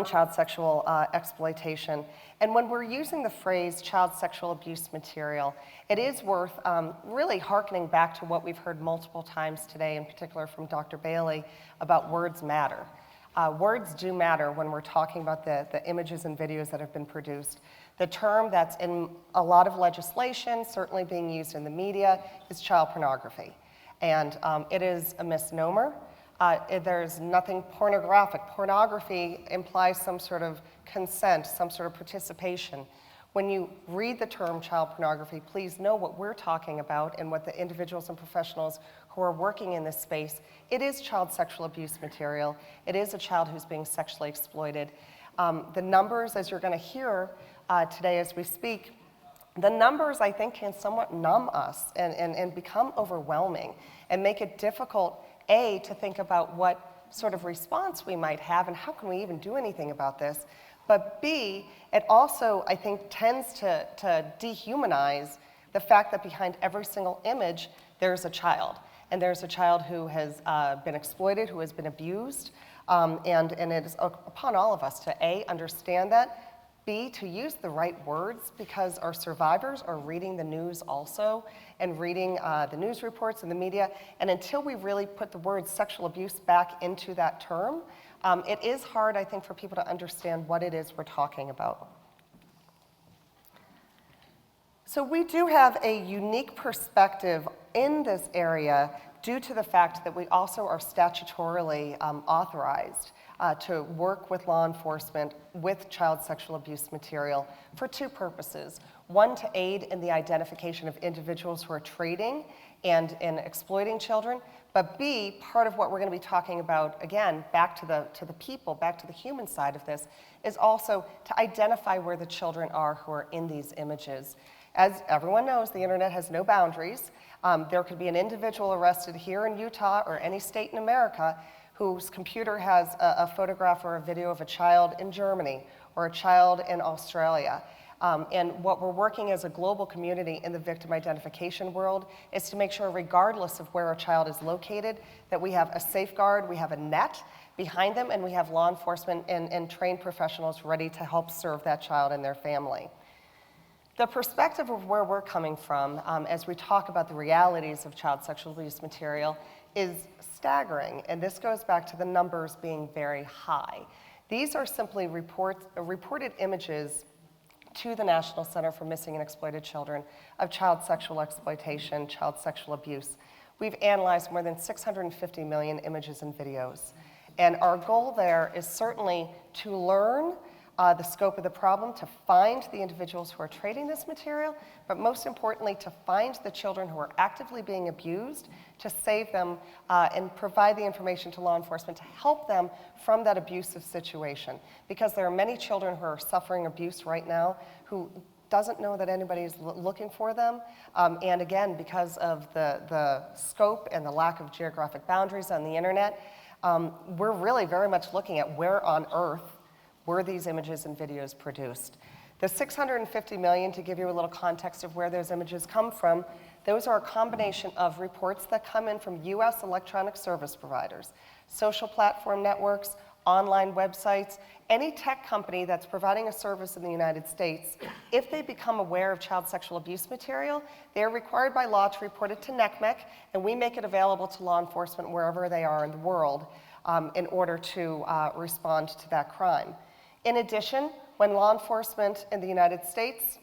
child sexual exploitation. And when we're using the phrase child sexual abuse material, it is worth really hearkening back to what we've heard multiple times today, in particular from Dr. Bailey, about words matter. Words do matter when we're talking about the images and videos that have been produced. The term that's in a lot of legislation, certainly being used in the media, is child pornography. And it is a misnomer. There's nothing pornographic. Pornography implies some sort of consent, some sort of participation. When you read the term child pornography, please know what we're talking about and what the individuals and professionals who are working in this space. It is child sexual abuse material. It is a child who's being sexually exploited. The numbers, as you're going to hear today as we speak, the numbers, I think, can somewhat numb us and become overwhelming and make it difficult, A, to think about what sort of response we might have and how can we even do anything about this. But B, it also, I think, tends to dehumanize the fact that behind every single image, there's a child. And there's a child who has been exploited, who has been abused. And it is upon all of us to A, understand that, B, to use the right words, because our survivors are reading the news also and reading the news reports and the media. And until we really put the word sexual abuse back into that term, it is hard, I think, for people to understand what it is we're talking about. So we do have a unique perspective in this area due to the fact that we also are statutorily authorized to work with law enforcement with child sexual abuse material for two purposes. One, to aid in the identification of individuals who are trading and in exploiting children, but B, part of what we're going to be talking about, again, back to the people, back to the human side of this, is also to identify where the children are who are in these images. As everyone knows, the internet has no boundaries. There could be an individual arrested here in Utah or any state in America whose computer has a photograph or a video of a child in Germany or a child in Australia. And what we're working as a global community in the victim identification world is to make sure, regardless of where a child is located, that we have a safeguard, we have a net behind them, and we have law enforcement and trained professionals ready to help serve that child and their family. The perspective of where we're coming from as we talk about the realities of child sexual abuse material is staggering, and this goes back to the numbers being very high. These are simply reported images to the National Center for Missing and Exploited Children of child sexual exploitation, child sexual abuse. We've analyzed more than 650 million images and videos, and our goal there is certainly to learn the scope of the problem, to find the individuals who are trading this material, but most importantly, to find the children who are actively being abused, to save them and provide the information to law enforcement to help them from that abusive situation. Because there are many children who are suffering abuse right now who doesn't know that anybody is looking for them. And again, because of the scope and the lack of geographic boundaries on the internet, we're really very much looking at where on earth were these images and videos produced. The $650 million, to give you a little context of where those images come from, those are a combination of reports that come in from US electronic service providers, social platform networks, online websites, any tech company that's providing a service in the United States. If they become aware of child sexual abuse material, they're required by law to report it to NCMEC, and we make it available to law enforcement wherever they are in the world in order to respond to that crime. In addition, when law enforcement in the United States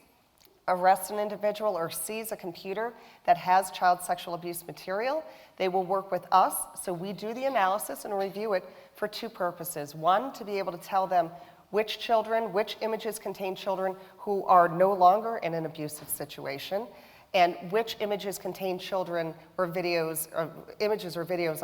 arrests an individual or seize a computer that has child sexual abuse material, they will work with us, so we do the analysis and review it for two purposes. One, to be able to tell them which children, which images contain children who are no longer in an abusive situation, and which images contain children or videos, or images or videos,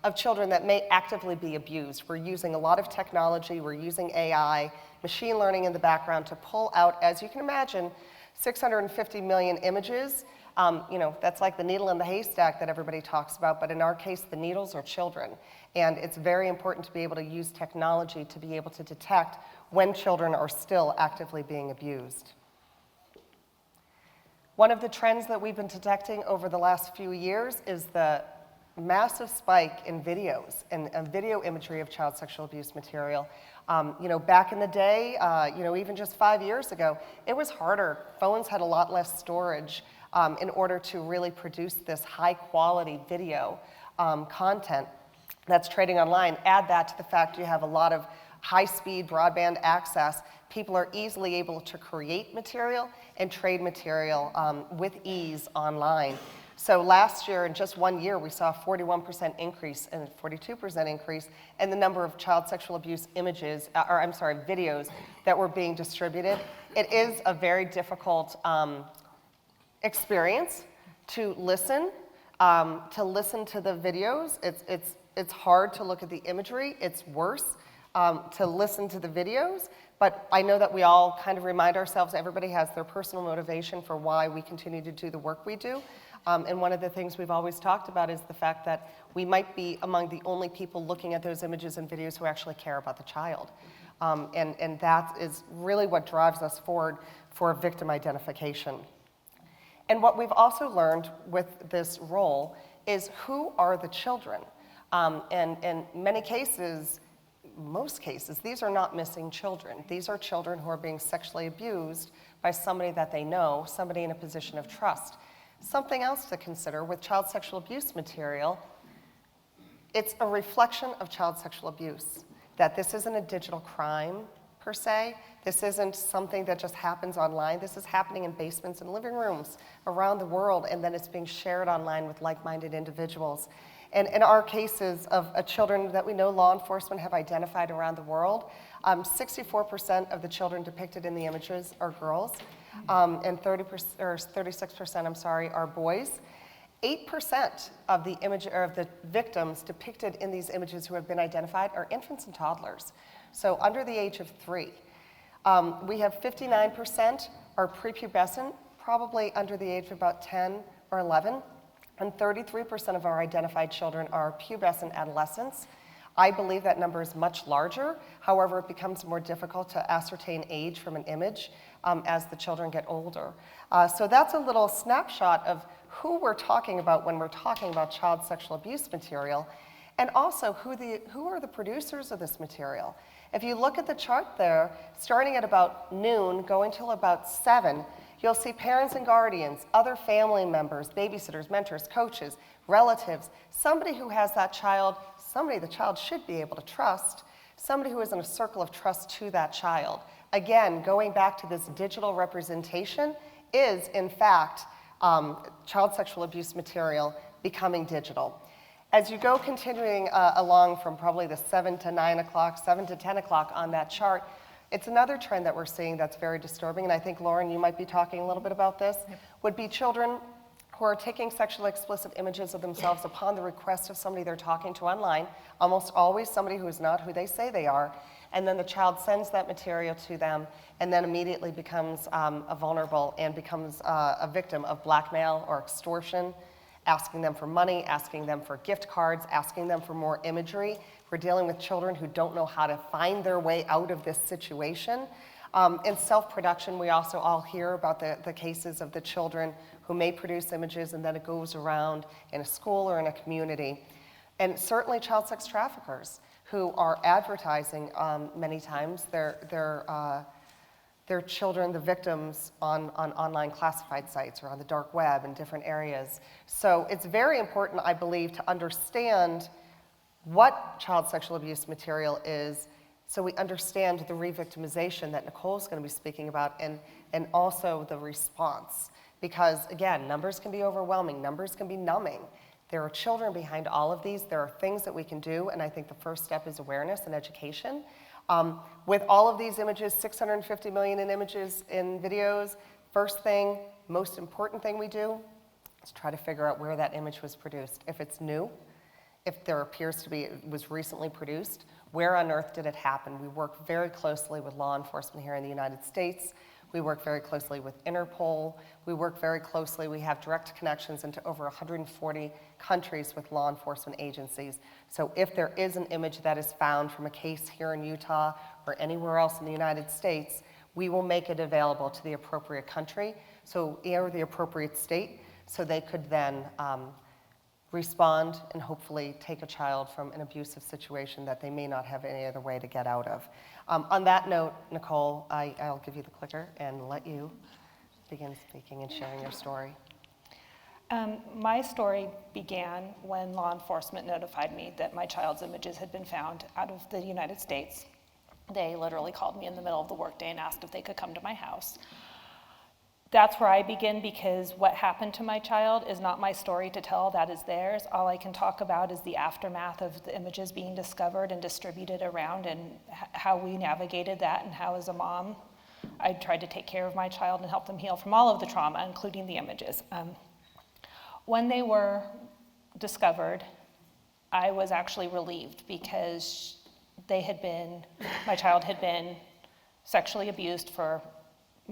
of children that may actively be abused. We're using a lot of technology, we're using AI, machine learning in the background to pull out, as you can imagine, 650 million images. That's like the needle in the haystack that everybody talks about, but in our case, the needles are children. And it's very important to be able to use technology to be able to detect when children are still actively being abused. One of the trends that we've been detecting over the last few years is the massive spike in videos and video imagery of child sexual abuse material. Back in the day, even just 5 years ago, it was harder. Phones had a lot less storage in order to really produce this high quality video content that's trading online. Add that to the fact you have a lot of high-speed broadband access. People are easily able to create material and trade material with ease online. So last year, in just 1 year, we saw a 41% increase and a 42% increase in the number of child sexual abuse videos that were being distributed. It is a very difficult experience to listen to the videos. It's hard to look at the imagery. It's worse to listen to the videos. But I know that we all kind of remind ourselves, everybody has their personal motivation for why we continue to do the work we do. And one of the things we've always talked about is the fact that we might be among the only people looking at those images and videos who actually care about the child. And that is really what drives us forward for victim identification. And what we've also learned with this role is who are the children? And in many cases, most cases, these are not missing children. These are children who are being sexually abused by somebody that they know, somebody in a position of trust. Something else to consider with child sexual abuse material, it's a reflection of child sexual abuse, that this isn't a digital crime per se. This isn't something that just happens online. This is happening in basements and living rooms around the world, and then it's being shared online with like-minded individuals. And in our cases of children that we know law enforcement have identified around the world, 64% of the children depicted in the images are girls, and 36% are boys. 8% of the victims depicted in these images who have been identified are infants and toddlers, so under the age of 3. We have 59% are prepubescent, probably under the age of about 10 or 11. And 33% of our identified children are pubescent adolescents. I believe that number is much larger. However, it becomes more difficult to ascertain age from an image as the children get older. So that's a little snapshot of who we're talking about when we're talking about child sexual abuse material, and also who are the producers of this material. If you look at the chart there, starting at about noon, going till about 7, you'll see parents and guardians, other family members, babysitters, mentors, coaches, relatives, somebody who has that child, somebody the child should be able to trust, somebody who is in a circle of trust to that child. Again, going back to this digital representation is, in fact, child sexual abuse material becoming digital. As you go continuing along from probably the 7 to 9 o'clock, 7 to 10 o'clock on that chart, It's another trend that we're seeing that's very disturbing, and I think, Lauren, you might be talking a little bit about this, would be children who are taking sexually explicit images of themselves upon the request of somebody they're talking to online, almost always somebody who is not who they say they are, and then the child sends that material to them and then immediately becomes vulnerable and becomes a victim of blackmail or extortion, asking them for money, asking them for gift cards, asking them for more imagery. We're dealing with children who don't know how to find their way out of this situation. In self-production, we also all hear about the cases of the children who may produce images and then it goes around in a school or in a community. And certainly child sex traffickers who are advertising many times their children, the victims, on online classified sites or on the dark web in different areas. So it's very important, I believe, to understand what child sexual abuse material is, so we understand the revictimization that Nicole's going to be speaking about, and also the response. Because again, numbers can be overwhelming, numbers can be numbing. There are children behind all of these, there are things that we can do, and I think the first step is awareness and education. With all of these images, 650 million in images, in videos, first thing, most important thing we do is try to figure out where that image was produced. If it's new, if there appears to be, it was recently produced, where on earth did it happen? We work very closely with law enforcement here in the United States. We work very closely with Interpol. We work very closely, we have direct connections into over 140 countries with law enforcement agencies. So if there is an image that is found from a case here in Utah or anywhere else in the United States, we will make it available to the appropriate country, or the appropriate state, so they could then respond and hopefully take a child from an abusive situation that they may not have any other way to get out of. On that note, Nicole, I'll give you the clicker and let you begin speaking and sharing your story. My story began when law enforcement notified me that my child's images had been found out of the United States. They literally called me in the middle of the workday and asked if they could come to my house. That's where I begin, because what happened to my child is not my story to tell, that is theirs. All I can talk about is the aftermath of the images being discovered and distributed around, and how we navigated that, and how as a mom, I tried to take care of my child and help them heal from all of the trauma, including the images. When they were discovered, I was actually relieved, because my child had been sexually abused for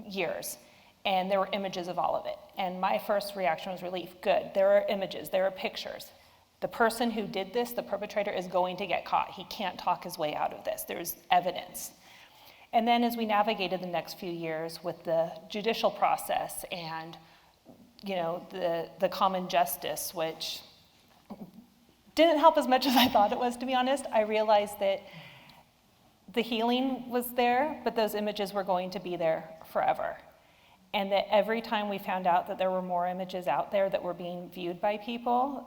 years. And there were images of all of it. And my first reaction was relief. Good, there are images, there are pictures. The person who did this, the perpetrator, is going to get caught. He can't talk his way out of this. There's evidence. And then as we navigated the next few years with the judicial process and the common justice, which didn't help as much as I thought it was, to be honest, I realized that the healing was there, but those images were going to be there forever. And that every time we found out that there were more images out there that were being viewed by people,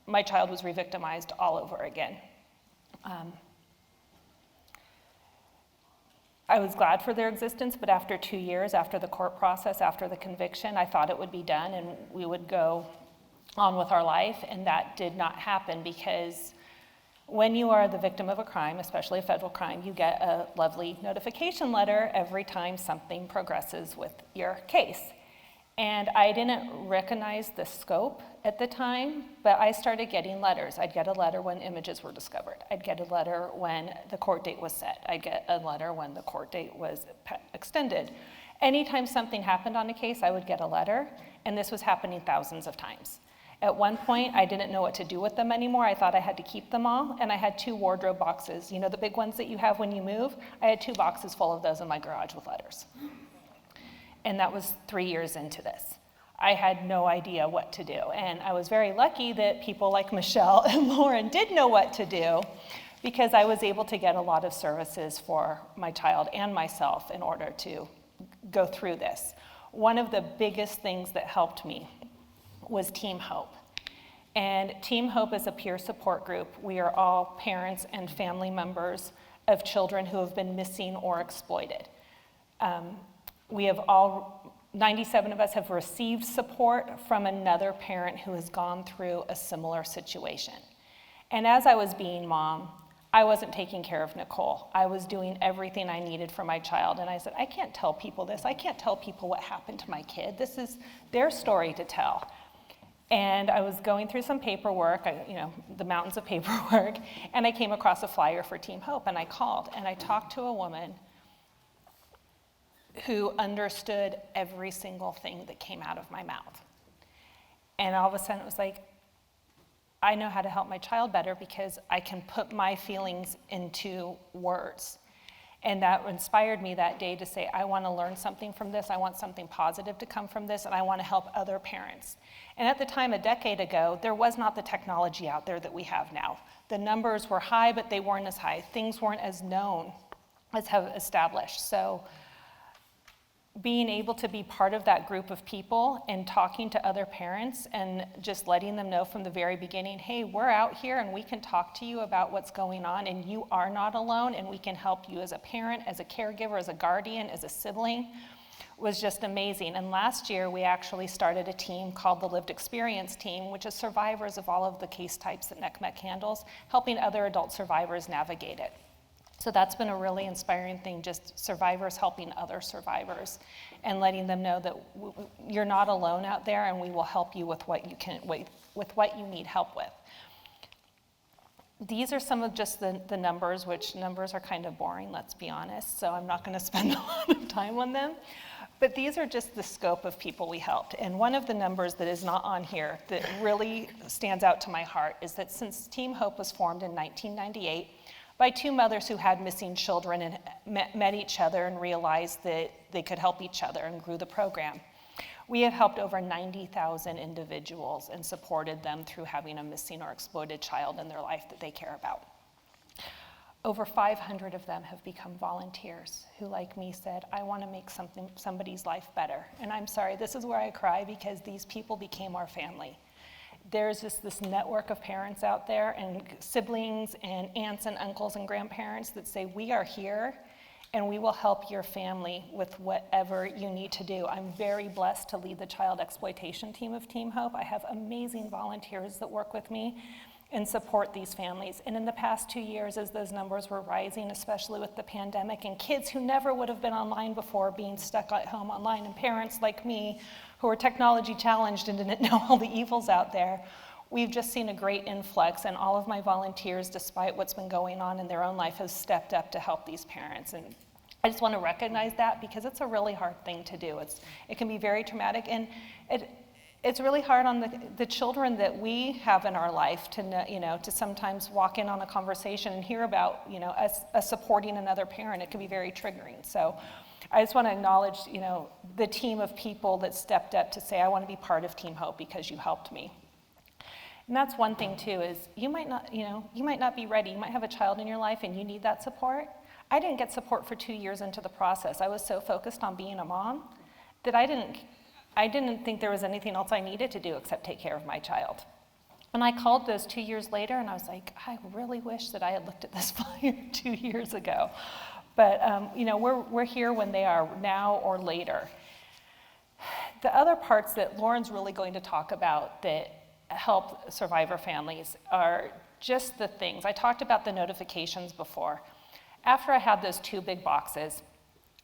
my child was re-victimized all over again. I was glad for their existence, but after 2 years, after the court process, after the conviction, I thought it would be done and we would go on with our life, and that did not happen, because when you are the victim of a crime, especially a federal crime, you get a lovely notification letter every time something progresses with your case. And I didn't recognize the scope at the time, but I started getting letters. I'd get a letter when images were discovered. I'd get a letter when the court date was set. I'd get a letter when the court date was extended. Anytime something happened on a case, I would get a letter, and this was happening thousands of times. At one point, I didn't know what to do with them anymore. I thought I had to keep them all, and I had 2 wardrobe boxes. You know, the big ones that you have when you move? I had 2 boxes full of those in my garage with letters. And that was 3 years into this. I had no idea what to do, and I was very lucky that people like Michelle and Lauren did know what to do, because I was able to get a lot of services for my child and myself in order to go through this. One of the biggest things that helped me was Team Hope. And Team Hope is a peer support group. We are all parents and family members of children who have been missing or exploited. 97 of us have received support from another parent who has gone through a similar situation. And as I was being mom, I wasn't taking care of Nicole. I was doing everything I needed for my child. And I said, I can't tell people this. I can't tell people what happened to my kid. This is their story to tell. And I was going through some paperwork, the mountains of paperwork, and I came across a flyer for Team Hope, and I called, and I talked to a woman who understood every single thing that came out of my mouth. And all of a sudden it was like, I know how to help my child better because I can put my feelings into words. And that inspired me that day to say, I want to learn something from this, I want something positive to come from this, and I want to help other parents. And at the time, a decade ago, there was not the technology out there that we have now. The numbers were high, but they weren't as high. Things weren't as known as have established. So being able to be part of that group of people and talking to other parents and just letting them know from the very beginning, hey, we're out here and we can talk to you about what's going on and you are not alone and we can help you as a parent, as a caregiver, as a guardian, as a sibling, was just amazing. And last year we actually started a team called the Lived Experience Team, which is survivors of all of the case types that NCMEC handles, helping other adult survivors navigate it. So that's been a really inspiring thing, just survivors helping other survivors and letting them know that you're not alone out there and we will help you with what you can, with what you need help with. These are some of just the numbers, which numbers are kind of boring, let's be honest, so I'm not going to spend a lot of time on them. But these are just the scope of people we helped. And one of the numbers that is not on here that really stands out to my heart is that since Team Hope was formed in 1998, by two mothers who had missing children and met each other and realized that they could help each other and grew the program. We have helped over 90,000 individuals and supported them through having a missing or exploited child in their life that they care about. Over 500 of them have become volunteers who, like me, said, I want to make somebody's life better. And I'm sorry, this is where I cry because these people became our family. There's just this network of parents out there and siblings and aunts and uncles and grandparents that say, we are here and we will help your family with whatever you need to do. I'm very blessed to lead the child exploitation team of Team Hope. I have amazing volunteers that work with me and support these families. And in the past 2 years, as those numbers were rising, especially with the pandemic, and kids who never would have been online before being stuck at home online, and parents like me who are technology challenged and didn't know all the evils out there, we've just seen a great influx, and all of my volunteers, despite what's been going on in their own life, have stepped up to help these parents. And I just want to recognize that because it's a really hard thing to do. It can be very traumatic, and it's really hard on the children that we have in our life to know, to sometimes walk in on a conversation and hear about us supporting another parent. It can be very triggering. So I just want to acknowledge the team of people that stepped up to say, I want to be part of Team Hope because you helped me. And that's one thing too, is you might not be ready. You might have a child in your life and you need that support. I didn't get support for 2 years into the process. I was so focused on being a mom that I didn't think there was anything else I needed to do except take care of my child. And I called those 2 years later and I was like, I really wish that I had looked at this flyer 2 years ago. But we're here when they are now or later. The other parts that Lauren's really going to talk about that help survivor families are just the things. I talked about the notifications before. After I had those 2 big boxes,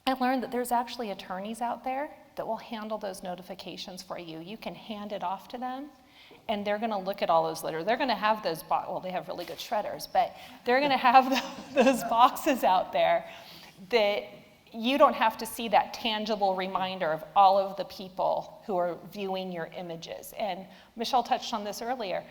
I learned that there's actually attorneys out there that will handle those notifications for you. You can hand it off to them, and they're going to look at all those litter. They're going to have those, well, they have really good shredders, but they're going to have those boxes out there that you don't have to see that tangible reminder of all of the people who are viewing your images. And Michelle touched on this earlier.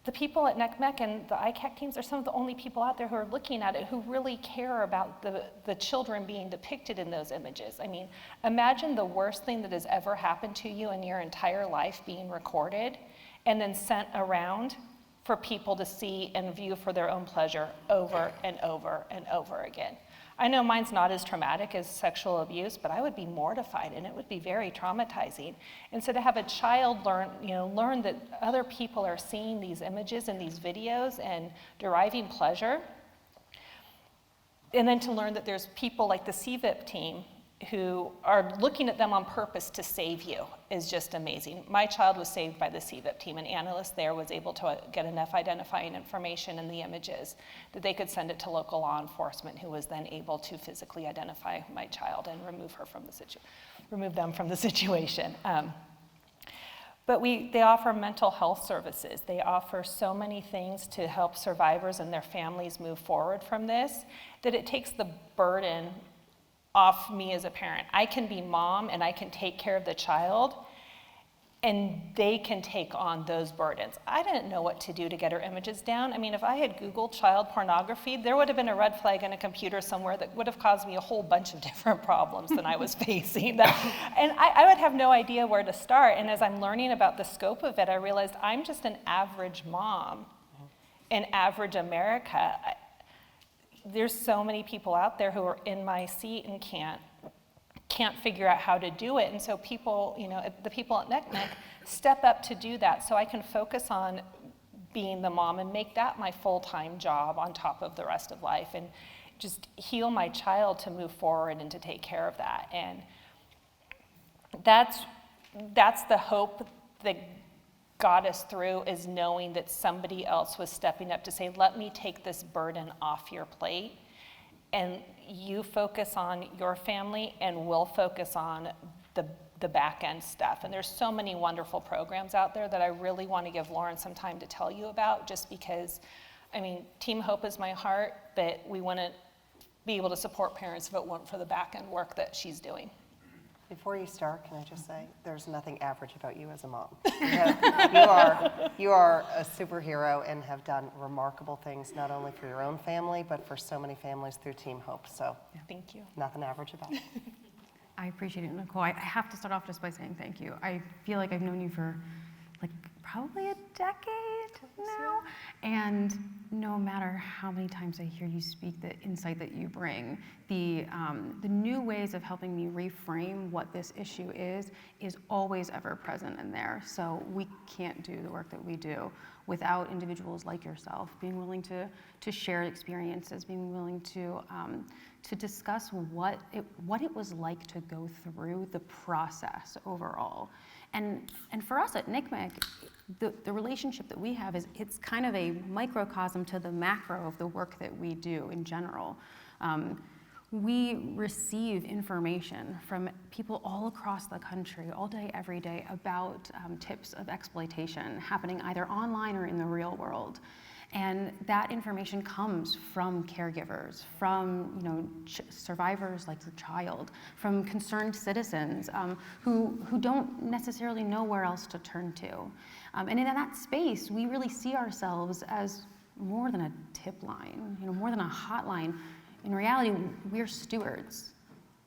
The people at NCMEC and the ICAC teams are some of the only people out there who are looking at it who really care about the children being depicted in those images. I mean, imagine the worst thing that has ever happened to you in your entire life being recorded and then sent around for people to see and view for their own pleasure over and over and over again. I know mine's not as traumatic as sexual abuse, but I would be mortified and it would be very traumatizing. And so to have a child learn that other people are seeing these images and these videos and deriving pleasure, and then to learn that there's people like the CVIP team who are looking at them on purpose to save you is just amazing. My child was saved by the CVIP team. An analyst there was able to get enough identifying information in the images that they could send it to local law enforcement, who was then able to physically identify my child and remove them from the situation. But they offer mental health services. They offer so many things to help survivors and their families move forward from this, that it takes the burden off me as a parent. I can be mom and I can take care of the child, and they can take on those burdens. I didn't know what to do to get her images down. I mean, if I had Googled child pornography, there would have been a red flag on a computer somewhere that would have caused me a whole bunch of different problems than I was facing. And I would have no idea where to start. And as I'm learning about the scope of it, I realized I'm just an average mom in average America. There's so many people out there who are in my seat and can't figure out how to do it. And so people, the people at NCMEC step up to do that, so I can focus on being the mom and make that my full-time job on top of the rest of life, and just heal my child to move forward and to take care of that. And that's the hope that got us through, is knowing that somebody else was stepping up to say, let me take this burden off your plate, and you focus on your family and we'll focus on the back end stuff. And there's so many wonderful programs out there that I really want to give Lauren some time to tell you about, just because, I mean, Team Hope is my heart, but we wouldn't be able to support parents if it weren't for the back end work that she's doing. Before you start, can I just say, there's nothing average about you as a mom. You are a superhero and have done remarkable things, not only for your own family, but for so many families through Team Hope. So thank you. Nothing average about it. I appreciate it, Nicole. I have to start off just by saying thank you. I feel like I've known you for probably a decade now, and no matter how many times I hear you speak, the insight that you bring, the new ways of helping me reframe what this issue is always ever present in there. So we can't do the work that we do without individuals like yourself being willing to share experiences, being willing to discuss what it was like to go through the process overall. And for us at NCMEC, the relationship that we have it's kind of a microcosm to the macro of the work that we do in general. We receive information from people all across the country, all day, every day, about tips of exploitation happening either online or in the real world. And that information comes from caregivers, from survivors like your child, from concerned citizens who don't necessarily know where else to turn to. And in that space, we really see ourselves as more than a tip line, more than a hotline. In reality, we're stewards.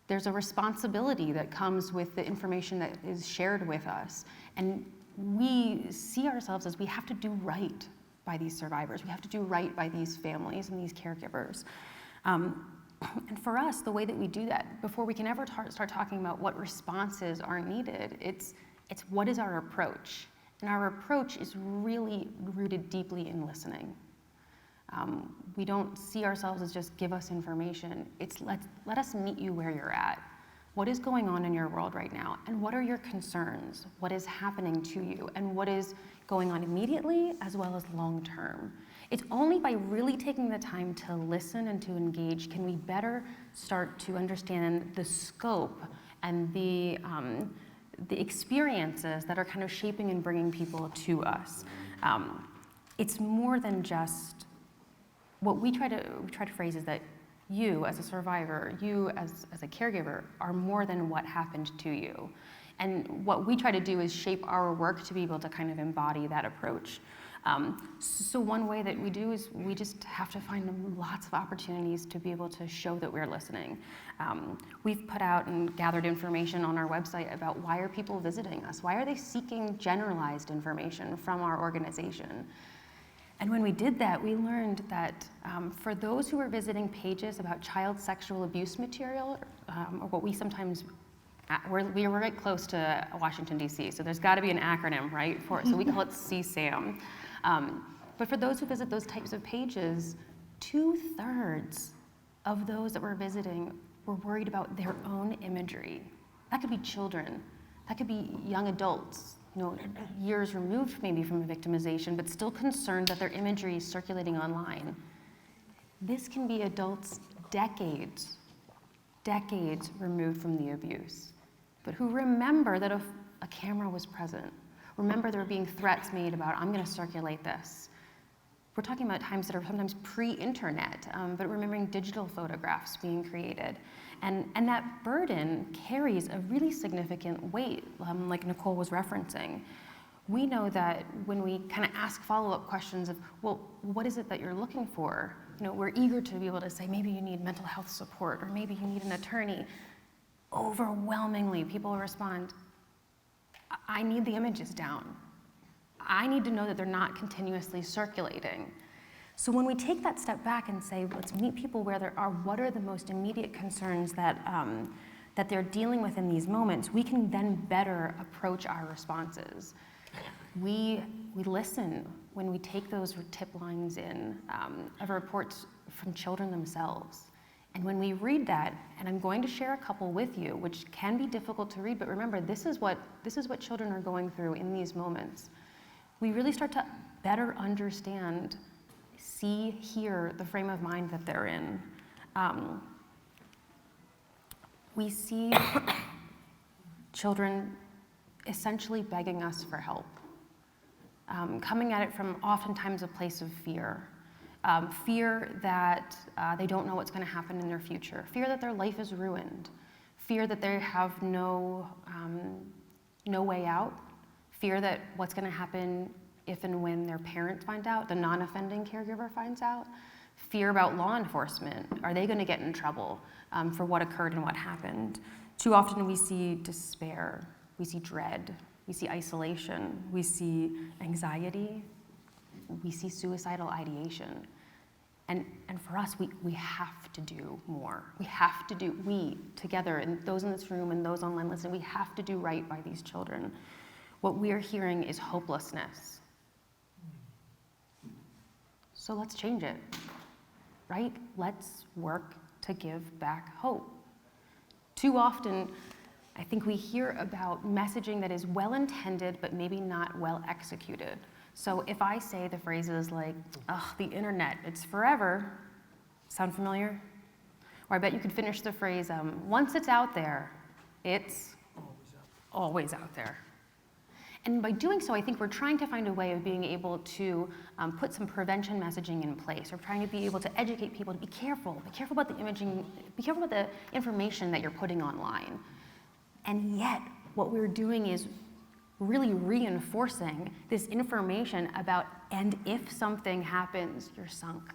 There's a responsibility that comes with the information that is shared with us. And we see ourselves as we have to do right by these survivors. We have to do right by these families and these caregivers. And for us, the way that we do that, before we can ever start talking about what responses are needed, it's what is our approach? And our approach is really rooted deeply in listening. We don't see ourselves as just give us information. It's let us meet you where you're at. What is going on in your world right now? And what are your concerns? What is happening to you? And what is going on immediately as well as long term? It's only by really taking the time to listen and to engage can we better start to understand the scope and the experiences that are kind of shaping and bringing people to us. It's more than just what we try to phrase is that you as a survivor, you as a caregiver are more than what happened to you. And what we try to do is shape our work to be able to kind of embody that approach. So one way that we do is we just have to find lots of opportunities to be able to show that we're listening. We've put out and gathered information on our website about why are people visiting us? Why are they seeking generalized information from our organization? And when we did that, we learned that for those who were visiting pages about child sexual abuse material, or what we sometimes, we were right close to Washington, D.C., so there's got to be an acronym, right? So we call it CSAM. But for those who visit those types of pages, 2/3 of those that were visiting we're worried about their own imagery. That could be children, that could be young adults, years removed maybe from victimization, but still concerned that their imagery is circulating online. This can be adults decades removed from the abuse, but who remember that a camera was present, remember there were being threats made about, I'm gonna circulate this. We're talking about times that are sometimes pre-internet, but remembering digital photographs being created. And that burden carries a really significant weight, like Nicole was referencing. We know that when we kind of ask follow-up questions of, well, what is it that you're looking for? We're eager to be able to say, maybe you need mental health support, or maybe you need an attorney. Overwhelmingly, people respond, I need the images down. I need to know that they're not continuously circulating. So when we take that step back and say, let's meet people where there are, what are the most immediate concerns that they're dealing with in these moments, we can then better approach our responses. We listen when we take those tip lines in of reports from children themselves. And when we read that, and I'm going to share a couple with you, which can be difficult to read, but remember, this is what children are going through in these moments. We really start to better understand, see, hear the frame of mind that they're in. We see children essentially begging us for help, coming at it from oftentimes a place of fear. Fear that they don't know what's going to happen in their future, fear that their life is ruined, fear that they have no way out, fear that what's going to happen if and when their parents find out, the non-offending caregiver finds out, fear about law enforcement. Are they going to get in trouble for what occurred and what happened? Too often we see despair, we see dread, we see isolation, we see anxiety, we see suicidal ideation. And for us, we have to do more. We together, and those in this room and those online listening, we have to do right by these children. What we are hearing is hopelessness. So let's change it, right? Let's work to give back hope. Too often, I think we hear about messaging that is well-intended, but maybe not well executed. So if I say the phrases like, the internet, it's forever, sound familiar? Or I bet you could finish the phrase, once it's out there, it's always out there. And by doing so, I think we're trying to find a way of being able to put some prevention messaging in place. We're trying to be able to educate people to be careful about the imaging, be careful about the information that you're putting online. And yet, what we're doing is really reinforcing this information about, and if something happens, you're sunk.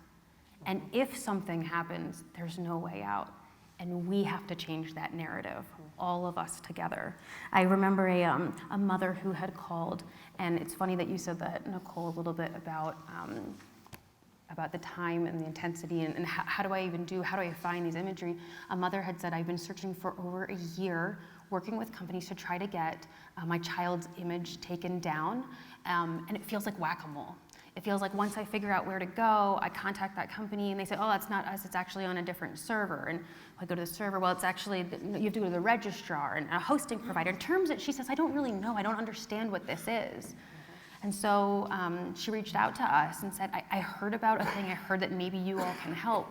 And if something happens, there's no way out. And we have to change that narrative, all of us together. I remember a mother who had called, and it's funny that you said that, Nicole, a little bit about the time and the intensity and how do I find these imagery. A mother had said, I've been searching for over a year, working with companies to try to get my child's image taken down, and it feels like whack-a-mole. It feels like once I figure out where to go, I contact that company and they say, oh, that's not us, it's actually on a different server. And I go to the server, well, it's actually, you have to go to the registrar and a hosting provider. In terms that she says, I don't really know, I don't understand what this is. And so she reached out to us and said, I heard about a thing, I heard that maybe you all can help.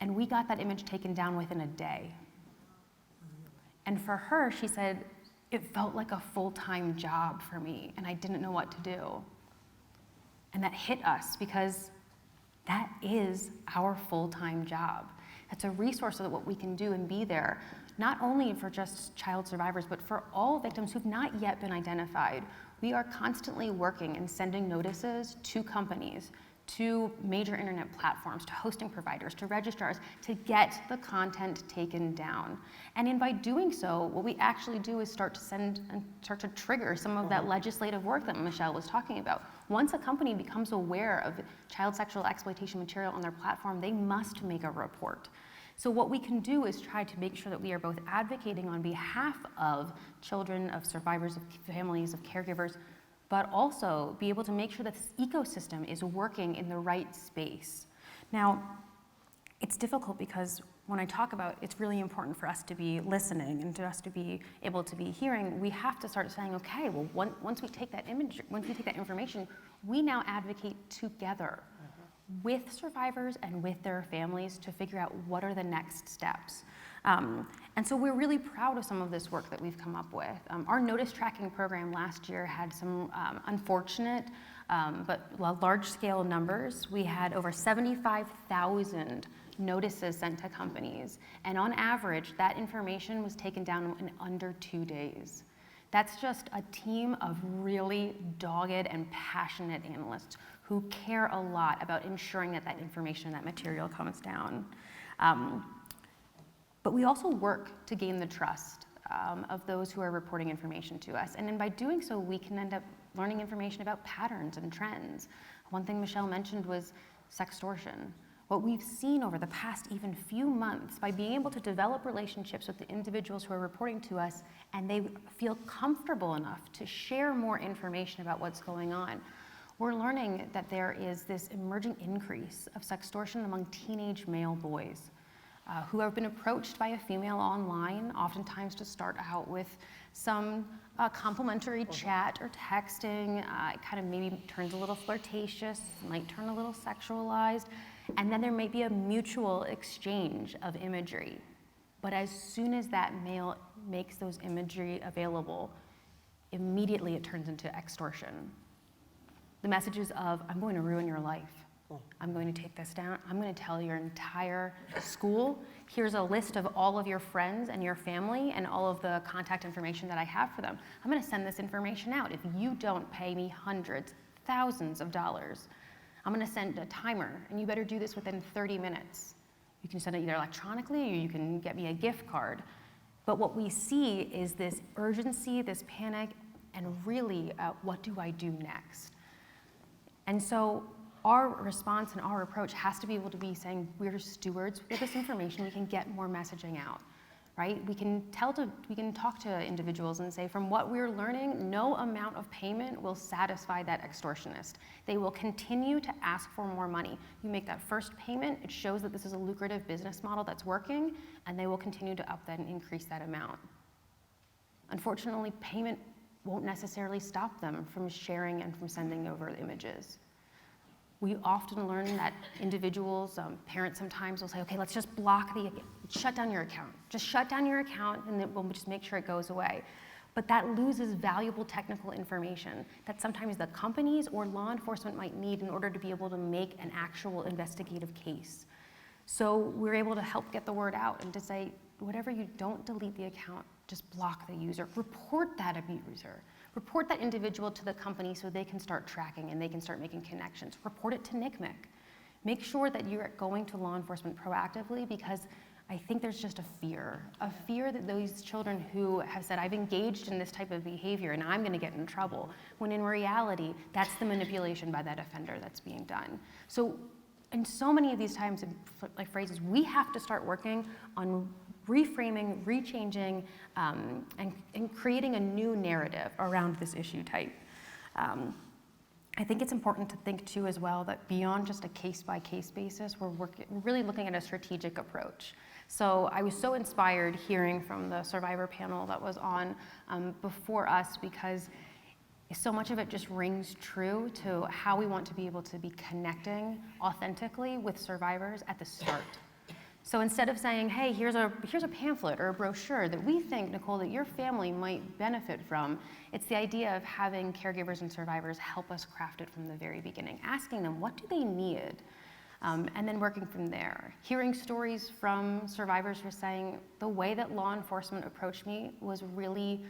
And we got that image taken down within a day. And for her, she said, it felt like a full-time job for me and I didn't know what to do. And that hit us because that is our full-time job. It's a resource so that what we can do and be there, not only for just child survivors, but for all victims who've not yet been identified. We are constantly working and sending notices to companies, to major internet platforms, to hosting providers, to registrars, to get the content taken down. And by doing so, what we actually do is start to trigger some of that legislative work that Michelle was talking about. Once a company becomes aware of child sexual exploitation material on their platform, they must make a report. So what we can do is try to make sure that we are both advocating on behalf of children, of survivors, of families, of caregivers, but also be able to make sure that this ecosystem is working in the right space. Now, it's difficult because when I talk about it's really important for us to be listening and for us to be able to be hearing, we have to start saying, okay, well, once we take that image, once we take that information, we now advocate together with survivors and with their families to figure out what are the next steps. And so we're really proud of some of this work that we've come up with. Our notice tracking program last year had some unfortunate but large-scale numbers. We had over 75,000 notices sent to companies, and on average, that information was taken down in under 2 days. That's just a team of really dogged and passionate analysts who care a lot about ensuring that that information, that material comes down. But we also work to gain the trust of those who are reporting information to us. And then by doing so, we can end up learning information about patterns and trends. One thing Michelle mentioned was sextortion. What we've seen over the past even few months, by being able to develop relationships with the individuals who are reporting to us, and they feel comfortable enough to share more information about what's going on, we're learning that there is this emerging increase of sextortion among teenage male boys who have been approached by a female online, oftentimes to start out with some complimentary chat or texting. It kind of maybe turns a little flirtatious, might turn a little sexualized, and then there may be a mutual exchange of imagery. But as soon as that male makes those imagery available, immediately it turns into extortion. The messages of, I'm going to ruin your life. I'm going to take this down. I'm going to tell your entire school. Here's a list of all of your friends and your family and all of the contact information that I have for them. I'm going to send this information out. If you don't pay me hundreds, thousands of dollars, I'm going to send a timer, and you better do this within 30 minutes. You can send it either electronically or you can get me a gift card. But what we see is this urgency, this panic, and really, what do I do next? And so our response and our approach has to be able to be saying, we're stewards with this information, we can get more messaging out, right? We can talk to individuals and say, from what we're learning, no amount of payment will satisfy that extortionist. They will continue to ask for more money. You make that first payment, it shows that this is a lucrative business model that's working, and they will continue to up that and increase that amount. Unfortunately, payment won't necessarily stop them from sharing and from sending over images. We often learn that individuals, parents sometimes will say, okay, let's just shut down your account. Just shut down your account and then we'll just make sure it goes away. But that loses valuable technical information that sometimes the companies or law enforcement might need in order to be able to make an actual investigative case. So we're able to help get the word out and to say, whatever you don't delete the account, just block the user. Report that abuser. Report that individual to the company so they can start tracking and they can start making connections. Report it to NCMEC. Make sure that you're going to law enforcement proactively, because I think there's just a fear that those children who have said, I've engaged in this type of behavior and I'm gonna get in trouble, when in reality, that's the manipulation by that offender that's being done. So in so many of these times, like phrases, we have to start working on reframing, rechanging, and creating a new narrative around this issue type. I think it's important to think too as well that beyond just a case-by-case basis, we're really looking at a strategic approach. So I was so inspired hearing from the survivor panel that was on before us, because so much of it just rings true to how we want to be able to be connecting authentically with survivors at the start. So instead of saying, hey, here's a pamphlet or a brochure that we think, Nicole, that your family might benefit from, it's the idea of having caregivers and survivors help us craft it from the very beginning, asking them, what do they need? And then working from there. Hearing stories from survivors who are saying, the way that law enforcement approached me was really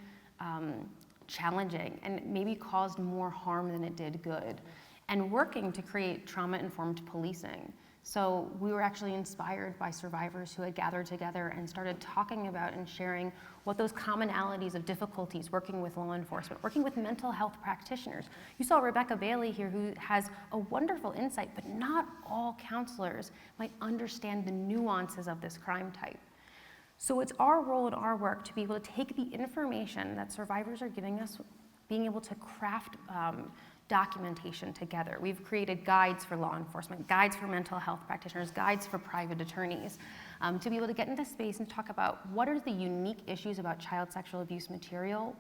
challenging and maybe caused more harm than it did good. And working to create trauma-informed policing. So we were actually inspired by survivors who had gathered together and started talking about and sharing what those commonalities of difficulties working with law enforcement, working with mental health practitioners. You saw Rebecca Bailey here, who has a wonderful insight, but not all counselors might understand the nuances of this crime type. So it's our role in our work to be able to take the information that survivors are giving us, being able to craft documentation together. We've created guides for law enforcement, guides for mental health practitioners, guides for private attorneys, to be able to get into space and talk about what are the unique issues about child sexual abuse material,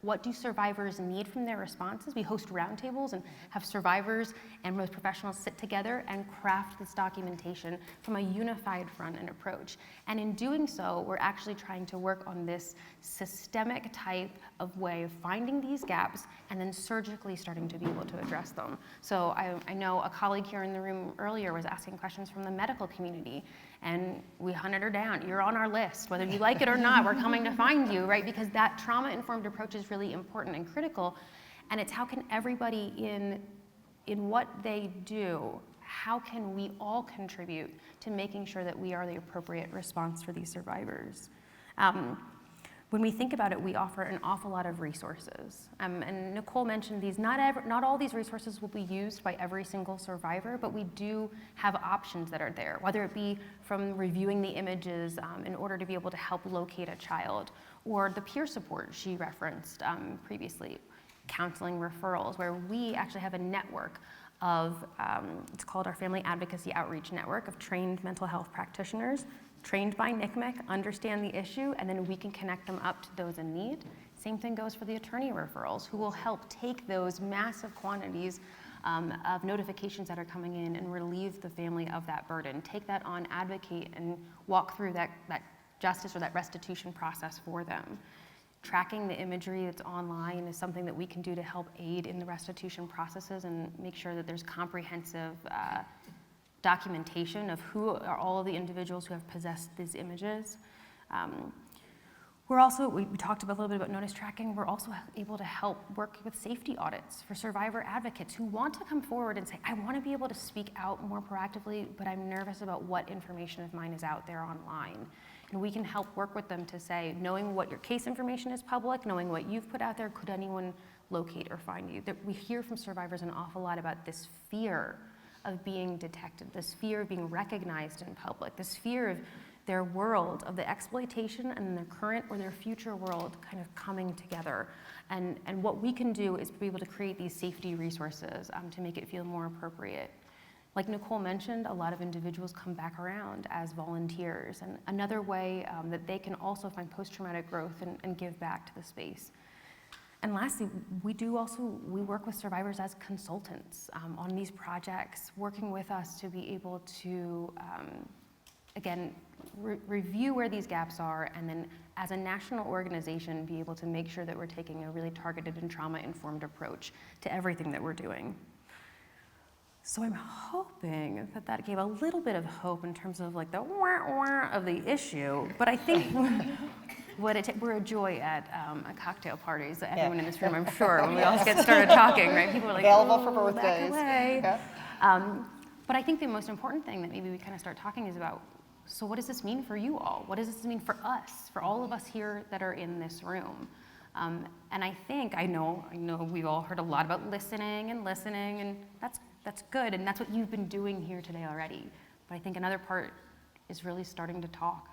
what do survivors need from their responses? We host roundtables and have survivors and most professionals sit together and craft this documentation from a unified front and approach. And in doing so, we're actually trying to work on this systemic type of way of finding these gaps and then surgically starting to be able to address them. So I know a colleague here in the room earlier was asking questions from the medical community, and we hunted her down. You're on our list. Whether you like it or not, we're coming to find you, right? Because that trauma-informed approach is really important and critical. And it's how can everybody in what they do, how can we all contribute to making sure that we are the appropriate response for these survivors? When we think about it, we offer an awful lot of resources. And Nicole mentioned these. Not all these resources will be used by every single survivor, but we do have options that are there, whether it be from reviewing the images in order to be able to help locate a child, or the peer support she referenced previously, counseling referrals, where we actually have a network of, it's called our Family Advocacy Outreach Network, of trained mental health practitioners, trained by NCMEC, understand the issue, and then we can connect them up to those in need. Same thing goes for the attorney referrals, who will help take those massive quantities of notifications that are coming in and relieve the family of that burden. Take that on, advocate, and walk through that justice or that restitution process for them. Tracking the imagery that's online is something that we can do to help aid in the restitution processes and make sure that there's comprehensive documentation of who are all of the individuals who have possessed these images. We're also, we talked a little bit about notice tracking. We're also able to help work with safety audits for survivor advocates who want to come forward and say, I want to be able to speak out more proactively, but I'm nervous about what information of mine is out there online. And we can help work with them to say, knowing what your case information is public, knowing what you've put out there, could anyone locate or find you? We hear from survivors an awful lot about this fear of being detected, this fear of being recognized in public, this fear of their world, of the exploitation and their current or their future world kind of coming together. And what we can do is be able to create these safety resources to make it feel more appropriate. Like Nicole mentioned, a lot of individuals come back around as volunteers, and another way that they can also find post-traumatic growth and give back to the space. And lastly, we work with survivors as consultants on these projects, working with us to be able to, again, review where these gaps are, and then as a national organization, be able to make sure that we're taking a really targeted and trauma-informed approach to everything that we're doing. So I'm hoping that gave a little bit of hope in terms of like the wah-wah of the issue, but I think we're a joy at cocktail parties. Everyone in this room, I'm sure, when we all get started talking, right? People are like, available for birthdays. But I think the most important thing that maybe we kind of start talking is about, so what does this mean for you all? What does this mean for us, for all of us here that are in this room? And I know we've all heard a lot about listening, and that's good, and that's what you've been doing here today already. But I think another part is really starting to talk,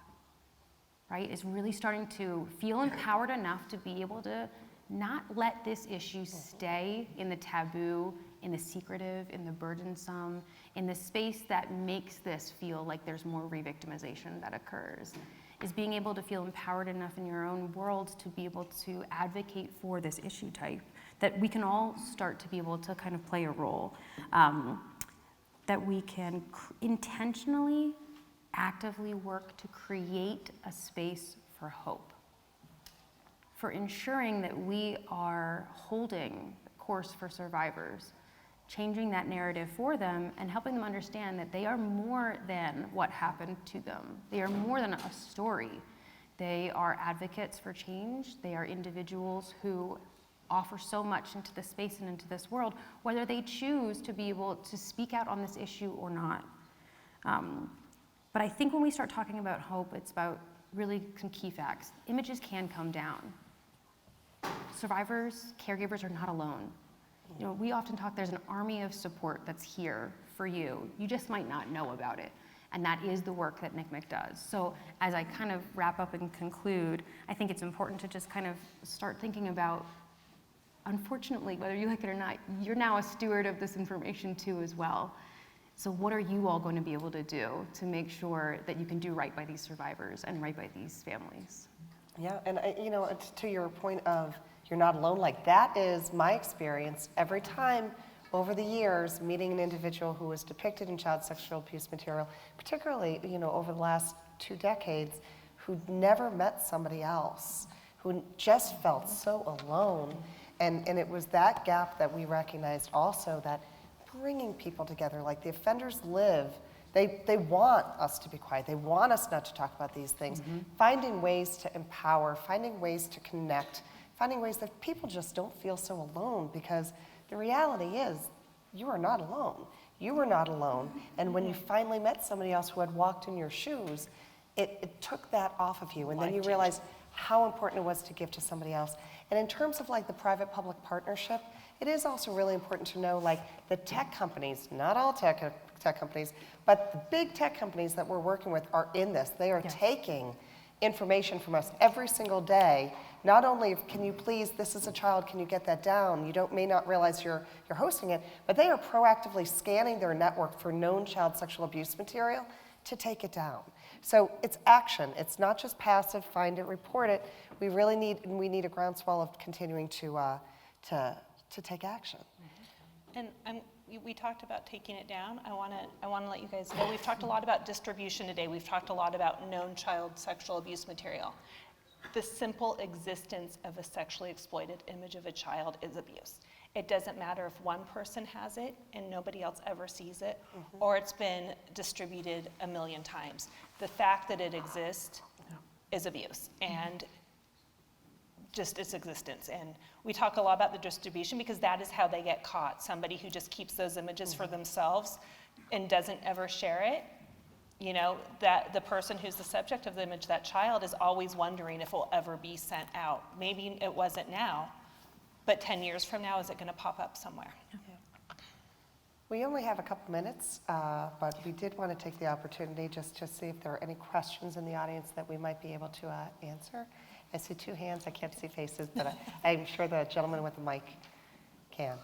right? Is really starting to feel empowered enough to be able to not let this issue stay in the taboo, in the secretive, in the burdensome, in the space that makes this feel like there's more revictimization that occurs. Is being able to feel empowered enough in your own world to be able to advocate for this issue type, that we can all start to be able to kind of play a role, that we can intentionally, actively work to create a space for hope, for ensuring that we are holding the course for survivors, changing that narrative for them and helping them understand that they are more than what happened to them. They are more than a story. They are advocates for change. They are individuals who offer so much into this space and into this world, whether they choose to be able to speak out on this issue or not. But I think when we start talking about hope, it's about really some key facts. Images can come down. Survivors, caregivers are not alone. You know, we often talk, there's an army of support that's here for you. You just might not know about it. And that is the work that NCMEC does. So as I kind of wrap up and conclude, I think it's important to just kind of start thinking about unfortunately, whether you like it or not, you're now a steward of this information too as well. So what are you all going to be able to do to make sure that you can do right by these survivors and right by these families? Yeah, and to your point of you're not alone, like that is my experience every time over the years meeting an individual who was depicted in child sexual abuse material, particularly, over the last 2 decades, who never met somebody else, who just felt so alone. And it was that gap that we recognized also, that bringing people together, like the offenders live, they want us to be quiet, they want us not to talk about these things, finding ways to empower, finding ways to connect, finding ways that people just don't feel so alone, because the reality is, you are not alone. You were not alone. And when you finally met somebody else who had walked in your shoes, it took that off of you. And then you realized how important it was to give to somebody else. And in terms of like the private-public partnership, it is also really important to know, like, the tech companies, not all tech companies, but the big tech companies that we're working with are in this. They are taking information from us every single day. Not only can you please, this is a child, can you get that down? You may not realize you're hosting it, but they are proactively scanning their network for known child sexual abuse material to take it down. So it's action. It's not just passive, find it, report it. We really need a groundswell of continuing to take action. And we talked about taking it down. I want to let you guys know, we've talked a lot about distribution today. We've talked a lot about known child sexual abuse material. The simple existence of a sexually exploited image of a child is abuse. It doesn't matter if one person has it and nobody else ever sees it, or it's been distributed a million times. The fact that it exists is abuse, and just its existence. And we talk a lot about the distribution because that is how they get caught. Somebody who just keeps those images for themselves and doesn't ever share it. That the person who's the subject of the image, that child, is always wondering if it will ever be sent out. Maybe it wasn't now, but 10 years from now, is it going to pop up somewhere? We only have a couple minutes, but we did want to take the opportunity just to see if there are any questions in the audience that we might be able to answer. I see 2 hands. I can't see faces, but I'm sure the gentleman with the mic can.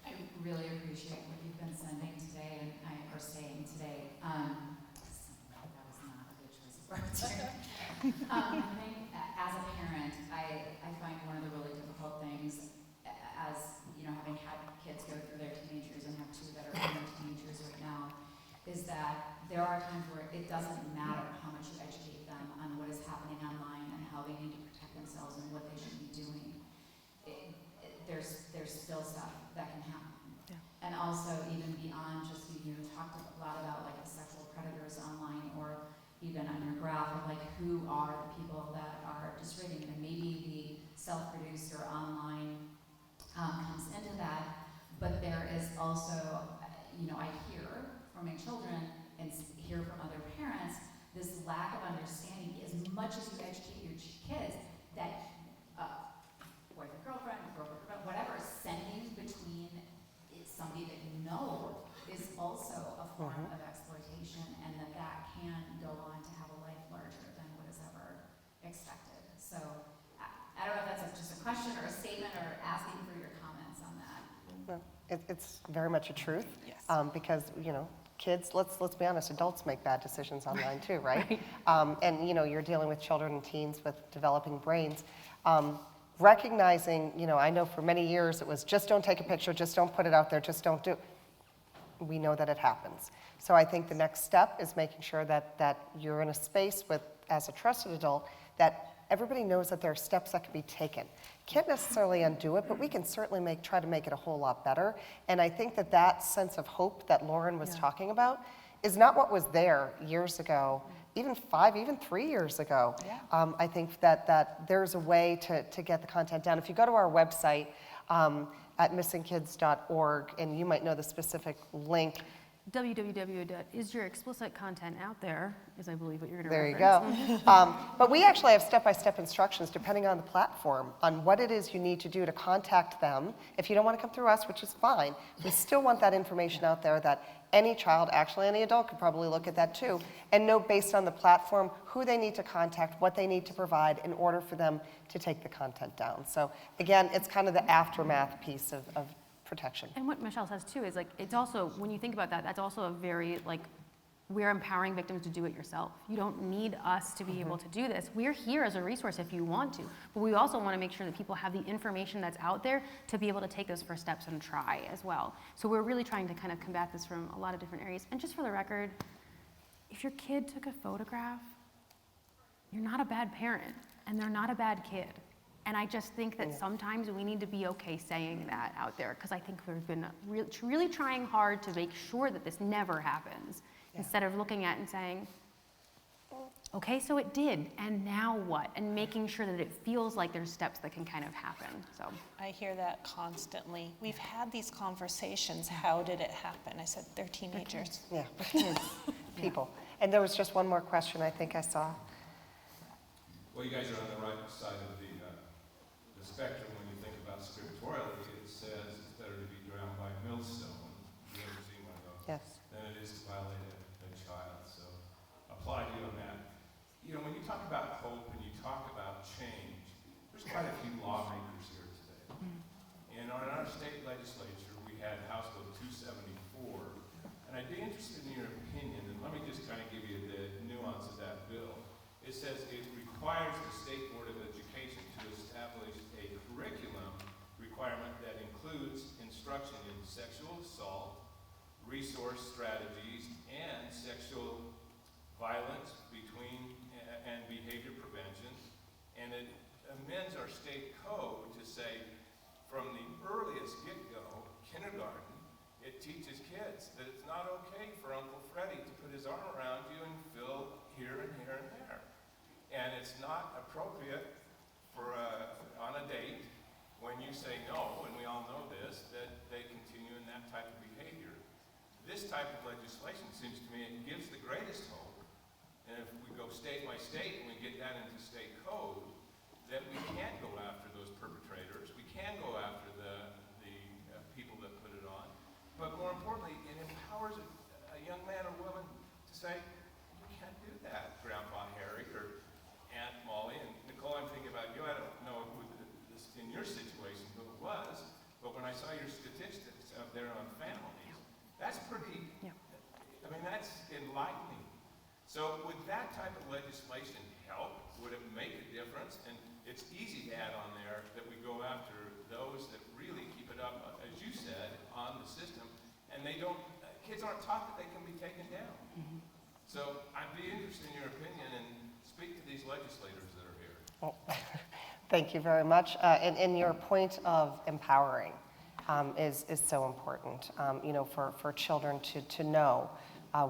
I really appreciate what you've been sending today or saying today. That was not a good choice of words. I think as a parent, I find one of the really difficult things, as having had kids go through their teenagers and have 2 that are in their teenagers right now, is that there are times where it doesn't matter how much you educate them on what is happening online and how they need to protect themselves and what they should be doing. There's still stuff that can happen. Yeah. And also even beyond just, you talked a lot about like the sexual predators online, or even on your graph of like who are the people that are just rating, and maybe the self-produced or online comes into that. But there is also, I hear from my children and hear from other parents, this lack of understanding. As much as you educate your kids, that boyfriend, girlfriend, whatever, sending between somebody that you know is also a form of exploitation, and that can go on to have a life larger than what is ever expected. So I don't know if that's just a question or a statement or asking for your comments on that. Well, it's very much a truth, because kids, let's be honest, adults make bad decisions online too, right? And you're dealing with children and teens with developing brains. Recognizing, I know for many years it was just don't take a picture, just don't put it out there, just don't do. We know that it happens. So I think the next step is making sure that you're in a space with, as a trusted adult, that everybody knows that there are steps that can be taken. Can't necessarily undo it, but we can certainly try to make it a whole lot better. And I think that sense of hope that Lauren was talking about is not what was there years ago, even 5, even 3 years ago. I think that there's a way to get the content down. If you go to our website at missingkids.org, and you might know the specific link, www.isyourexplicitcontentouthere is, I believe, what you're going to There you reference. go. But we actually have step-by-step instructions depending on the platform on what it is you need to do to contact them. If you don't want to come through us, which is fine, we still want that information out there that any child, actually any adult, could probably look at that too, and know based on the platform who they need to contact, what they need to provide in order for them to take the content down. So again, it's kind of the aftermath piece of protection. And what Michelle says too is like, it's also, when you think about that, that's also a very like, we're empowering victims to do it yourself. You don't need us to be able to do this. We're here as a resource if you want to, but we also want to make sure that people have the information that's out there to be able to take those first steps and try as well. So we're really trying to kind of combat this from a lot of different areas. And just for the record, if your kid took a photograph, you're not a bad parent and they're not a bad kid. And I just think that sometimes we need to be okay saying that out there, because I think we've been really trying hard to make sure that this never happens, instead of looking at it and saying, okay, so it did, and now what? And making sure that it feels like there's steps that can kind of happen. So I hear that constantly. We've had these conversations. How did it happen? I said, they're teenagers. Yeah, kids, people. And there was just one more question I think I saw. Well, you guys are on the right side of the spectrum when you think about scripturality. It says it's better to be drowned by a millstone, if you've ever seen one of those, than it is to violate a child. So apply to you on that. You know, when you talk about hope and you talk about change, there's quite a few lawmakers here today. And in our state legislature, we had House Bill 274, and I'd be interested in your opinion, and let me just kind of give you the nuance of that bill. It says it requires the State Board of Education to establish a curriculum requirement that includes instruction in sexual assault, resource strategies, and sexual violence and behavior prevention. And it amends our state code to say from the earliest get-go, kindergarten, it teaches kids that it's not okay for Uncle Freddie to put his arm around you and feel here and here and there. And it's not appropriate for on a date when you say no, and we all know this, that they continue in that type of behavior. This type of legislation seems to me it gives the greatest hope. And if we go state by state and we get that into state code, that we can go after those perpetrators, we can go after the people that put it on. But more importantly, it empowers a young man or woman to say, you can't do that, Grandpa Harry or Aunt Molly. And Nicole, I'm thinking about you. I don't know this in your situation who it was, but when I saw your statistics up there on families, that's pretty, I mean, that's enlightening. So would that type of legislation help? Would it make a difference? And it's easy to add on there that we go after those that really keep it up, as you said, on the system, and they don't, kids aren't taught that they can be taken down. So I'd be interested in your opinion and speak to these legislators that are here. Well, thank you very much. And your point of empowering is so important, you know, for children to know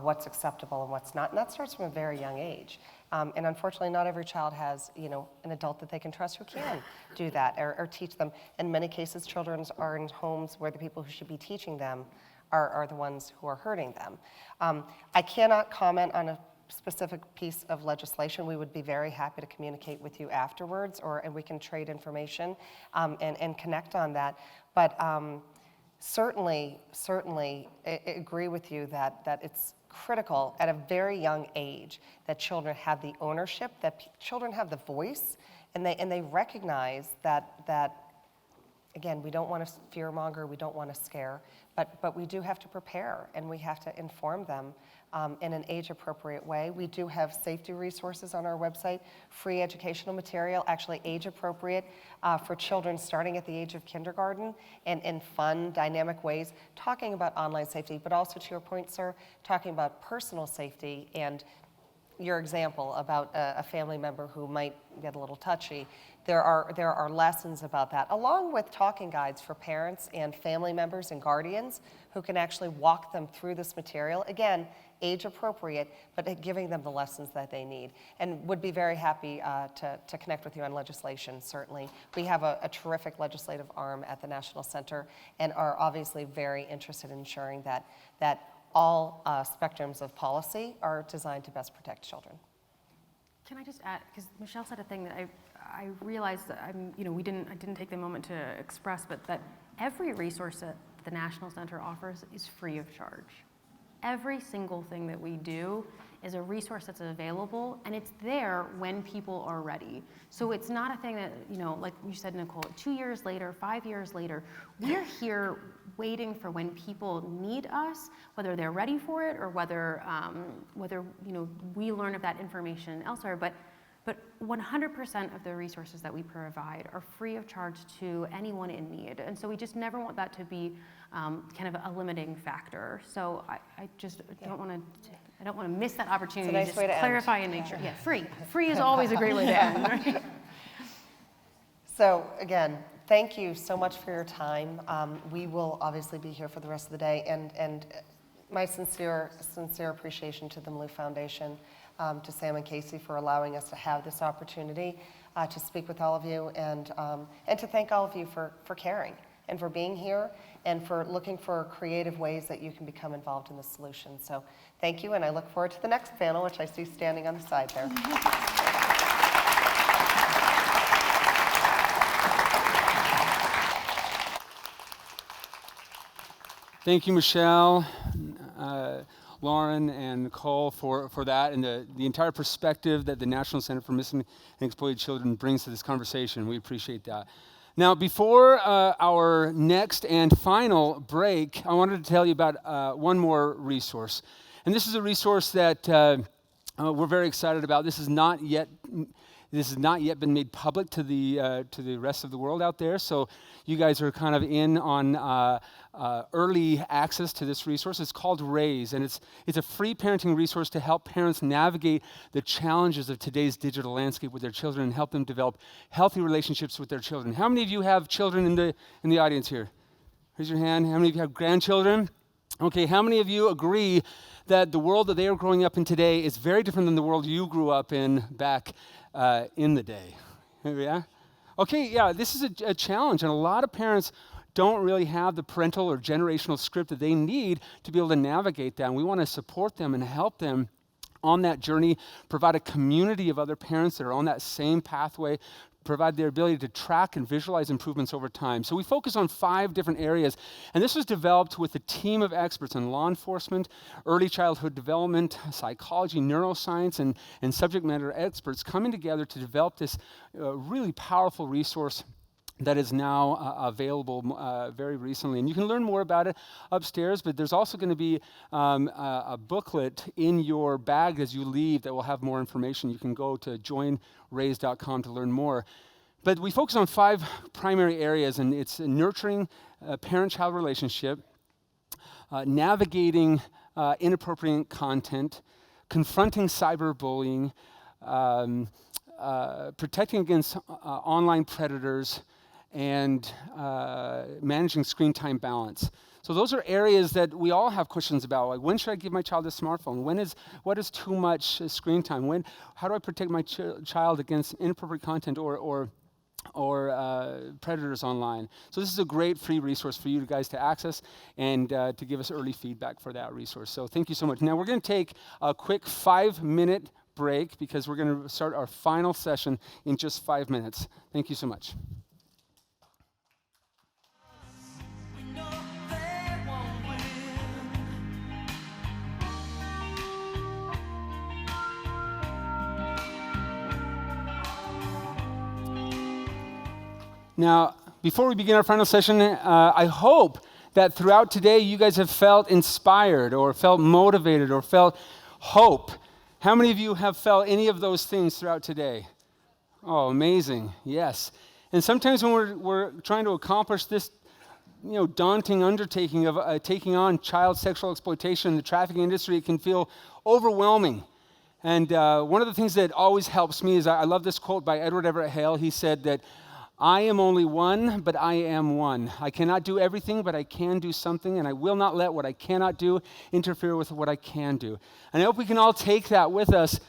what's acceptable and what's not. And that starts from a very young age. And unfortunately, not every child has, you know, an adult that they can trust who can do that or teach them. In many cases, children are in homes where the people who should be teaching them are the ones who are hurting them. I cannot comment on a specific piece of legislation. We would be very happy to communicate with you afterwards, and we can trade information and connect on that. But certainly, I agree with you that it's critical at a very young age that children have the ownership, that children have the voice, and they recognize that again, we don't want to fearmonger, we don't want to scare, but we do have to prepare, and we have to inform them in an age-appropriate way. We do have safety resources on our website, free educational material, actually age-appropriate for children starting at the age of kindergarten, and in fun, dynamic ways, talking about online safety, but also, to your point, sir, talking about personal safety and your example about a family member who might get a little touchy. There are lessons about that, along with talking guides for parents and family members and guardians who can actually walk them through this material. Again, age appropriate, but giving them the lessons that they need. And would be very happy to connect with you on legislation, certainly. We have a terrific legislative arm at the National Center and are obviously very interested in ensuring that all spectrums of policy are designed to best protect children. Can I just add, because Michelle said a thing that I realized that I didn't take the moment to express, but that every resource that the National Center offers is free of charge. Every single thing that we do is a resource that's available, and it's there when people are ready. So it's not a thing that, like you said, Nicole, 2 years later, 5 years later, we're here waiting for when people need us, whether they're ready for it or whether we learn of that information elsewhere. But 100% of the resources that we provide are free of charge to anyone in need. And so we just never want that to be kind of a limiting factor. So I just don't want to miss that opportunity It's a nice way to clarify end. and make sure. Yeah, free. Free is always a great way to end. Right? So again, thank you so much for your time. We will obviously be here for the rest of the day, and my sincere appreciation to the Malouf Foundation, to Sam and Casey for allowing us to have this opportunity to speak with all of you, and to thank all of you for caring and for being here and for looking for creative ways that you can become involved in the solution. So thank you, and I look forward to the next panel, which I see standing on the side there. Thank you, Michelle, Lauren, and Nicole for that, and the entire perspective that the National Center for Missing and Exploited Children brings to this conversation. We appreciate that. Now, before our next and final break, I wanted to tell you about one more resource. And this is a resource that we're very excited about. This has not yet been made public to the rest of the world out there. So you guys are kind of in on early access to this resource. It's called RAISE, and it's a free parenting resource to help parents navigate the challenges of today's digital landscape with their children and help them develop healthy relationships with their children. How many of you have children in the audience here? Raise your hand. How many of you have grandchildren? Okay, how many of you agree that the world that they are growing up in today is very different than the world you grew up in back in the day? Yeah? Okay, yeah, this is a challenge, and a lot of parents don't really have the parental or generational script that they need to be able to navigate that. And we want to support them and help them on that journey, provide a community of other parents that are on that same pathway, provide their ability to track and visualize improvements over time. So we focus on 5 different areas, and this was developed with a team of experts in law enforcement, early childhood development, psychology, neuroscience, and subject matter experts coming together to develop this really powerful resource that is now available very recently. And you can learn more about it upstairs, but there's also going to be a booklet in your bag as you leave that will have more information. You can go to joinraise.com to learn more. But we focus on 5 primary areas, and it's nurturing a parent-child relationship, navigating inappropriate content, confronting cyberbullying, protecting against online predators, and managing screen time balance. So those are areas that we all have questions about. Like, when should I give my child a smartphone? What is too much screen time? How do I protect my child against inappropriate content or predators online? So this is a great free resource for you guys to access and to give us early feedback for that resource. So thank you so much. Now we're going to take a quick 5-minute break because we're going to start our final session in just 5 minutes. Thank you so much. Now, before we begin our final session, I hope that throughout today you guys have felt inspired or felt motivated or felt hope. How many of you have felt any of those things throughout today? Oh, amazing. Yes. And sometimes when we're trying to accomplish this daunting undertaking of taking on child sexual exploitation in the trafficking industry, it can feel overwhelming. And one of the things that always helps me is I love this quote by Edward Everett Hale. He said that, "I am only one, but I am one. I cannot do everything, but I can do something, and I will not let what I cannot do interfere with what I can do." And I hope we can all take that with us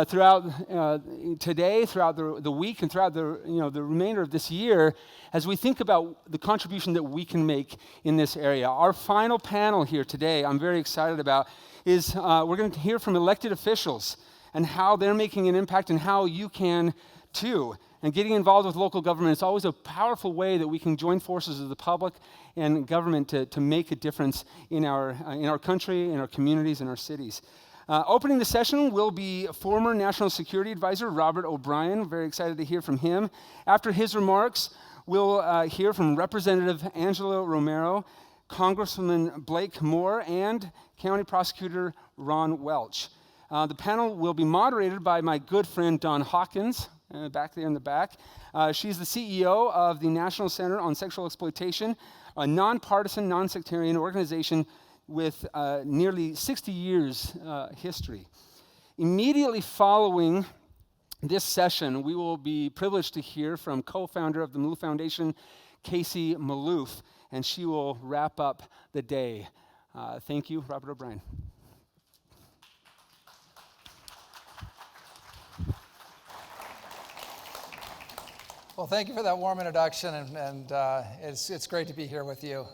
throughout today, throughout the week, and throughout the remainder of this year, as we think about the contribution that we can make in this area. Our final panel here today, I'm very excited about, is we're going to hear from elected officials and how they're making an impact and how you can too. And getting involved with local government is always a powerful way that we can join forces with the public and government to make a difference in our country, in our communities, in our cities. Opening the session will be former National Security Advisor Robert O'Brien. Very excited to hear from him. After his remarks, we'll hear from Representative Angela Romero, Congressman Blake Moore, and County Prosecutor Ron Welch. The panel will be moderated by my good friend Dawn Hawkins, back there in the back. She's the CEO of the National Center on Sexual Exploitation, a nonpartisan, non-sectarian organization with nearly 60 years history. Immediately following this session, we will be privileged to hear from co-founder of the Malouf Foundation, Jaycee Malouf, and she will wrap up the day. Thank you, Robert O'Brien. Well, thank you for that warm introduction, and it's great to be here with you.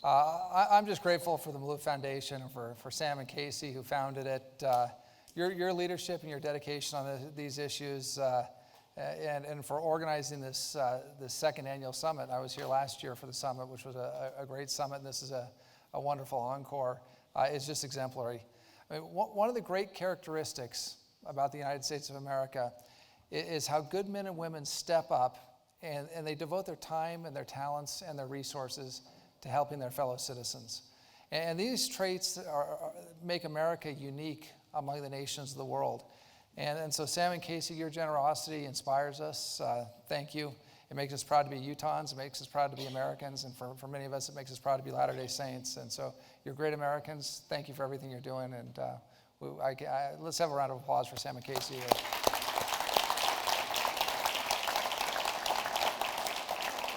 I'm just grateful for the Malouf Foundation and for Sam and Jaycee who founded it. Your leadership and your dedication on these issues, and for organizing this second annual summit. I was here last year for the summit, which was a great summit, and this is a wonderful encore. It's just exemplary. I mean, one of the great characteristics about the United States of America is how good men and women step up and they devote their time and their talents and their resources to helping their fellow citizens. And these traits make America unique among the nations of the world. And so Sam and Jaycee, your generosity inspires us. Thank you. It makes us proud to be Utahns. It makes us proud to be Americans. And for many of us, it makes us proud to be Latter-day Saints. And so you're great Americans. Thank you for everything you're doing. And let's have a round of applause for Sam and Jaycee.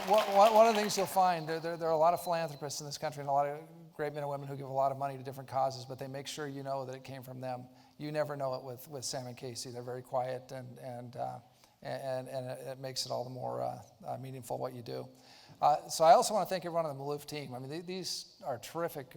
One of the things you'll find, there are a lot of philanthropists in this country and a lot of great men and women who give a lot of money to different causes, but they make sure you know that it came from them. You never know it with Sam and Jaycee. They're very quiet, and it makes it all the more meaningful what you do. So I also want to thank everyone on the Malouf team. I mean, these are terrific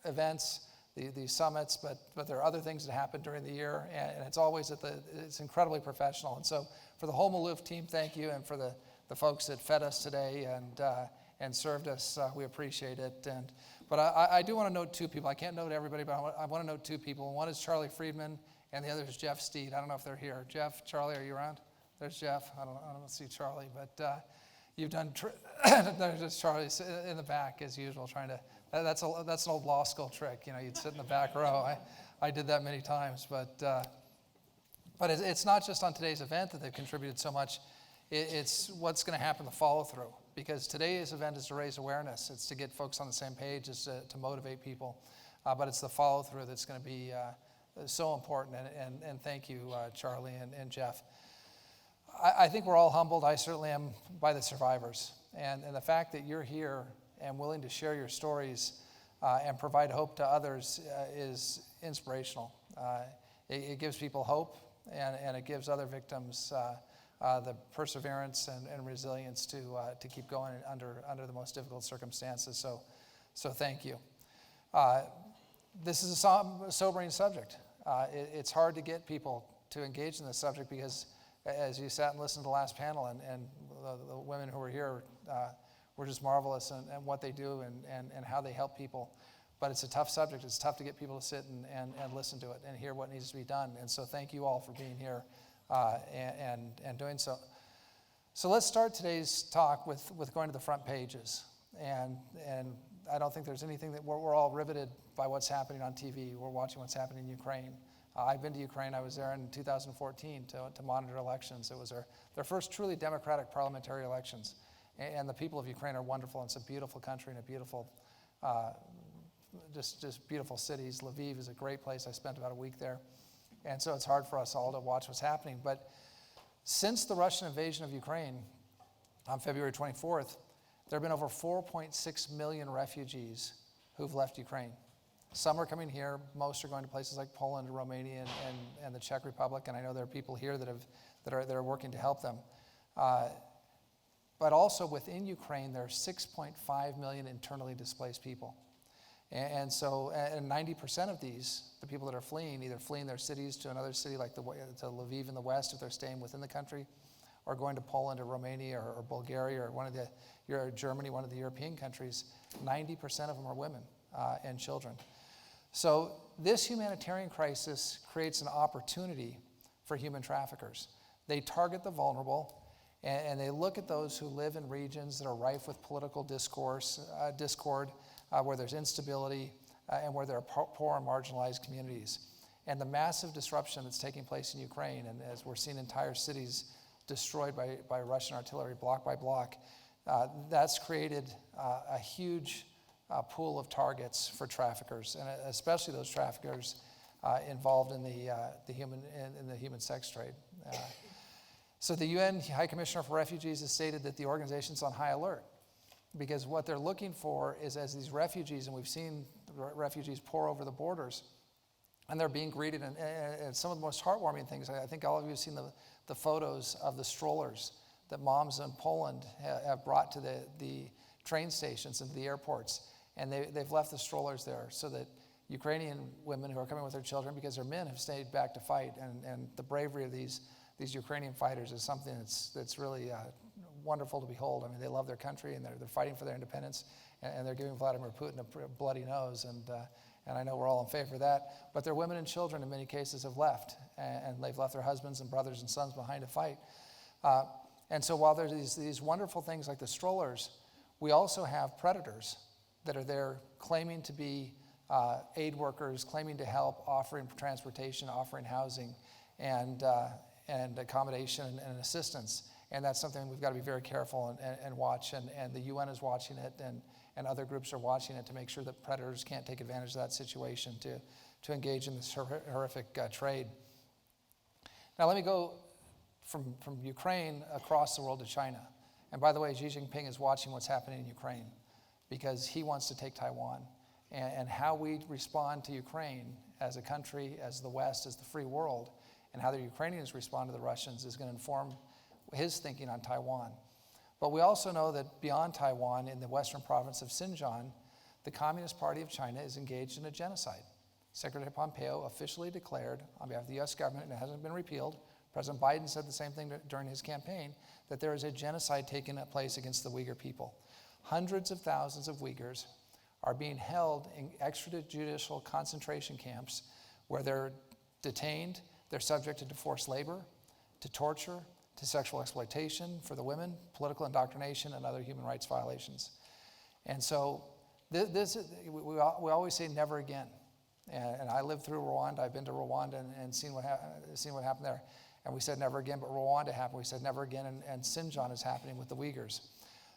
events, these summits, but there are other things that happen during the year, and it's always it's incredibly professional. And so for the whole Malouf team, thank you, and for the folks that fed us today and served us, we appreciate it. But I do want to note two people. I can't note everybody, but I want to note two people. One is Charlie Friedman, and the other is Jeff Steed. I don't know if they're here. Jeff, Charlie, are you around? There's Jeff. I don't see Charlie, but you've done. There's just Charlie in the back as usual, trying to. That's an old law school trick. You know, you'd sit in the back row. I did that many times, but it's not just on today's event that they've contributed so much. It's what's going to happen, the follow-through, because today's event is to raise awareness. It's to get folks on the same page. It's to motivate people, but it's the follow-through that's going to be so important, and thank you, Charlie and Jeff. I think we're all humbled. I certainly am by the survivors, and the fact that you're here and willing to share your stories and provide hope to others is inspirational. It gives people hope, and it gives other victims the perseverance and resilience to keep going under the most difficult circumstances. So thank you. This is a sobering subject. It's hard to get people to engage in this subject because, as you sat and listened to the last panel, and the women who were here were just marvelous in what they do and how they help people. But it's a tough subject. It's tough to get people to sit and listen to it and hear what needs to be done. And so thank you all for being here and doing so. So let's start today's talk with going to the front pages. And I don't think there's anything that we're all riveted by what's happening on TV. We're watching what's happening in Ukraine. I've been to Ukraine. I was there in 2014 to monitor elections. It was their first truly democratic parliamentary elections. And the people of Ukraine are wonderful. It's a beautiful country and a beautiful, just beautiful cities. Lviv is a great place. I spent about a week there. And so it's hard for us all to watch what's happening. But since the Russian invasion of Ukraine on February 24th, there have been over 4.6 million refugees who've left Ukraine. Some are coming here. Most are going to places like Poland, Romania, and the Czech Republic. And I know there are people here that are working to help them. But also within Ukraine, there are 6.5 million internally displaced people. And so 90% of these, the people that are fleeing, either fleeing their cities to another city like to Lviv in the west if they're staying within the country, or going to Poland or Romania or Bulgaria or Germany, one of the European countries, 90% of them are women and children. So this humanitarian crisis creates an opportunity for human traffickers. They target the vulnerable, and they look at those who live in regions that are rife with political discord, where there's instability, and where there are poor and marginalized communities. And the massive disruption that's taking place in Ukraine, and as we're seeing entire cities destroyed by Russian artillery block by block, that's created a huge pool of targets for traffickers, and especially those traffickers involved in the human sex trade. So the UN High Commissioner for Refugees has stated that the organization's on high alert, because what they're looking for is, as these refugees, and we've seen refugees pour over the borders, and they're being greeted, and some of the most heartwarming things, I think all of you have seen the photos of the strollers that moms in Poland have brought to the train stations and the airports, and they've left the strollers there so that Ukrainian women who are coming with their children, because their men have stayed back to fight, and the bravery of these Ukrainian fighters is something that's really wonderful to behold. I mean, they love their country, and they're fighting for their independence, and they're giving Vladimir Putin a bloody nose, and I know we're all in favor of that. But their women and children, in many cases, have left, and they've left their husbands and brothers and sons behind to fight. And so while there's these wonderful things like the strollers, we also have predators that are there claiming to be aid workers, claiming to help, offering transportation, offering housing, and accommodation and assistance. And that's something we've got to be very careful and watch. And the UN is watching it, and other groups are watching it to make sure that predators can't take advantage of that situation to engage in this horrific trade. Now let me go from Ukraine across the world to China. And by the way, Xi Jinping is watching what's happening in Ukraine because he wants to take Taiwan. And how we respond to Ukraine as a country, as the West, as the free world, and how the Ukrainians respond to the Russians is going to inform his thinking on Taiwan. But we also know that beyond Taiwan, in the western province of Xinjiang, the Communist Party of China is engaged in a genocide. Secretary Pompeo officially declared on behalf of the US government, and it hasn't been repealed, President Biden said the same thing during his campaign, that there is a genocide taking place against the Uyghur people. Hundreds of thousands of Uyghurs are being held in extrajudicial concentration camps where they're detained, they're subjected to forced labor, to torture, to sexual exploitation for the women, political indoctrination, and other human rights violations. And so we always say never again. And I lived through Rwanda. I've been to Rwanda and seen what happened there. And we said never again, but Rwanda happened. We said never again, and Xinjiang is happening with the Uyghurs.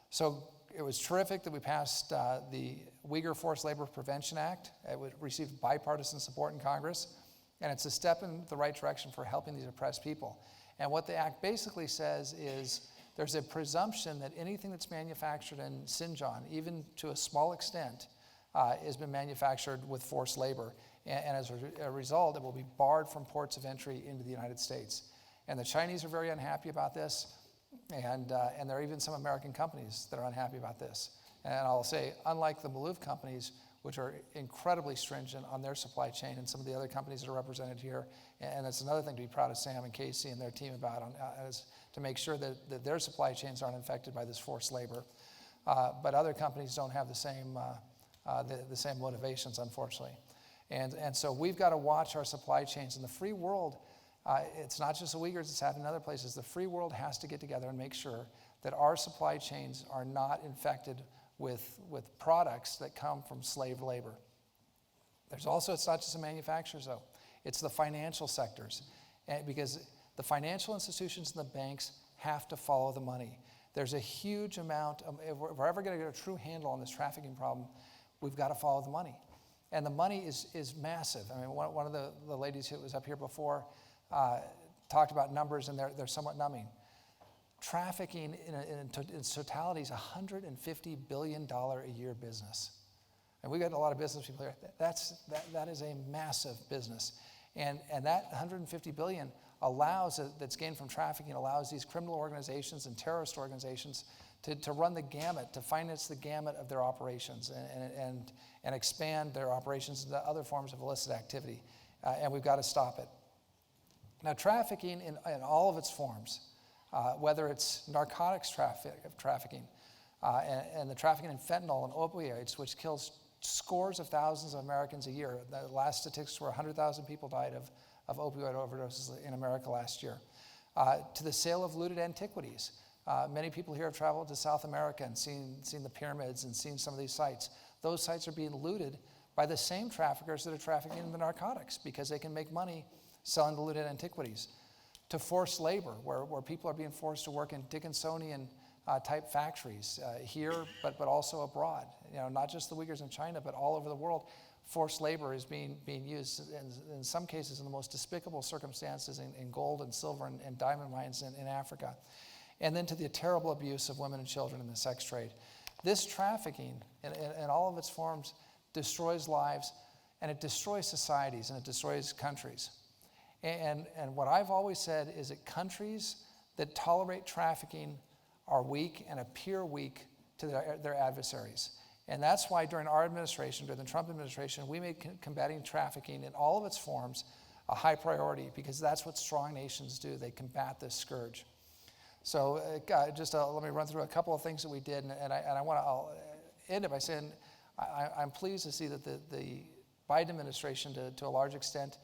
So it was terrific that we passed the Uyghur Forced Labor Prevention Act. It received bipartisan support in Congress, and it's a step in the right direction for helping these oppressed people. And what the act basically says is there's a presumption that anything that's manufactured in Xinjiang, even to a small extent, has been manufactured with forced labor. And as a result, it will be barred from ports of entry into the United States. And the Chinese are very unhappy about this. And there are even some American companies that are unhappy about this. And I'll say, unlike the Malouf companies, which are incredibly stringent on their supply chain, and some of the other companies that are represented here, and that's another thing to be proud of Sam and Casey and their team about, is to make sure that their supply chains aren't affected by this forced labor. But other companies don't have the same motivations, unfortunately. And so we've got to watch our supply chains. In the free world, it's not just the Uyghurs, it's happening in other places. The free world has to get together and make sure that our supply chains are not infected with products that come from slave labor. There's also, it's not just the manufacturers though, it's the financial sectors. Because the financial institutions and the banks have to follow the money. There's a huge amount of, if we're ever going to get a true handle on this trafficking problem, we've got to follow the money. And the money is massive. I mean, one of the ladies who was up here before talked about numbers, and they're somewhat numbing. Trafficking in totality is a $150 billion a year business. And we got a lot of business people here. That is a massive business. And that 150 billion that's gained from trafficking allows these criminal organizations and terrorist organizations to run the gamut, to finance the gamut of their operations and expand their operations into other forms of illicit activity. And we've got to stop it. Now, trafficking in all of its forms, whether it's narcotics trafficking and the trafficking in fentanyl and opioids, which kills scores of thousands of Americans a year. The last statistics were 100,000 people died of opioid overdoses in America last year. To the sale of looted antiquities. Many people here have traveled to South America and seen the pyramids and seen some of these sites. Those sites are being looted by the same traffickers that are trafficking in the narcotics because they can make money selling the looted antiquities. To forced labor, where people are being forced to work in Dickinsonian type factories here, but also abroad. Not just the Uyghurs in China, but all over the world. Forced labor is being used in some cases in the most despicable circumstances in gold and silver and diamond mines in Africa. And then to the terrible abuse of women and children in the sex trade. This trafficking in all of its forms destroys lives, and it destroys societies, and it destroys countries. And what I've always said is that countries that tolerate trafficking are weak and appear weak to their adversaries. And that's why during our administration, during the Trump administration, we made combating trafficking in all of its forms a high priority, because that's what strong nations do. They combat this scourge. So let me run through a couple of things that we did, and I'll end it by saying I'm pleased to see that the Biden administration, to a large extent,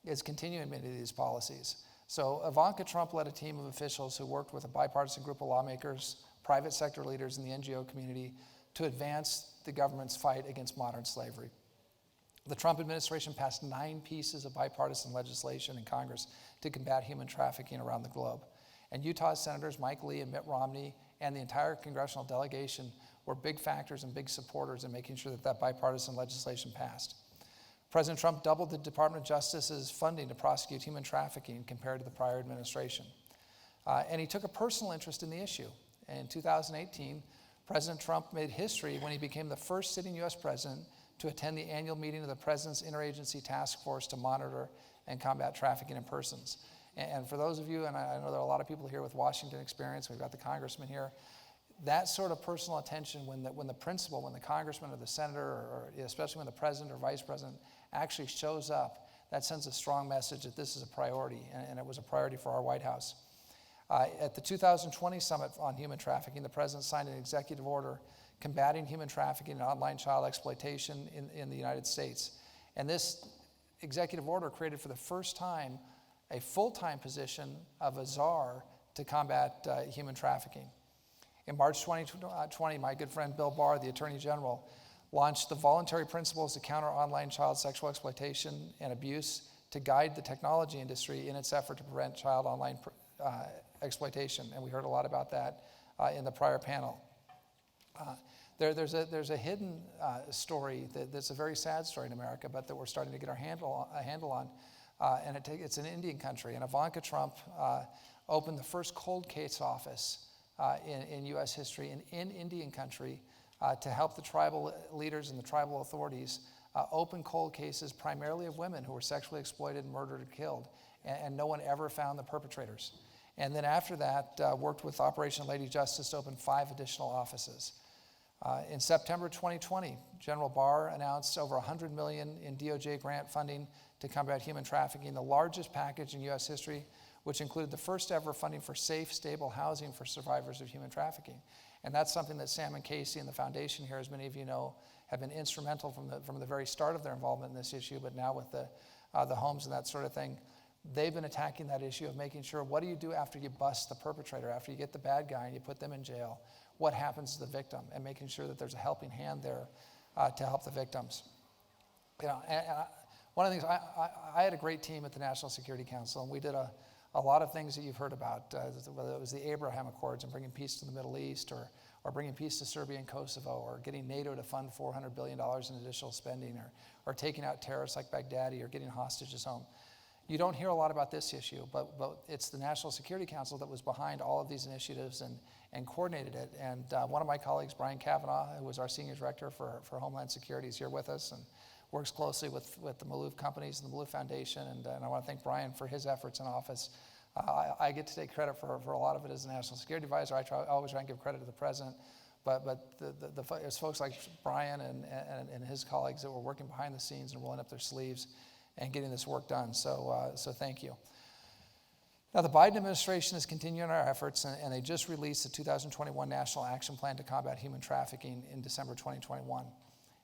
is continuing many of these policies. So Ivanka Trump led a team of officials who worked with a bipartisan group of lawmakers, private sector leaders, and the NGO community to advance the government's fight against modern slavery. The Trump administration passed 9 pieces of bipartisan legislation in Congress to combat human trafficking around the globe. And Utah's Senators Mike Lee and Mitt Romney and the entire congressional delegation were big factors and big supporters in making sure that bipartisan legislation passed. President Trump doubled the Department of Justice's funding to prosecute human trafficking compared to the prior administration. And he took a personal interest in the issue. In 2018, President Trump made history when he became the first sitting U.S. president to attend the annual meeting of the President's Interagency Task Force to monitor and combat trafficking in persons. And for those of you, and I know there are a lot of people here with Washington experience, we've got the congressman here, that sort of personal attention when the principal, when the congressman or the senator, or especially when the president or vice president actually shows up, that sends a strong message that this is a priority, and it was a priority for our White House. At the 2020 Summit on Human Trafficking, the president signed an executive order combating human trafficking and online child exploitation in the United States. And this executive order created for the first time a full-time position of a czar to combat human trafficking. In March 2020, my good friend Bill Barr, the Attorney General, launched the Voluntary Principles to Counter Online Child Sexual Exploitation and Abuse to guide the technology industry in its effort to prevent child online exploitation. And we heard a lot about that in the prior panel. There's a hidden story that's a very sad story in America, but that we're starting to get a handle on. And it's an Indian country. And Ivanka Trump opened the first cold case office in U.S. history in Indian country to help the tribal leaders and the tribal authorities open cold cases primarily of women who were sexually exploited, murdered, or killed. And no one ever found the perpetrators. And then after that, worked with Operation Lady Justice to open 5 additional offices. In September 2020, General Barr announced over $100 million in DOJ grant funding to combat human trafficking, the largest package in U.S. history, which included the first ever funding for safe, stable housing for survivors of human trafficking. And that's something that Sam and Casey and the foundation here, as many of you know, have been instrumental from the very start of their involvement in this issue, but now with the homes and that sort of thing, they've been attacking that issue of making sure, what do you do after you bust the perpetrator, after you get the bad guy and you put them in jail? What happens to the victim? And making sure that there's a helping hand there to help the victims. One of the things, I had a great team at the National Security Council, and we did a lot of things that you've heard about, whether it was the Abraham Accords and bringing peace to the Middle East, or bringing peace to Serbia and Kosovo, or getting NATO to fund $400 billion in additional spending, or taking out terrorists like Baghdadi, or getting hostages home. You don't hear a lot about this issue, but it's the National Security Council that was behind all of these initiatives and coordinated it. And one of my colleagues, Brian Kavanaugh, who was our Senior Director for Homeland Security, is here with us and works closely with the Malouf companies and the Malouf Foundation. And I want to thank Brian for his efforts in office. I get to take credit for a lot of it as a National Security Advisor. I always try and give credit to the President. But it's folks like Brian and his colleagues that were working behind the scenes and rolling up their sleeves and getting this work done. So thank you. Now, the Biden administration is continuing our efforts, and they just released the 2021 National Action Plan to Combat Human Trafficking in December 2021.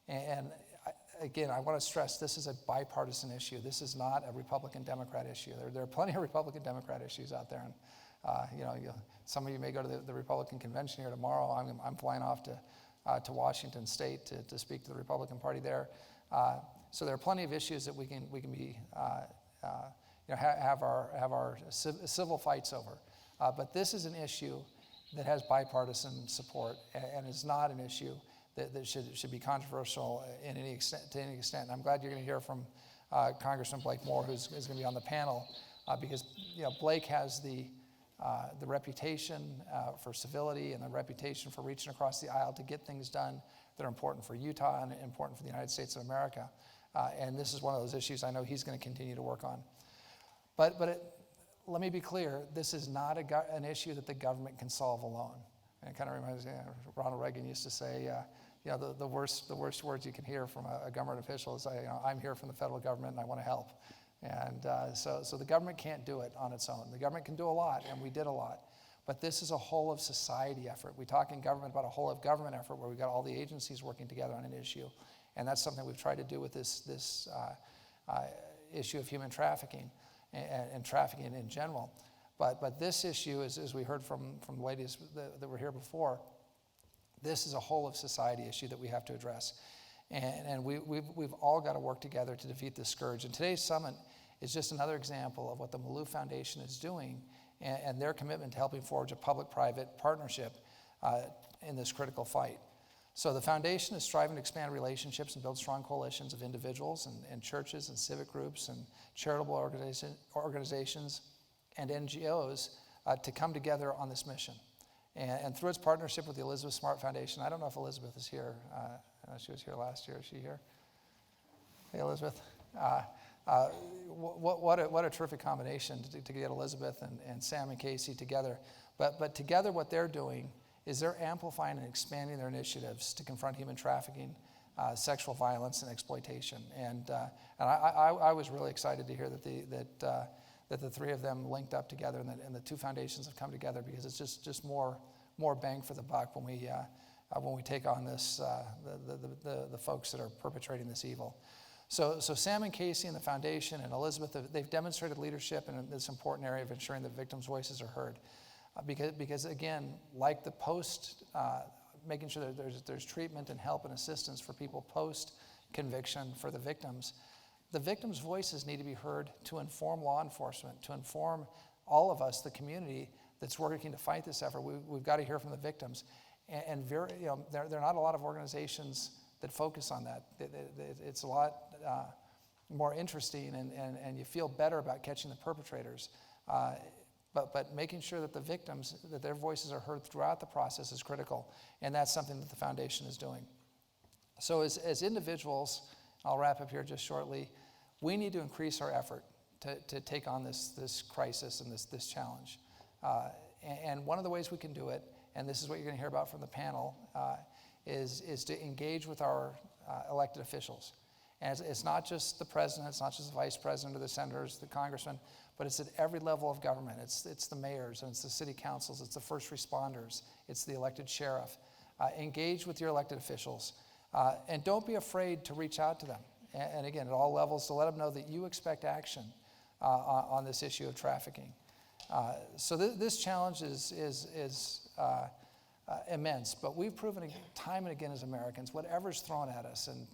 And again, I want to stress this is a bipartisan issue. This is not a Republican-Democrat issue. There are plenty of Republican-Democrat issues out there. And some of you may go to the Republican convention here tomorrow. I'm flying off to Washington State to speak to the Republican Party there. So there are plenty of issues that we can be have our civil fights over. But this is an issue that has bipartisan support and is not an issue that should be controversial to any extent. And I'm glad you're going to hear from Congressman Blake Moore, who's going to be on the panel, because Blake has the reputation for civility and the reputation for reaching across the aisle to get things done that are important for Utah and important for the United States of America. And this is one of those issues I know he's going to continue to work on. But let me be clear, this is not an issue that the government can solve alone. And it kind of reminds me, Ronald Reagan used to say, the worst words you can hear from a government official is, I'm here from the federal government and I want to help. And so the government can't do it on its own. The government can do a lot, and we did a lot. But this is a whole of society effort. We talk in government about a whole of government effort where we've got all the agencies working together on an issue. And that's something we've tried to do with this issue of human trafficking and trafficking in general. But this issue, as we heard from the ladies that were here before, this is a whole of society issue that we have to address. And we've all got to work together to defeat this scourge. And today's summit is just another example of what the Malouf Foundation is doing and their commitment to helping forge a public-private partnership in this critical fight. So the foundation is striving to expand relationships and build strong coalitions of individuals and churches and civic groups and charitable organizations and NGOs to come together on this mission. And through its partnership with the Elizabeth Smart Foundation, I don't know if Elizabeth is here. I know she was here last year. Is she here? Hey, Elizabeth. What a terrific combination to get Elizabeth and Sam and Casey together. But together what they're doing is they're amplifying and expanding their initiatives to confront human trafficking, sexual violence, and exploitation. And I was really excited to hear that the three of them linked up together and the two foundations have come together, because it's just more bang for the buck when we take on this the folks that are perpetrating this evil. So Sam and Casey and the foundation and Elizabeth, they've demonstrated leadership in this important area of ensuring that victims' voices are heard. Because again, like the post, making sure that there's treatment and help and assistance for people post-conviction for the victims' voices need to be heard to inform law enforcement, to inform all of us, the community that's working to fight this effort. We've got to hear from the victims. And there are not a lot of organizations that focus on that. It's a lot more interesting, and you feel better about catching the perpetrators. But making sure that the victims, that their voices are heard throughout the process is critical, and that's something that the foundation is doing. So as individuals, I'll wrap up here just shortly, we need to increase our effort to take on this crisis and this challenge. And one of the ways we can do it, and this is what you're going to hear about from the panel, is to engage with our elected officials. And it's not just the president, it's not just the vice president or the senators, the congressmen, but it's at every level of government. It's the mayors, and it's the city councils, it's the first responders, it's the elected sheriff. Engage with your elected officials, and don't be afraid to reach out to them. And again, at all levels, to let them know that you expect action on this issue of trafficking. So this challenge is immense, but we've proven time and again as Americans, whatever's thrown at us, and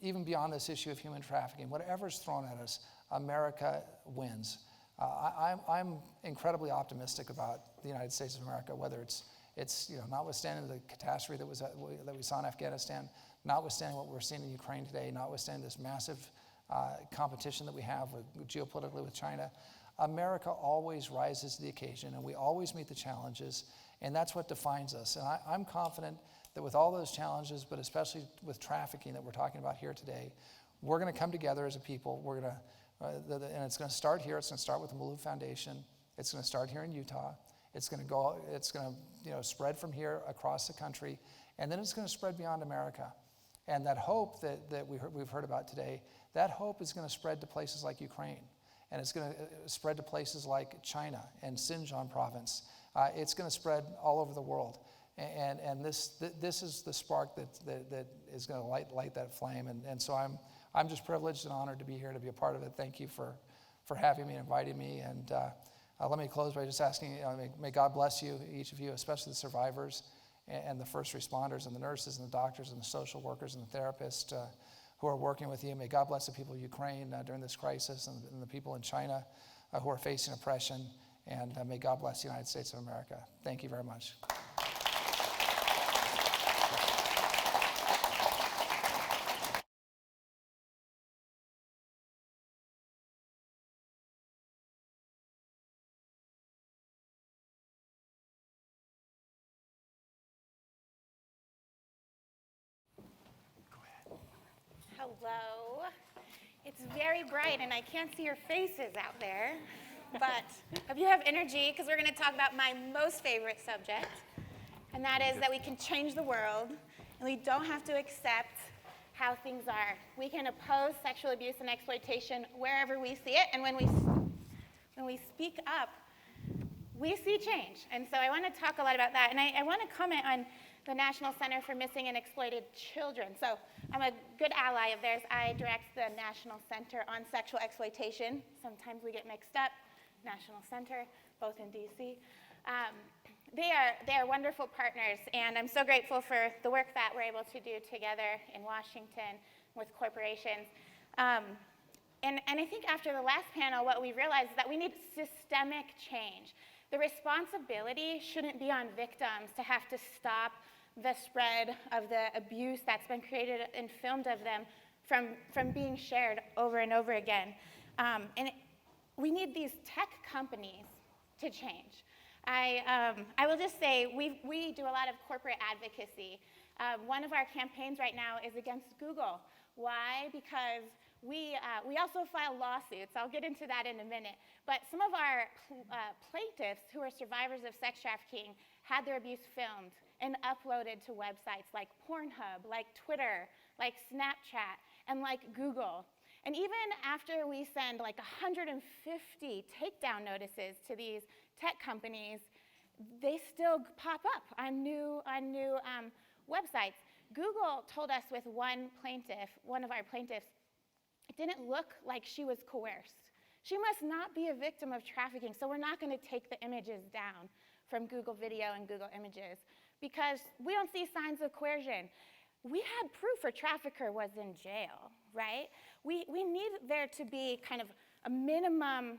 even beyond this issue of human trafficking, whatever's thrown at us, America wins. I'm incredibly optimistic about the United States of America, whether it's notwithstanding the catastrophe that we saw in Afghanistan, notwithstanding what we're seeing in Ukraine today, notwithstanding this massive competition that we have geopolitically with China, America always rises to the occasion, and we always meet the challenges, and that's what defines us. And I'm confident that with all those challenges, but especially with trafficking that we're talking about here today, we're going to come together as a people. We're going to, and it's going to start here. It's going to start with the Malouf Foundation. It's going to start here in Utah. It's going to spread from here across the country, and then it's going to spread beyond America. And that hope that we've heard about today, that hope is going to spread to places like Ukraine, and it's going to spread to places like China and Xinjiang province. It's going to spread all over the world. And this is the spark that is going to light that flame. And so I'm just privileged and honored to be here to be a part of it. Thank you for having me and inviting me. And let me close by just asking, may God bless you, each of you, especially the survivors and the first responders and the nurses and the doctors and the social workers and the therapists who are working with you. May God bless the people of Ukraine during this crisis and the people in China who are facing oppression. And may God bless the United States of America. Thank you very much. Hello. It's very bright and I can't see your faces out there, but hope you have energy because we're going to talk about my most favorite subject, and that is that we can change the world and we don't have to accept how things are. We can oppose sexual abuse and exploitation wherever we see it, and when we speak up, we see change. And so I want to talk a lot about that, and I want to comment on the National Center for Missing and Exploited Children. So I'm a good ally of theirs. I direct the National Center on Sexual Exploitation. Sometimes we get mixed up. National Center, both in DC. They are wonderful partners, and I'm so grateful for the work that we're able to do together in Washington with corporations. And I think after the last panel, what we realized is that we need systemic change. The responsibility shouldn't be on victims to have to stop the spread of the abuse that's been created and filmed of them from being shared over and over again. We need these tech companies to change. I will just say we do a lot of corporate advocacy. One of our campaigns right now is against Google. Why? Because we also file lawsuits. I'll get into that in a minute. But some of our plaintiffs who are survivors of sex trafficking had their abuse filmed and uploaded to websites like Pornhub, like Twitter, like Snapchat, and like Google. And even after we send like 150 takedown notices to these tech companies, they still pop up on new websites. Google told us with one of our plaintiffs, it didn't look like she was coerced. She must not be a victim of trafficking, so we're not going to take the images down from Google Video and Google Images because we don't see signs of coercion. We had proof her trafficker was in jail, right? We need there to be kind of a minimum,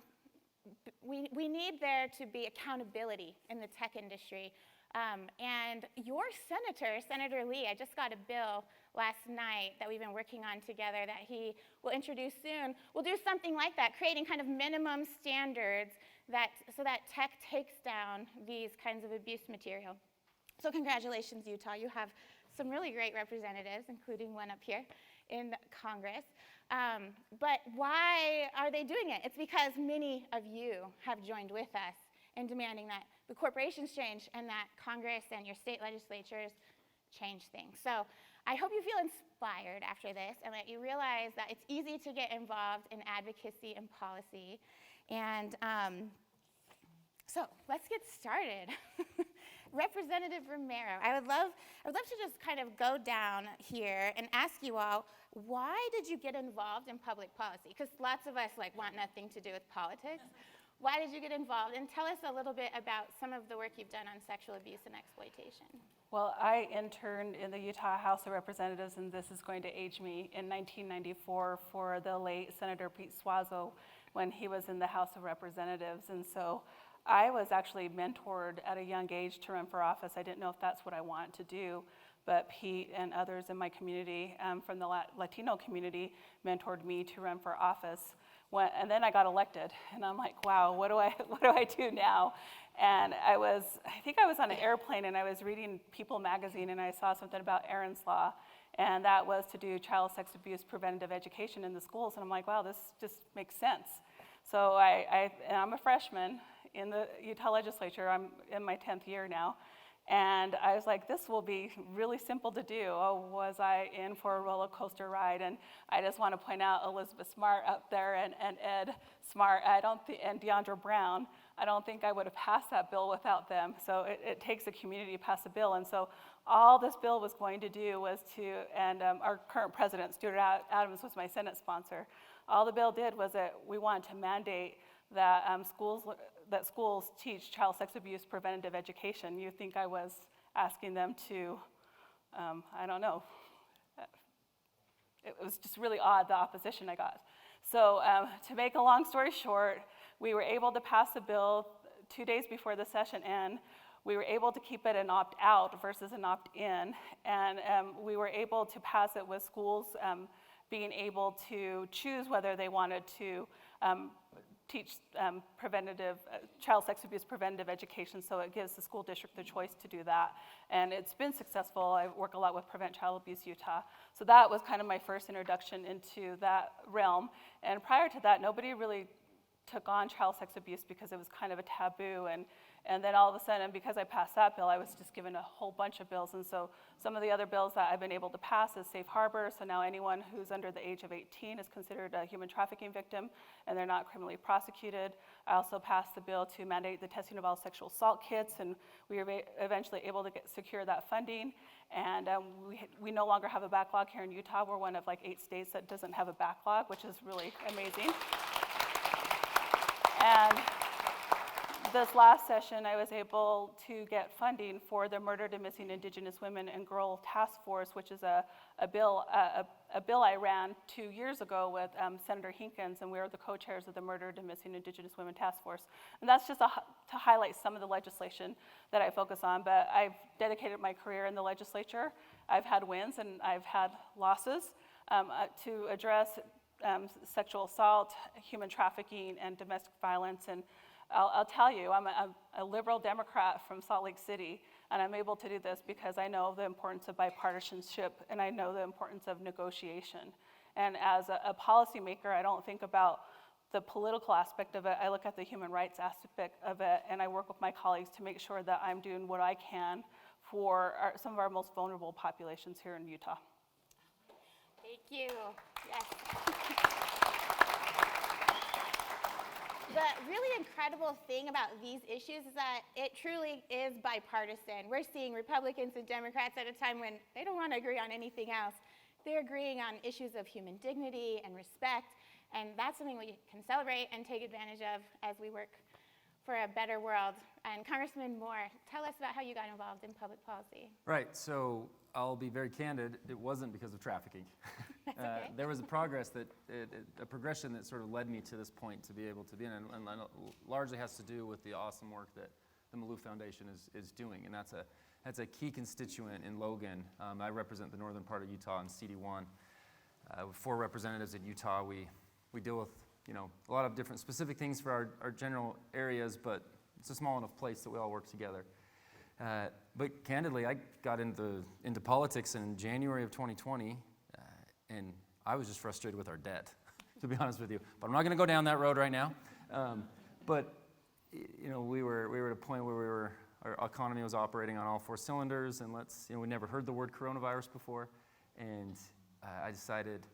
we need there to be accountability in the tech industry. And your senator, Senator Lee, I just got a bill last night that we've been working on together that he will introduce soon. We'll do something like that, creating kind of minimum standards so that tech takes down these kinds of abuse material. So congratulations, Utah. You have some really great representatives, including one up here in Congress. But why are they doing it? It's because many of you have joined with us in demanding that the corporations change and that Congress and your state legislatures change things. So I hope you feel inspired after this and that you realize that it's easy to get involved in advocacy and policy. And so let's get started. Representative Romero, I would love to just kind of go down here and ask you all, why did you get involved in public policy? Because lots of us want nothing to do with politics. Why did you get involved? And tell us a little bit about some of the work you've done on sexual abuse and exploitation. Well, I interned in the Utah House of Representatives, and this is going to age me, in 1994 for the late Senator Pete Suazo when he was in the House of Representatives. And so I was actually mentored at a young age to run for office. I didn't know if that's what I wanted to do. but Pete and others in my community from the Latino community mentored me to run for office. And then I got elected, and I'm like, wow, what do I do now? And I think I was on an airplane, and I was reading People magazine, and I saw something about Aaron's Law, and that was to do child sex abuse preventative education in the schools. And I'm like, wow, this just makes sense. So I'm a freshman in the Utah legislature. I'm in my 10th year now. And I was like, this will be really simple to do. Oh, was I in for a roller coaster ride? And I just want to point out Elizabeth Smart up there and Ed Smart and Deandra Brown. I don't think I would have passed that bill without them. So it takes a community to pass a bill. And so all this bill was going to do was and our current president, Stuart Adams, was my Senate sponsor. All the bill did was that we wanted to mandate that schools teach child sex abuse preventative education. You think I was asking them to, I don't know. It was just really odd, the opposition I got. So to make a long story short, we were able to pass a bill 2 days before the session end. We were able to keep it an opt-out versus an opt-in, and we were able to pass it with schools being able to choose whether they wanted to teach child sex abuse preventative education, so it gives the school district the choice to do that. And it's been successful. I work a lot with Prevent Child Abuse Utah. So that was kind of my first introduction into that realm. And prior to that, nobody really took on child sex abuse because it was kind of a taboo. And then all of a sudden, because I passed that bill, I was just given a whole bunch of bills. And so some of the other bills that I've been able to pass is safe harbor. So now anyone who's under the age of 18 is considered a human trafficking victim, and they're not criminally prosecuted. I also passed the bill to mandate the testing of all sexual assault kits, and we were eventually able to secure that funding. And we no longer have a backlog here in Utah. We're one of like 8 states that doesn't have a backlog, which is really amazing. And this last session, I was able to get funding for the Murdered and Missing Indigenous Women and Girl Task Force, which is a bill I ran 2 years ago with Senator Hinkins, and we are the co-chairs of the Murdered and Missing Indigenous Women Task Force. And that's just to highlight some of the legislation that I focus on, but I've dedicated my career in the legislature. I've had wins and I've had losses to address sexual assault, human trafficking, and domestic violence. And I'll tell you, I'm a liberal Democrat from Salt Lake City, and I'm able to do this because I know the importance of bipartisanship, and I know the importance of negotiation. And as a policymaker, I don't think about the political aspect of it. I look at the human rights aspect of it, and I work with my colleagues to make sure that I'm doing what I can for some of our most vulnerable populations here in Utah. Thank you. Yes. The really incredible thing about these issues is that it truly is bipartisan. We're seeing Republicans and Democrats at a time when they don't want to agree on anything else. They're agreeing on issues of human dignity and respect, and that's something we can celebrate and take advantage of as we work for a better world. And Congressman Moore, tell us about how you got involved in public policy. Right, so I'll be very candid, it wasn't because of trafficking. Okay. There was a progression that sort of led me to this point to be able to be in, and largely has to do with the awesome work that the Malouf Foundation is doing, and that's a key constituent in Logan. I represent the northern part of Utah in CD1. With 4 representatives in Utah, we deal with a lot of different specific things for our general areas, but it's a small enough place that we all work together. But candidly, I got into politics in January of 2020, and I was just frustrated with our debt, to be honest with you. But I'm not going to go down that road right now. But we were at a point where our economy was operating on all 4 cylinders, and we never heard the word coronavirus before, and I decided,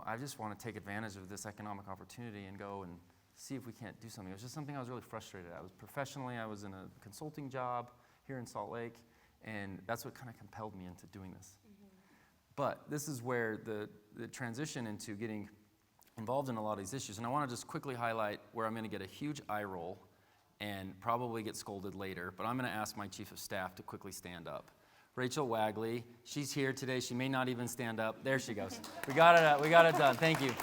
I just want to take advantage of this economic opportunity and go and see if we can't do something. It was just something I was really frustrated at. I was in a consulting job here in Salt Lake, and that's what kind of compelled me into doing this. Mm-hmm. But this is where the transition into getting involved in a lot of these issues, and I want to just quickly highlight where I'm going to get a huge eye roll and probably get scolded later, but I'm going to ask my chief of staff to quickly stand up. Rachel Wagley, she's here today. She may not even stand up. There she goes. We got it done. Thank you.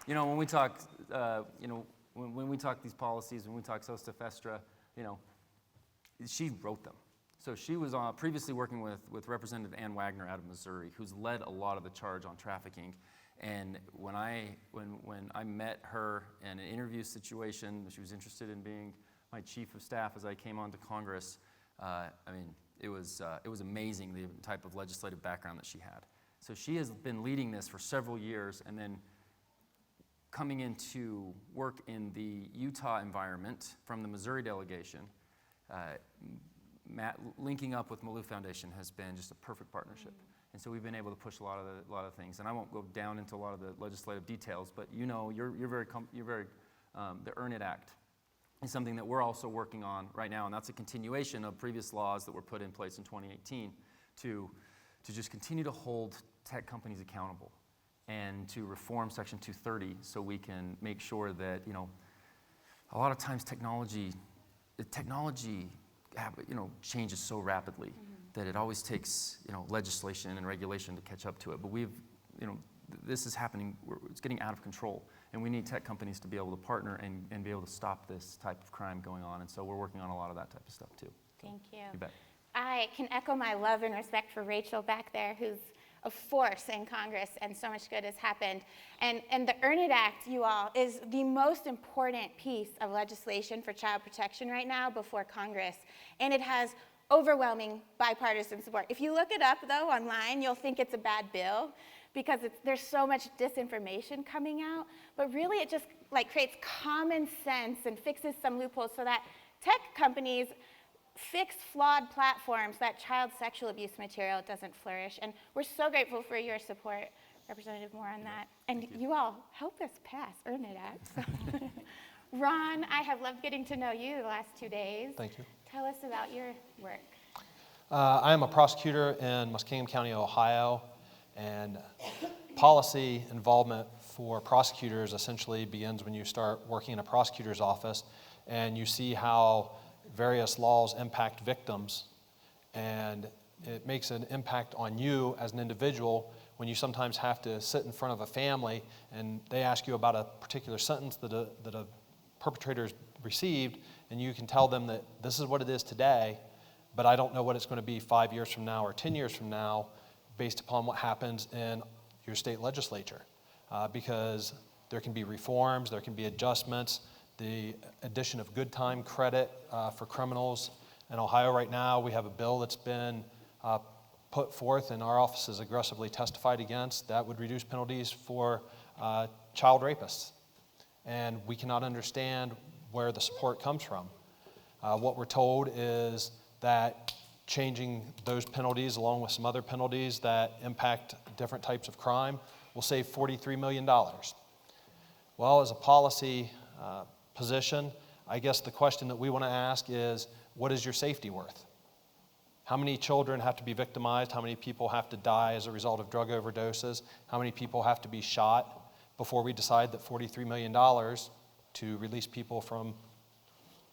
When we talk, when we talk these policies, when we talk Sosta Festra, she wrote them. So she was previously working with Representative Ann Wagner out of Missouri, who's led a lot of the charge on trafficking. And when I met her in an interview situation, she was interested in being my chief of staff as I came onto Congress. It was amazing the type of legislative background that she had. So she has been leading this for several years, and then coming into work in the Utah environment from the Missouri delegation. Matt, linking up with Malouf Foundation has been just a perfect partnership. And so we've been able to push a lot of things. And I won't go down into a lot of the legislative details, but you're very the Earn It Act is something that we're also working on right now, and that's a continuation of previous laws that were put in place in 2018 to just continue to hold tech companies accountable and to reform Section 230 so we can make sure that, a lot of times technology changes so rapidly that it always takes, legislation and regulation to catch up to it. But this is happening, it's getting out of control. And we need tech companies to be able to partner and be able to stop this type of crime going on. And so we're working on a lot of that type of stuff too. Thank you. You bet. I can echo my love and respect for Rachel back there, who's a force in Congress, and so much good has happened. And the Earn It Act, you all, is the most important piece of legislation for child protection right now before Congress. And it has overwhelming bipartisan support. If you look it up, though, online, you'll think it's a bad bill because there's so much disinformation coming out. But really, it just creates common sense and fixes some loopholes so that tech companies fix flawed platforms that child sexual abuse material doesn't flourish. And we're so grateful for your support, Representative Moore, on that. And you all helped us pass Earn It Act. So. Ron, I have loved getting to know you the last 2 days. Thank you. Tell us about your work. I am a prosecutor in Muskingum County, Ohio, and policy involvement for prosecutors essentially begins when you start working in a prosecutor's office and you see how various laws impact victims, and it makes an impact on you as an individual when you sometimes have to sit in front of a family and they ask you about a particular sentence that a perpetrator received, and you can tell them that this is what it is today, but I don't know what it's going to be 5 years from now or 10 years from now based upon what happens in your state legislature, because there can be reforms, there can be adjustments, the addition of good time credit for criminals. In Ohio right now, we have a bill that's been put forth and our office has aggressively testified against that would reduce penalties for child rapists. And we cannot understand where the support comes from. What we're told is that changing those penalties along with some other penalties that impact different types of crime will save $43 million. Well, as a policy position, I guess the question that we want to ask is, what is your safety worth? How many children have to be victimized? How many people have to die as a result of drug overdoses? How many people have to be shot before we decide that $43 million to release people from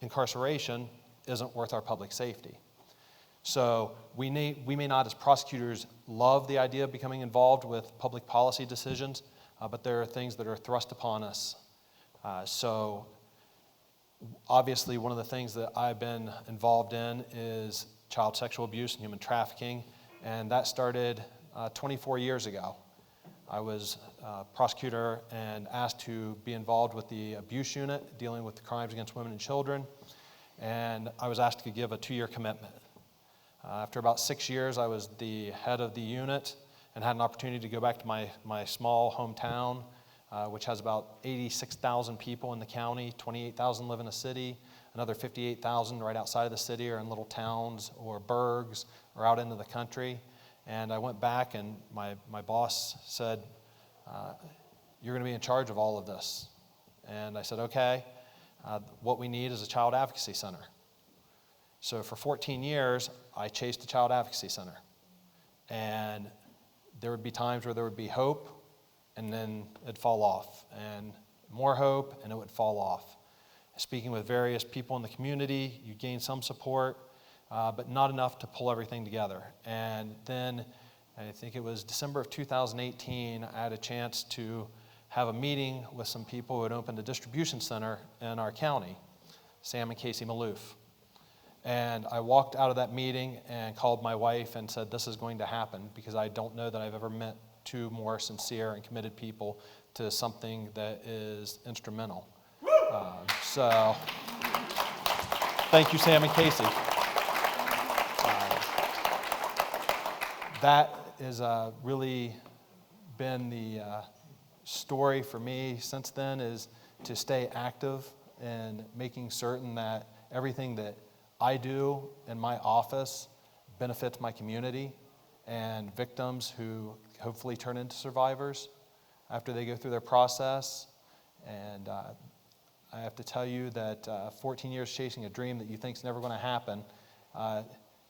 incarceration isn't worth our public safety? So we may not as prosecutors love the idea of becoming involved with public policy decisions, but there are things that are thrust upon us. So obviously one of the things that I've been involved in is child sexual abuse and human trafficking, and that started 24 years ago. I was a prosecutor and asked to be involved with the abuse unit dealing with the crimes against women and children, and I was asked to give a 2-year commitment. After about 6 years, I was the head of the unit and had an opportunity to go back to my small hometown, which has about 86,000 people in the county, 28,000 live in the city, another 58,000 right outside of the city or in little towns or burgs or out into the country. And I went back and my boss said, you're going to be in charge of all of this. And I said, okay, what we need is a child advocacy center. So for 14 years, I chased a child advocacy center. And there would be times where there would be hope, and then it'd fall off, and more hope, and it would fall off. Speaking with various people in the community, you gain some support, but not enough to pull everything together. And then, I think it was December of 2018, I had a chance to have a meeting with some people who had opened a distribution center in our county, Sam and Casey Malouf. And I walked out of that meeting and called my wife and said, this is going to happen, because I don't know that I've ever met two more sincere and committed people to something that is instrumental. So thank you, Sam and Casey. That has really been the story for me since then, is to stay active and making certain that everything that I do in my office benefits my community and victims who hopefully turn into survivors after they go through their process. And I have to tell you that 14 years chasing a dream that you think is never going to happen,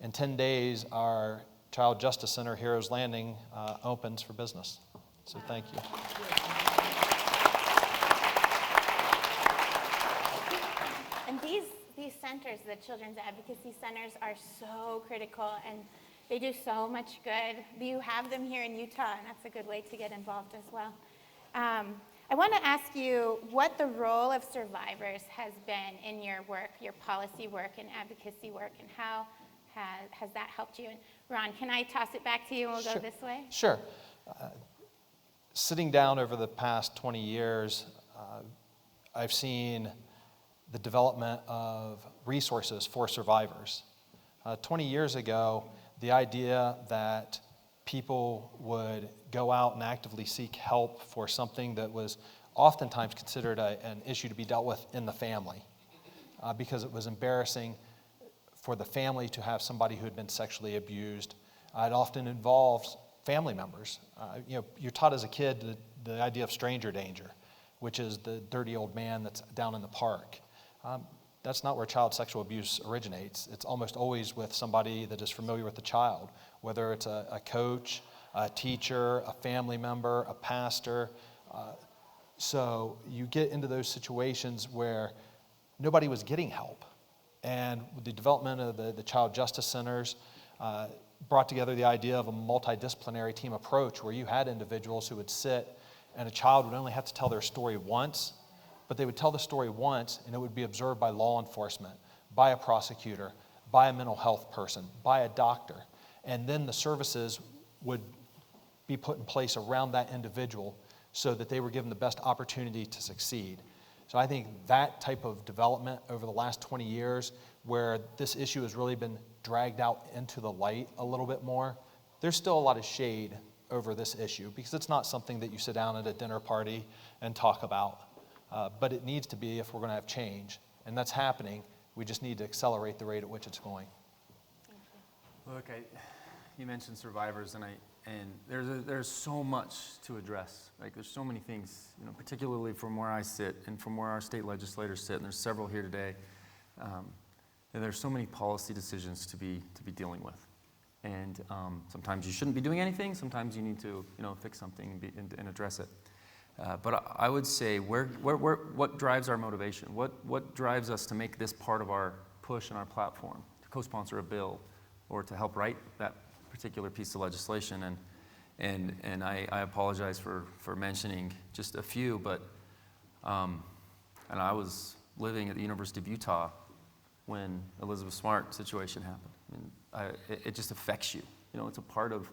in 10 days our Child Justice Center, Heroes Landing, opens for business. So thank you. And these centers, the Children's Advocacy Centers, are so critical, and they do so much good. You have them here in Utah, and that's a good way to get involved as well. I want to ask you what the role of survivors has been in your work, your policy work and advocacy work, and how has that helped you? And Ron, can I toss it back to you and we'll go this way? Sure. Sitting down over the past 20 years, I've seen the development of resources for survivors. 20 years ago, the idea that people would go out and actively seek help for something that was oftentimes considered an issue to be dealt with in the family, because it was embarrassing for the family to have somebody who had been sexually abused. It often involves family members. You're taught as a kid the idea of stranger danger, which is the dirty old man that's down in the park. That's not where child sexual abuse originates. It's almost always with somebody that is familiar with the child, whether it's a coach, a teacher, a family member, a pastor. So you get into those situations where nobody was getting help. And with the development of the Child Justice Centers, brought together the idea of a multidisciplinary team approach, where you had individuals who would sit and a child would only have to tell their story once, but they would tell the story once and it would be observed by law enforcement, by a prosecutor, by a mental health person, by a doctor. And then the services would be put in place around that individual so that they were given the best opportunity to succeed. So I think that type of development over the last 20 years, where this issue has really been dragged out into the light a little bit more, there's still a lot of shade over this issue because it's not something that you sit down at a dinner party and talk about. But it needs to be if we're going to have change. And that's happening. We just need to accelerate the rate at which it's going. Look, you mentioned survivors, and there's so much to address. Like, there's so many things, particularly from where I sit and from where our state legislators sit, and there's several here today. And there's so many policy decisions to be dealing with. And sometimes you shouldn't be doing anything. Sometimes you need to, fix something and address it. But I would say, what drives our motivation? What drives us to make this part of our push and our platform, to co-sponsor a bill, or to help write that particular piece of legislation? And I apologize for mentioning just a few, but and I was living at the University of Utah when Elizabeth Smart situation happened. I mean, it just affects you. It's a part of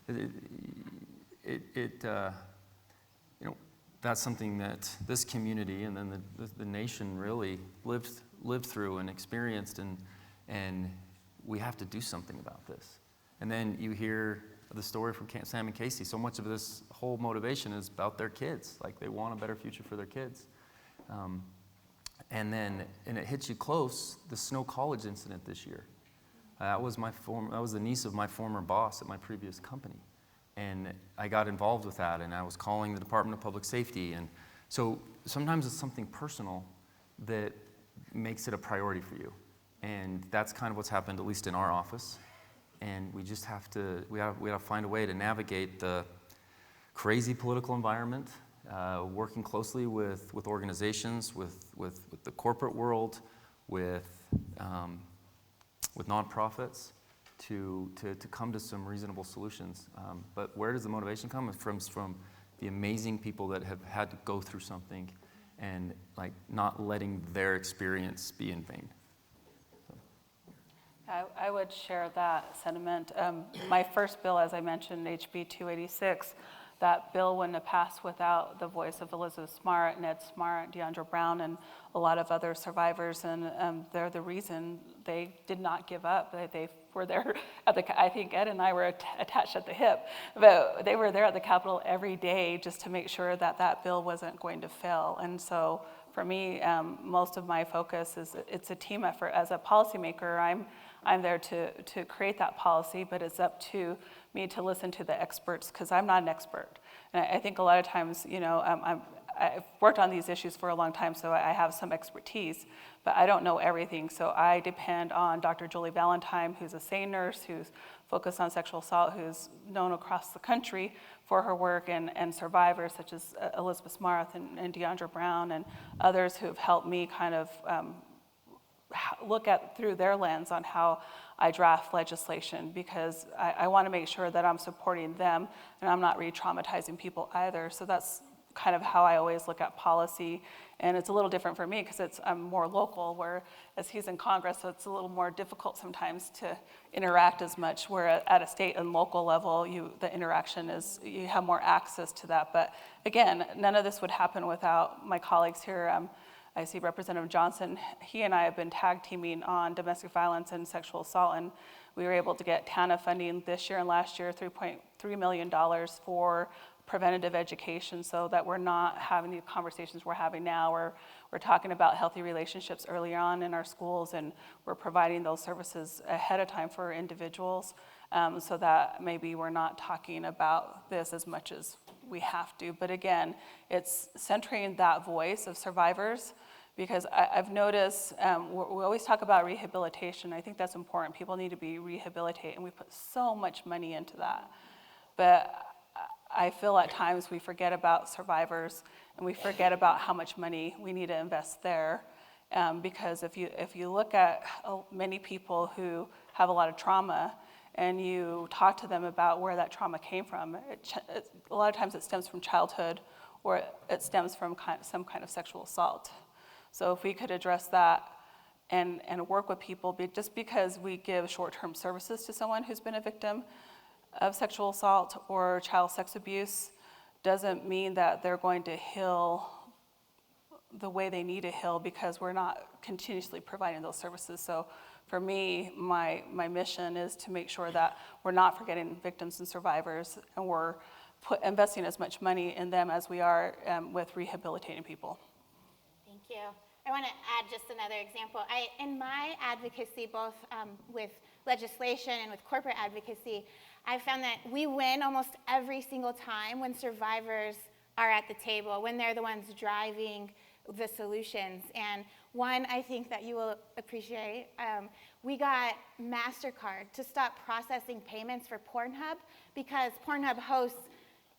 it. That's something that this community and then the nation really lived through and experienced, and we have to do something about this. And then you hear the story from Sam and Casey. So much of this whole motivation is about their kids. Like, they want a better future for their kids. And it hits you close, the Snow College incident this year. That was the niece of my former boss at my previous company. And I got involved with that, and I was calling the Department of Public Safety. And so sometimes it's something personal that makes it a priority for you. And that's kind of what's happened, at least in our office. And we just have to, we have to find a way to navigate the crazy political environment, working closely with organizations, with the corporate world, with nonprofits, to come to some reasonable solutions. But where does the motivation come? It comes from the amazing people that have had to go through something and not letting their experience be in vain. I would share that sentiment. My first bill, as I mentioned, HB 286, that bill wouldn't have passed without the voice of Elizabeth Smart, Ned Smart, Deandra Brown, and a lot of other survivors, and they're the reason they did not give up. They were there at I think Ed and I were attached at the hip, but they were there at the Capitol every day just to make sure that that bill wasn't going to fail. And so for me, most of my focus is it's a team effort. As a policymaker, I'm there to create that policy, but it's up to me to listen to the experts, because I'm not an expert. And I think a lot of times, I've worked on these issues for a long time, so I have some expertise, but I don't know everything. So I depend on Dr. Julie Valentine, who's a SANE nurse, who's focused on sexual assault, who's known across the country for her work, and survivors such as Elizabeth Smart and Deandra Brown and others who have helped me kind of look at through their lens on how I draft legislation, because I want to make sure that I'm supporting them and I'm not re-traumatizing people either. So that's kind of how I always look at policy. And it's a little different for me because I'm more local, whereas he's in Congress, so it's a little more difficult sometimes to interact as much, where at a state and local level, the interaction is, you have more access to that. But again, none of this would happen without my colleagues here. I see Representative Johnson. He and I have been tag teaming on domestic violence and sexual assault, and we were able to get TANA funding this year and last year, $3.3 million for preventative education, so that we're not having the conversations we're having now. We're talking about healthy relationships early on in our schools, and we're providing those services ahead of time for individuals, so that maybe we're not talking about this as much as we have to. But again, it's centering that voice of survivors, because I've noticed, we always talk about rehabilitation. I think that's important. People need to be rehabilitated, and we put so much money into that. But I feel at times we forget about survivors, and we forget about how much money we need to invest there. Because if you look at many people who have a lot of trauma, and you talk to them about where that trauma came from, a lot of times it stems from childhood, or it stems from some kind of sexual assault. So if we could address that and work with people, just because we give short-term services to someone who's been a victim of sexual assault or child sex abuse, doesn't mean that they're going to heal the way they need to heal, because we're not continuously providing those services. So for me, my mission is to make sure that we're not forgetting victims and survivors, and we're investing as much money in them as we are with rehabilitating people. Thank you. I want to add just another example. In my advocacy, both with legislation and with corporate advocacy, I found that we win almost every single time when survivors are at the table, when they're the ones driving the solutions. And one, I think that you will appreciate, we got MasterCard to stop processing payments for Pornhub, because Pornhub hosts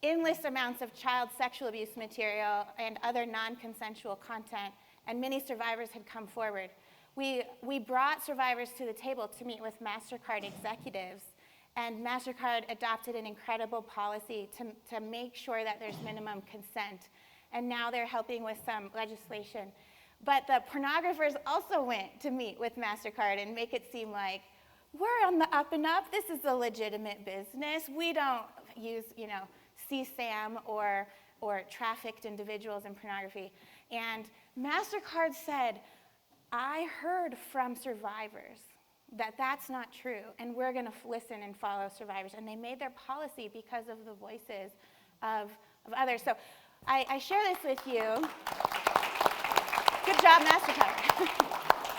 endless amounts of child sexual abuse material and other non-consensual content, and many survivors had come forward. We brought survivors to the table to meet with MasterCard executives, and MasterCard adopted an incredible policy to make sure that there's minimum consent. And now they're helping with some legislation. But the pornographers also went to meet with MasterCard and make it seem like, we're on the up and up, this is a legitimate business. We don't use, CSAM or trafficked individuals in pornography. And MasterCard said, I heard from survivors that that's not true, and we're going to listen and follow survivors. And they made their policy because of the voices of others. So I share this with you. Good job, MasterCard.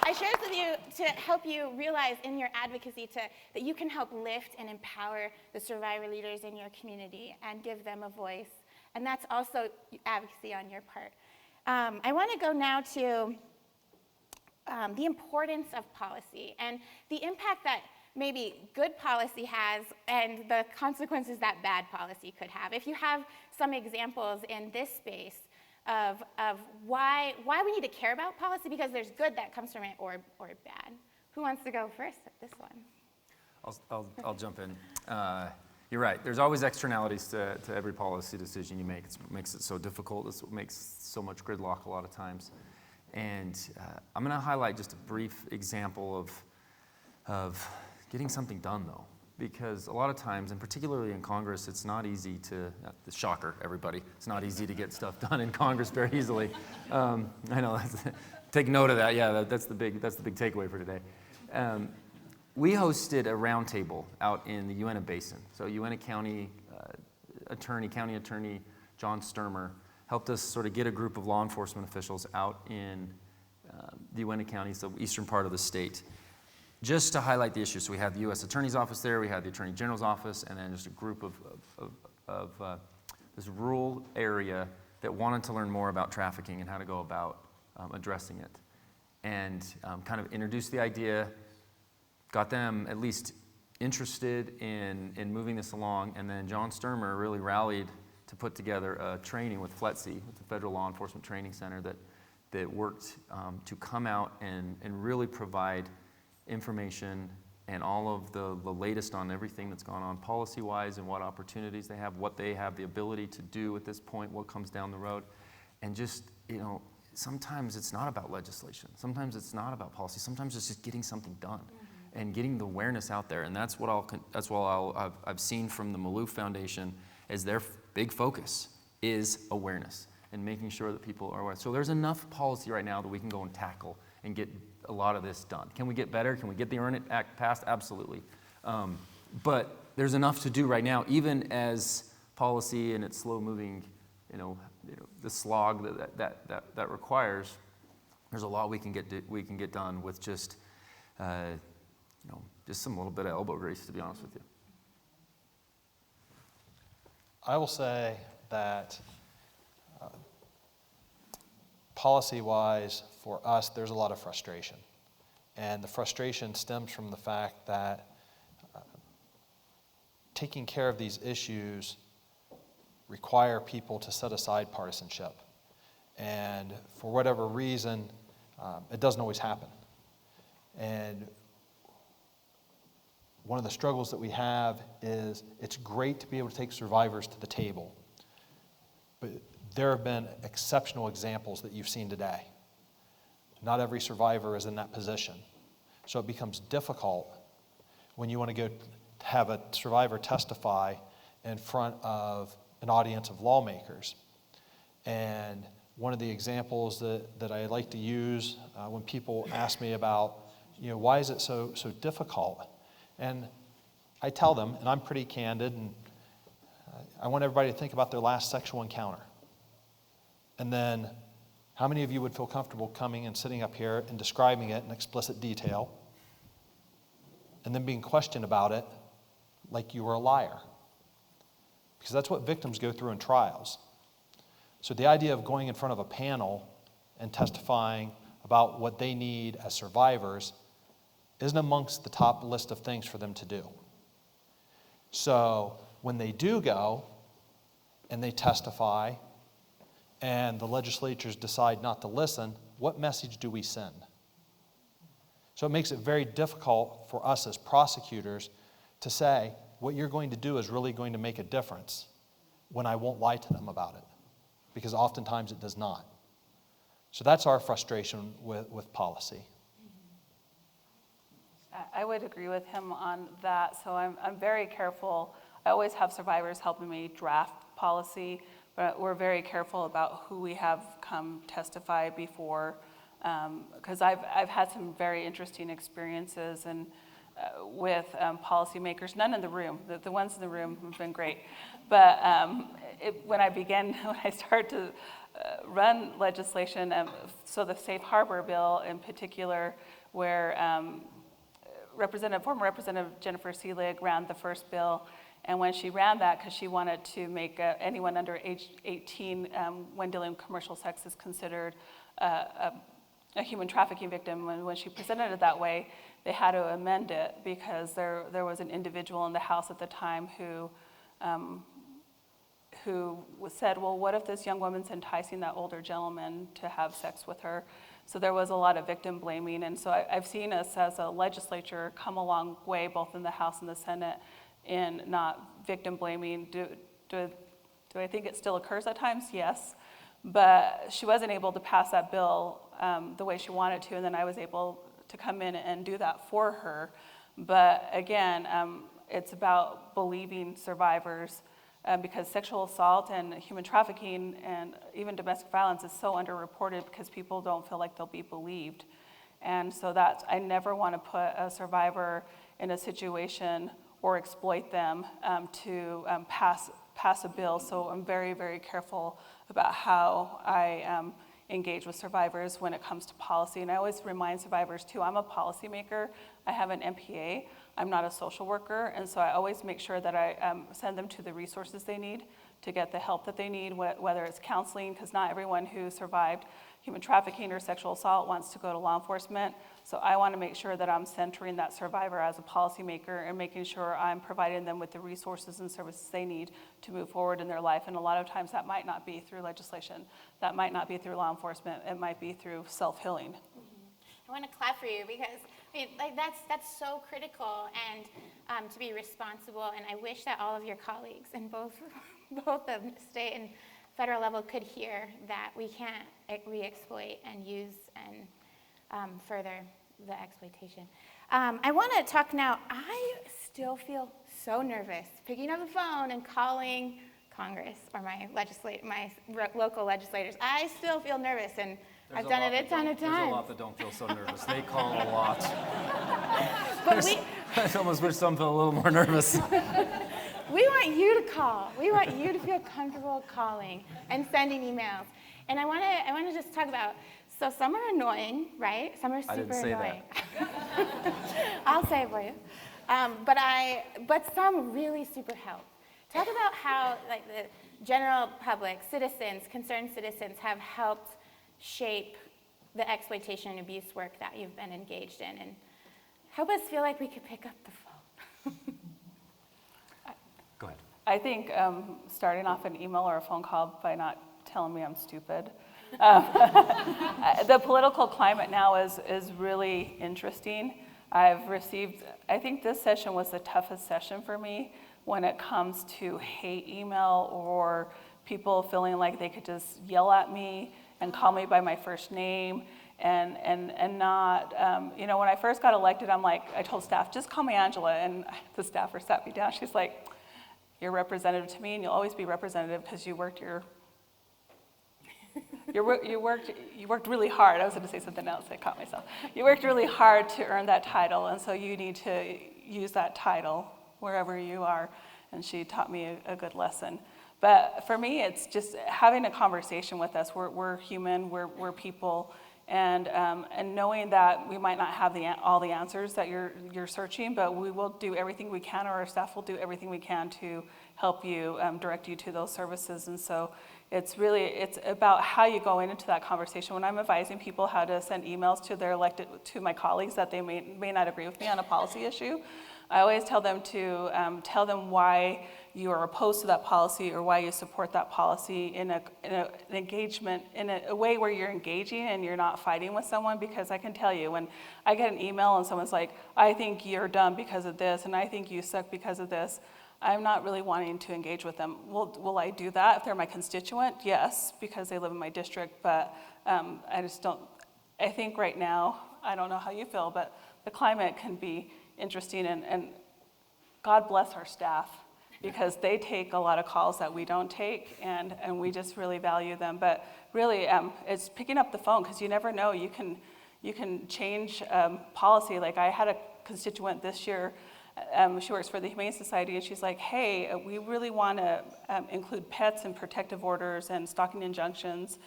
I share this with you to help you realize in your advocacy that you can help lift and empower the survivor leaders in your community and give them a voice. And that's also advocacy on your part. I want to go now to the importance of policy and the impact that maybe good policy has and the consequences that bad policy could have. If you have some examples in this space of why we need to care about policy, because there's good that comes from it or bad. Who wants to go first at this one? I'll jump in. You're right. There's always externalities to every policy decision you make. It makes it so difficult. It's what makes so much gridlock a lot of times. And I'm going to highlight just a brief example of of getting something done, though. Because a lot of times, and particularly in Congress, it's not easy to, the shocker, everybody, it's not easy to get stuff done in Congress very easily. I know, take note of that, yeah, that's the big takeaway for today. We hosted a roundtable out in the Uinta Basin. So Uinta County County Attorney John Sturmer helped us sort of get a group of law enforcement officials out in the Uinta County, so eastern part of the state, just to highlight the issues. So we had the U.S. Attorney's Office there, we had the Attorney General's Office, and then just a group of this rural area that wanted to learn more about trafficking and how to go about addressing it. And kind of introduced the idea, got them at least interested in moving this along, and then John Sturmer really rallied to put together a training with FLETC, with the Federal Law Enforcement Training Center, that worked to come out and really provide information and all of the latest on everything that's gone on policy-wise and what opportunities they have, what they have the ability to do at this point, what comes down the road. And just, sometimes it's not about legislation. Sometimes it's not about policy. Sometimes it's just getting something done and getting the awareness out there. And that's what I've seen from the Malouf Foundation as their big focus is awareness and making sure that people are aware. So there's enough policy right now that we can go and tackle and get a lot of this done. Can we get better? Can we get the Earn It Act passed? Absolutely. But there's enough to do right now, even as policy and its slow-moving, the slog that requires. There's a lot we can get done with just some little bit of elbow grease, to be honest with you. I will say that policy-wise, for us, there's a lot of frustration. And the frustration stems from the fact that taking care of these issues require people to set aside partisanship. And for whatever reason, it doesn't always happen. And one of the struggles that we have is it's great to be able to take survivors to the table, but there have been exceptional examples that you've seen today. Not every survivor is in that position. So it becomes difficult when you want to go have a survivor testify in front of an audience of lawmakers. And one of the examples that I like to use when people ask me about, why is it so difficult? And I tell them, and I'm pretty candid, and I want everybody to think about their last sexual encounter. And then, how many of you would feel comfortable coming and sitting up here and describing it in explicit detail, and then being questioned about it like you were a liar? Because that's what victims go through in trials. So the idea of going in front of a panel and testifying about what they need as survivors isn't amongst the top list of things for them to do. So when they do go and they testify and the legislatures decide not to listen, what message do we send? So it makes it very difficult for us as prosecutors to say, what you're going to do is really going to make a difference when I won't lie to them about it, because oftentimes it does not. So that's our frustration with policy. I would agree with him on that. So I'm very careful. I always have survivors helping me draft policy, but we're very careful about who we have come testify before, because I've had some very interesting experiences and with policymakers, none in the room. The ones in the room have been great. But when I started to run legislation, so the Safe Harbor bill in particular, where former Representative Jennifer Seelig ran the first bill, and when she ran that, because she wanted to make anyone under age 18 when dealing with commercial sex is considered a human trafficking victim, when she presented it that way, they had to amend it because there was an individual in the House at the time who said, well, what if this young woman's enticing that older gentleman to have sex with her? So there was a lot of victim blaming, and so I've seen us as a legislature come a long way, both in the House and the Senate, in not victim blaming. Do I think it still occurs at times? Yes. But she wasn't able to pass that bill the way she wanted to, and then I was able to come in and do that for her. But again, it's about believing survivors, because sexual assault and human trafficking and even domestic violence is so underreported because people don't feel like they'll be believed. And so I never want to put a survivor in a situation or exploit them to pass a bill. So I'm very, very careful about how I engage with survivors when it comes to policy. And I always remind survivors too, I'm a policymaker, I have an MPA, I'm not a social worker, and so I always make sure that I send them to the resources they need to get the help that they need, whether it's counseling, because not everyone who survived human trafficking or sexual assault wants to go to law enforcement. So I want to make sure that I'm centering that survivor as a policymaker and making sure I'm providing them with the resources and services they need to move forward in their life. And a lot of times that might not be through legislation, that might not be through law enforcement, it might be through self-healing. Mm-hmm. I want to clap for you because that's so critical, and to be responsible. And I wish that all of your colleagues in both the state and federal level could hear that we can't re-exploit and use and further the exploitation. I want to talk now. I still feel so nervous picking up the phone and calling Congress or my local legislators. I still feel nervous, and I've done it a ton of times. There's a lot that don't feel so nervous. They call a lot. But I almost wish some felt a little more nervous. We want you to call. We want you to feel comfortable calling and sending emails. And I want to just talk about, so some are annoying, right? Some are super annoying. That. I'll say it for you. But some really super help. Talk about how like the general public, citizens, concerned citizens have helped shape the exploitation and abuse work that you've been engaged in, and help us feel like we could pick up the phone. Go ahead. I think starting off an email or a phone call by not telling me I'm stupid. The political climate now is really interesting. I've received, I think this session was the toughest session for me when it comes to hate email or people feeling like they could just yell at me and call me by my first name and not, when I first got elected, I told staff, just call me Angela, and the staffer sat me down. She's like, you're representative to me, and you'll always be representative because you worked you worked really hard. I was going to say something else, I caught myself. You worked really hard to earn that title, and so you need to use that title wherever you are, and she taught me a good lesson. But for me, it's just having a conversation with us. We're human, we're people, and knowing that we might not have all the answers that you're searching, but we will do everything we can, or our staff will do everything we can to help you, direct you to those services. And so it's about how you go into that conversation. When I'm advising people how to send emails to my colleagues that they may not agree with me on a policy issue, I always tell them to tell them why you are opposed to that policy or why you support that policy in an engagement, in a way where you're engaging and you're not fighting with someone. Because I can tell you, when I get an email and someone's like, I think you're dumb because of this, and I think you suck because of this, I'm not really wanting to engage with them. Will I do that if they're my constituent? Yes, because they live in my district, but I just don't. I think right now, I don't know how you feel, but the climate can be interesting, and God bless our staff, because they take a lot of calls that we don't take, and we just really value them. But really, it's picking up the phone, because you never know. You can change policy. Like I had a constituent this year. She works for the Humane Society, and she's like, hey, we really want to include pets in protective orders and stalking injunctions,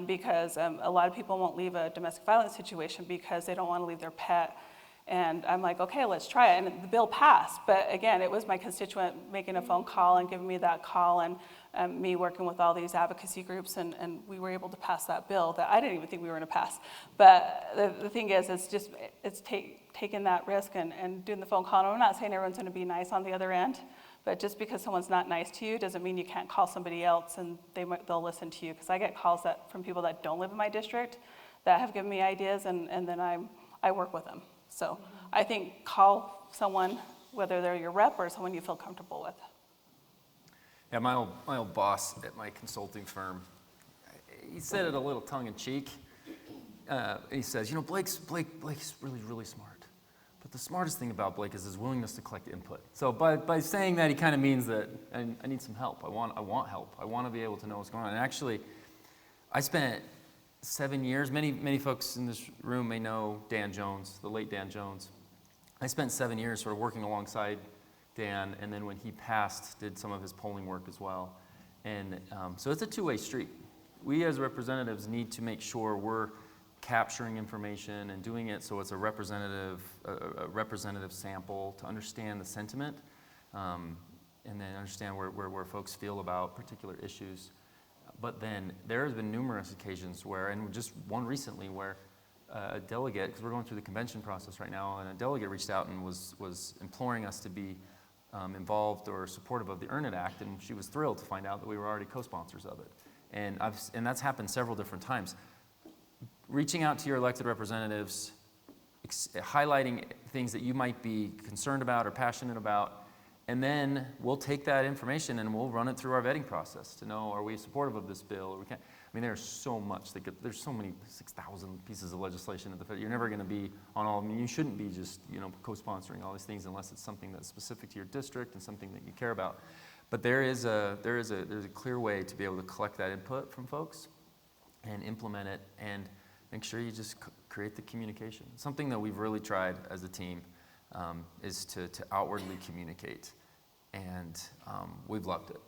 because a lot of people won't leave a domestic violence situation because they don't want to leave their pet. And I'm like, okay, let's try it. And the bill passed. But again, it was my constituent making a phone call and giving me that call, and me working with all these advocacy groups, and we were able to pass that bill that I didn't even think we were going to pass. But the thing is, it's taking that risk and doing the phone call. And I'm not saying everyone's going to be nice on the other end, but just because someone's not nice to you doesn't mean you can't call somebody else and they'll listen to you. Because I get calls from people that don't live in my district that have given me ideas, and then I work with them. So I think call someone, whether they're your rep or someone you feel comfortable with. Yeah, my old boss at my consulting firm, he said it a little tongue-in-cheek. he says, Blake's really, really smart. But the smartest thing about Blake is his willingness to collect input. So by saying that, he kind of means that I need some help. I want help. I want to be able to know what's going on. And actually, I spent 7 years, many folks in this room may know Dan Jones, the late Dan Jones. I spent 7 years sort of working alongside Dan, and then when he passed, did some of his polling work as well. And so it's a two-way street. We as representatives need to make sure we're capturing information and doing it so it's a representative sample to understand the sentiment, and then understand where folks feel about particular issues. But then there has been numerous occasions where, and just one recently, where a delegate, because we're going through the convention process right now, and a delegate reached out and was imploring us to be involved or supportive of the Earn It Act, and she was thrilled to find out that we were already co-sponsors of it. And that's happened several different times. Reaching out to your elected representatives, highlighting things that you might be concerned about or passionate about, and then we'll take that information and we'll run it through our vetting process to know, are we supportive of this bill? Or we can't. I mean, there's so much. There's so many 6,000 pieces of legislation at the federal. You're never going to be on all of them. You shouldn't be just co-sponsoring all these things unless it's something that's specific to your district and something that you care about. But there's a clear way to be able to collect that input from folks and implement it and make sure you just create the communication. Something that we've really tried as a team is to outwardly communicate, and we've loved it.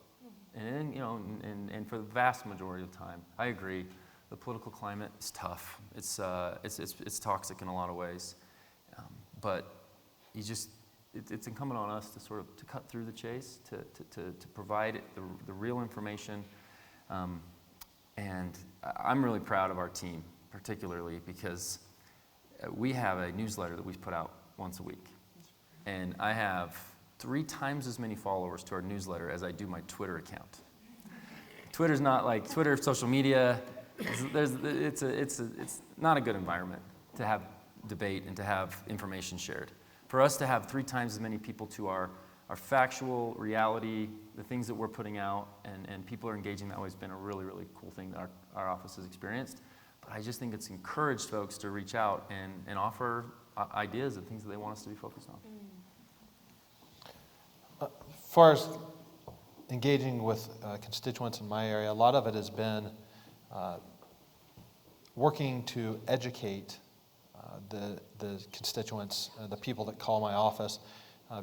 And and for the vast majority of the time, I agree, the political climate is tough. It's toxic in a lot of ways, but it's incumbent on us to sort of to cut through the chase, to provide the real information, and I'm really proud of our team, particularly because we have a newsletter that we put out once a week. And I have 3 times as many followers to our newsletter as I do my Twitter account. Twitter's not like Twitter, social media. It's not a good environment to have debate and to have information shared. For us to have 3 times as many people to our factual reality, the things that we're putting out, and people are engaging that way has been a really, really cool thing that our office has experienced. But I just think it's encouraged folks to reach out and offer ideas and things that they want us to be focused on. As far as engaging with constituents in my area, a lot of it has been working to educate the constituents, the people that call my office,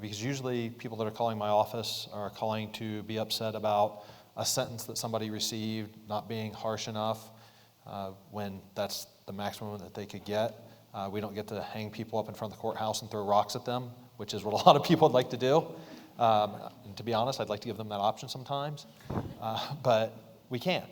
because usually people that are calling my office are calling to be upset about a sentence that somebody received not being harsh enough, when that's the maximum that they could get. We don't get to hang people up in front of the courthouse and throw rocks at them, which is what a lot of people would like to do. And to be honest, I'd like to give them that option sometimes, but we can't.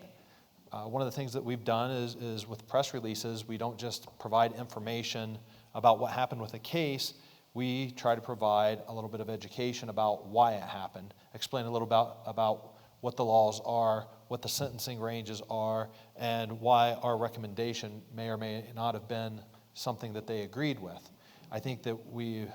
One of the things that we've done is with press releases, we don't just provide information about what happened with a case. We try to provide a little bit of education about why it happened, explain a little about what the laws are, what the sentencing ranges are, and why our recommendation may or may not have been something that they agreed with. I think that we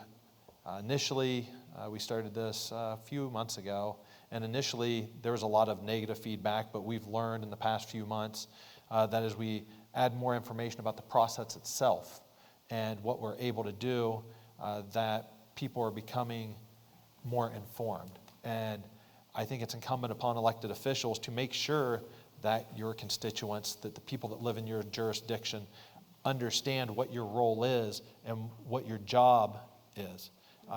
initially, we started this a few months ago, and initially there was a lot of negative feedback, but we've learned in the past few months that as we add more information about the process itself and what we're able to do, that people are becoming more informed. And I think it's incumbent upon elected officials to make sure that your constituents, that the people that live in your jurisdiction, understand what your role is and what your job is.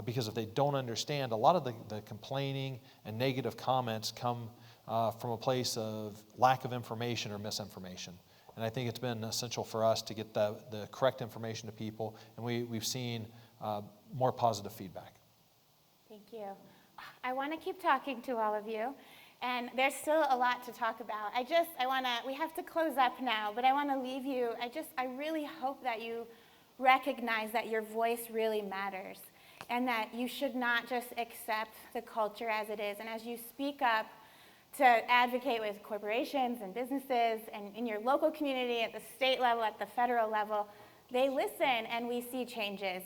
Because if they don't understand, a lot of the complaining and negative comments come from a place of lack of information or misinformation. And I think it's been essential for us to get the correct information to people, and we've seen more positive feedback. Thank you. I want to keep talking to all of you, and there's still a lot to talk about. We have to close up now, but I want to leave you. I really hope that you recognize that your voice really matters, and that you should not just accept the culture as it is. And as you speak up to advocate with corporations and businesses and in your local community, at the state level, at the federal level, they listen and we see changes.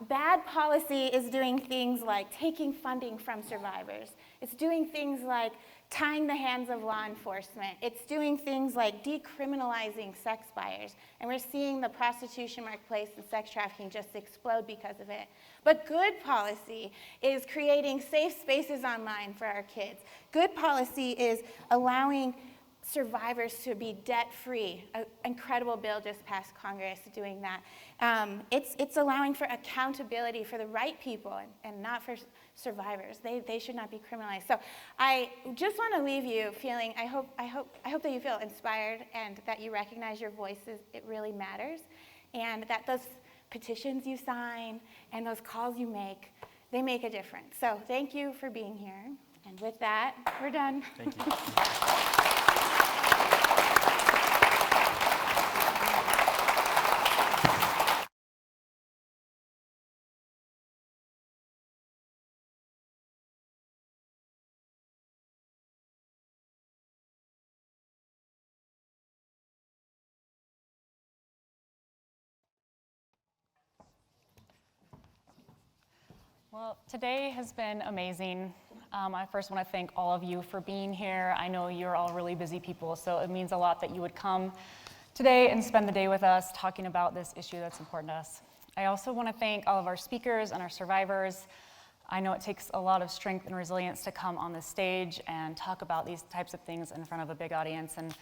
Bad policy is doing things like taking funding from survivors. It's doing things like tying the hands of law enforcement. It's doing things like decriminalizing sex buyers. And we're seeing the prostitution marketplace and sex trafficking just explode because of it. But good policy is creating safe spaces online for our kids. Good policy is allowing survivors to be debt-free. An incredible bill just passed Congress doing that. It's allowing for accountability for the right people and not for survivors. They should not be criminalized. So I just want to leave you feeling, I hope that you feel inspired and that you recognize your voices, it really matters, and that those petitions you sign and those calls you make, they make a difference. So thank you for being here. And with that, we're done. Thank you. Well, today has been amazing. I first want to thank all of you for being here. I know you're all really busy people, so it means a lot that you would come today and spend the day with us talking about this issue that's important to us. I also want to thank all of our speakers and our survivors. I know it takes a lot of strength and resilience to come on this stage and talk about these types of things in front of a big audience, and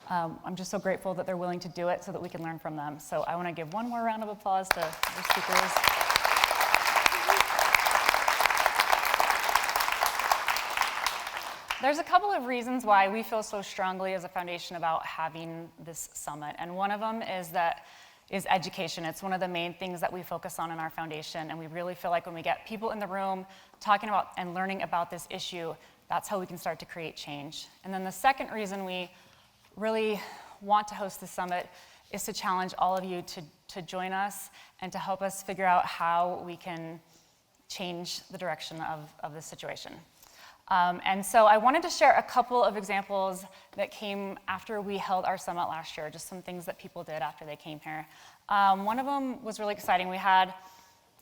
I'm just so grateful that they're willing to do it so that we can learn from them. So I want to give one more round of applause to the speakers. There's a couple of reasons why we feel so strongly as a foundation about having this summit, and one of them is education. It's one of the main things that we focus on in our foundation, and we really feel like when we get people in the room talking about and learning about this issue, that's how we can start to create change. And then the second reason we really want to host this summit is to challenge all of you to join us and to help us figure out how we can change the direction of this situation. And so I wanted to share a couple of examples that came after we held our summit last year, just some things that people did after they came here. One of them was really exciting. We had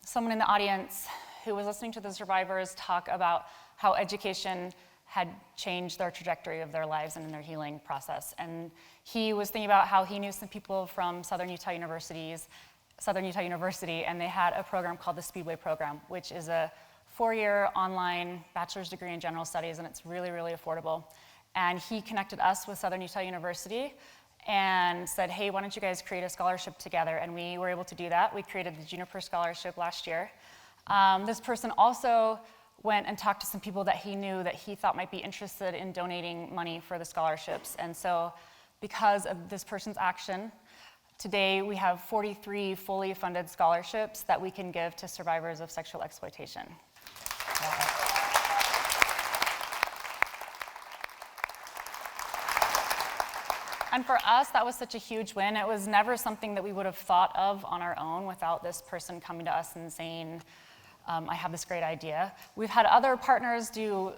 someone in the audience who was listening to the survivors talk about how education had changed their trajectory of their lives and in their healing process. And he was thinking about how he knew some people from Southern Utah University, and they had a program called the Speedway Program, which is a 4-year online bachelor's degree in general studies, and it's really, really affordable. And he connected us with Southern Utah University and said, hey, why don't you guys create a scholarship together? And we were able to do that. We created the Juniper Scholarship last year. This person also went and talked to some people that he knew that he thought might be interested in donating money for the scholarships. And so because of this person's action, today we have 43 fully funded scholarships that we can give to survivors of sexual exploitation. And for us, that was such a huge win. It was never something that we would have thought of on our own without this person coming to us and saying, I have this great idea. We've had other partners do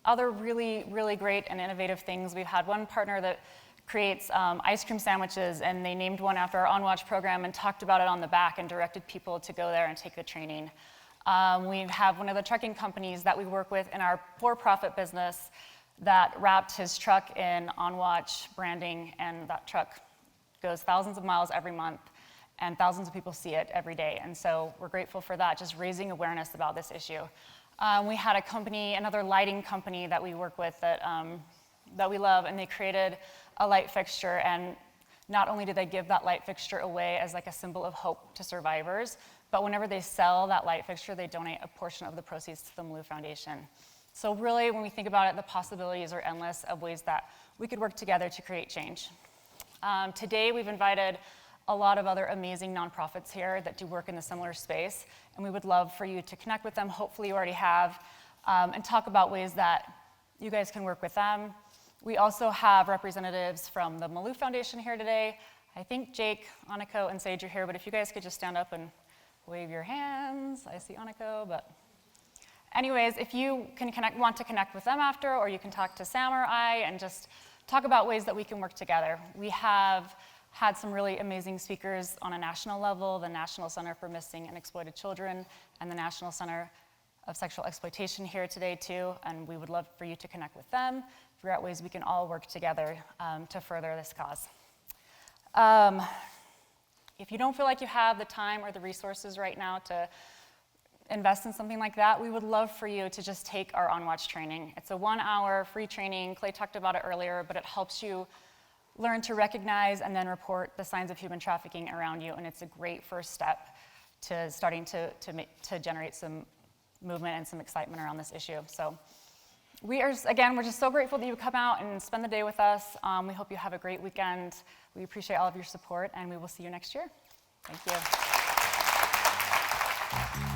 other really, really great and innovative things. We've had one partner that creates ice cream sandwiches, and they named one after our On Watch program and talked about it on the back and directed people to go there and take the training. We have one of the trucking companies that we work with in our for-profit business that wrapped his truck in On Watch branding, and that truck goes thousands of miles every month, and thousands of people see it every day. And so we're grateful for that, just raising awareness about this issue. We had a company, another lighting company that we work with that we love, and they created a light fixture, and not only did they give that light fixture away as like a symbol of hope to survivors, but whenever they sell that light fixture, they donate a portion of the proceeds to the Malouf Foundation. So really, when we think about it, the possibilities are endless of ways that we could work together to create change. Today, we've invited a lot of other amazing nonprofits here that do work in a similar space, and we would love for you to connect with them, hopefully you already have, and talk about ways that you guys can work with them. We also have representatives from the Malouf Foundation here today. I think Jake, Aniko, and Sage are here, but if you guys could just stand up and wave your hands. I see Aniko, but anyways, if you can want to connect with them after, or you can talk to Sam or I and just talk about ways that we can work together. We have had some really amazing speakers on a national level, the National Center for Missing and Exploited Children and the National Center of sexual exploitation here today too, and we would love for you to connect with them, figure out ways we can all work together to further this cause. If you don't feel like you have the time or the resources right now to invest in something like that, we would love for you to just take our On Watch training. It's a 1-hour free training. Clay talked about it earlier, but it helps you learn to recognize and then report the signs of human trafficking around you, and it's a great first step to starting to generate some movement and some excitement around this issue. So we're just so grateful that you come out and spend the day with us. We hope you have a great weekend. We appreciate all of your support, and we will see you next year. Thank you.